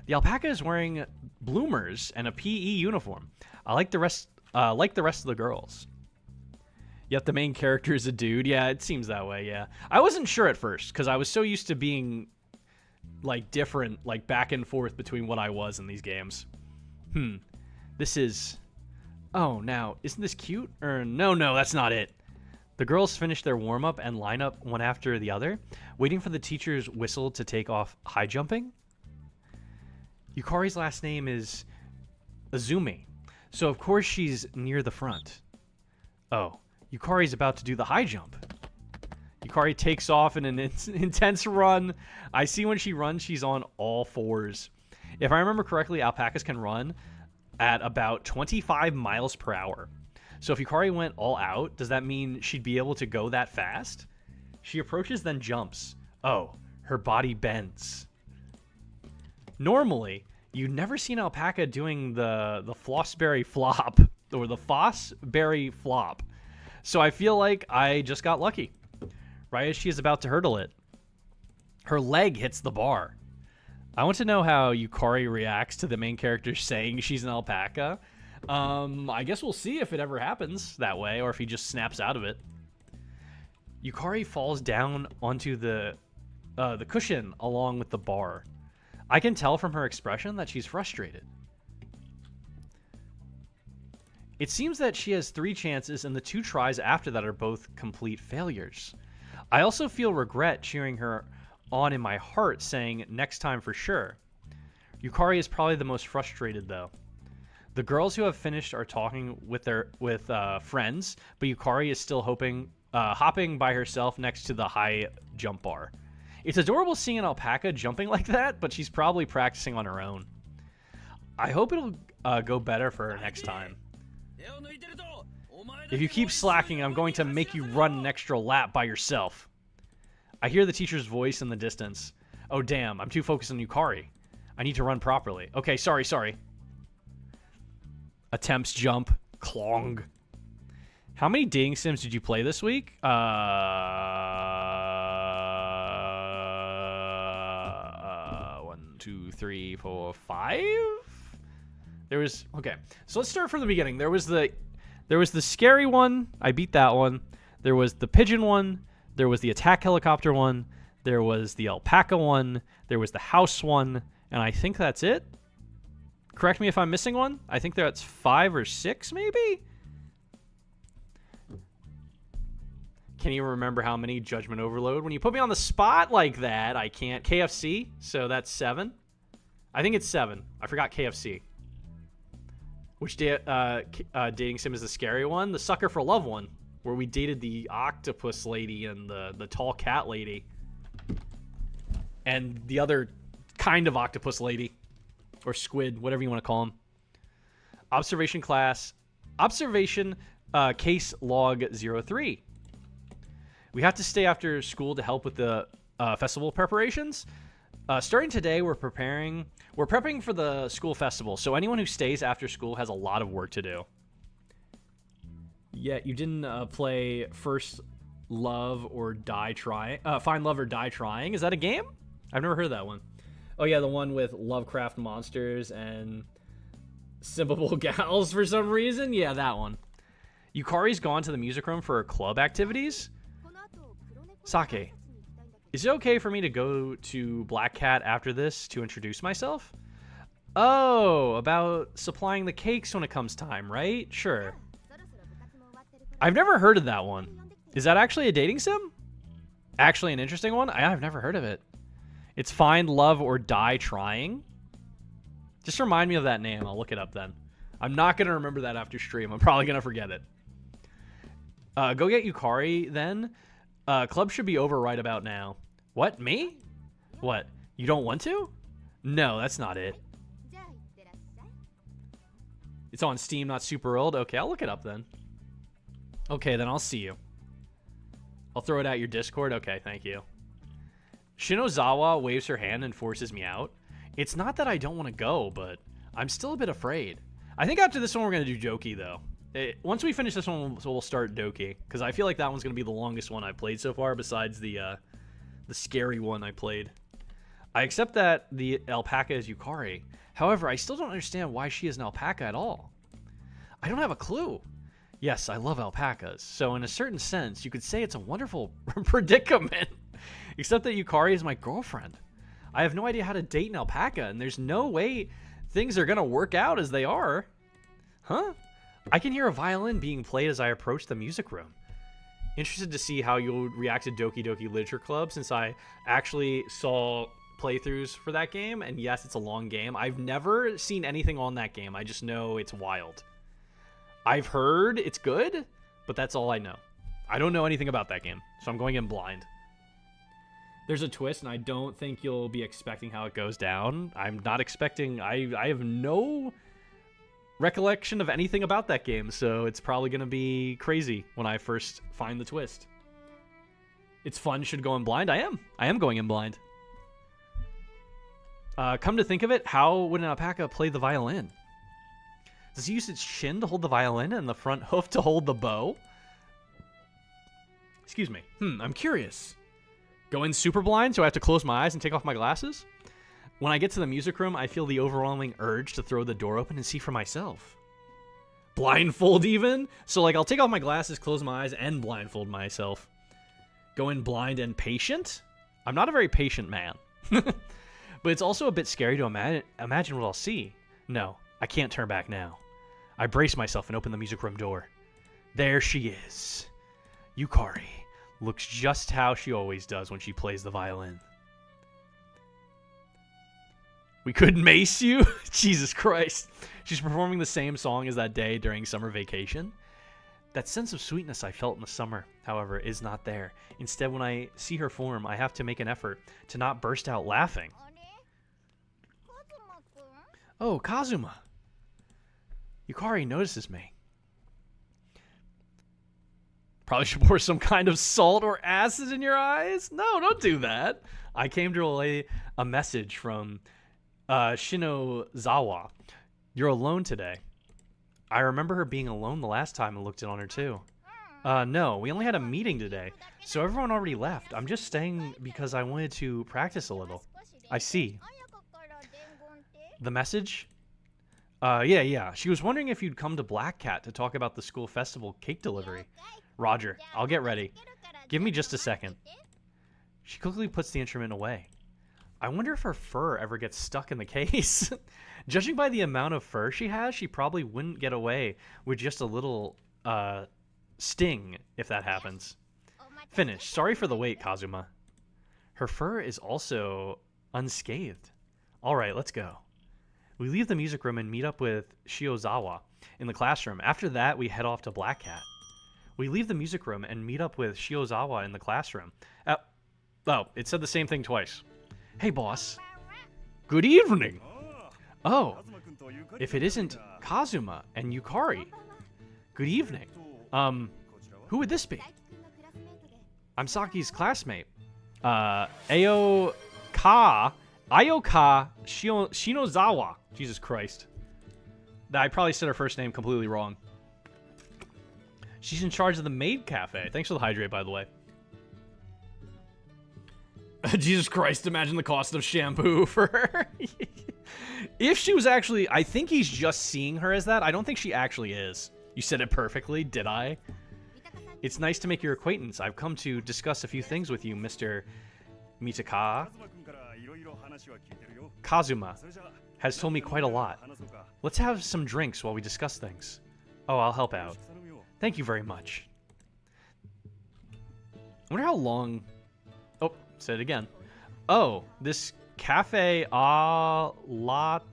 The alpaca is wearing bloomers and a PE uniform. I like the rest of the girls. Yep, the main character is a dude. Yeah, it seems that way, yeah. I wasn't sure at first, because I was so used to being, like, different, like, back and forth between what I was in these games. This is... Oh, now, isn't this cute? Or, no, that's not it. The girls finish their warm-up and line up one after the other, waiting for the teacher's whistle to take off high jumping. Yukari's last name is Azumi, so of course she's near the front. Oh, Yukari's about to do the high jump. Yukari takes off in an intense run. I see when she runs, she's on all fours. If I remember correctly, alpacas can run at about 25 miles per hour. So if Yukari went all out, does that mean she'd be able to go that fast? She approaches, then jumps. Oh, her body bends. Normally, you'd never see an alpaca doing the flossberry flop, or the fossberry flop. So I feel like I just got lucky. Right as she is about to hurdle it, her leg hits the bar. I want to know how Yukari reacts to the main character saying she's an alpaca. I guess we'll see if it ever happens that way, or if he just snaps out of it. Yukari falls down onto the cushion along with the bar. I can tell from her expression that she's frustrated. It seems that she has 3 chances, and the 2 tries after that are both complete failures. I also feel regret cheering her on in my heart, saying next time for sure. Yukari is probably the most frustrated, though. The girls who have finished are talking with friends, but Yukari is still hopping by herself next to the high jump bar. It's adorable seeing an alpaca jumping like that, but she's probably practicing on her own. I hope it'll go better for her next time. If you keep slacking, I'm going to make you run an extra lap by yourself. I hear the teacher's voice in the distance. Oh damn, I'm too focused on Yukari. I need to run properly. Okay, sorry. Attempts jump. Clong. How many dating sims did you play this week? 1, 2, 3, 4, 5? There was... Okay, so let's start from the beginning. There was the scary one. I beat that one. There was the pigeon one. There was the attack helicopter one. There was the alpaca one. There was the house one. And I think that's it. Correct me if I'm missing one. I think that's 5 or 6, maybe? Can you remember how many? Judgment overload. When you put me on the spot like that, I can't. KFC, so that's 7. I think it's 7. I forgot KFC. Which dating sim is the scary one? The Sucker for Love one, where we dated the octopus lady and the tall cat lady. And the other kind of octopus lady. Or squid, whatever you want to call them. Observation case log 03. We have to stay after school to help with the festival preparations. Starting today, we're prepping for the school festival. So anyone who stays after school has a lot of work to do. Yeah, you didn't play First Love or Die Trying. Find Love or Die Trying. Is that a game? I've never heard of that one. Oh yeah, the one with Lovecraft monsters and Simpable gals for some reason. Yeah, that one. Yukari's gone to the music room for her club activities. Sake, is it okay for me to go to Black Cat after this to introduce myself? Oh, about supplying the cakes when it comes time, right? Sure. I've never heard of that one. Is that actually a dating sim? Actually an interesting one? I've never heard of it. It's Find Love or Die Trying. Just remind me of that name. I'll look it up then. I'm not going to remember that after stream. I'm probably going to forget it. Go get Yukari then. Club should be over right about now. What? Me? What? You don't want to? No, that's not it. じゃあいってらっしゃい It's on Steam, not super old. Okay, I'll look it up then. Okay, then I'll see you. I'll throw it at your Discord. Okay, thank you. Shinozawa waves her hand and forces me out. It's not that I don't want to go, but I'm still a bit afraid. I think after this one, we're going to do Doki, though. Once we finish this one, we'll start Doki, because I feel like that one's going to be the longest one I've played so far, besides the scary one I played. I accept that the alpaca is Yukari. However, I still don't understand why she is an alpaca at all. I don't have a clue. Yes, I love alpacas, so in a certain sense, you could say it's a wonderful predicament. Except that Yukari is my girlfriend. I have no idea how to date an alpaca, and there's no way things are going to work out as they are. Huh? I can hear a violin being played as I approach the music room. Interested to see how you'll react to Doki Doki Literature Club, since I actually saw playthroughs for that game, and yes, it's a long game. I've never seen anything on that game. I just know it's wild. I've heard it's good, but that's all I know. I don't know anything about that game, so I'm going in blind. There's a twist, and I don't think you'll be expecting how it goes down. I'm not expecting... I have no recollection of anything about that game, so it's probably going to be crazy when I first find the twist. It's fun, should go in blind. I am going in blind. Come to think of it, how would an alpaca play the violin? Does he use its chin to hold the violin and the front hoof to hold the bow? Excuse me. I'm curious. Go in super blind, so I have to close my eyes and take off my glasses? When I get to the music room, I feel the overwhelming urge to throw the door open and see for myself. Blindfold even? So, like, I'll take off my glasses, close my eyes, and blindfold myself. Go in blind and patient? I'm not a very patient man. But it's also a bit scary to imagine what I'll see. No, I can't turn back now. I brace myself and open the music room door. There she is. Yukari looks just how she always does when she plays the violin. We could mace you? Jesus Christ. She's performing the same song as that day during summer vacation. That sense of sweetness I felt in the summer, however, is not there. Instead, when I see her form, I have to make an effort to not burst out laughing. あれカズマくん Oh, Kazuma. Yukari notices me. Probably should pour some kind of salt or acid in your eyes? No, don't do that. I came to relay a message from Shinozawa. You're alone today. I remember her being alone the last time I looked in on her too. No, we only had a meeting today, so everyone already left. I'm just staying because I wanted to practice a little. I see. 綾香から伝言って The message? Yeah. She was wondering if you'd come to Black Cat to talk about the school festival cake delivery. Roger, I'll get ready. Give me just a second. She quickly puts the instrument away. I wonder if her fur ever gets stuck in the case. Judging by the amount of fur she has, she probably wouldn't get away with just a little, sting if that happens. Finished. Sorry for the wait, Kazuma. Her fur is also unscathed. Alright, let's go. We leave the music room and meet up with Shiozawa in the classroom. After that, we head off to Black Cat. We leave the music room and meet up with Shiozawa in the classroom. Oh, it said the same thing twice. Hey, boss. Good evening. Oh, if it isn't Kazuma and Yukari. Good evening. Who would this be? 大輝くんのクラスメートで I'm Saki's classmate. Ayoka Shinozawa. Jesus Christ. I probably said her first name completely wrong. She's in charge of the maid cafe. Thanks for the hydrate, by the way. Jesus Christ, imagine the cost of shampoo for her. If she was actually... I think he's just seeing her as that. I don't think she actually is. You said it perfectly, did I? 三鷹さん It's nice to make your acquaintance. I've come to discuss a few things with you, Mr. Mitaka. カズマ君からいろいろ話は聞いてるよ。 Kazuma それじゃあ has told me quite a lot. 話そうか。 Let's have some drinks while we discuss things. Oh, I'll help out. 頼むよ。 Thank you very much. I wonder how long... Oh, said it again. Oh, this cafe a lot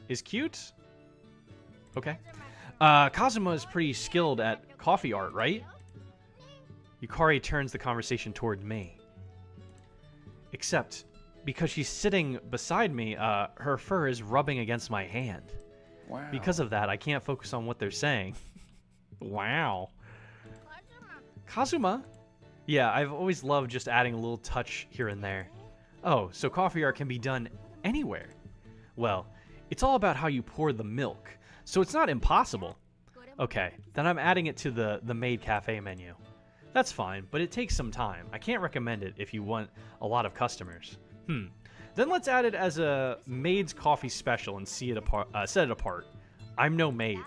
is cute? Okay. Kazuma is pretty skilled at coffee art, right? Yukari turns the conversation toward me. Except, because she's sitting beside me, her fur is rubbing against my hand. Wow. Because of that, I can't focus on what they're saying. Wow. Kazuma? Yeah, I've always loved just adding a little touch here and there. Oh, so coffee art can be done anywhere. Well, it's all about how you pour the milk, so it's not impossible. Okay, then I'm adding it to the maid cafe menu. That's fine, but it takes some time. I can't recommend it if you want a lot of customers. Then let's add it as a maid's coffee special and set it apart. I'm no maid.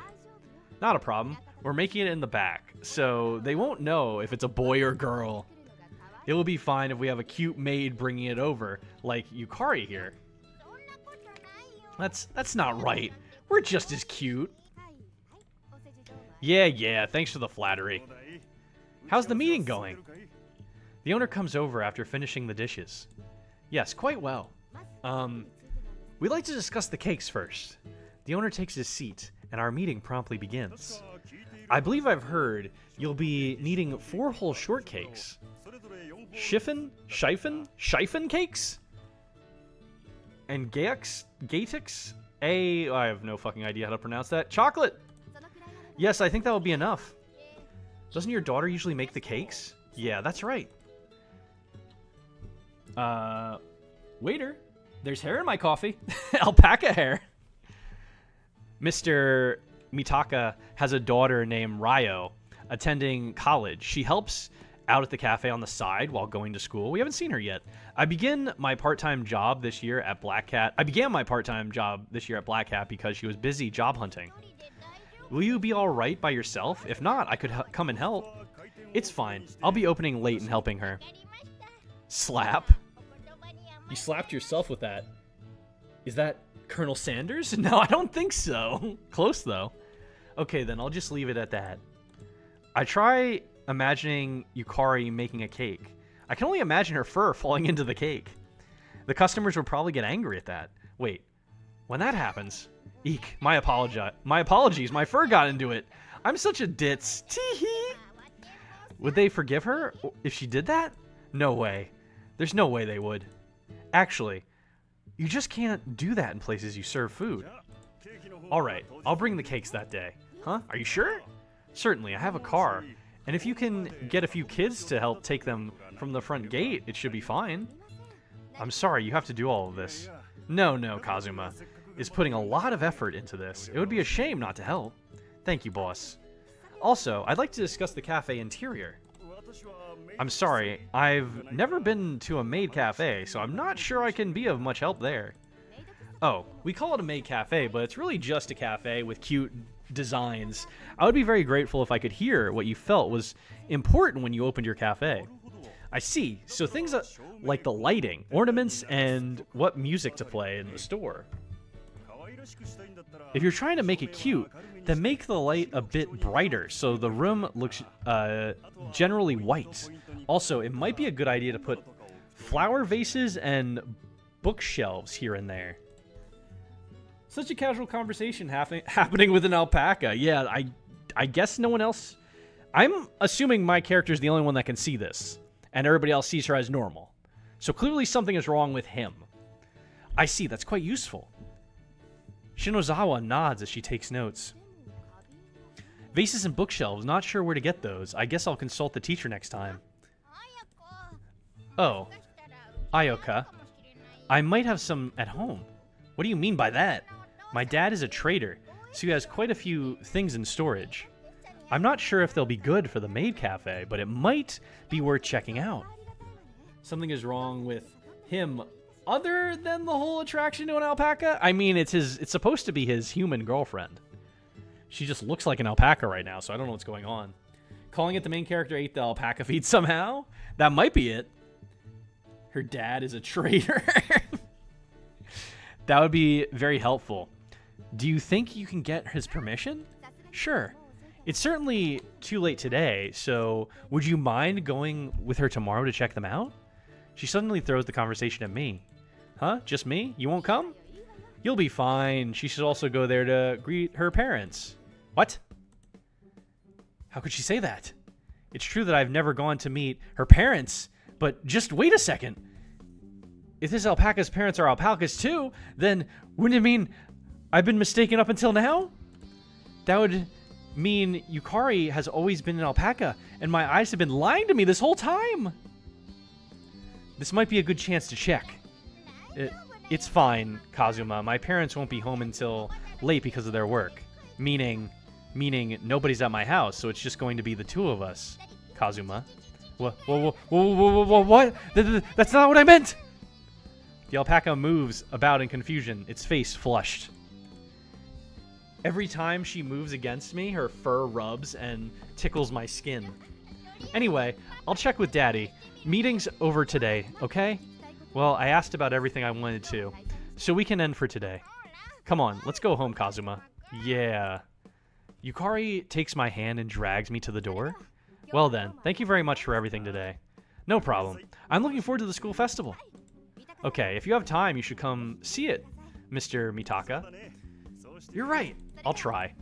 Not a problem. We're making it in the back, so they won't know if it's a boy or girl. It will be fine if we have a cute maid bringing it over, like Yukari here. That's not right. We're just as cute. Yeah, thanks for the flattery. How's the meeting going? The owner comes over after finishing the dishes. Yes, quite well. We'd like to discuss the cakes first. The owner takes his seat, and our meeting promptly begins. I believe I've heard you'll be needing 4 whole shortcakes. Shiffen cakes? And Gatix? I have no fucking idea how to pronounce that. Chocolate! Yes, I think that will be enough. Doesn't your daughter usually make the cakes? Yeah, that's right. Waiter, there's hair in my coffee. Alpaca hair. Mr. Mitaka has a daughter named Ryo attending college. She helps out at the cafe on the side while going to school. We haven't seen her yet. I began my part-time job this year at Black Cat because she was busy job hunting. Will you be all right by yourself? If not, I could come and help. It's fine. I'll be opening late and helping her. Slap? You slapped yourself with that. Is that Colonel Sanders? No, I don't think so. Close, though. Okay, then I'll just leave it at that. I try imagining Yukari making a cake. I can only imagine her fur falling into the cake. The customers would probably get angry at that. Wait, when that happens... Eek, my apologies, my fur got into it. I'm such a ditz. Tee-hee. Would they forgive her if she did that? No way. There's no way they would. Actually, you just can't do that in places you serve food. Alright, I'll bring the cakes that day. Huh? Are you sure? Certainly, I have a car. And if you can get a few kids to help take them from the front gate, it should be fine. I'm sorry, you have to do all of this. No, Kazuma is putting a lot of effort into this. It would be a shame not to help. Thank you, boss. Also, I'd like to discuss the cafe interior. I'm sorry, I've never been to a maid cafe, so I'm not sure I can be of much help there. Oh, we call it a maid cafe, but it's really just a cafe with cute designs. I would be very grateful if I could hear what you felt was important when you opened your cafe. I see, so things like the lighting, ornaments, and what music to play in the store. If you're trying to make it cute, then make the light a bit brighter so the room looks generally white. Also, it might be a good idea to put flower vases and bookshelves here and there. Such a casual conversation happening with an alpaca. Yeah, I guess no one else... I'm assuming my character is the only one that can see this, and everybody else sees her as normal. So clearly something is wrong with him. I see, that's quite useful. Shinozawa nods as she takes notes. Vases and bookshelves, not sure where to get those. I guess I'll consult the teacher next time. Oh, Ayoka. I might have some at home. What do you mean by that? My dad is a trader, so he has quite a few things in storage. I'm not sure if they'll be good for the maid cafe, but it might be worth checking out. Something is wrong with him other than the whole attraction to an alpaca? I mean, it's supposed to be his human girlfriend. She just looks like an alpaca right now, so I don't know what's going on. Calling it the main character ate the alpaca feed somehow? That might be it. Her dad is a trader. That would be very helpful. Do you think you can get his permission? Sure. It's certainly too late today, so would you mind going with her tomorrow to check them out? She suddenly throws the conversation at me. Huh? Just me? You won't come? You'll be fine. She should also go there to greet her parents. What? How could she say that? It's true that I've never gone to meet her parents, but just wait a second. If this alpaca's parents are alpacas too, then wouldn't it mean I've been mistaken up until now? That would mean Yukari has always been an alpaca, and my eyes have been lying to me this whole time. This might be a good chance to check. It's fine, Kazuma. My parents won't be home until late because of their work. Meaning nobody's at my house, so it's just going to be the two of us, Kazuma. What? That's not what I meant! The alpaca moves about in confusion, its face flushed. Every time she moves against me, her fur rubs and tickles my skin. Anyway, I'll check with Daddy. Meeting's over today, okay? Well, I asked about everything I wanted to, so we can end for today. Come on, let's go home, Kazuma. Yeah. Yukari takes my hand and drags me to the door. Well then, thank you very much for everything today. No problem. I'm looking forward to the school festival. Okay, if you have time, you should come see it, Mr. Mitaka. You're right. I'll try.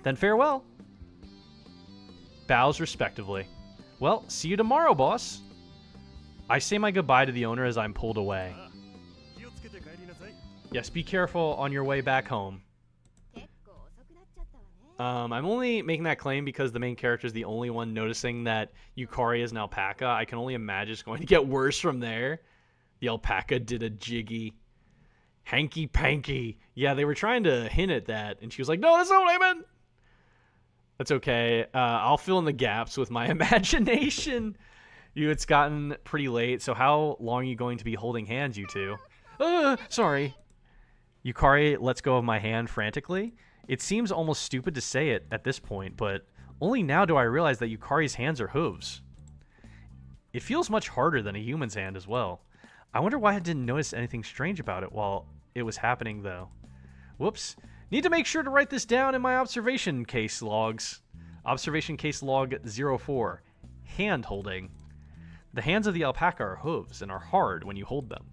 Then farewell. Bows respectively. Well, see you tomorrow, boss. I say my goodbye to the owner as I'm pulled away. Yes, be careful on your way back home. I'm only making that claim because the main character is the only one noticing that Yukari is an alpaca. I can only imagine it's going to get worse from there. The alpaca did a jiggy. Hanky-panky. Yeah, they were trying to hint at that, and she was like, no, that's not what I meant! That's okay. I'll fill in the gaps with my imagination. It's gotten pretty late, so how long are you going to be holding hands, you two? Sorry. Yukari lets go of my hand frantically. It seems almost stupid to say it at this point, but only now do I realize that Yukari's hands are hooves. It feels much harder than a human's hand as well. I wonder why I didn't notice anything strange about it while it was happening, though. Whoops. Need to make sure to write this down in my observation case logs. Observation case log 04. Hand holding. The hands of the alpaca are hooves and are hard when you hold them.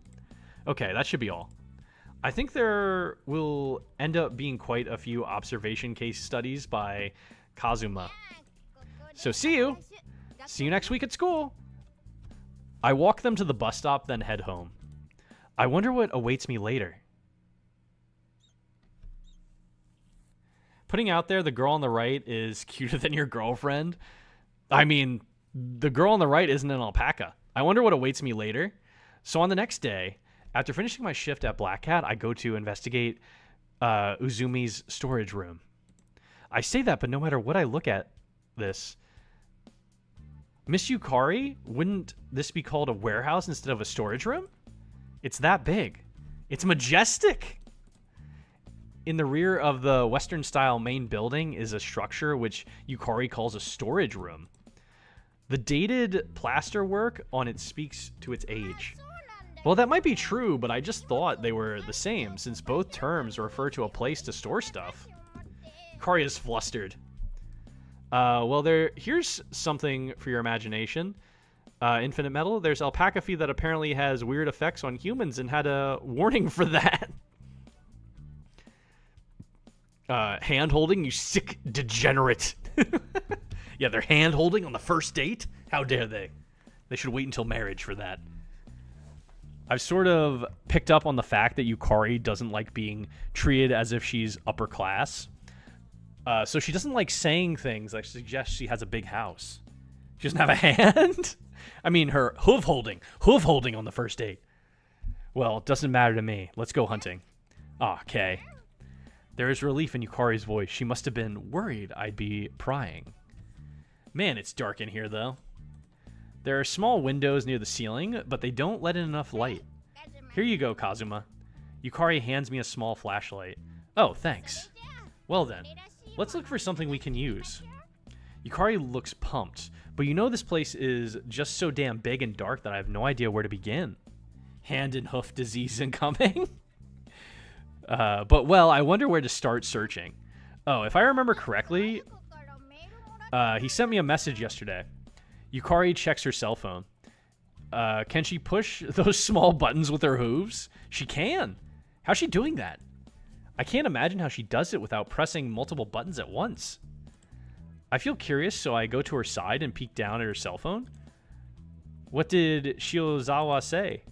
Okay, that should be all. I think there will end up being quite a few observation case studies by Kazuma. So see you! See you next week at school! I walk them to the bus stop, then head home. I wonder what awaits me later. Putting out there the girl on the right is cuter than your girlfriend. I mean, the girl on the right isn't an alpaca. I wonder what awaits me later. So on the next day, after finishing my shift at Black Cat, I go to investigate Uzumi's storage room. I say that, but no matter what I look at this, Miss Yukari, wouldn't this be called a warehouse instead of a storage room? It's that big. It's majestic. In the rear of the Western-style main building is a structure which Yukari calls a storage room. The dated plaster work on it speaks to its age. Well, that might be true, but I just thought they were the same, since both terms refer to a place to store stuff. Yukari is flustered. Well, here's something for your imagination. Infinite Metal, there's alpaca feed that apparently has weird effects on humans and had a warning for that. Hand-holding, you sick degenerate. Yeah, they're hand-holding on the first date? How dare they? They should wait until marriage for that. I've sort of picked up on the fact that Yukari doesn't like being treated as if she's upper class. So she doesn't like saying things that suggest she has a big house. She doesn't have a hand? I mean, her hoof holding on the first date. Well, it doesn't matter to me. Let's go hunting. Okay. There is relief in Yukari's voice. She must have been worried I'd be prying. Man, it's dark in here, though. There are small windows near the ceiling, but they don't let in enough light. Here you go, Kazuma. Yukari hands me a small flashlight. Oh, thanks. Well then, let's look for something we can use. Yukari looks pumped, but you know this place is just so damn big and dark that I have no idea where to begin. Hand and hoof disease incoming? But well, I wonder where to start searching. Oh, if I remember correctly, he sent me a message yesterday. Yukari checks her cell phone. Can she push those small buttons with her hooves? She can. How's she doing that? I can't imagine how she does it without pressing multiple buttons at once. I feel curious, so I go to her side and peek down at her cell phone. What did Shiozawa say?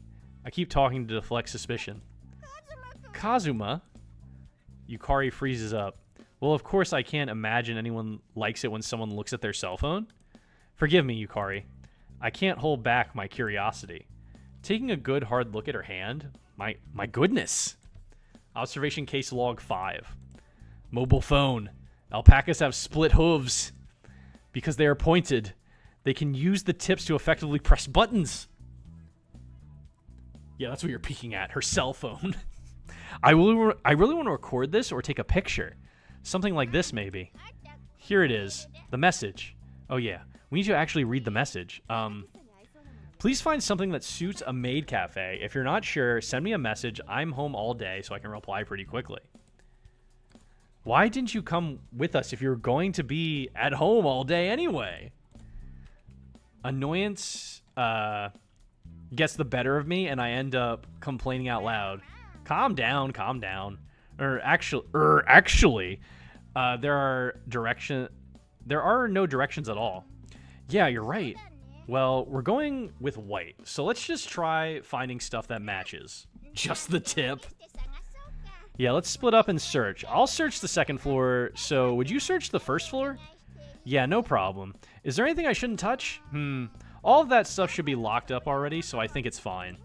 I keep talking to deflect suspicion. Kazuma? Yukari freezes up. Well, of course I can't imagine anyone likes it when someone looks at their cell phone. Forgive me, Yukari. I can't hold back my curiosity. Taking a good hard look at her hand. My goodness. Observation case log 5. Mobile phone. Alpacas have split hooves. Because they are pointed, they can use the tips to effectively press buttons. Yeah, that's what you're peeking at. Her cell phone. I really want to record this or take a picture. Something like this, maybe. Here it is. The message. Oh, yeah. We need to actually read the message. Please find something that suits a maid cafe. If you're not sure, send me a message. I'm home all day, so I can reply pretty quickly. Why didn't you come with us if you're going to be at home all day anyway? Annoyance gets the better of me, and I end up complaining out loud. Calm down, calm down. Actually, there are no directions at all. Yeah, you're right. Well, we're going with white, so let's just try finding stuff that matches. Just the tip. Yeah, let's split up and search. I'll search the second floor, so would you search the first floor? Yeah, no problem. Is there anything I shouldn't touch? All of that stuff should be locked up already, so I think it's fine.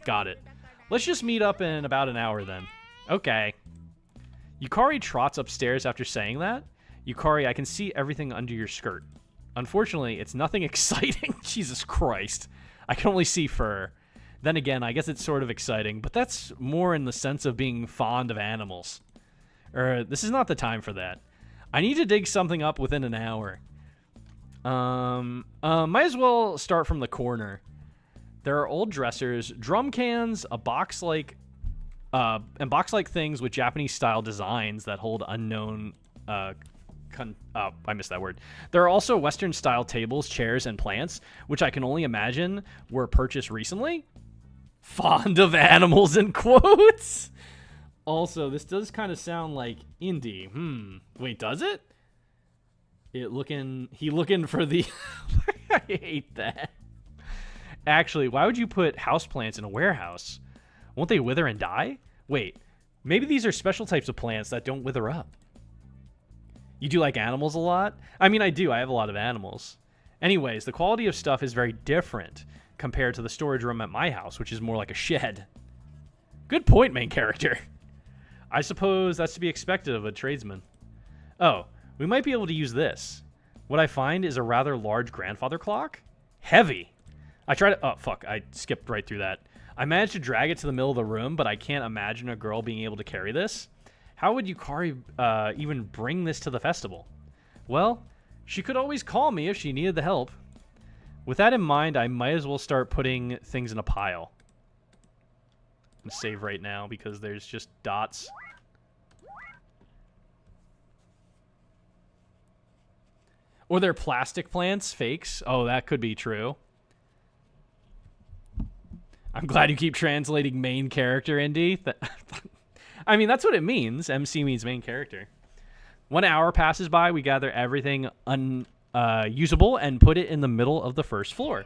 Got it. Let's just meet up in about an hour then. Okay. Yukari trots upstairs after saying that. Yukari, I can see everything under your skirt. Unfortunately, it's nothing exciting. Jesus Christ. I can only see fur. Then again, I guess it's sort of exciting, but that's more in the sense of being fond of animals. This is not the time for that. I need to dig something up within an hour. Might as well start from the corner. There are old dressers, drum cans, a box-like, and box-like things with Japanese-style designs that hold unknown, I missed that word. There are also Western-style tables, chairs, and plants, which I can only imagine were purchased recently. Fond of animals in quotes. Also, this does kind of sound like indie. Wait, does it? He looking for the... I hate that. Actually, why would you put houseplants in a warehouse? Won't they wither and die? Wait, maybe these are special types of plants that don't wither up. You do like animals a lot? I mean, I do. I have a lot of animals. Anyways, the quality of stuff is very different compared to the storage room at my house, which is more like a shed. Good point, main character. I suppose that's to be expected of a tradesman. Oh, we might be able to use this. What I find is a rather large grandfather clock. Heavy. I tried to... Oh, fuck. I skipped right through that. I managed to drag it to the middle of the room, but I can't imagine a girl being able to carry this. How would Yukari even bring this to the festival? Well, she could always call me if she needed the help. With that in mind, I might as well start putting things in a pile. I'm going to save right now because there's just dots. Or they're plastic plants, fakes. Oh, that could be true. I'm glad you keep translating main character, Indy. I mean, that's what it means. MC means main character. 1 hour passes by. We gather everything unusable and put it in the middle of the first floor.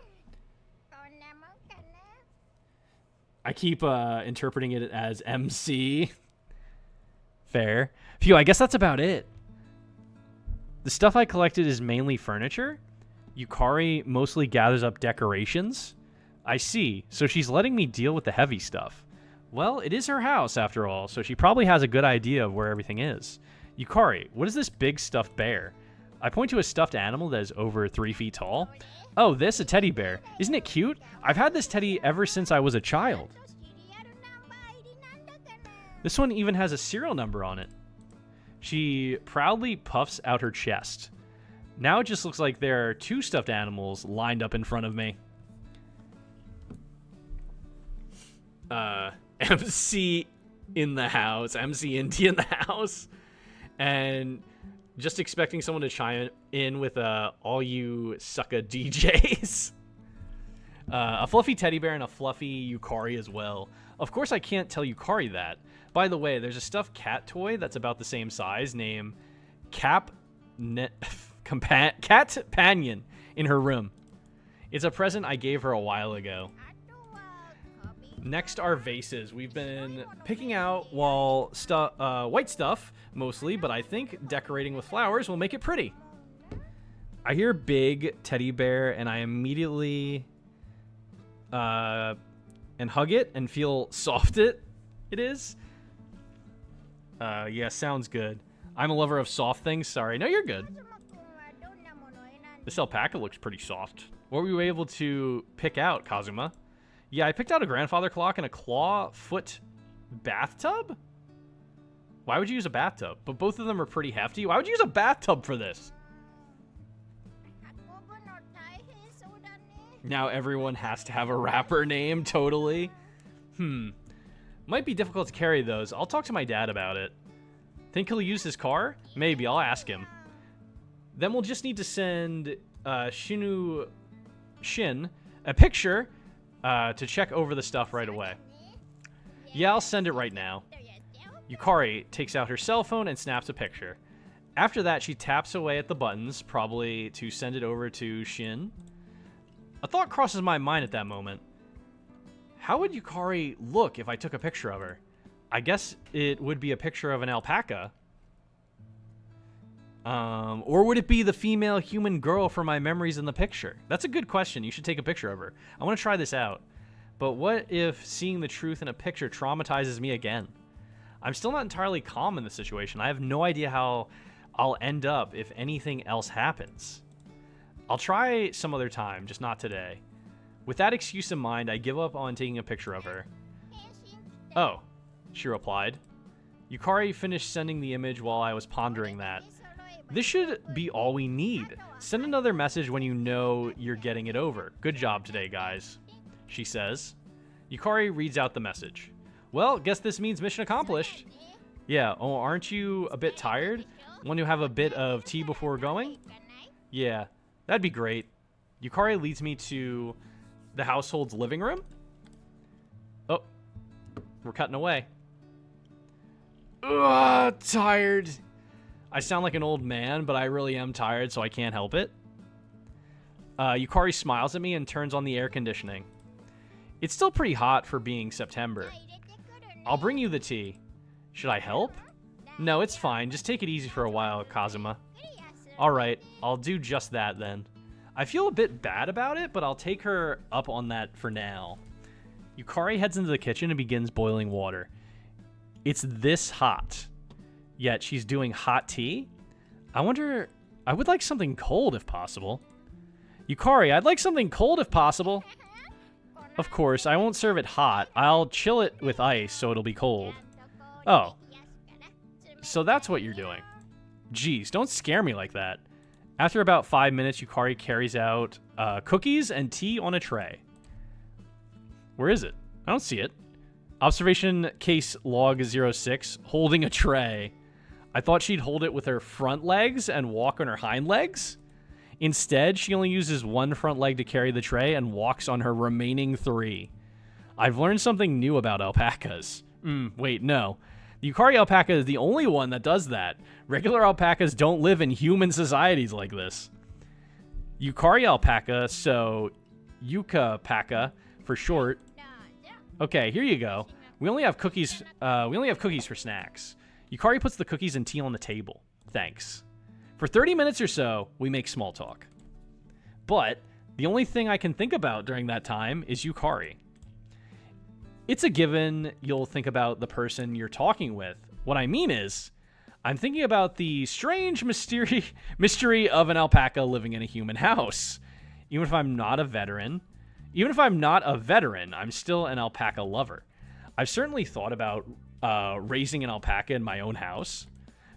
I keep interpreting it as MC. Fair. Phew, I guess that's about it. The stuff I collected is mainly furniture. Yukari mostly gathers up decorations. I see. So she's letting me deal with the heavy stuff. Well, it is her house, after all, so she probably has a good idea of where everything is. Yukari, what is this big stuffed bear? I point to a stuffed animal that is over 3 feet tall. Oh, this, a teddy bear. Isn't it cute? I've had this teddy ever since I was a child. This one even has a serial number on it. She proudly puffs out her chest. Now it just looks like there are 2 stuffed animals lined up in front of me. MC in the house. MC Indy in the house. And just expecting someone to chime in with all you sucka DJs. A fluffy teddy bear and a fluffy Yukari as well. Of course I can't tell Yukari that. By the way, there's a stuffed cat toy that's about the same size named cat companion in her room. It's a present I gave her a while ago. Next are vases. We've been picking out white stuff mostly, but I think decorating with flowers will make it pretty. I hear big teddy bear and I immediately and hug it and feel soft it is. Yeah, sounds good. I'm a lover of soft things. Sorry. No, you're good. This alpaca looks pretty soft. What were you able to pick out, Kazuma? Yeah, I picked out a grandfather clock and a claw foot bathtub? Why would you use a bathtub? But both of them are pretty hefty. Why would you use a bathtub for this? Now everyone has to have a rapper name, totally. Might be difficult to carry those. I'll talk to my dad about it. Think he'll use his car? Maybe, I'll ask him. Then we'll just need to send Shin a picture to check over the stuff right away. Yeah, I'll send it right now. Yukari takes out her cell phone and snaps a picture. After that, she taps away at the buttons, probably to send it over to Shin. A thought crosses my mind at that moment. How would Yukari look if I took a picture of her? I guess it would be a picture of an alpaca. Or would it be the female human girl from my memories in the picture? That's a good question. You should take a picture of her. I want to try this out. But what if seeing the truth in a picture traumatizes me again? I'm still not entirely calm in this situation. I have no idea how I'll end up if anything else happens. I'll try some other time, just not today. With that excuse in mind, I give up on taking a picture of her. Oh, she replied. Yukari finished sending the image while I was pondering that. This should be all we need. Send another message when you know you're getting it over. Good job today, guys, she says. Yukari reads out the message. Well, guess this means mission accomplished. Yeah, oh, aren't you a bit tired? Want to have a bit of tea before going? Yeah, that'd be great. Yukari leads me to the household's living room. Oh, we're cutting away. Ugh, tired. I sound like an old man, but I really am tired, so I can't help it. Yukari smiles at me and turns on the air conditioning. It's still pretty hot for being September. I'll bring you the tea. Should I help? No, it's fine. Just take it easy for a while, Kazuma. Alright, I'll do just that then. I feel a bit bad about it, but I'll take her up on that for now. Yukari heads into the kitchen and begins boiling water. It's this hot. Yet she's doing hot tea? I would like something cold if possible. Yukari, I'd like something cold if possible. Of course, I won't serve it hot. I'll chill it with ice so it'll be cold. Oh. So that's what you're doing. Jeez, don't scare me like that. After about 5 minutes, Yukari carries out cookies and tea on a tray. Where is it? I don't see it. Observation case log 06, holding a tray. I thought she'd hold it with her front legs and walk on her hind legs. Instead, she only uses one front leg to carry the tray and walks on her remaining 3. I've learned something new about alpacas. Wait, no. The Yukari alpaca is the only one that does that. Regular alpacas don't live in human societies like this. Yukari alpaca, so Yuka-paca for short. Okay, here you go. We only have cookies for snacks. Yukari puts the cookies and tea on the table. Thanks. For 30 minutes or so, we make small talk. But the only thing I can think about during that time is Yukari. It's a given you'll think about the person you're talking with. What I mean is, I'm thinking about the strange mystery of an alpaca living in a human house. Even if I'm not a veteran, I'm still an alpaca lover. I've certainly thought about raising an alpaca in my own house,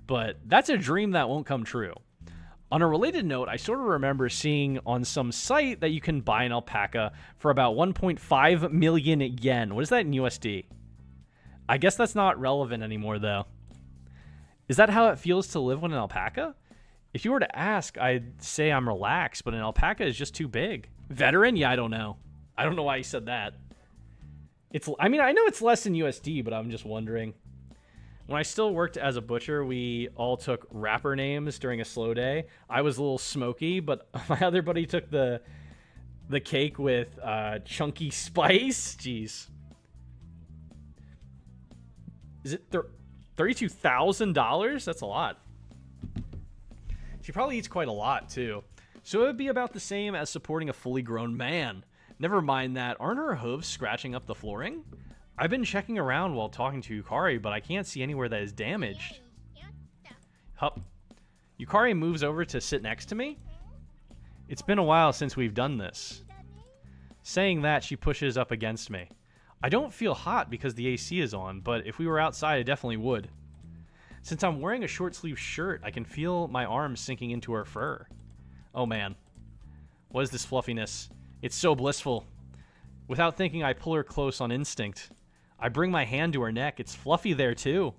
but that's a dream that won't come true. On a related note, I sort of remember seeing on some site that you can buy an alpaca for about 1.5 million yen. What is that in USD? I guess that's not relevant anymore, though. Is that how it feels to live with an alpaca? If you were to ask, I'd say I'm relaxed, but an alpaca is just too big. Veteran? Yeah, I don't know. I don't know why you said that. I know it's less in USD, but I'm just wondering. When I still worked as a butcher, we all took rapper names during a slow day. I was a little smoky, but my other buddy took the cake with chunky spice. Jeez. Is it $32,000? That's a lot. She probably eats quite a lot, too. So it would be about the same as supporting a fully grown man. Never mind that. Aren't her hooves scratching up the flooring? I've been checking around while talking to Yukari, but I can't see anywhere that is damaged. Hup. Yukari moves over to sit next to me. It's been a while since we've done this. Saying that, she pushes up against me. I don't feel hot because the AC is on, but if we were outside, I definitely would. Since I'm wearing a short-sleeved shirt, I can feel my arms sinking into her fur. Oh man. What is this fluffiness? It's so blissful. Without thinking, I pull her close on instinct. I bring my hand to her neck. It's fluffy there, too.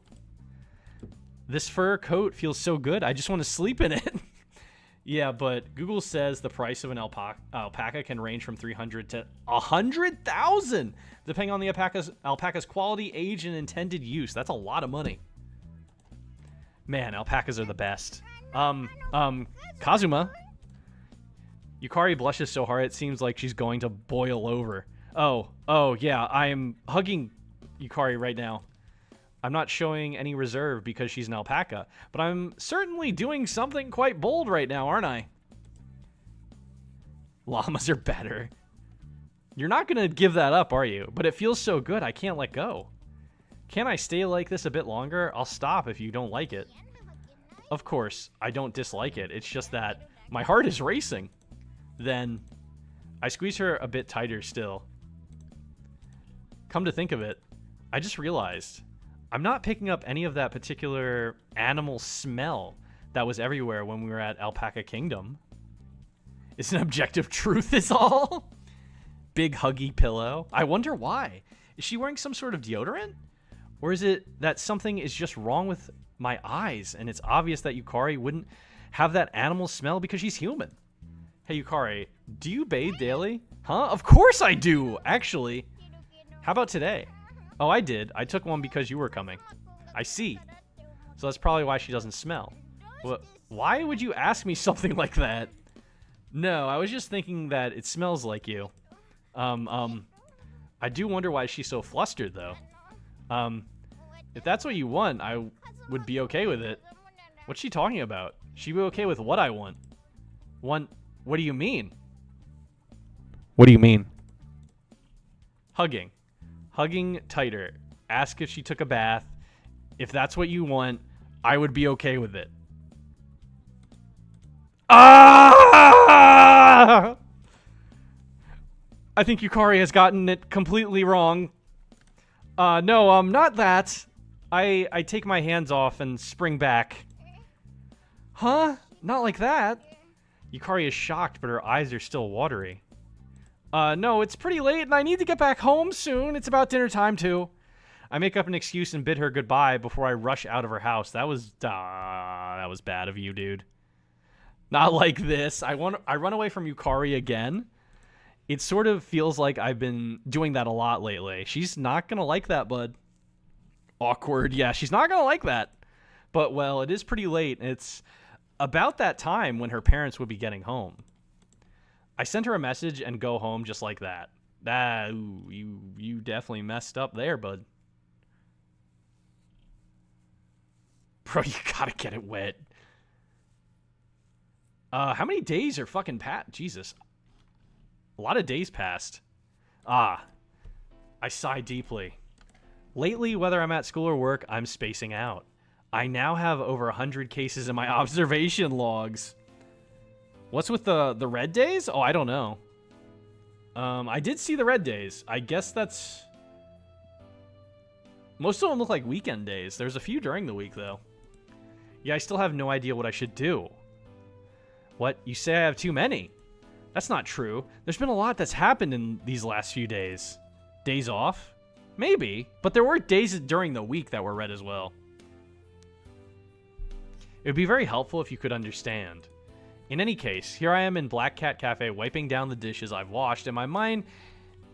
This fur coat feels so good. I just want to sleep in it. Yeah, but Google says the price of an alpaca can range from $300 to $100,000, depending on the alpaca's quality, age, and intended use. That's a lot of money. Man, alpacas are the best. Kazuma. Yukari blushes so hard it seems like she's going to boil over. Oh, yeah, I'm hugging Yukari right now. I'm not showing any reserve because she's an alpaca, but I'm certainly doing something quite bold right now, aren't I? Llamas are better. You're not going to give that up, are you? But it feels so good, I can't let go. Can I stay like this a bit longer? I'll stop if you don't like it. Of course, I don't dislike it. It's just that my heart is racing. Then I squeeze her a bit tighter still. Come to think of it, I just realized I'm not picking up any of that particular animal smell that was everywhere when we were at Alpaca Kingdom. It's an objective truth is all. Big huggy pillow. I wonder why. Is she wearing some sort of deodorant? Or is it that something is just wrong with my eyes and it's obvious that Yukari wouldn't have that animal smell because she's human? Hey Yukari, do you bathe daily? Huh? Of course I do, actually. How about today? Oh, I did. I took one because you were coming. I see. So that's probably why she doesn't smell. Well, why would you ask me something like that? No, I was just thinking that it smells like you. I do wonder why she's so flustered, though. If that's what you want, I would be okay with it. What's she talking about? She'd be okay with what I want. What do you mean? What do you mean? Hugging. Hugging tighter. Ask if she took a bath. If that's what you want, I would be okay with it. Ah! I think Yukari has gotten it completely wrong. No, not that. I take my hands off and spring back. Huh? Not like that. Yukari is shocked, but her eyes are still watery. No, it's pretty late and I need to get back home soon. It's about dinner time, too. I make up an excuse and bid her goodbye before I rush out of her house. That was bad of you, dude. Not like this. I run away from Yukari again. It sort of feels like I've been doing that a lot lately. She's not gonna like that, bud. Awkward. Yeah, she's not gonna like that. But, well, it is pretty late. It's about that time when her parents would be getting home. I sent her a message and go home just like that. Ooh, you definitely messed up there, bud. Bro, you gotta get it wet. How many days are fucking Jesus. A lot of days passed. I sigh deeply. Lately, whether I'm at school or work, I'm spacing out. I now have over 100 cases in my observation logs. What's with the red days? Oh, I don't know. I did see the red days. I guess that's... Most of them look like weekend days. There's a few during the week, though. Yeah, I still have no idea what I should do. What? You say I have too many? That's not true. There's been a lot that's happened in these last few days. Days off? Maybe. But there were days during the week that were red as well. It would be very helpful if you could understand. In any case, here I am in Black Cat Cafe wiping down the dishes I've washed, and my mind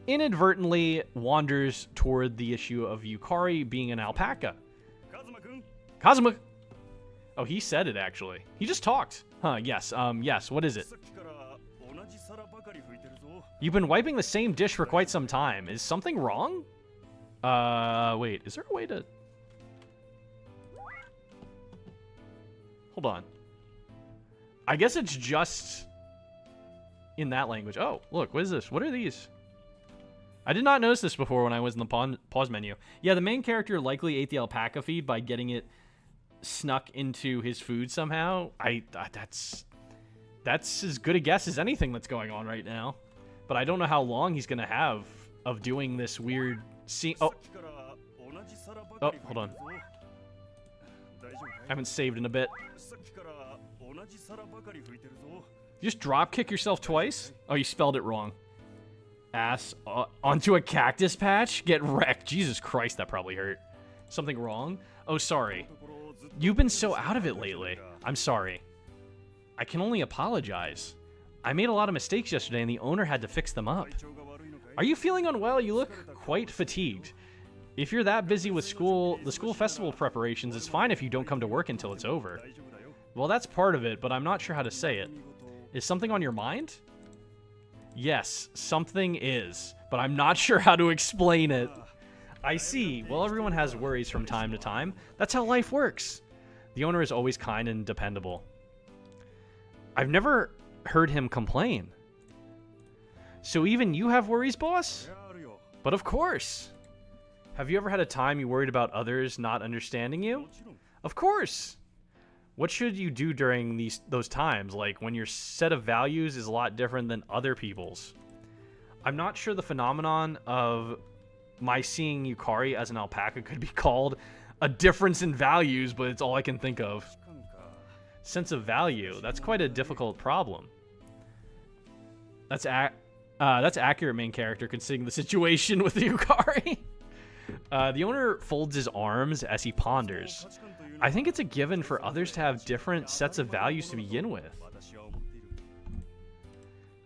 inadvertently wanders toward the issue of Yukari being an alpaca. Kazuma! Oh, he said it, actually. He just talked. Huh, yes, yes, what is it? さっきから同じ皿ばかり拭いてるぞ。 You've been wiping the same dish for quite some time. Is something wrong? Wait, is there a way to... Hold on. I guess it's just in that language. Oh, look, what is this? What are these? I did not notice this before when I was in the pause menu. Yeah, the main character likely ate the alpaca feed by getting it snuck into his food somehow. That's as good a guess as anything that's going on right now. But I don't know how long he's gonna have of doing this weird scene. Oh, さっきから同じ皿ばかり oh, 拭いて hold る on. ぞ。大丈夫か I い haven't saved in a bit. さっきから同じ皿ばかり拭いてるぞ。 You just drop kick yourself twice? Oh, you spelled it wrong. Ass onto a cactus patch? Get wrecked. Jesus Christ, that probably hurt. Something wrong? Oh, sorry. You've been so out of it lately. I'm sorry. I can only apologize. I made a lot of mistakes yesterday and the owner had to fix them up. 体調が悪いのかい Are you feeling unwell? You look quite fatigued. If you're that busy with school, the school festival preparations, it's fine if you don't come to work until it's over. 大丈夫だよ。 Well, that's part of it, but I'm not sure how to say it. Is something on your mind? Yes, something is, but I'm not sure how to explain it. I see. Well, everyone has worries from time to time. That's how life works. The owner is always kind and dependable. I've never heard him complain. So even you have worries, boss? あるよ。 But of course. Have you ever had a time you worried about others not understanding you? もちろん。 Of course. What should you do during those times, like when your set of values is a lot different than other people's? I'm not sure the phenomenon of my seeing Yukari as an alpaca could be called a difference in values, but it's all I can think of. 期間か。 Sense of value, that's quite a difficult problem. That's accurate, main character, considering the situation with the Yukari. The owner folds his arms as he ponders. 価値観というの I think it's a given for others to have different sets of values to begin with. 私は思っている。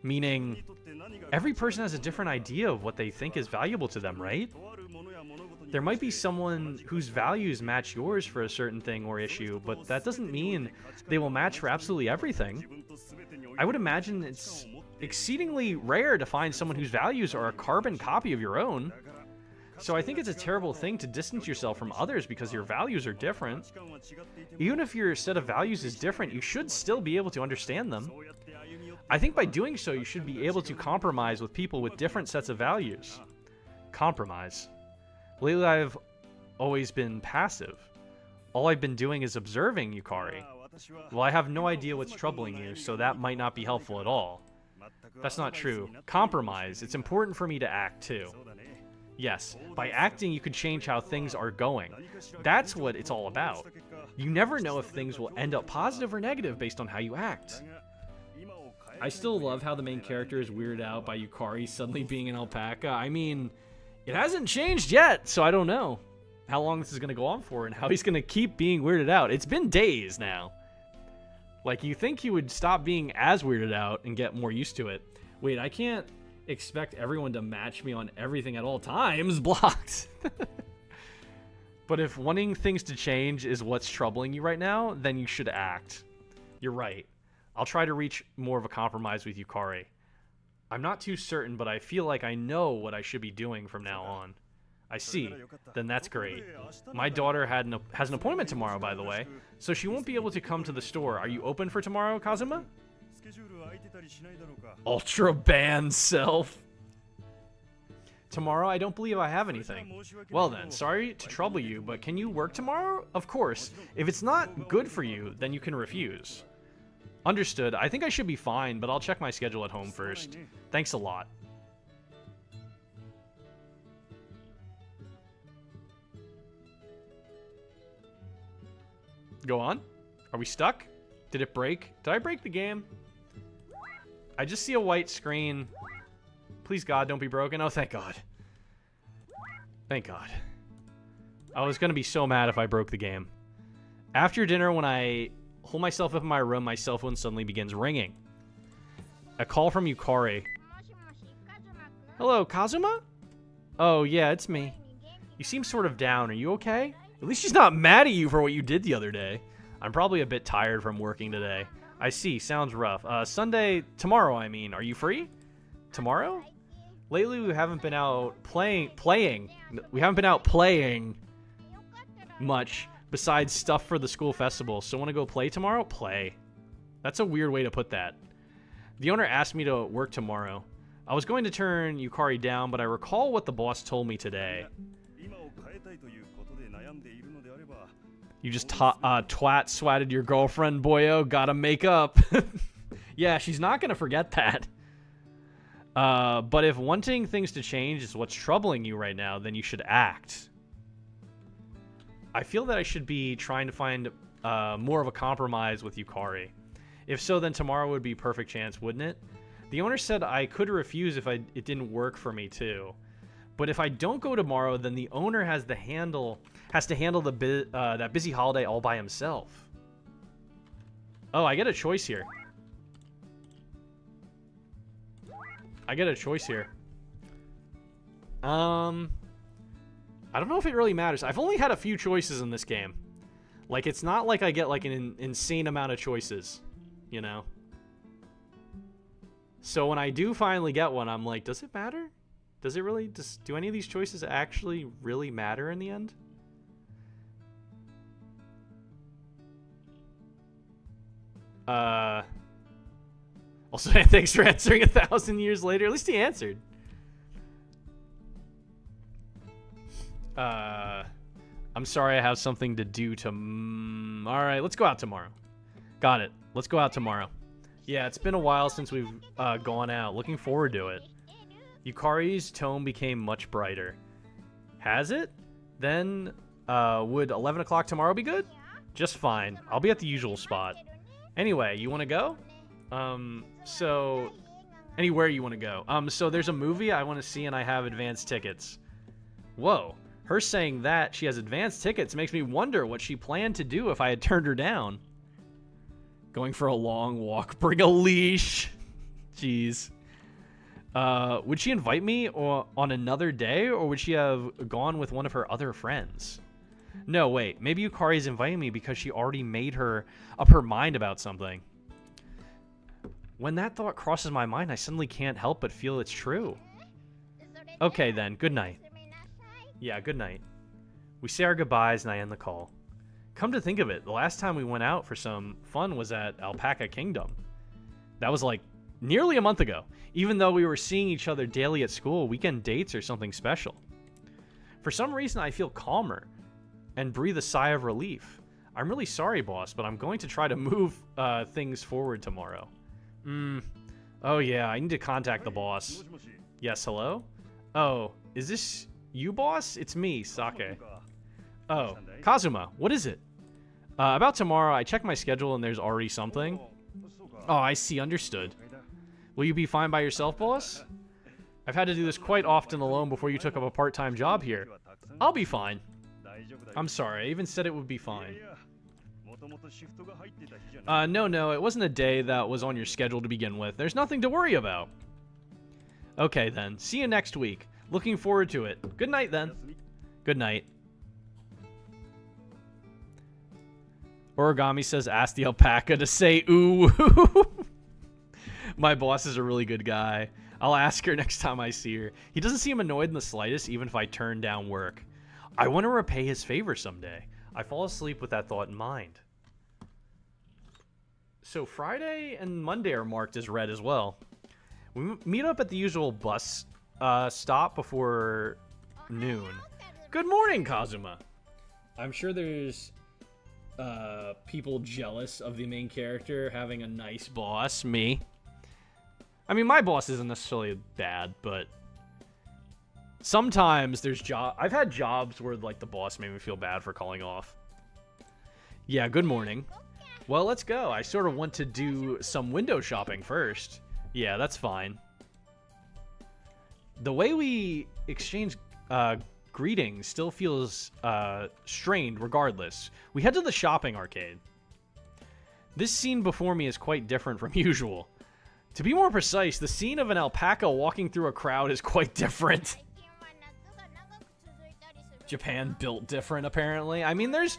Meaning, にとって何が every person has a different idea of what they think is valuable to them, right? とあるものや物事に There might be someone whose values match yours for a certain thing or issue, but that doesn't mean they will match for absolutely everything. 自分と全てにおいて I would imagine it's exceedingly rare to find someone whose values are a carbon copy of your own. So I think it's a terrible thing to distance yourself from others because your values are different. 価値観は違っていても Even if your set of values is different, you should still be able to understand them. そうやって歩み寄って I think by doing so, you should be able to compromise with people with different sets of values. Compromise. Lately, I've always been passive. All I've been doing is observing Yukari. 私は Well, I have no idea what's troubling you, so that might not be helpful at all. 全く That's not アドバイス true. になっていない Compromise. It's important for me to act too. そうだね Yes, by acting, you could change how things are going. That's what it's all about. You never know if things will end up positive or negative based on how you act. だが今を変え I still love how the main character is weirded out by Yukari suddenly being an alpaca. I mean, it hasn't changed yet, so I don't know how long this is going to go on for and how he's going to keep being weirded out. It's been days now. Like, you think he would stop being as weirded out and get more used to it. Wait, I can't expect everyone to match me on everything at all times. Blocked. But if wanting things to change is what's troubling you right now, then you should act. You're right. I'll try to reach more of a compromise with Yukari. I'm not too certain, but I feel like I know what I should be doing from now on. I see. Then that's great. My daughter has an appointment tomorrow, by the way, so she won't be able to come to the store. Are you open for tomorrow, Kazuma? スケジュール空いてたりしないだろうか Ultra band self. Tomorrow, I don't believe I have anything. Well then, sorry to trouble you, but can you work tomorrow? Of course. If it's not good for you, then you can refuse. Understood. I think I should be fine, but I'll check my schedule at home first. Thanks a lot. Go on. Are we stuck? Did it break? Did I break the game? I just see a white screen. Please, God, don't be broken. Oh, thank God. Thank God. I was going to be so mad if I broke the game. After dinner, when I hold myself up in my room, my cell phone suddenly begins ringing. A call from Yukari. Hello, Kazuma? Oh, yeah, it's me. You seem sort of down. Are you okay? At least she's not mad at you for what you did the other day. I'm probably a bit tired from working today. I see. Sounds rough. Sunday, tomorrow, I mean. Are you free? Tomorrow? Lately, we haven't been out playing. We haven't been out playing much besides stuff for the school festival. So want to go play tomorrow? Play. That's a weird way to put that. The owner asked me to work tomorrow. I was going to turn Yukari down, but I recall what the boss told me today. 今を変えたいということで悩んでいるのであれば You just twat swatted your girlfriend, boyo. Gotta make up. Yeah, she's not gonna forget that. But if wanting things to change is what's troubling you right now, then you should act. I feel that I should be trying to find more of a compromise with Yukari. If so, then tomorrow would be a perfect chance, wouldn't it? The owner said I could refuse if it didn't work for me too. But if I don't go tomorrow, then the owner has to handle that busy holiday all by himself. Oh, I get a choice here. I don't know if it really matters. I've only had a few choices in this game. Like, it's not like I get like an insane amount of choices, you know? So when I do finally get one, I'm like, does it matter? Does it really? Do any of these choices actually really matter in the end? Also, thanks for answering 1,000 years later. At least he answered. I'm sorry I have something to do Alright, let's go out tomorrow. Got it. Let's go out tomorrow. Yeah, it's been a while since we've gone out. Looking forward to it. Yukari's tone became much brighter. Has it? Then, would 11 o'clock tomorrow be good? Just fine. I'll be at the usual spot. Anyway, you want to go? So... Anywhere you want to go. So there's a movie I want to see and I have advance tickets. Whoa. Her saying that she has advance tickets makes me wonder what she planned to do if I had turned her down. Going for a long walk. Bring a leash. Jeez. Would she invite me on another day, or would she have gone with one of her other friends? No, wait. Maybe Yukari's inviting me because she already made up her mind about something. When that thought crosses my mind, I suddenly can't help but feel it's true. Okay, then. Good night. Yeah, good night. We say our goodbyes and I end the call. Come to think of it, the last time we went out for some fun was at Alpaca Kingdom. That was like nearly a month ago. Even though we were seeing each other daily at school, weekend dates are something special. For some reason, I feel calmer and breathe a sigh of relief. I'm really sorry, boss, but I'm going to try to move things forward tomorrow. Oh yeah, I need to contact the boss. Yes, hello? Oh, is this you, boss? It's me, Sake. Oh, Kazuma, what is it? About tomorrow, I checked my schedule and there's already something. Oh, I see, understood. Will you be fine by yourself, boss? I've had to do this quite often alone before you took up a part-time job here. I'll be fine. I'm sorry, I even said it would be fine. No, it wasn't a day that was on your schedule to begin with. There's nothing to worry about. Okay, then. See you next week. Looking forward to it. Good night, then. Good night. Origami says, ask the alpaca to say ooh. My boss is a really good guy. I'll ask her next time I see her. He doesn't seem annoyed in the slightest, even if I turn down work. I want to repay his favor someday. I fall asleep with that thought in mind. So Friday and Monday are marked as red as well. We meet up at the usual bus stop before noon. Good morning, Kazuma. I'm sure there's people jealous of the main character having a nice boss, me. I mean, my boss isn't necessarily bad, but sometimes there's I've had jobs where like the boss made me feel bad for calling off. Yeah, good morning. Well, let's go. I sort of want to do some window shopping first. Yeah, that's fine. The way we exchange greetings still feels strained regardless. We head to the shopping arcade. This scene before me is quite different from usual. To be more precise, the scene of an alpaca walking through a crowd is quite different. Japan built different, apparently. I mean, there's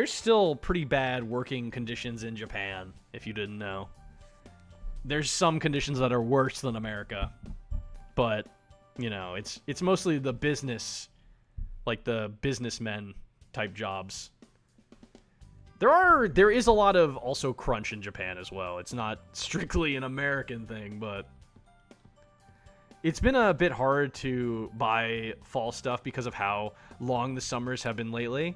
still pretty bad working conditions in Japan, if you didn't know. There's some conditions that are worse than America. But, you know, it's mostly the business, like the businessmen type jobs. There is a lot of also crunch in Japan as well. It's not strictly an American thing, but it's been a bit hard to buy fall stuff because of how long the summers have been lately.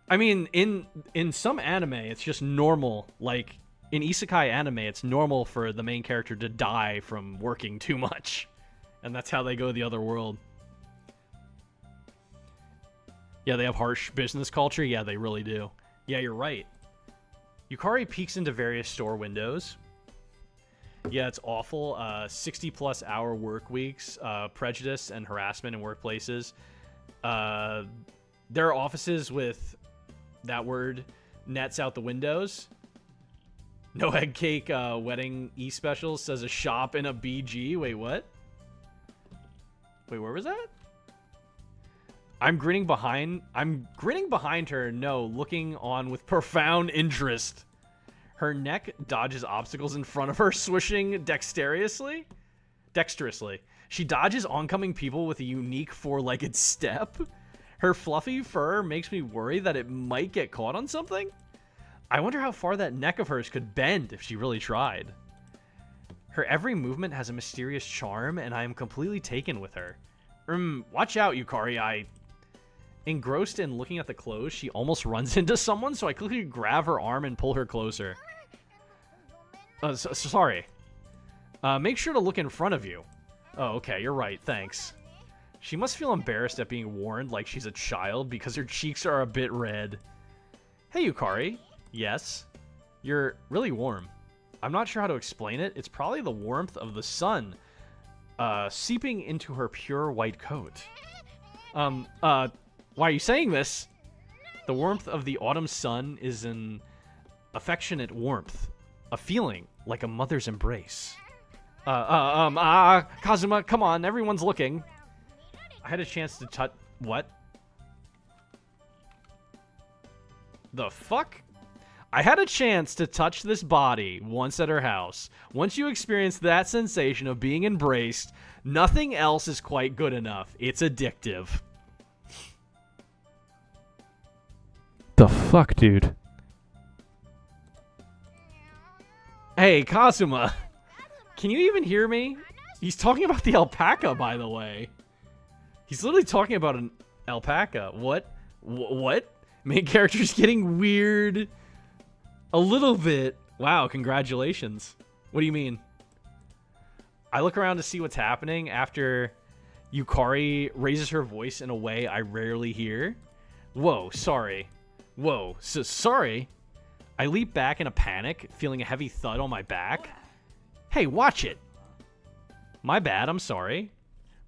I mean, in some anime, it's just normal. Like, in isekai anime, it's normal for the main character to die from working too much. And that's how they go to the other world. Yeah, they have harsh business culture. Yeah, they really do. Yeah, you're right. Yukari peeks into various store windows. Yeah, it's awful. 60-plus hour work weeks, prejudice and harassment in workplaces. There are offices with that word nets out the windows. No egg cake wedding e-specials, says a shop in a BG. Wait, what? Wait, where was that? I'm grinning behind her, no, looking on with profound interest. Her neck dodges obstacles in front of her, swishing dexterously. She dodges oncoming people with a unique four-legged step. Her fluffy fur makes me worry that it might get caught on something. I wonder how far that neck of hers could bend if she really tried. Her every movement has a mysterious charm, and I am completely taken with her. Watch out, Yukari, Engrossed in looking at the clothes, she almost runs into someone, so I quickly grab her arm and pull her closer. Sorry. Make sure to look in front of you. Oh, okay, you're right, thanks. She must feel embarrassed at being warned like she's a child because her cheeks are a bit red. Hey, Yukari. Yes? You're really warm. I'm not sure how to explain it. It's probably the warmth of the sun seeping into her pure white coat. Why are you saying this? The warmth of the autumn sun is an affectionate warmth, a feeling like a mother's embrace. Kazuma, come on, everyone's looking. I had a chance to touch... What? The fuck? I had a chance to touch this body once at her house. Once you experience that sensation of being embraced, nothing else is quite good enough. It's addictive. The fuck, dude? Hey, Kazuma. Can you even hear me? He's talking about the alpaca, by the way. He's literally talking about an alpaca. What? What? Main character's getting weird. A little bit. Wow, congratulations. What do you mean? I look around to see what's happening after Yukari raises her voice in a way I rarely hear. Whoa, sorry. Whoa, sorry. I leap back in a panic, feeling a heavy thud on my back. Hey, watch it. My bad, I'm sorry.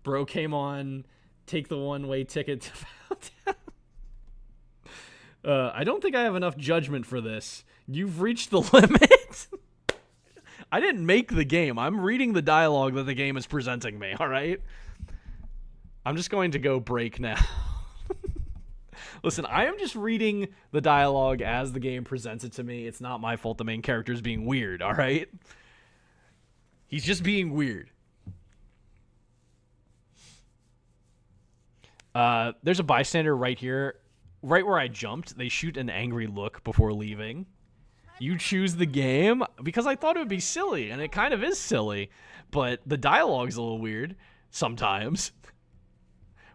Bro came on, take the one-way ticket to I don't think I have enough judgment for this. You've reached the limit. I didn't make the game. I'm reading the dialogue that the game is presenting me, all right? I'm just going to go break now. Listen, I am just reading the dialogue as the game presents it to me. It's not my fault the main character is being weird, all right? He's just being weird. There's a bystander right here. Right where I jumped, they shoot an angry look before leaving. You choose the game? Because I thought it would be silly, and it kind of is silly. But the dialogue's a little weird, sometimes.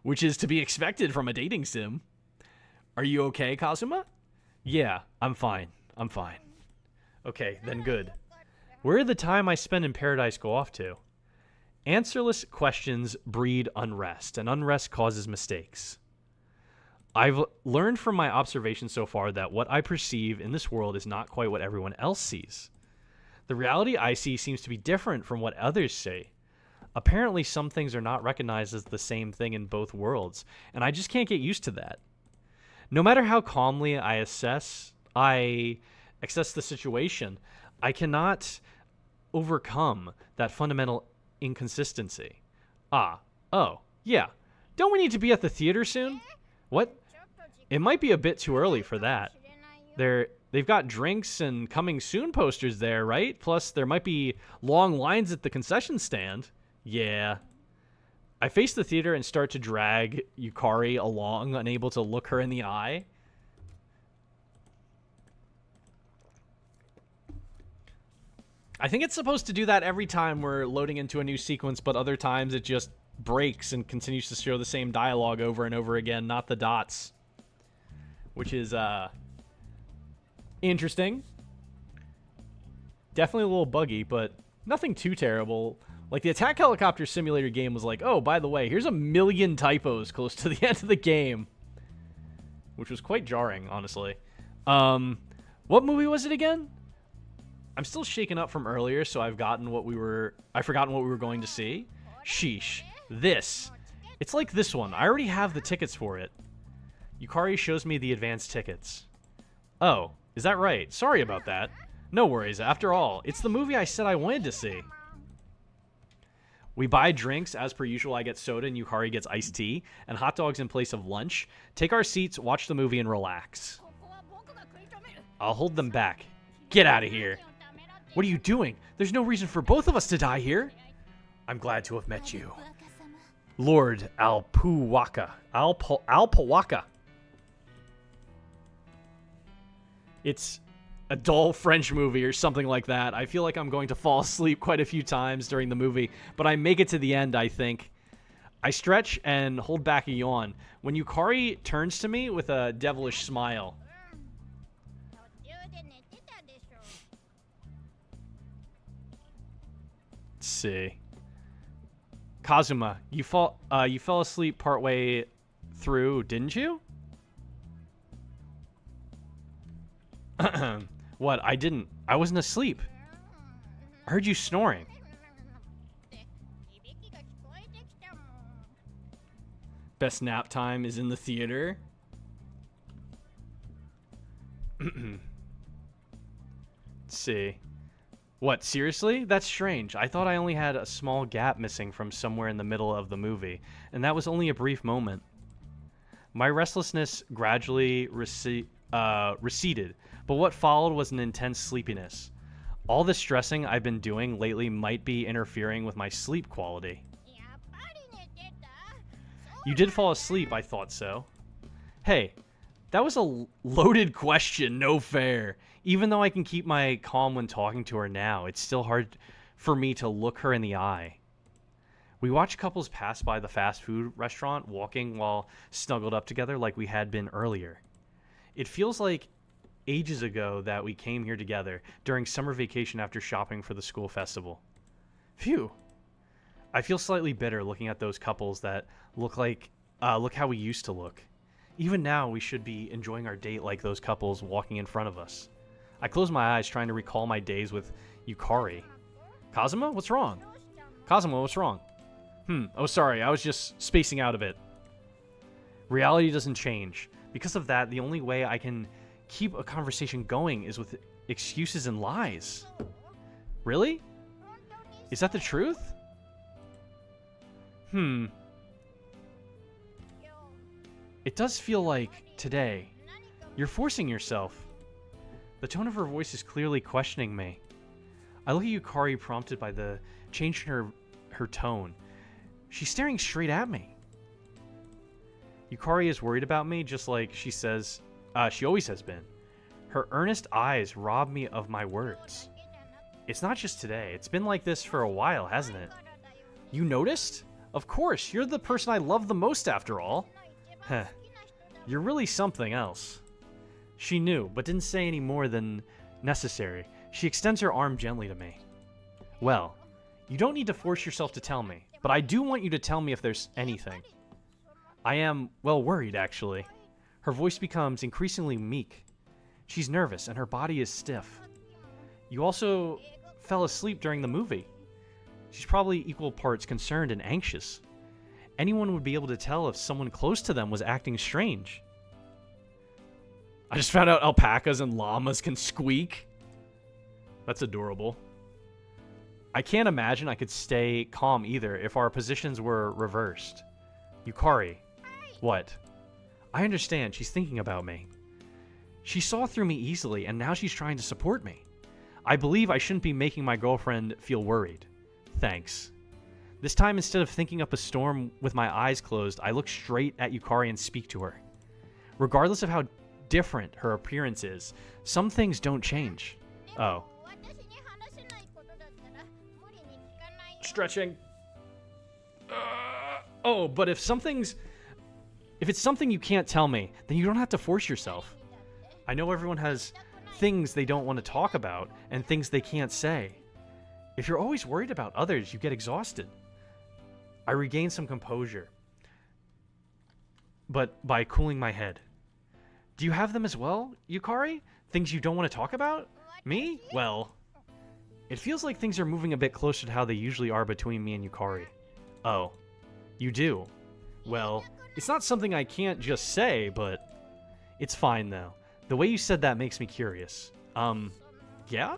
Which is to be expected from a dating sim. Are you okay, Kazuma? Yeah, I'm fine. I'm fine. Okay, then good. Where did the time I spent in paradise go off to? Answerless questions breed unrest, and unrest causes mistakes. I've learned from my observations so far that what I perceive in this world is not quite what everyone else sees. The reality I see seems to be different from what others say. Apparently, some things are not recognized as the same thing in both worlds, and I just can't get used to that. No matter how calmly I assess the situation, I cannot overcome that fundamental inconsistency. Oh, yeah. Don't we need to be at the theater soon? What? It might be a bit too early for that. They've got drinks and coming soon posters there, right? Plus, there might be long lines at the concession stand. Yeah. I face the theater and start to drag Yukari along, unable to look her in the eye. I think it's supposed to do that every time we're loading into a new sequence, but other times it just breaks and continues to show the same dialogue over and over again, not the dots. Which is, interesting. Definitely a little buggy, but nothing too terrible. Like, the Attack Helicopter Simulator game was like, oh, by the way, here's a million typos close to the end of the game. Which was quite jarring, honestly. What movie was it again? I'm still shaken up from earlier, so I've forgotten what we were going to see. Sheesh. This. It's like this one. I already have the tickets for it. Yukari shows me the advance tickets. Oh, is that right? Sorry about that. No worries. After all, it's the movie I said I wanted to see. We buy drinks. As per usual, I get soda and Yukari gets iced tea and hot dogs in place of lunch. Take our seats, watch the movie, and relax. I'll hold them back. Get out of here. What are you doing? There's no reason for both of us to die here. I'm glad to have met you. Lord Alpuwaka. Alpawaka. It's a dull French movie or something like that. I feel like I'm going to fall asleep quite a few times during the movie, but I make it to the end, I think. I stretch and hold back a yawn when Yukari turns to me with a devilish smile. Let's see. Kazuma, you fell asleep partway through, didn't you? What? I didn't. I wasn't asleep. I heard you snoring. Best nap time is in the theater. Let's see. What, seriously? That's strange. I thought I only had a small gap missing from somewhere in the middle of the movie, and that was only a brief moment. My restlessness gradually receded, but what followed was an intense sleepiness. All the stressing I've been doing lately might be interfering with my sleep quality. You did fall asleep, I thought so. Hey, that was a loaded question, no fair. Even though I can keep my calm when talking to her now, it's still hard for me to look her in the eye. We watch couples pass by the fast food restaurant, walking while snuggled up together like we had been earlier. It feels like ages ago that we came here together during summer vacation after shopping for the school festival. Phew. I feel slightly bitter looking at those couples that look how we used to look. Even now, we should be enjoying our date like those couples walking in front of us. I close my eyes trying to recall my days with Yukari. Kazuma, what's wrong? Kazuma, what's wrong? Oh, sorry, I was just spacing out a bit. Reality doesn't change. Because of that, the only way I can keep a conversation going is with excuses and lies. Really? Is that the truth? It does feel like, today, you're forcing yourself. The tone of her voice is clearly questioning me. I look at Yukari, prompted by the change in her tone. She's staring straight at me. Yukari is worried about me, just like she always has been. Her earnest eyes rob me of my words. It's not just today. It's been like this for a while, hasn't it? You noticed? Of course, you're the person I love the most after all. Heh. You're really something else. She knew, but didn't say any more than necessary. She extends her arm gently to me. Well, you don't need to force yourself to tell me, but I do want you to tell me if there's anything. I am, well, worried, actually. Her voice becomes increasingly meek. She's nervous, and her body is stiff. You also fell asleep during the movie. She's probably equal parts concerned and anxious. Anyone would be able to tell if someone close to them was acting strange. I just found out alpacas and llamas can squeak. That's adorable. I can't imagine I could stay calm either if our positions were reversed. Yukari. What? I understand. She's thinking about me. She saw through me easily, and now she's trying to support me. I believe I shouldn't be making my girlfriend feel worried. Thanks. This time, instead of thinking up a storm with my eyes closed, I look straight at Yukari and speak to her. Regardless of how different her appearance is, some things don't change. Oh. Stretching. Oh, but if it's something you can't tell me, then you don't have to force yourself. I know everyone has things they don't want to talk about and things they can't say. If you're always worried about others, you get exhausted. I regain some composure, but by cooling my head. Do you have them as well, Yukari? Things you don't want to talk about? Me? Well, it feels like things are moving a bit closer to how they usually are between me and Yukari. Oh, you do? Well, it's not something I can't just say, but it's fine though. The way you said that makes me curious. Yeah?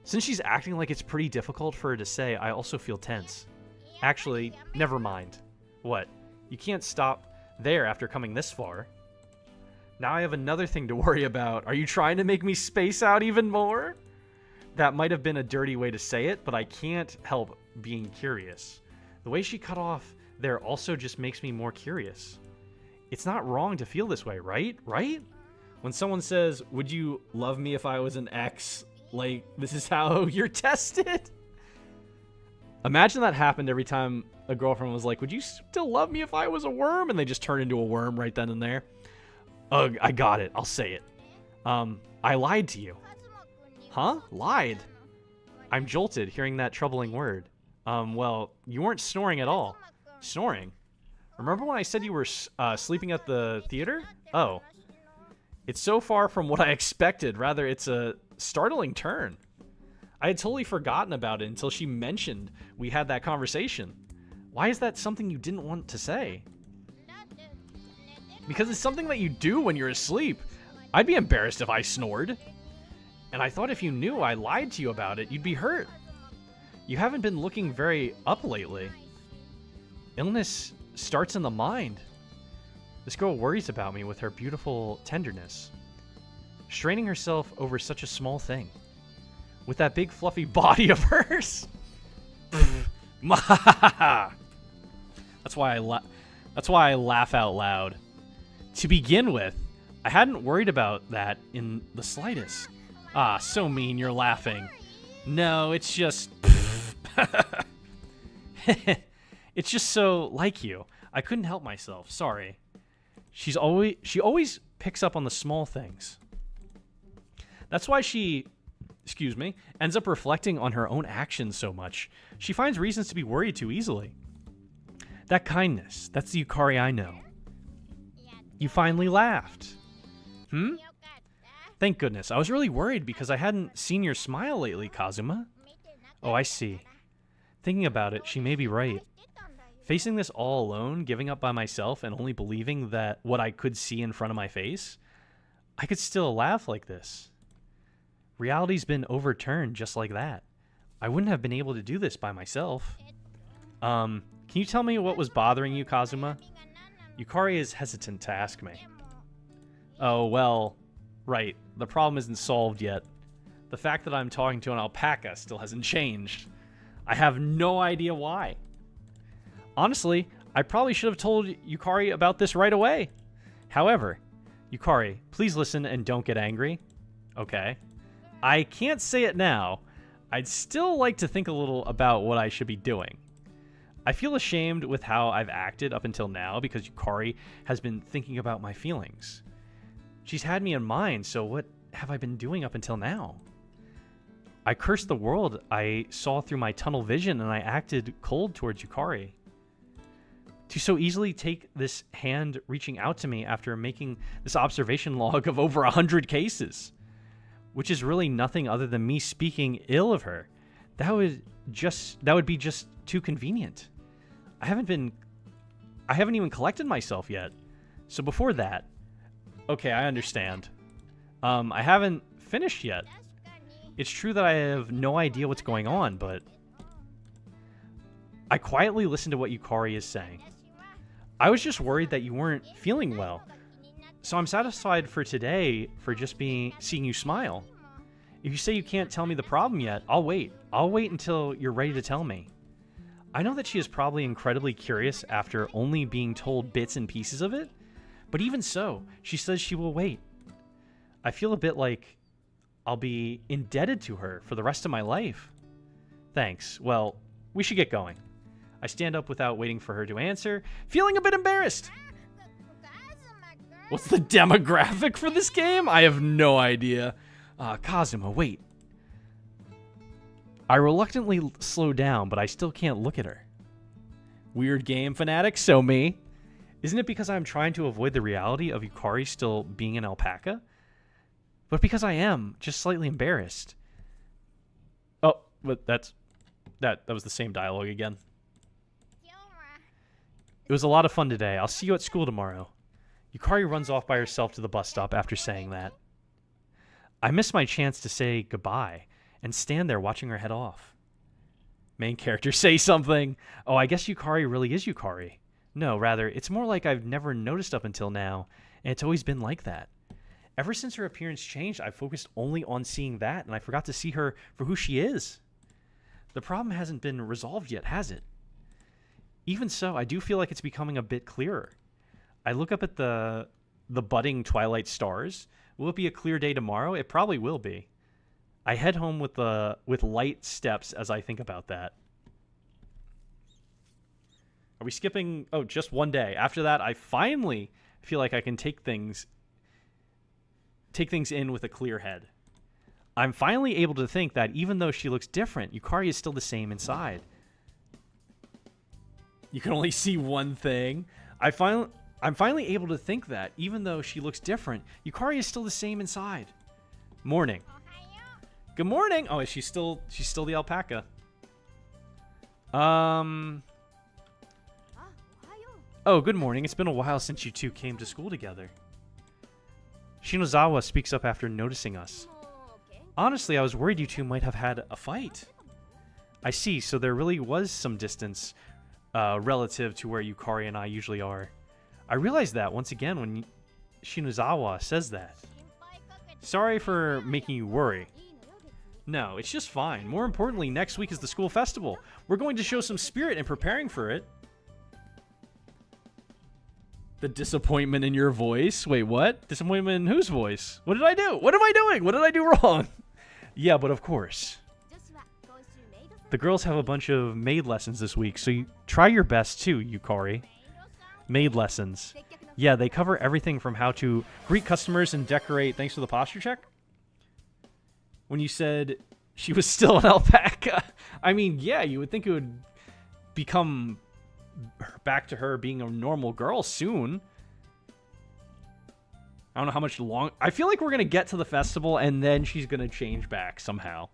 Since she's acting like it's pretty difficult for her to say, I also feel tense. Actually, never mind. What? You can't stop there after coming this far. Now I have another thing to worry about. Are you trying to make me space out even more? That might have been a dirty way to say it, but I can't help being curious. The way she cut off there also just makes me more curious. It's not wrong to feel this way, right? Right? When someone says, would you love me if I was an ex? Like, this is how you're tested? Imagine that happened every time a girlfriend was like, would you still love me if I was a worm? And they just turn into a worm right then and there. Ugh, I got it. I'll say it. I lied to you. Huh? Lied? I'm jolted hearing that troubling word. Well, you weren't snoring at all. Snoring? Remember when I said you were sleeping at the theater? Oh. It's so far from what I expected. Rather, it's a startling turn. I had totally forgotten about it until she mentioned we had that conversation. Why is that something you didn't want to say? Because it's something that you do when you're asleep. I'd be embarrassed if I snored. And I thought if you knew I lied to you about it, you'd be hurt. You haven't been looking very up lately. Illness starts in the mind. This girl worries about me with her beautiful tenderness. Straining herself over such a small thing. With that big fluffy body of hers. That's why I laugh out loud. To begin with, I hadn't worried about that in the slightest. Ah, so mean, you're laughing. No, it's just... It's just so like you. I couldn't help myself. Sorry. She always picks up on the small things. That's why she, ends up reflecting on her own actions so much. She finds reasons to be worried too easily. That kindness, that's the Yukari I know. You finally laughed. Thank goodness. I was really worried because I hadn't seen your smile lately, Kazuma. Oh, I see. Thinking about it, she may be right. Facing this all alone, giving up by myself, and only believing that what I could see in front of my face, I could still laugh like this. Reality's been overturned just like that. I wouldn't have been able to do this by myself. Can you tell me what was bothering you, Kazuma? Yukari is hesitant to ask me. Oh, well, right. The problem isn't solved yet. The fact that I'm talking to an alpaca still hasn't changed. I have no idea why. Honestly, I probably should have told Yukari about this right away. However, Yukari, please listen and don't get angry. Okay. I can't say it now. I'd still like to think a little about what I should be doing. I feel ashamed with how I've acted up until now because Yukari has been thinking about my feelings. She's had me in mind, so what have I been doing up until now? I cursed the world I saw through my tunnel vision, and I acted cold towards Yukari. To so easily take this hand reaching out to me after making this observation log of over 100 cases, which is really nothing other than me speaking ill of her, that would be just too convenient. I haven't even collected myself yet. So before that, okay, I understand. I haven't finished yet. It's true that I have no idea what's going on, but I quietly listen to what Yukari is saying. I was just worried that you weren't feeling well. So I'm satisfied for today for just seeing you smile. If you say you can't tell me the problem yet, I'll wait. I'll wait until you're ready to tell me. I know that she is probably incredibly curious after only being told bits and pieces of it, but even so, she says she will wait. I feel a bit like I'll be indebted to her for the rest of my life. Thanks. Well, we should get going. I stand up without waiting for her to answer, feeling a bit embarrassed. What's the demographic for this game? I have no idea. Kazuma, wait. I reluctantly slow down, but I still can't look at her. Weird game fanatic, so me. Isn't it because I'm trying to avoid the reality of Yukari still being an alpaca? But because I am, just slightly embarrassed. Oh, but that was the same dialogue again. It was a lot of fun today. I'll see you at school tomorrow. Yukari runs off by herself to the bus stop after saying that. I miss my chance to say goodbye and stand there watching her head off. Main character, say something. Oh, I guess Yukari really is Yukari. No, rather, it's more like I've never noticed up until now, and it's always been like that. Ever since her appearance changed, I've focused only on seeing that, and I forgot to see her for who she is. The problem hasn't been resolved yet, has it? Even so, I do feel like it's becoming a bit clearer. I look up at the budding twilight stars. Will it be a clear day tomorrow? It probably will be. I head home with light steps as I think about that. Are we skipping? Oh, just one day. After that, I finally feel like I can take things in with a clear head. I'm finally able to think that even though she looks different, Yukari is still the same inside. You can only see one thing. I'm finally able to think that even though she looks different, Yukari is still the same inside. Morning. Good morning. Oh, she's still the alpaca. Oh, good morning. It's been a while since you two came to school together. Shinozawa speaks up after noticing us. Honestly, I was worried you two might have had a fight. I see, so there really was some distance relative to where Yukari and I usually are. I realized that once again when Shinozawa says that. Sorry for making you worry. No, it's just fine. More importantly, next week is the school festival. We're going to show some spirit in preparing for it. The disappointment in your voice? Wait, what? Disappointment in whose voice? What did I do? What am I doing? What did I do wrong? Yeah, but of course. The girls have a bunch of maid lessons this week, so you try your best too, Yukari. Maid lessons. Yeah, they cover everything from how to greet customers and decorate. Thanks for the posture check. When you said she was still an alpaca, I mean, yeah, you would think it would become back to her being a normal girl soon. I don't know how much long. I feel like we're going to get to the festival and then she's going to change back somehow.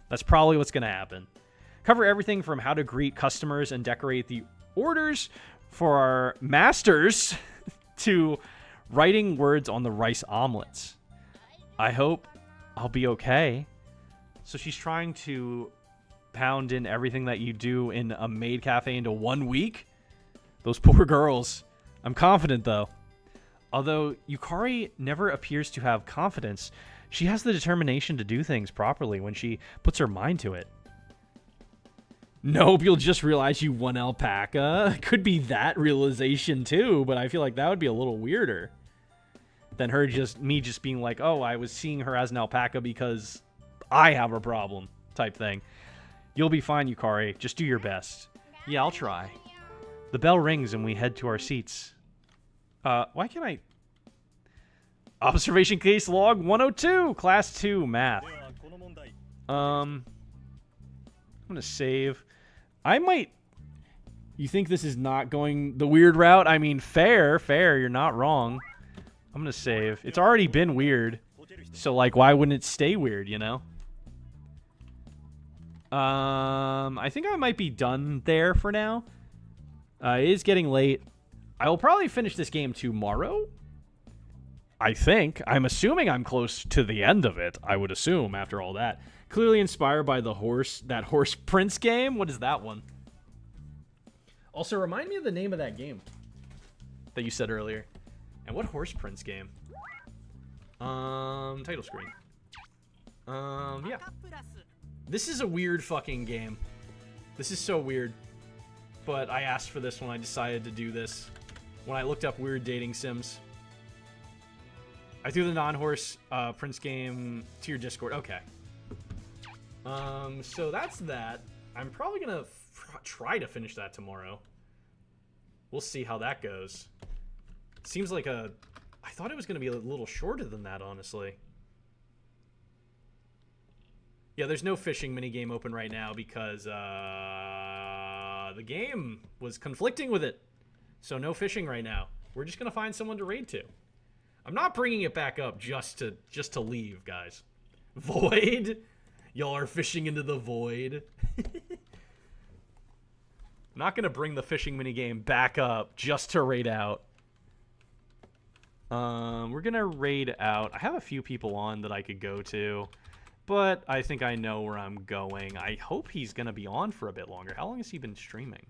That's probably what's going to happen. Cover everything from how to greet customers and decorate the orders for our masters to writing words on the rice omelets. I hope I'll be okay. So she's trying to pound in everything that you do in a maid cafe into 1 week. Those poor girls. I'm confident, though. Although Yukari never appears to have confidence, she has the determination to do things properly when she puts her mind to it. Nope, you'll just realize you won alpaca. Could be that realization, too, but I feel like that would be a little weirder than me just being like, oh, I was seeing her as an alpaca because I have a problem type thing. You'll be fine, Yukari. Just do your best. Yeah, I'll try. The bell rings and we head to our seats. Why can't I... Observation case log 102, class 2, math. I'm gonna save. I might... You think this is not going the weird route? I mean, fair, you're not wrong. I'm gonna save. It's already been weird. So, like, why wouldn't it stay weird, you know? I think I might be done there for now. It is getting late. I will probably finish this game tomorrow. I think. I'm assuming I'm close to the end of it. I would assume after all that. Clearly inspired by that Horse Prince game. What is that one? Also, remind me of the name of that game. that you said earlier. And what Horse Prince game? Title screen. Yeah. This is a weird fucking game. This is so weird. But I asked for this when I decided to do this. When I looked up weird dating sims. I threw the non-horse Prince game to your Discord. Okay. So that's that. I'm probably gonna try to finish that tomorrow. We'll see how that goes. Seems like I thought it was gonna be a little shorter than that, honestly. Yeah, there's no fishing minigame open right now because the game was conflicting with it. So no fishing right now. We're just gonna find someone to raid to. I'm not bringing it back up just to leave, guys. Void? Y'all are fishing into the void. I'm not gonna bring the fishing minigame back up just to raid out. We're gonna raid out. I have a few people on that I could go to, but I think I know where I'm going. I hope he's gonna be on for a bit longer. How long has he been streaming?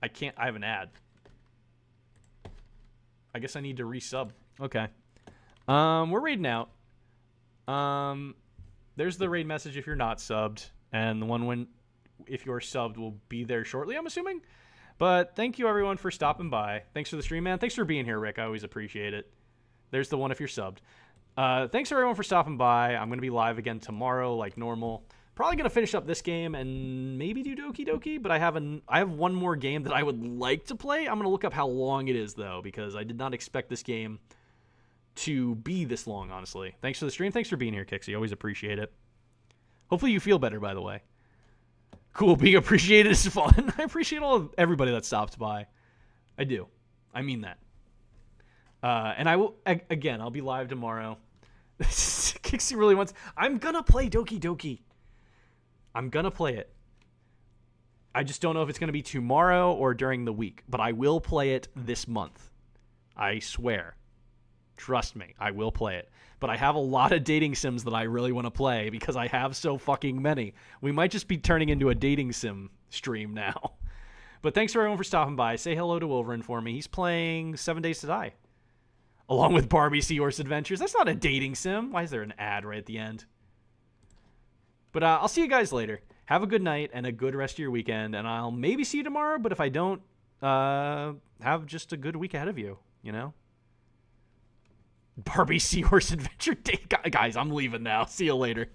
I have an ad. I guess I need to resub. Okay. We're raiding out. There's the raid message if you're not subbed, and the one if you're subbed will be there shortly, I'm assuming. But thank you everyone for stopping by. Thanks for the stream, man. Thanks for being here, Rick. I always appreciate it. There's the one if you're subbed. Thanks everyone for stopping by. I'm gonna be live again tomorrow like normal. Probably gonna finish up this game and maybe do Doki Doki, but I have one more game that I would like to play. I'm gonna look up how long it is though, because I did not expect this game to be this long, honestly. Thanks for the stream. Thanks for being here, Kixie. Always appreciate it. Hopefully you feel better, by the way. Cool. Being appreciated is fun. I appreciate everybody that stopped by. I do. I mean that. And I will, again, I'll be live tomorrow. Kixie really wants... I'm gonna play Doki Doki. I'm gonna play it. I just don't know if it's gonna be tomorrow or during the week, but I will play it this month. I swear. Trust me, I will play it. But I have a lot of dating sims that I really want to play because I have so fucking many. We might just be turning into a dating sim stream now. But thanks everyone for stopping by. Say hello to Wolverine for me. He's playing 7 Days to Die. Along with Barbie Seahorse Adventures. That's not a dating sim. Why is there an ad right at the end? But I'll see you guys later. Have a good night and a good rest of your weekend. And I'll maybe see you tomorrow. But if I don't, have just a good week ahead of you, you know? Barbie Seahorse Adventure Day. Guys, I'm leaving now. See you later.